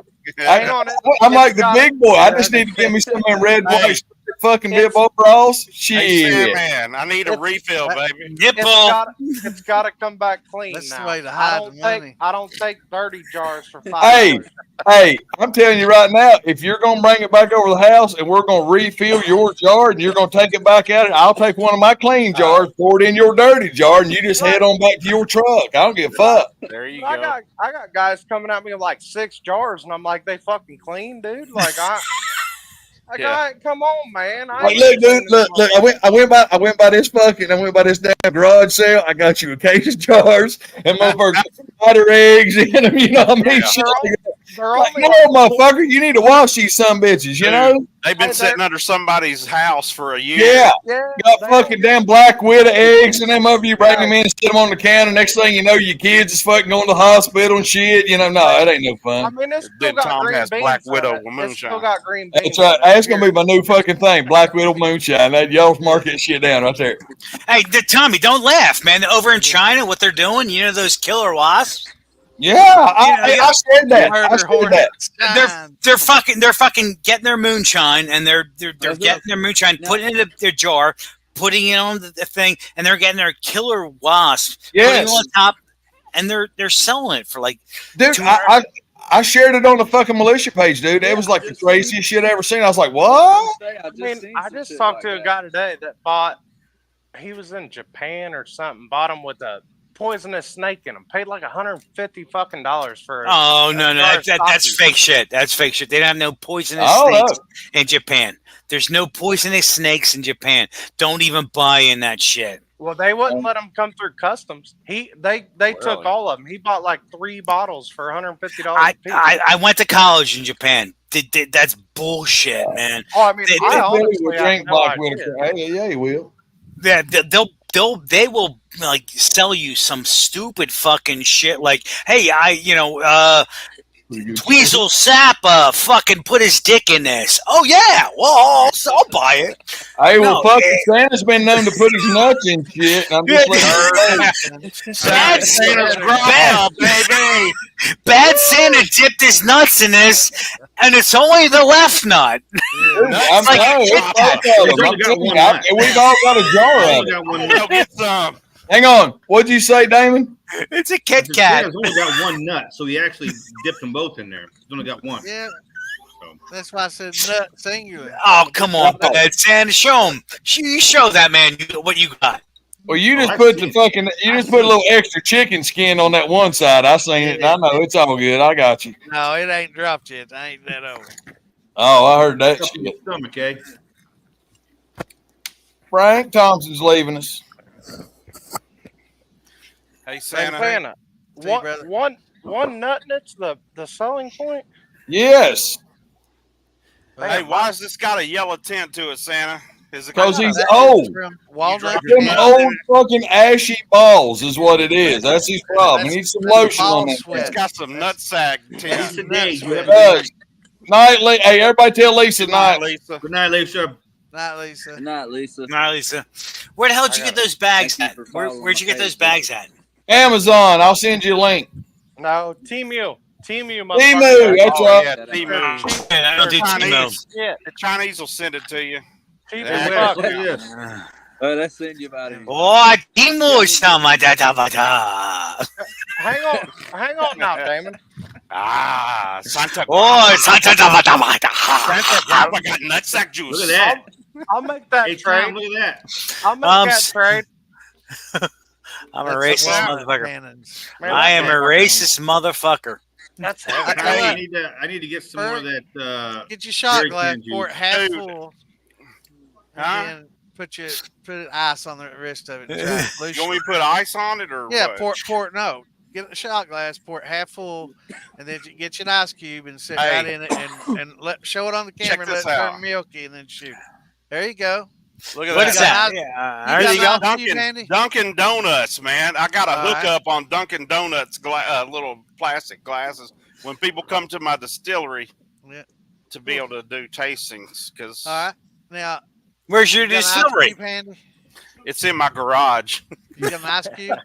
Speaker 2: I'm like the big boy. I just need to give me some of them red, white, fucking dip overalls. Shit.
Speaker 9: Hey, man, I need a refill, baby.
Speaker 8: It's got to come back clean.
Speaker 6: That's
Speaker 8: now.
Speaker 6: the way to hide the money.
Speaker 8: I don't take dirty jars for $5.
Speaker 2: Hey, I'm telling you right now, if you're gonna bring it back over the house and we're gonna refill your jar and you're gonna take it back out, I'll take one of my clean jars, pour it in your dirty jar, and you just head on back to your truck. I don't give a fuck.
Speaker 9: There you go.
Speaker 8: I got guys coming at me with like 6 jars, and I'm like, they fucking clean, dude. Like come on, man.
Speaker 2: Like, look, dude, look. I went by this damn garage sale. I got you a case of jars and motherfuckers butter eggs in them. You know what I mean? Like, no, motherfucker, you need to wash these some bitches. You know?
Speaker 9: They've been sitting under somebody's house for a year.
Speaker 2: Yeah. Got fucking damn Black Widow eggs and them over. You bring them in and sit them on the counter. Next thing you know, your kids is fucking going to the hospital and shit. You know, no, that ain't no fun.
Speaker 8: I mean, it's still got green beans.
Speaker 9: Black Widow
Speaker 8: Moonshine. It's still got green beans.
Speaker 2: That's right. That's gonna be my new fucking thing. Black Widow Moonshine. That y'all mark that shit down right there.
Speaker 14: Hey, Tommy, don't laugh, man. Over in China, what they're doing, you know, those killer wasps.
Speaker 2: Yeah, I said that.
Speaker 14: They're fucking getting their moonshine, and they're getting their moonshine, putting it in their jar, putting it on the thing, and they're getting their killer wasp, putting it on top, and they're selling it for like.
Speaker 2: Dude, I shared it on the fucking militia page, dude. It was like the craziest shit I ever seen. I was like, what?
Speaker 8: I just talked to a guy today that bought. He was in Japan or something. Bought him with a poisonous snake in them. Paid like $150 fucking for.
Speaker 14: Oh no, that's fake shit. That's fake shit. They don't have no poisonous snakes in Japan. There's no poisonous snakes in Japan. Don't even buy in that shit.
Speaker 8: Well, they wouldn't let him come through customs. They took all of them. He bought like 3 bottles for $150 a piece.
Speaker 14: I went to college in Japan. That's bullshit, man.
Speaker 8: Oh, I mean, I honestly
Speaker 2: drink Black Widow. Yeah, he will.
Speaker 14: Yeah, they will like sell you some stupid fucking shit like, hey, Weasel Sap fucking put his dick in this. Oh yeah, well I'll buy it.
Speaker 2: Hey, well, fucking Santa's been known to put his nuts in shit. And I'm just
Speaker 14: Bad Santa's baby. Bad Santa dipped his nuts in this, and it's only the left nut.
Speaker 2: I'm we've all got a jar of it.
Speaker 9: Go get some.
Speaker 2: Hang on. What'd you say, Damon?
Speaker 14: It's a Kit Kat.
Speaker 18: He's only got one nut, so he actually dipped them both in there. He's only got one.
Speaker 6: Yeah. That's why I said nut singular.
Speaker 14: Oh, come on, Bad Santa. Show him. You show that man what you got.
Speaker 2: Well, you just put a little extra chicken skin on that one side. I seen it, and I know it's all good. I got you.
Speaker 6: No, it ain't dropped yet. I ain't that over.
Speaker 2: Oh, I heard that shit.
Speaker 18: Stomach, eh?
Speaker 2: Frank Thompson's leaving us.
Speaker 9: Hey, Santa.
Speaker 8: Hey, one nut that's the selling point?
Speaker 2: Yes.
Speaker 9: Hey, why has this got a yellow tint to it, Santa?
Speaker 2: Because he's old. Them old fucking ashy balls is what it is. That's his problem. He needs some lotion on it.
Speaker 9: It's got some nutsack tint.
Speaker 2: Night, hey, everybody tell Lisa night.
Speaker 18: Good night, Lisa.
Speaker 6: Night, Lisa.
Speaker 10: Good night, Lisa.
Speaker 14: Night, Lisa. Where the hell did you get those bags at? Where'd you get those bags at?
Speaker 2: Amazon. I'll send you a link.
Speaker 8: No, Temu,
Speaker 2: Temu, that's right.
Speaker 9: Yeah, Temu.
Speaker 14: I don't do Temu.
Speaker 8: Yeah,
Speaker 9: the Chinese will send it to you.
Speaker 10: Let's send you about it.
Speaker 14: Oh, Temu sama da.
Speaker 8: Hang on now, Damon.
Speaker 9: Santa.
Speaker 14: Oh, Santa da.
Speaker 9: Santa got nutsack juice.
Speaker 18: Look at that.
Speaker 8: I'll make that trade.
Speaker 18: Tom, look at that.
Speaker 8: I'll make that trade.
Speaker 14: I'm a racist motherfucker. I am a racist motherfucker.
Speaker 8: That's
Speaker 18: heavy. I need to get some more of that.
Speaker 6: Get your shot glass for it half full.
Speaker 9: Huh?
Speaker 6: put ice on the rest of it. And try it.
Speaker 9: You want me to put ice on it or
Speaker 6: yeah,
Speaker 9: what?
Speaker 6: pour it. No, get a shot glass, pour it half full, and then get you an ice cube and sit
Speaker 9: Hey.
Speaker 6: right in it and show it on the camera and let
Speaker 9: this
Speaker 6: it
Speaker 9: out.
Speaker 6: turn milky and then shoot it. There you go.
Speaker 9: Look at
Speaker 14: What
Speaker 9: that.
Speaker 14: is that?
Speaker 6: There you go.
Speaker 9: Dunkin' Donuts, man. I got a
Speaker 6: All
Speaker 9: hookup on Dunkin' Donuts little plastic glasses when people come to my distillery to be able to do tastings. Cause
Speaker 6: all right, now
Speaker 14: where's your
Speaker 6: you got an ice
Speaker 14: distillery?
Speaker 6: cube handy?
Speaker 9: it's in my garage.
Speaker 6: You got an ice cube?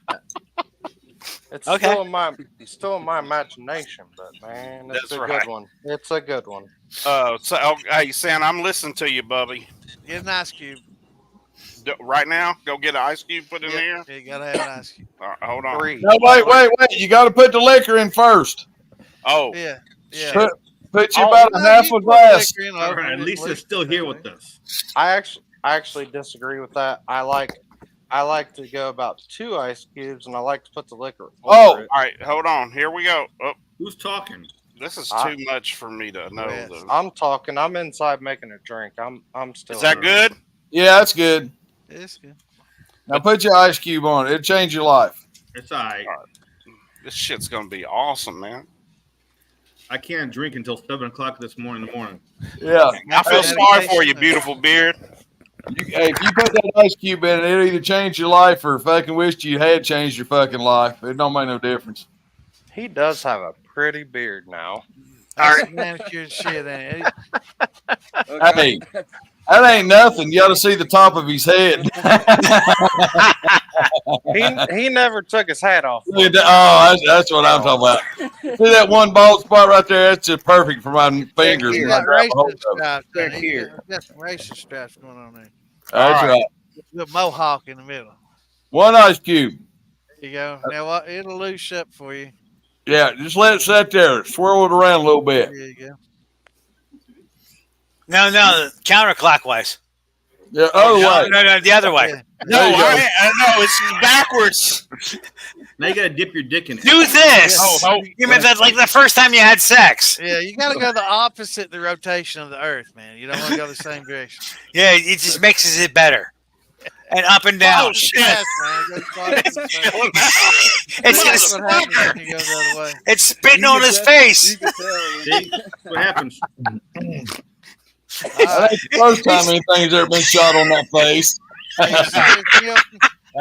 Speaker 8: It's
Speaker 14: Okay.
Speaker 8: still in my imagination, but man, it's
Speaker 9: That's
Speaker 8: a
Speaker 9: right.
Speaker 8: good one. It's a good one.
Speaker 9: Hey, Sam, I'm listening to you, Bubby.
Speaker 6: Get an ice cube.
Speaker 9: Right now, go get an ice cube, put in there.
Speaker 6: Yeah, you gotta have an ice cube.
Speaker 9: All right, hold on.
Speaker 2: No, wait. You got to put the liquor in first.
Speaker 9: Oh,
Speaker 6: Yeah.
Speaker 2: Put you about a half a glass.
Speaker 18: All right, Lisa's still here with us.
Speaker 8: I actually disagree with that. I like to go about 2 ice cubes, and I like to put the liquor.
Speaker 9: All right, hold on. Here we go. Oh,
Speaker 18: who's talking?
Speaker 9: This is too much for me to know. Though.
Speaker 8: I'm talking. I'm inside making a drink. I'm still.
Speaker 9: Is that good?
Speaker 2: Yeah, that's good.
Speaker 6: It's good.
Speaker 2: Now put your ice cube on it. It'll change your life.
Speaker 18: It's all right.
Speaker 9: This shit's gonna be awesome, man.
Speaker 18: I can't drink until 7 o'clock this morning.
Speaker 2: Yeah.
Speaker 9: I feel sorry for you, beautiful beard.
Speaker 2: Hey, if you put that ice cube in it, it'll either change your life or fucking wished you had changed your fucking life. It don't make no difference.
Speaker 8: He does have a pretty beard now.
Speaker 6: That's manicured shit, ain't it?
Speaker 2: Hey, that ain't nothing. You ought to see the top of his head.
Speaker 8: He never took his hat off.
Speaker 2: Oh, that's what I'm talking about. See that one bald spot right there? That's just perfect for my fingers.
Speaker 6: You
Speaker 2: when I
Speaker 6: got
Speaker 2: grab a hold
Speaker 6: racist
Speaker 2: of it.
Speaker 6: stripes. You got some racist stripes going on there.
Speaker 2: That's right.
Speaker 6: The mohawk in the middle.
Speaker 2: One ice cube.
Speaker 6: There you go. Now what? It'll loose up for you.
Speaker 2: Yeah, just let it sit there. Swirl it around a little bit.
Speaker 6: There you go.
Speaker 14: No, counterclockwise.
Speaker 2: Yeah, other way.
Speaker 14: No, the other way.
Speaker 9: No, no, it's backwards.
Speaker 18: Now you gotta dip your dick in it.
Speaker 14: Do this. You meant that like the first time you had sex.
Speaker 6: Yeah, you got to go the opposite the rotation of the Earth, man. You don't want to go the same direction.
Speaker 14: Yeah, it just makes it better. And up and down.
Speaker 6: Oh shit!
Speaker 14: It's
Speaker 6: what happens when you go the other way.
Speaker 14: It's spitting on his face.
Speaker 18: See what happens?
Speaker 2: That's the first time anything's ever been shot on that face.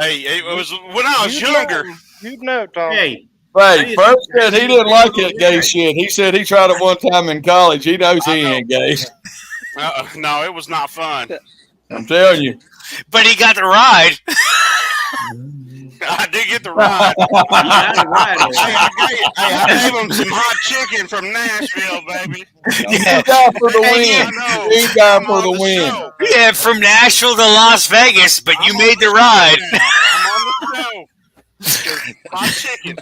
Speaker 9: Hey, it was when I was younger.
Speaker 8: You know, Tom.
Speaker 18: Hey,
Speaker 2: first said he didn't like that gay shit. He said he tried it one time in college. He knows he ain't gay.
Speaker 9: No, it was not fun.
Speaker 2: I'm telling you.
Speaker 14: But he got the ride.
Speaker 9: I did get the ride. I gave him some hot chicken from Nashville, baby.
Speaker 2: He got for the win. He got for the win.
Speaker 14: Yeah, from Nashville to Las Vegas, but you made the ride.
Speaker 9: I'm on the show. Hot chicken.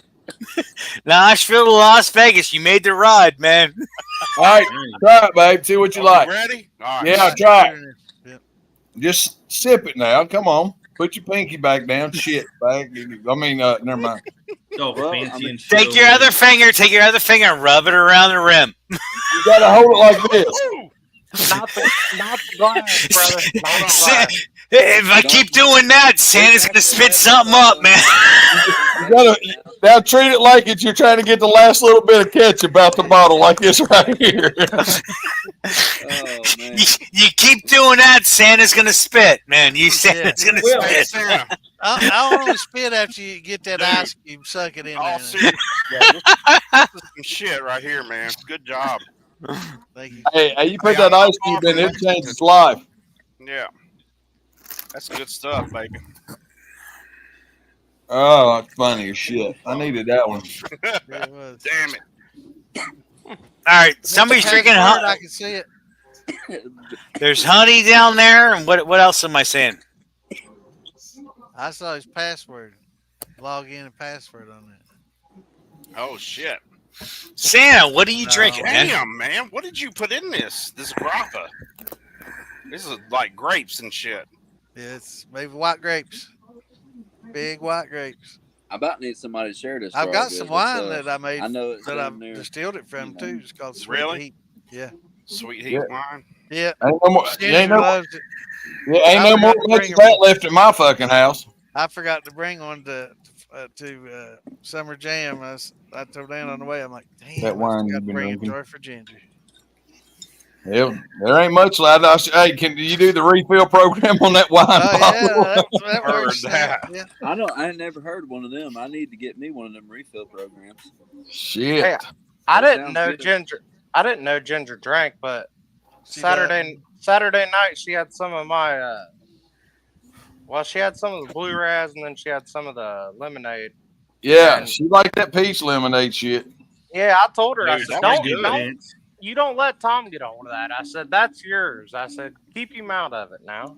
Speaker 14: Nashville to Las Vegas, you made the ride, man.
Speaker 2: All right, try it, babe. See what you like.
Speaker 9: Ready? All right.
Speaker 2: Yeah, try it. Just sip it now. Come on. Put your pinky back down. Shit, back. I mean, never mind.
Speaker 18: So fancy and
Speaker 14: Take your other finger, and rub it around the rim.
Speaker 2: You gotta hold it like this.
Speaker 8: Not the glass, brother. Not the glass.
Speaker 14: If I keep doing that, Santa's gonna spit something up, man.
Speaker 2: You gotta now treat it like you're trying to get the last little bit of ketchup out the bottle, like this right here.
Speaker 14: You keep doing that, Santa's gonna spit, man. Santa's gonna spit.
Speaker 6: I'll only spit after you get that ice cube, suck it in there.
Speaker 9: This is some shit right here, man. Good job.
Speaker 6: Thank you.
Speaker 2: Hey, you put that ice cube in, it changes its life.
Speaker 9: Yeah. That's good stuff, baby.
Speaker 2: Oh, that's funny as shit. I needed that one.
Speaker 9: Damn it.
Speaker 14: All right, somebody's drinking honey.
Speaker 6: I can see it.
Speaker 14: There's honey down there, and what else am I saying?
Speaker 6: I saw his password. Log in and password on it.
Speaker 9: Oh shit.
Speaker 14: Santa, what are you drinking, man?
Speaker 9: Damn, man. What did you put in this grappa? This is like grapes and shit.
Speaker 6: Yeah, it's maybe white grapes. Big white grapes.
Speaker 10: I about need somebody to share this.
Speaker 6: I've got some wine that I made.
Speaker 10: I know it's
Speaker 6: that I
Speaker 10: in there.
Speaker 6: distilled it from too. It's called Sweet
Speaker 9: Really?
Speaker 6: Heat. Yeah.
Speaker 9: Sweet heat wine.
Speaker 6: Yeah.
Speaker 2: Ain't no more.
Speaker 6: Ginger
Speaker 2: Ain't no,
Speaker 6: loves it.
Speaker 2: yeah, ain't
Speaker 6: I
Speaker 2: no more
Speaker 6: forgot to
Speaker 2: much
Speaker 6: bring
Speaker 2: of
Speaker 6: her
Speaker 2: that left at my fucking house.
Speaker 6: I forgot to bring one to Summer Jam. I told Dan on the way. I'm like, damn,
Speaker 2: That
Speaker 6: I
Speaker 2: wine
Speaker 6: forgot
Speaker 2: you've
Speaker 6: to
Speaker 2: been
Speaker 6: bring a
Speaker 2: drinking.
Speaker 6: jar for Ginger.
Speaker 2: Yeah, there ain't much left. Hey, can you do the refill program on that wine bottle?
Speaker 6: That works. Yeah.
Speaker 10: I never heard of one of them. I need to get me one of them refill programs.
Speaker 2: Shit.
Speaker 8: Hey, I
Speaker 10: That
Speaker 8: didn't
Speaker 10: sounds
Speaker 8: know
Speaker 10: good.
Speaker 8: Ginger. I didn't know Ginger drank, but
Speaker 6: She
Speaker 8: Saturday night she had some of my. Well, she had some of the blue raz, and then she had some of the lemonade.
Speaker 2: Yeah,
Speaker 8: And
Speaker 2: she liked that peach lemonade shit.
Speaker 8: yeah, I told her. I
Speaker 18: Dude,
Speaker 8: said,
Speaker 18: that was
Speaker 8: don't,
Speaker 18: good.
Speaker 8: you don't let Tom get on to that. I said, that's yours. I said, keep him out of it now.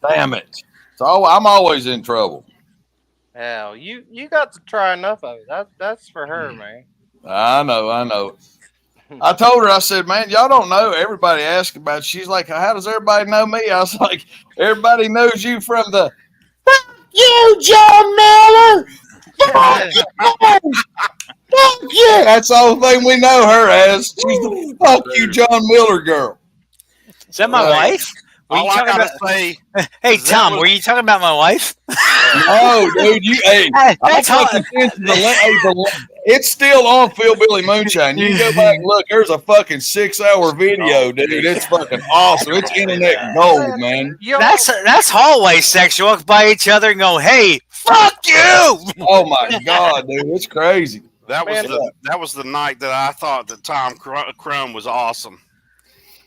Speaker 2: Damn it. So I'm always in trouble.
Speaker 8: Hell, you got to try enough of it. That's for her, man.
Speaker 2: I know. I told her, I said, man, y'all don't know. Everybody asks about you. She's like, how does everybody know me? I was like, everybody knows you from the you, John Miller. Fuck you. That's the only thing we know her as. She's the fuck you, John Miller girl.
Speaker 14: Is that my wife? Were you
Speaker 9: All I
Speaker 14: talking
Speaker 9: gotta
Speaker 14: about?
Speaker 9: say,
Speaker 14: Hey
Speaker 9: is that
Speaker 14: Tom,
Speaker 9: was-
Speaker 14: were you talking about my wife?
Speaker 2: No, dude,
Speaker 14: Hey,
Speaker 2: I
Speaker 14: that's all-
Speaker 2: fucking sent you it's still on PhilBilly Moonshine. You can go back and look. There's a fucking 6-hour video, dude. It's fucking awesome. It's internet gold, man.
Speaker 14: That's hallway sex. You walk by each other and go, "Hey, fuck you!"
Speaker 2: Oh my god, dude, it's crazy.
Speaker 9: That was the night that I thought that Tom Crumb was awesome.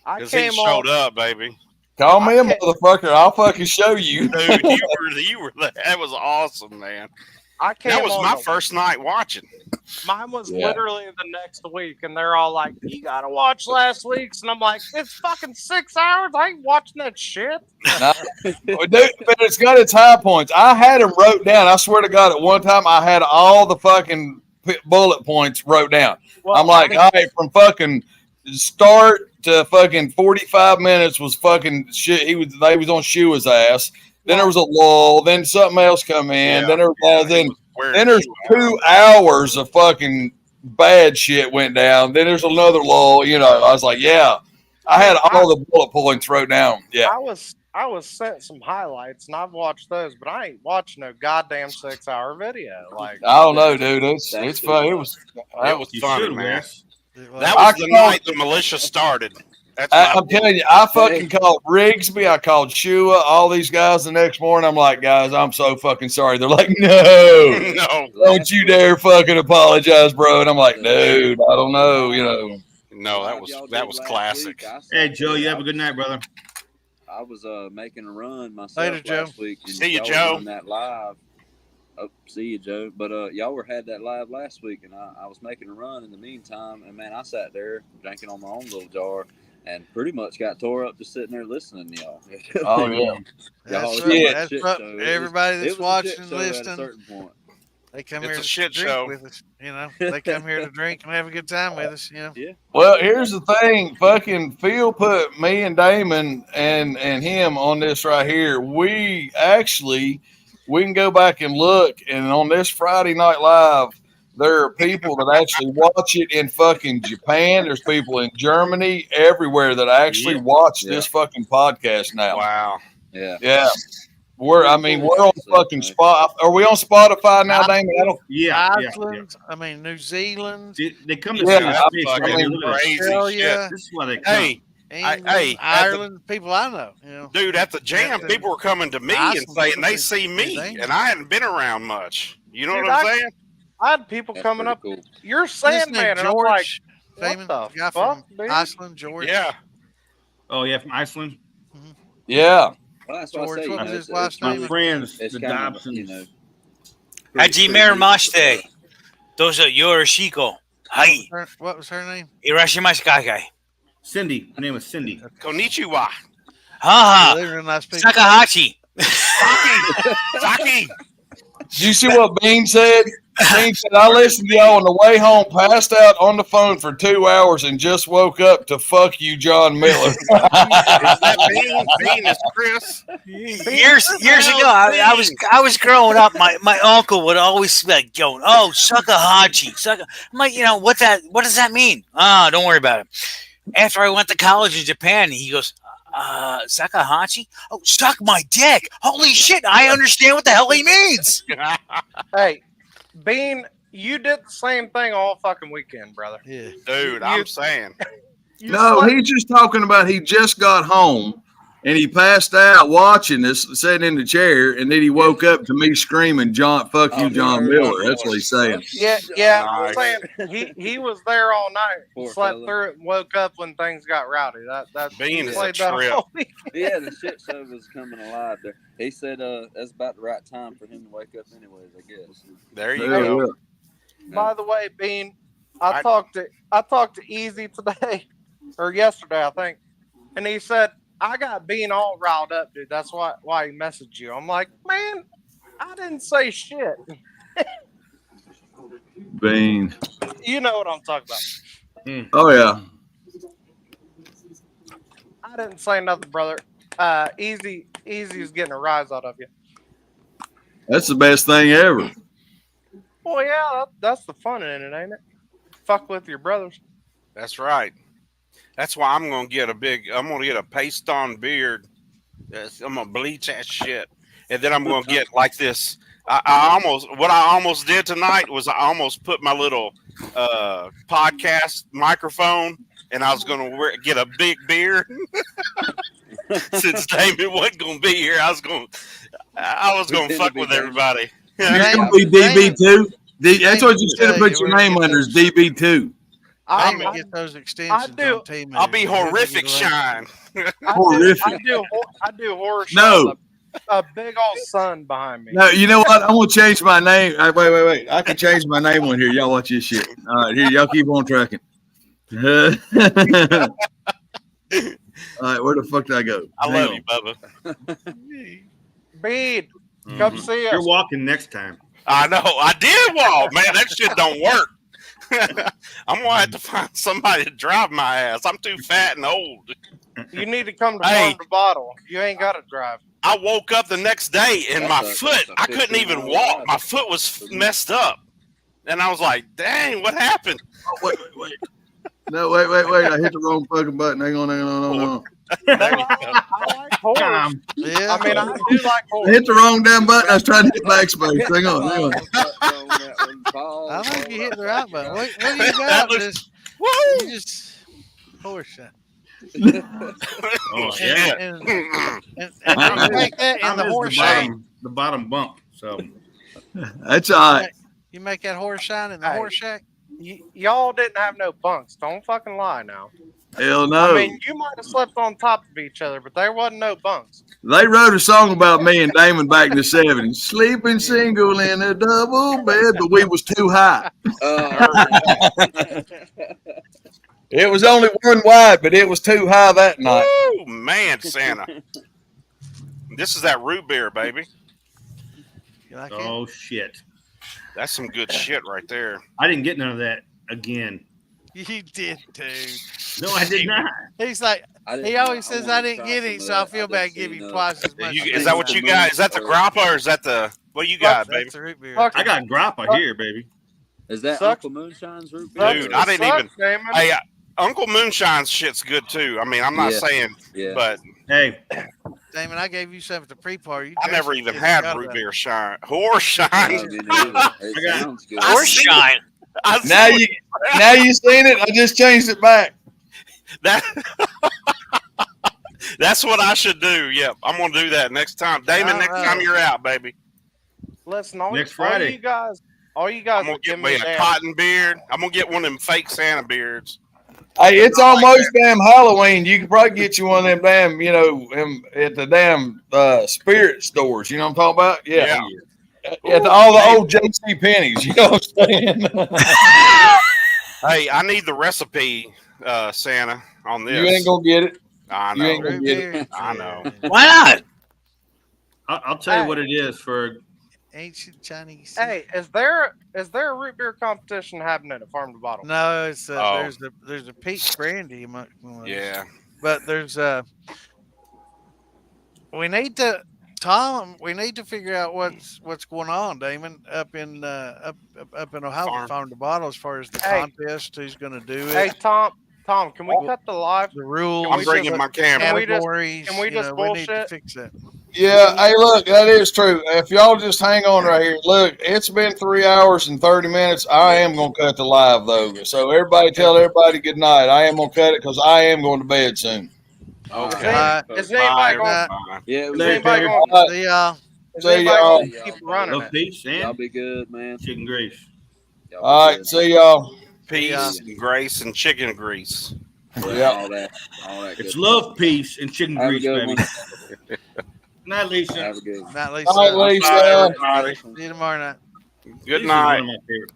Speaker 9: Because he showed up, baby.
Speaker 2: Call me a motherfucker. I'll fucking show you.
Speaker 9: Dude, you were that was awesome, man. That was my first night watching.
Speaker 8: Mine was
Speaker 9: Yeah.
Speaker 8: literally the next week, and they're all like, "You gotta watch last week's," and I'm like, "It's fucking 6 hours. I ain't watching that shit."
Speaker 2: Nah, dude, but it's got its high points. I had them wrote down. I swear to God, at one time I had all the fucking bullet points wrote down.
Speaker 8: Well,
Speaker 2: I'm like, all right, from fucking start to fucking 45 minutes was fucking shit. They was on Shua's ass. Then there was a lull. Then something else come in. Then there's 2 hours of fucking bad shit went down. Then there's another lull. You know, I was like, yeah, I had all the bullet points wrote down. Yeah.
Speaker 8: I was sent some highlights, and I've watched those, but I ain't watching no goddamn 6-hour video. Like,
Speaker 2: I don't know, dude. It's fun. It was
Speaker 9: funny,
Speaker 18: should,
Speaker 9: man.
Speaker 18: Wes.
Speaker 9: That was the night the militia started.
Speaker 2: I'm telling you, I fucking called Rigsby. I called Shua, all these guys the next morning. I'm like, guys, I'm so fucking sorry. They're like, no,
Speaker 9: no,
Speaker 2: don't you dare fucking apologize, bro. And I'm like, dude, I don't know, you know.
Speaker 9: No, that was classic.
Speaker 18: Hey, Joe, you have a good night, brother.
Speaker 10: I was making a run myself
Speaker 6: Later, Joe.
Speaker 10: last week. And
Speaker 9: See you,
Speaker 10: y'all
Speaker 9: Joe.
Speaker 10: were on that live. Oh, see you, Joe. But y'all had that live last week, and I was making a run in the meantime. And man, I sat there drinking on my own little jar, and pretty much got tore up just sitting there listening to y'all.
Speaker 2: Oh yeah,
Speaker 6: That's
Speaker 10: Y'all
Speaker 6: right.
Speaker 10: was a shit
Speaker 6: That's
Speaker 10: show.
Speaker 6: right. Everybody that's
Speaker 10: it was a
Speaker 6: watching
Speaker 10: shit
Speaker 6: and
Speaker 10: show at a
Speaker 6: listening,
Speaker 10: certain point.
Speaker 6: they come
Speaker 9: It's
Speaker 6: here
Speaker 9: a
Speaker 6: to
Speaker 9: shit
Speaker 6: drink
Speaker 9: show.
Speaker 6: with us. You know, they come here to drink and have a good time with us. You know.
Speaker 10: Yeah.
Speaker 2: Well, here's the thing. Fucking Phil put me and Damon and him on this right here. We can go back and look, and on this Friday Night Live, there are people that actually watch it in fucking Japan. There's people in Germany, everywhere that actually watch this fucking podcast now.
Speaker 9: Wow.
Speaker 10: Yeah.
Speaker 2: Yeah. We're on fucking spot. Are we on Spotify now, Damon? I don't.
Speaker 6: Iceland. I mean, New Zealand.
Speaker 18: They come to
Speaker 2: Yeah,
Speaker 18: see
Speaker 2: I
Speaker 18: space,
Speaker 9: fucking
Speaker 18: man.
Speaker 9: crazy
Speaker 18: Look at this.
Speaker 6: Australia.
Speaker 18: This is why they come.
Speaker 9: Hey,
Speaker 6: England, Ireland, people I know. You know,
Speaker 9: dude, at the jam, people were coming to me and
Speaker 6: Iceland,
Speaker 9: saying they
Speaker 6: people
Speaker 9: see me,
Speaker 6: think-
Speaker 9: and I hadn't been around much. You know
Speaker 8: Dude,
Speaker 9: what I'm saying?
Speaker 8: I had people
Speaker 10: That's
Speaker 8: coming
Speaker 10: pretty
Speaker 8: up.
Speaker 10: cool.
Speaker 8: You're
Speaker 6: Listen to
Speaker 8: Sandman, and I'm like,
Speaker 6: George,
Speaker 8: what
Speaker 6: Damon,
Speaker 8: the
Speaker 6: guy
Speaker 8: fuck,
Speaker 6: from
Speaker 8: dude?
Speaker 6: Iceland, George.
Speaker 9: Yeah.
Speaker 18: Oh, yeah, from Iceland.
Speaker 2: Yeah.
Speaker 10: Well, that's what I
Speaker 6: George,
Speaker 10: say.
Speaker 6: what
Speaker 10: You
Speaker 6: was
Speaker 10: know,
Speaker 6: his last
Speaker 18: My
Speaker 6: name?
Speaker 18: friends,
Speaker 10: it's
Speaker 18: the
Speaker 10: kind of,
Speaker 18: Dobsons.
Speaker 10: you know.
Speaker 14: Hajime Mashite. Dozo Yorishiko. Hi.
Speaker 6: What was her name?
Speaker 14: Irashimasu Kakai.
Speaker 18: Cindy. Her name was Cindy.
Speaker 9: Konnichiwa.
Speaker 14: Haha.
Speaker 6: They were nice people.
Speaker 14: Sakahachi.
Speaker 9: Saki.
Speaker 2: Did you see what Bean said? Dean said, I listened to y'all on the way home, passed out on the phone for 2 hours, and just woke up to fuck you, John Miller.
Speaker 9: Is that Bean? Bean is Chris.
Speaker 14: Years ago, I was growing up. My uncle would always be like going, "Oh, Sakahachi." I'm like, what does that mean? Don't worry about it. After I went to college in Japan, he goes, Sakahachi? Oh, suck my dick. Holy shit, I understand what the hell he means.
Speaker 8: Hey, Bean, you did the same thing all fucking weekend, brother.
Speaker 6: Yeah.
Speaker 9: Dude, I'm saying.
Speaker 2: No, he's just talking about he just got home and he passed out watching us, sitting in the chair, and then he woke up to me screaming, "John, fuck you, John Miller." That's what he's saying.
Speaker 8: Yeah. I'm saying he was there all night, slept through it, and woke up when things got rowdy. That's
Speaker 9: Bean is a
Speaker 8: played that
Speaker 9: trip.
Speaker 8: whole weekend.
Speaker 10: Yeah, the shit show was coming alive there. He said that's about the right time for him to wake up anyways, I guess.
Speaker 9: There you go.
Speaker 8: By the way, Bean, I talked to Easy today or yesterday, I think, and he said, I got Bean all riled up, dude. That's why he messaged you. I'm like, man, I didn't say shit.
Speaker 2: Bean.
Speaker 8: You know what I'm talking about.
Speaker 2: Oh, yeah.
Speaker 8: I didn't say nothing, brother. Easy is getting a rise out of you.
Speaker 2: That's the best thing ever.
Speaker 8: Well, yeah, that's the fun in it, ain't it? Fuck with your brothers.
Speaker 9: That's right. That's why I'm gonna get a paste on beard. I'm gonna bleach that shit, and then I'm gonna get like this. What I almost did tonight was I almost put my little podcast microphone, and I was gonna get a big beard. Since Damon wasn't gonna be here, I was gonna fuck with everybody.
Speaker 2: You're gonna be DB2. That's what you should have put your name under, is DB2.
Speaker 6: I'm gonna get those extensions on Team.
Speaker 9: I'll be horrific shine.
Speaker 2: Horrific.
Speaker 8: I do horror shows.
Speaker 2: No.
Speaker 8: A big old sun behind me.
Speaker 2: No, you know what? I'm gonna change my name. Wait. I can change my name on here. Y'all watch this shit. All right, here, y'all keep on tracking. All right, where the fuck did I go?
Speaker 9: I love you, Bubba.
Speaker 8: Bean, come see us.
Speaker 18: You're walking next time.
Speaker 9: I know. I did walk, man. That shit don't work. I'm gonna have to find somebody to drive my ass. I'm too fat and old.
Speaker 8: You need to come to Farm to Bottle. You ain't got to drive.
Speaker 9: I woke up the next day and my foot, I couldn't even walk. My foot was messed up. And I was like, dang, what happened?
Speaker 2: Wait. No, wait. I hit the wrong fucking button. Hang on.
Speaker 8: I like horse.
Speaker 6: Yeah.
Speaker 8: I mean, I do like horse.
Speaker 2: I hit the wrong damn button. I was trying to hit backspace. Hang on.
Speaker 6: I think you hit the right button. What do you got? Just horse shot.
Speaker 18: Oh yeah.
Speaker 6: And you make that in the horse shack.
Speaker 18: The bottom bump. So
Speaker 2: that's all right.
Speaker 6: You make that horse shine in the horse shack.
Speaker 8: Y'all didn't have no bunks. Don't fucking lie now.
Speaker 2: Hell no.
Speaker 8: I mean, you might have slept on top of each other, but there wasn't no bunks.
Speaker 2: They wrote a song about me and Damon back in the 70s. Sleeping single in a double bed, but we was too high. It was only one wide, but it was too high that night.
Speaker 9: Oh, man, Santa. This is that root beer, baby.
Speaker 6: Like
Speaker 18: oh, shit.
Speaker 9: That's some good shit right there.
Speaker 18: I didn't get none of that again.
Speaker 6: You did, dude.
Speaker 18: No, I did not.
Speaker 6: He's like, he always says I didn't get it, so I feel bad giving you twice as much.
Speaker 9: Is that what you got? Is that the grappa or is that the, what you got, baby?
Speaker 6: That's the root beer.
Speaker 18: I got grappa here, baby.
Speaker 10: Is that Uncle Moonshine's root beer?
Speaker 9: Dude, I didn't even. Hey, Uncle Moonshine's shit's good too. I mean, I'm not saying, but
Speaker 18: hey,
Speaker 6: Damon, I gave you some at the pre-party.
Speaker 9: I never even had root beer shine. Horse shine.
Speaker 14: Horse shine.
Speaker 2: Now you seen it. I just changed it back.
Speaker 9: That's what I should do. Yep, I'm gonna do that next time. Damon, next time you're out, baby.
Speaker 8: Listen,
Speaker 18: next Friday.
Speaker 8: All you guys.
Speaker 9: I'm gonna get me a cotton beard. I'm gonna get one of them fake Santa beards.
Speaker 2: Hey, it's almost damn Halloween. You could probably get you one of them damn, at the damn spirit stores. You know what I'm talking about? Yeah. At all the old JC Penney's. You know what I'm saying?
Speaker 9: Hey, I need the recipe, Santa, on this.
Speaker 2: You ain't gonna get it.
Speaker 9: I know.
Speaker 2: You ain't gonna get it.
Speaker 9: I know.
Speaker 14: Why not?
Speaker 18: I'll tell you what it is for
Speaker 6: ancient Chinese.
Speaker 8: Hey, is there a root beer competition happening at Farm to Bottle?
Speaker 6: No, it's
Speaker 9: Oh.
Speaker 6: there's a peach brandy.
Speaker 9: Yeah.
Speaker 6: But there's we need to figure out what's going on, Damon, up in up in Ohio, Farm to Bottle, as far as the contest, who's going to do it.
Speaker 8: Hey, Tom, can we cut the live?
Speaker 6: The rules.
Speaker 9: I'm bringing my camera.
Speaker 6: Categories.
Speaker 8: Can we just
Speaker 6: we need to
Speaker 8: bullshit?
Speaker 6: fix that.
Speaker 2: Yeah, hey, look, that is true. If y'all just hang on right here, look, it's been 3 hours and 30 minutes. I am going to cut the live, though. So everybody tell everybody good night. I am going to cut it because I am going to bed soon.
Speaker 9: Okay.
Speaker 8: Is anybody going?
Speaker 10: Yeah,
Speaker 8: Is anybody going?
Speaker 6: See y'all.
Speaker 8: Is anybody going to keep running
Speaker 18: Love
Speaker 8: it?
Speaker 18: peace
Speaker 10: Y'all
Speaker 18: and
Speaker 10: be good, man.
Speaker 18: chicken grease.
Speaker 2: All right, see y'all.
Speaker 9: Peace, and grace, and chicken grease.
Speaker 10: Yeah, all that
Speaker 18: It's
Speaker 10: good
Speaker 18: love,
Speaker 10: stuff.
Speaker 18: peace, and chicken
Speaker 10: Have a
Speaker 18: grease,
Speaker 10: good
Speaker 18: baby.
Speaker 10: one.
Speaker 18: Night, Lisa.
Speaker 10: Have a good one.
Speaker 6: Not Lisa.
Speaker 2: Night, Lisa.
Speaker 6: See you tomorrow night.
Speaker 9: Good
Speaker 18: Lisa's
Speaker 9: night.
Speaker 18: one of my favorite people.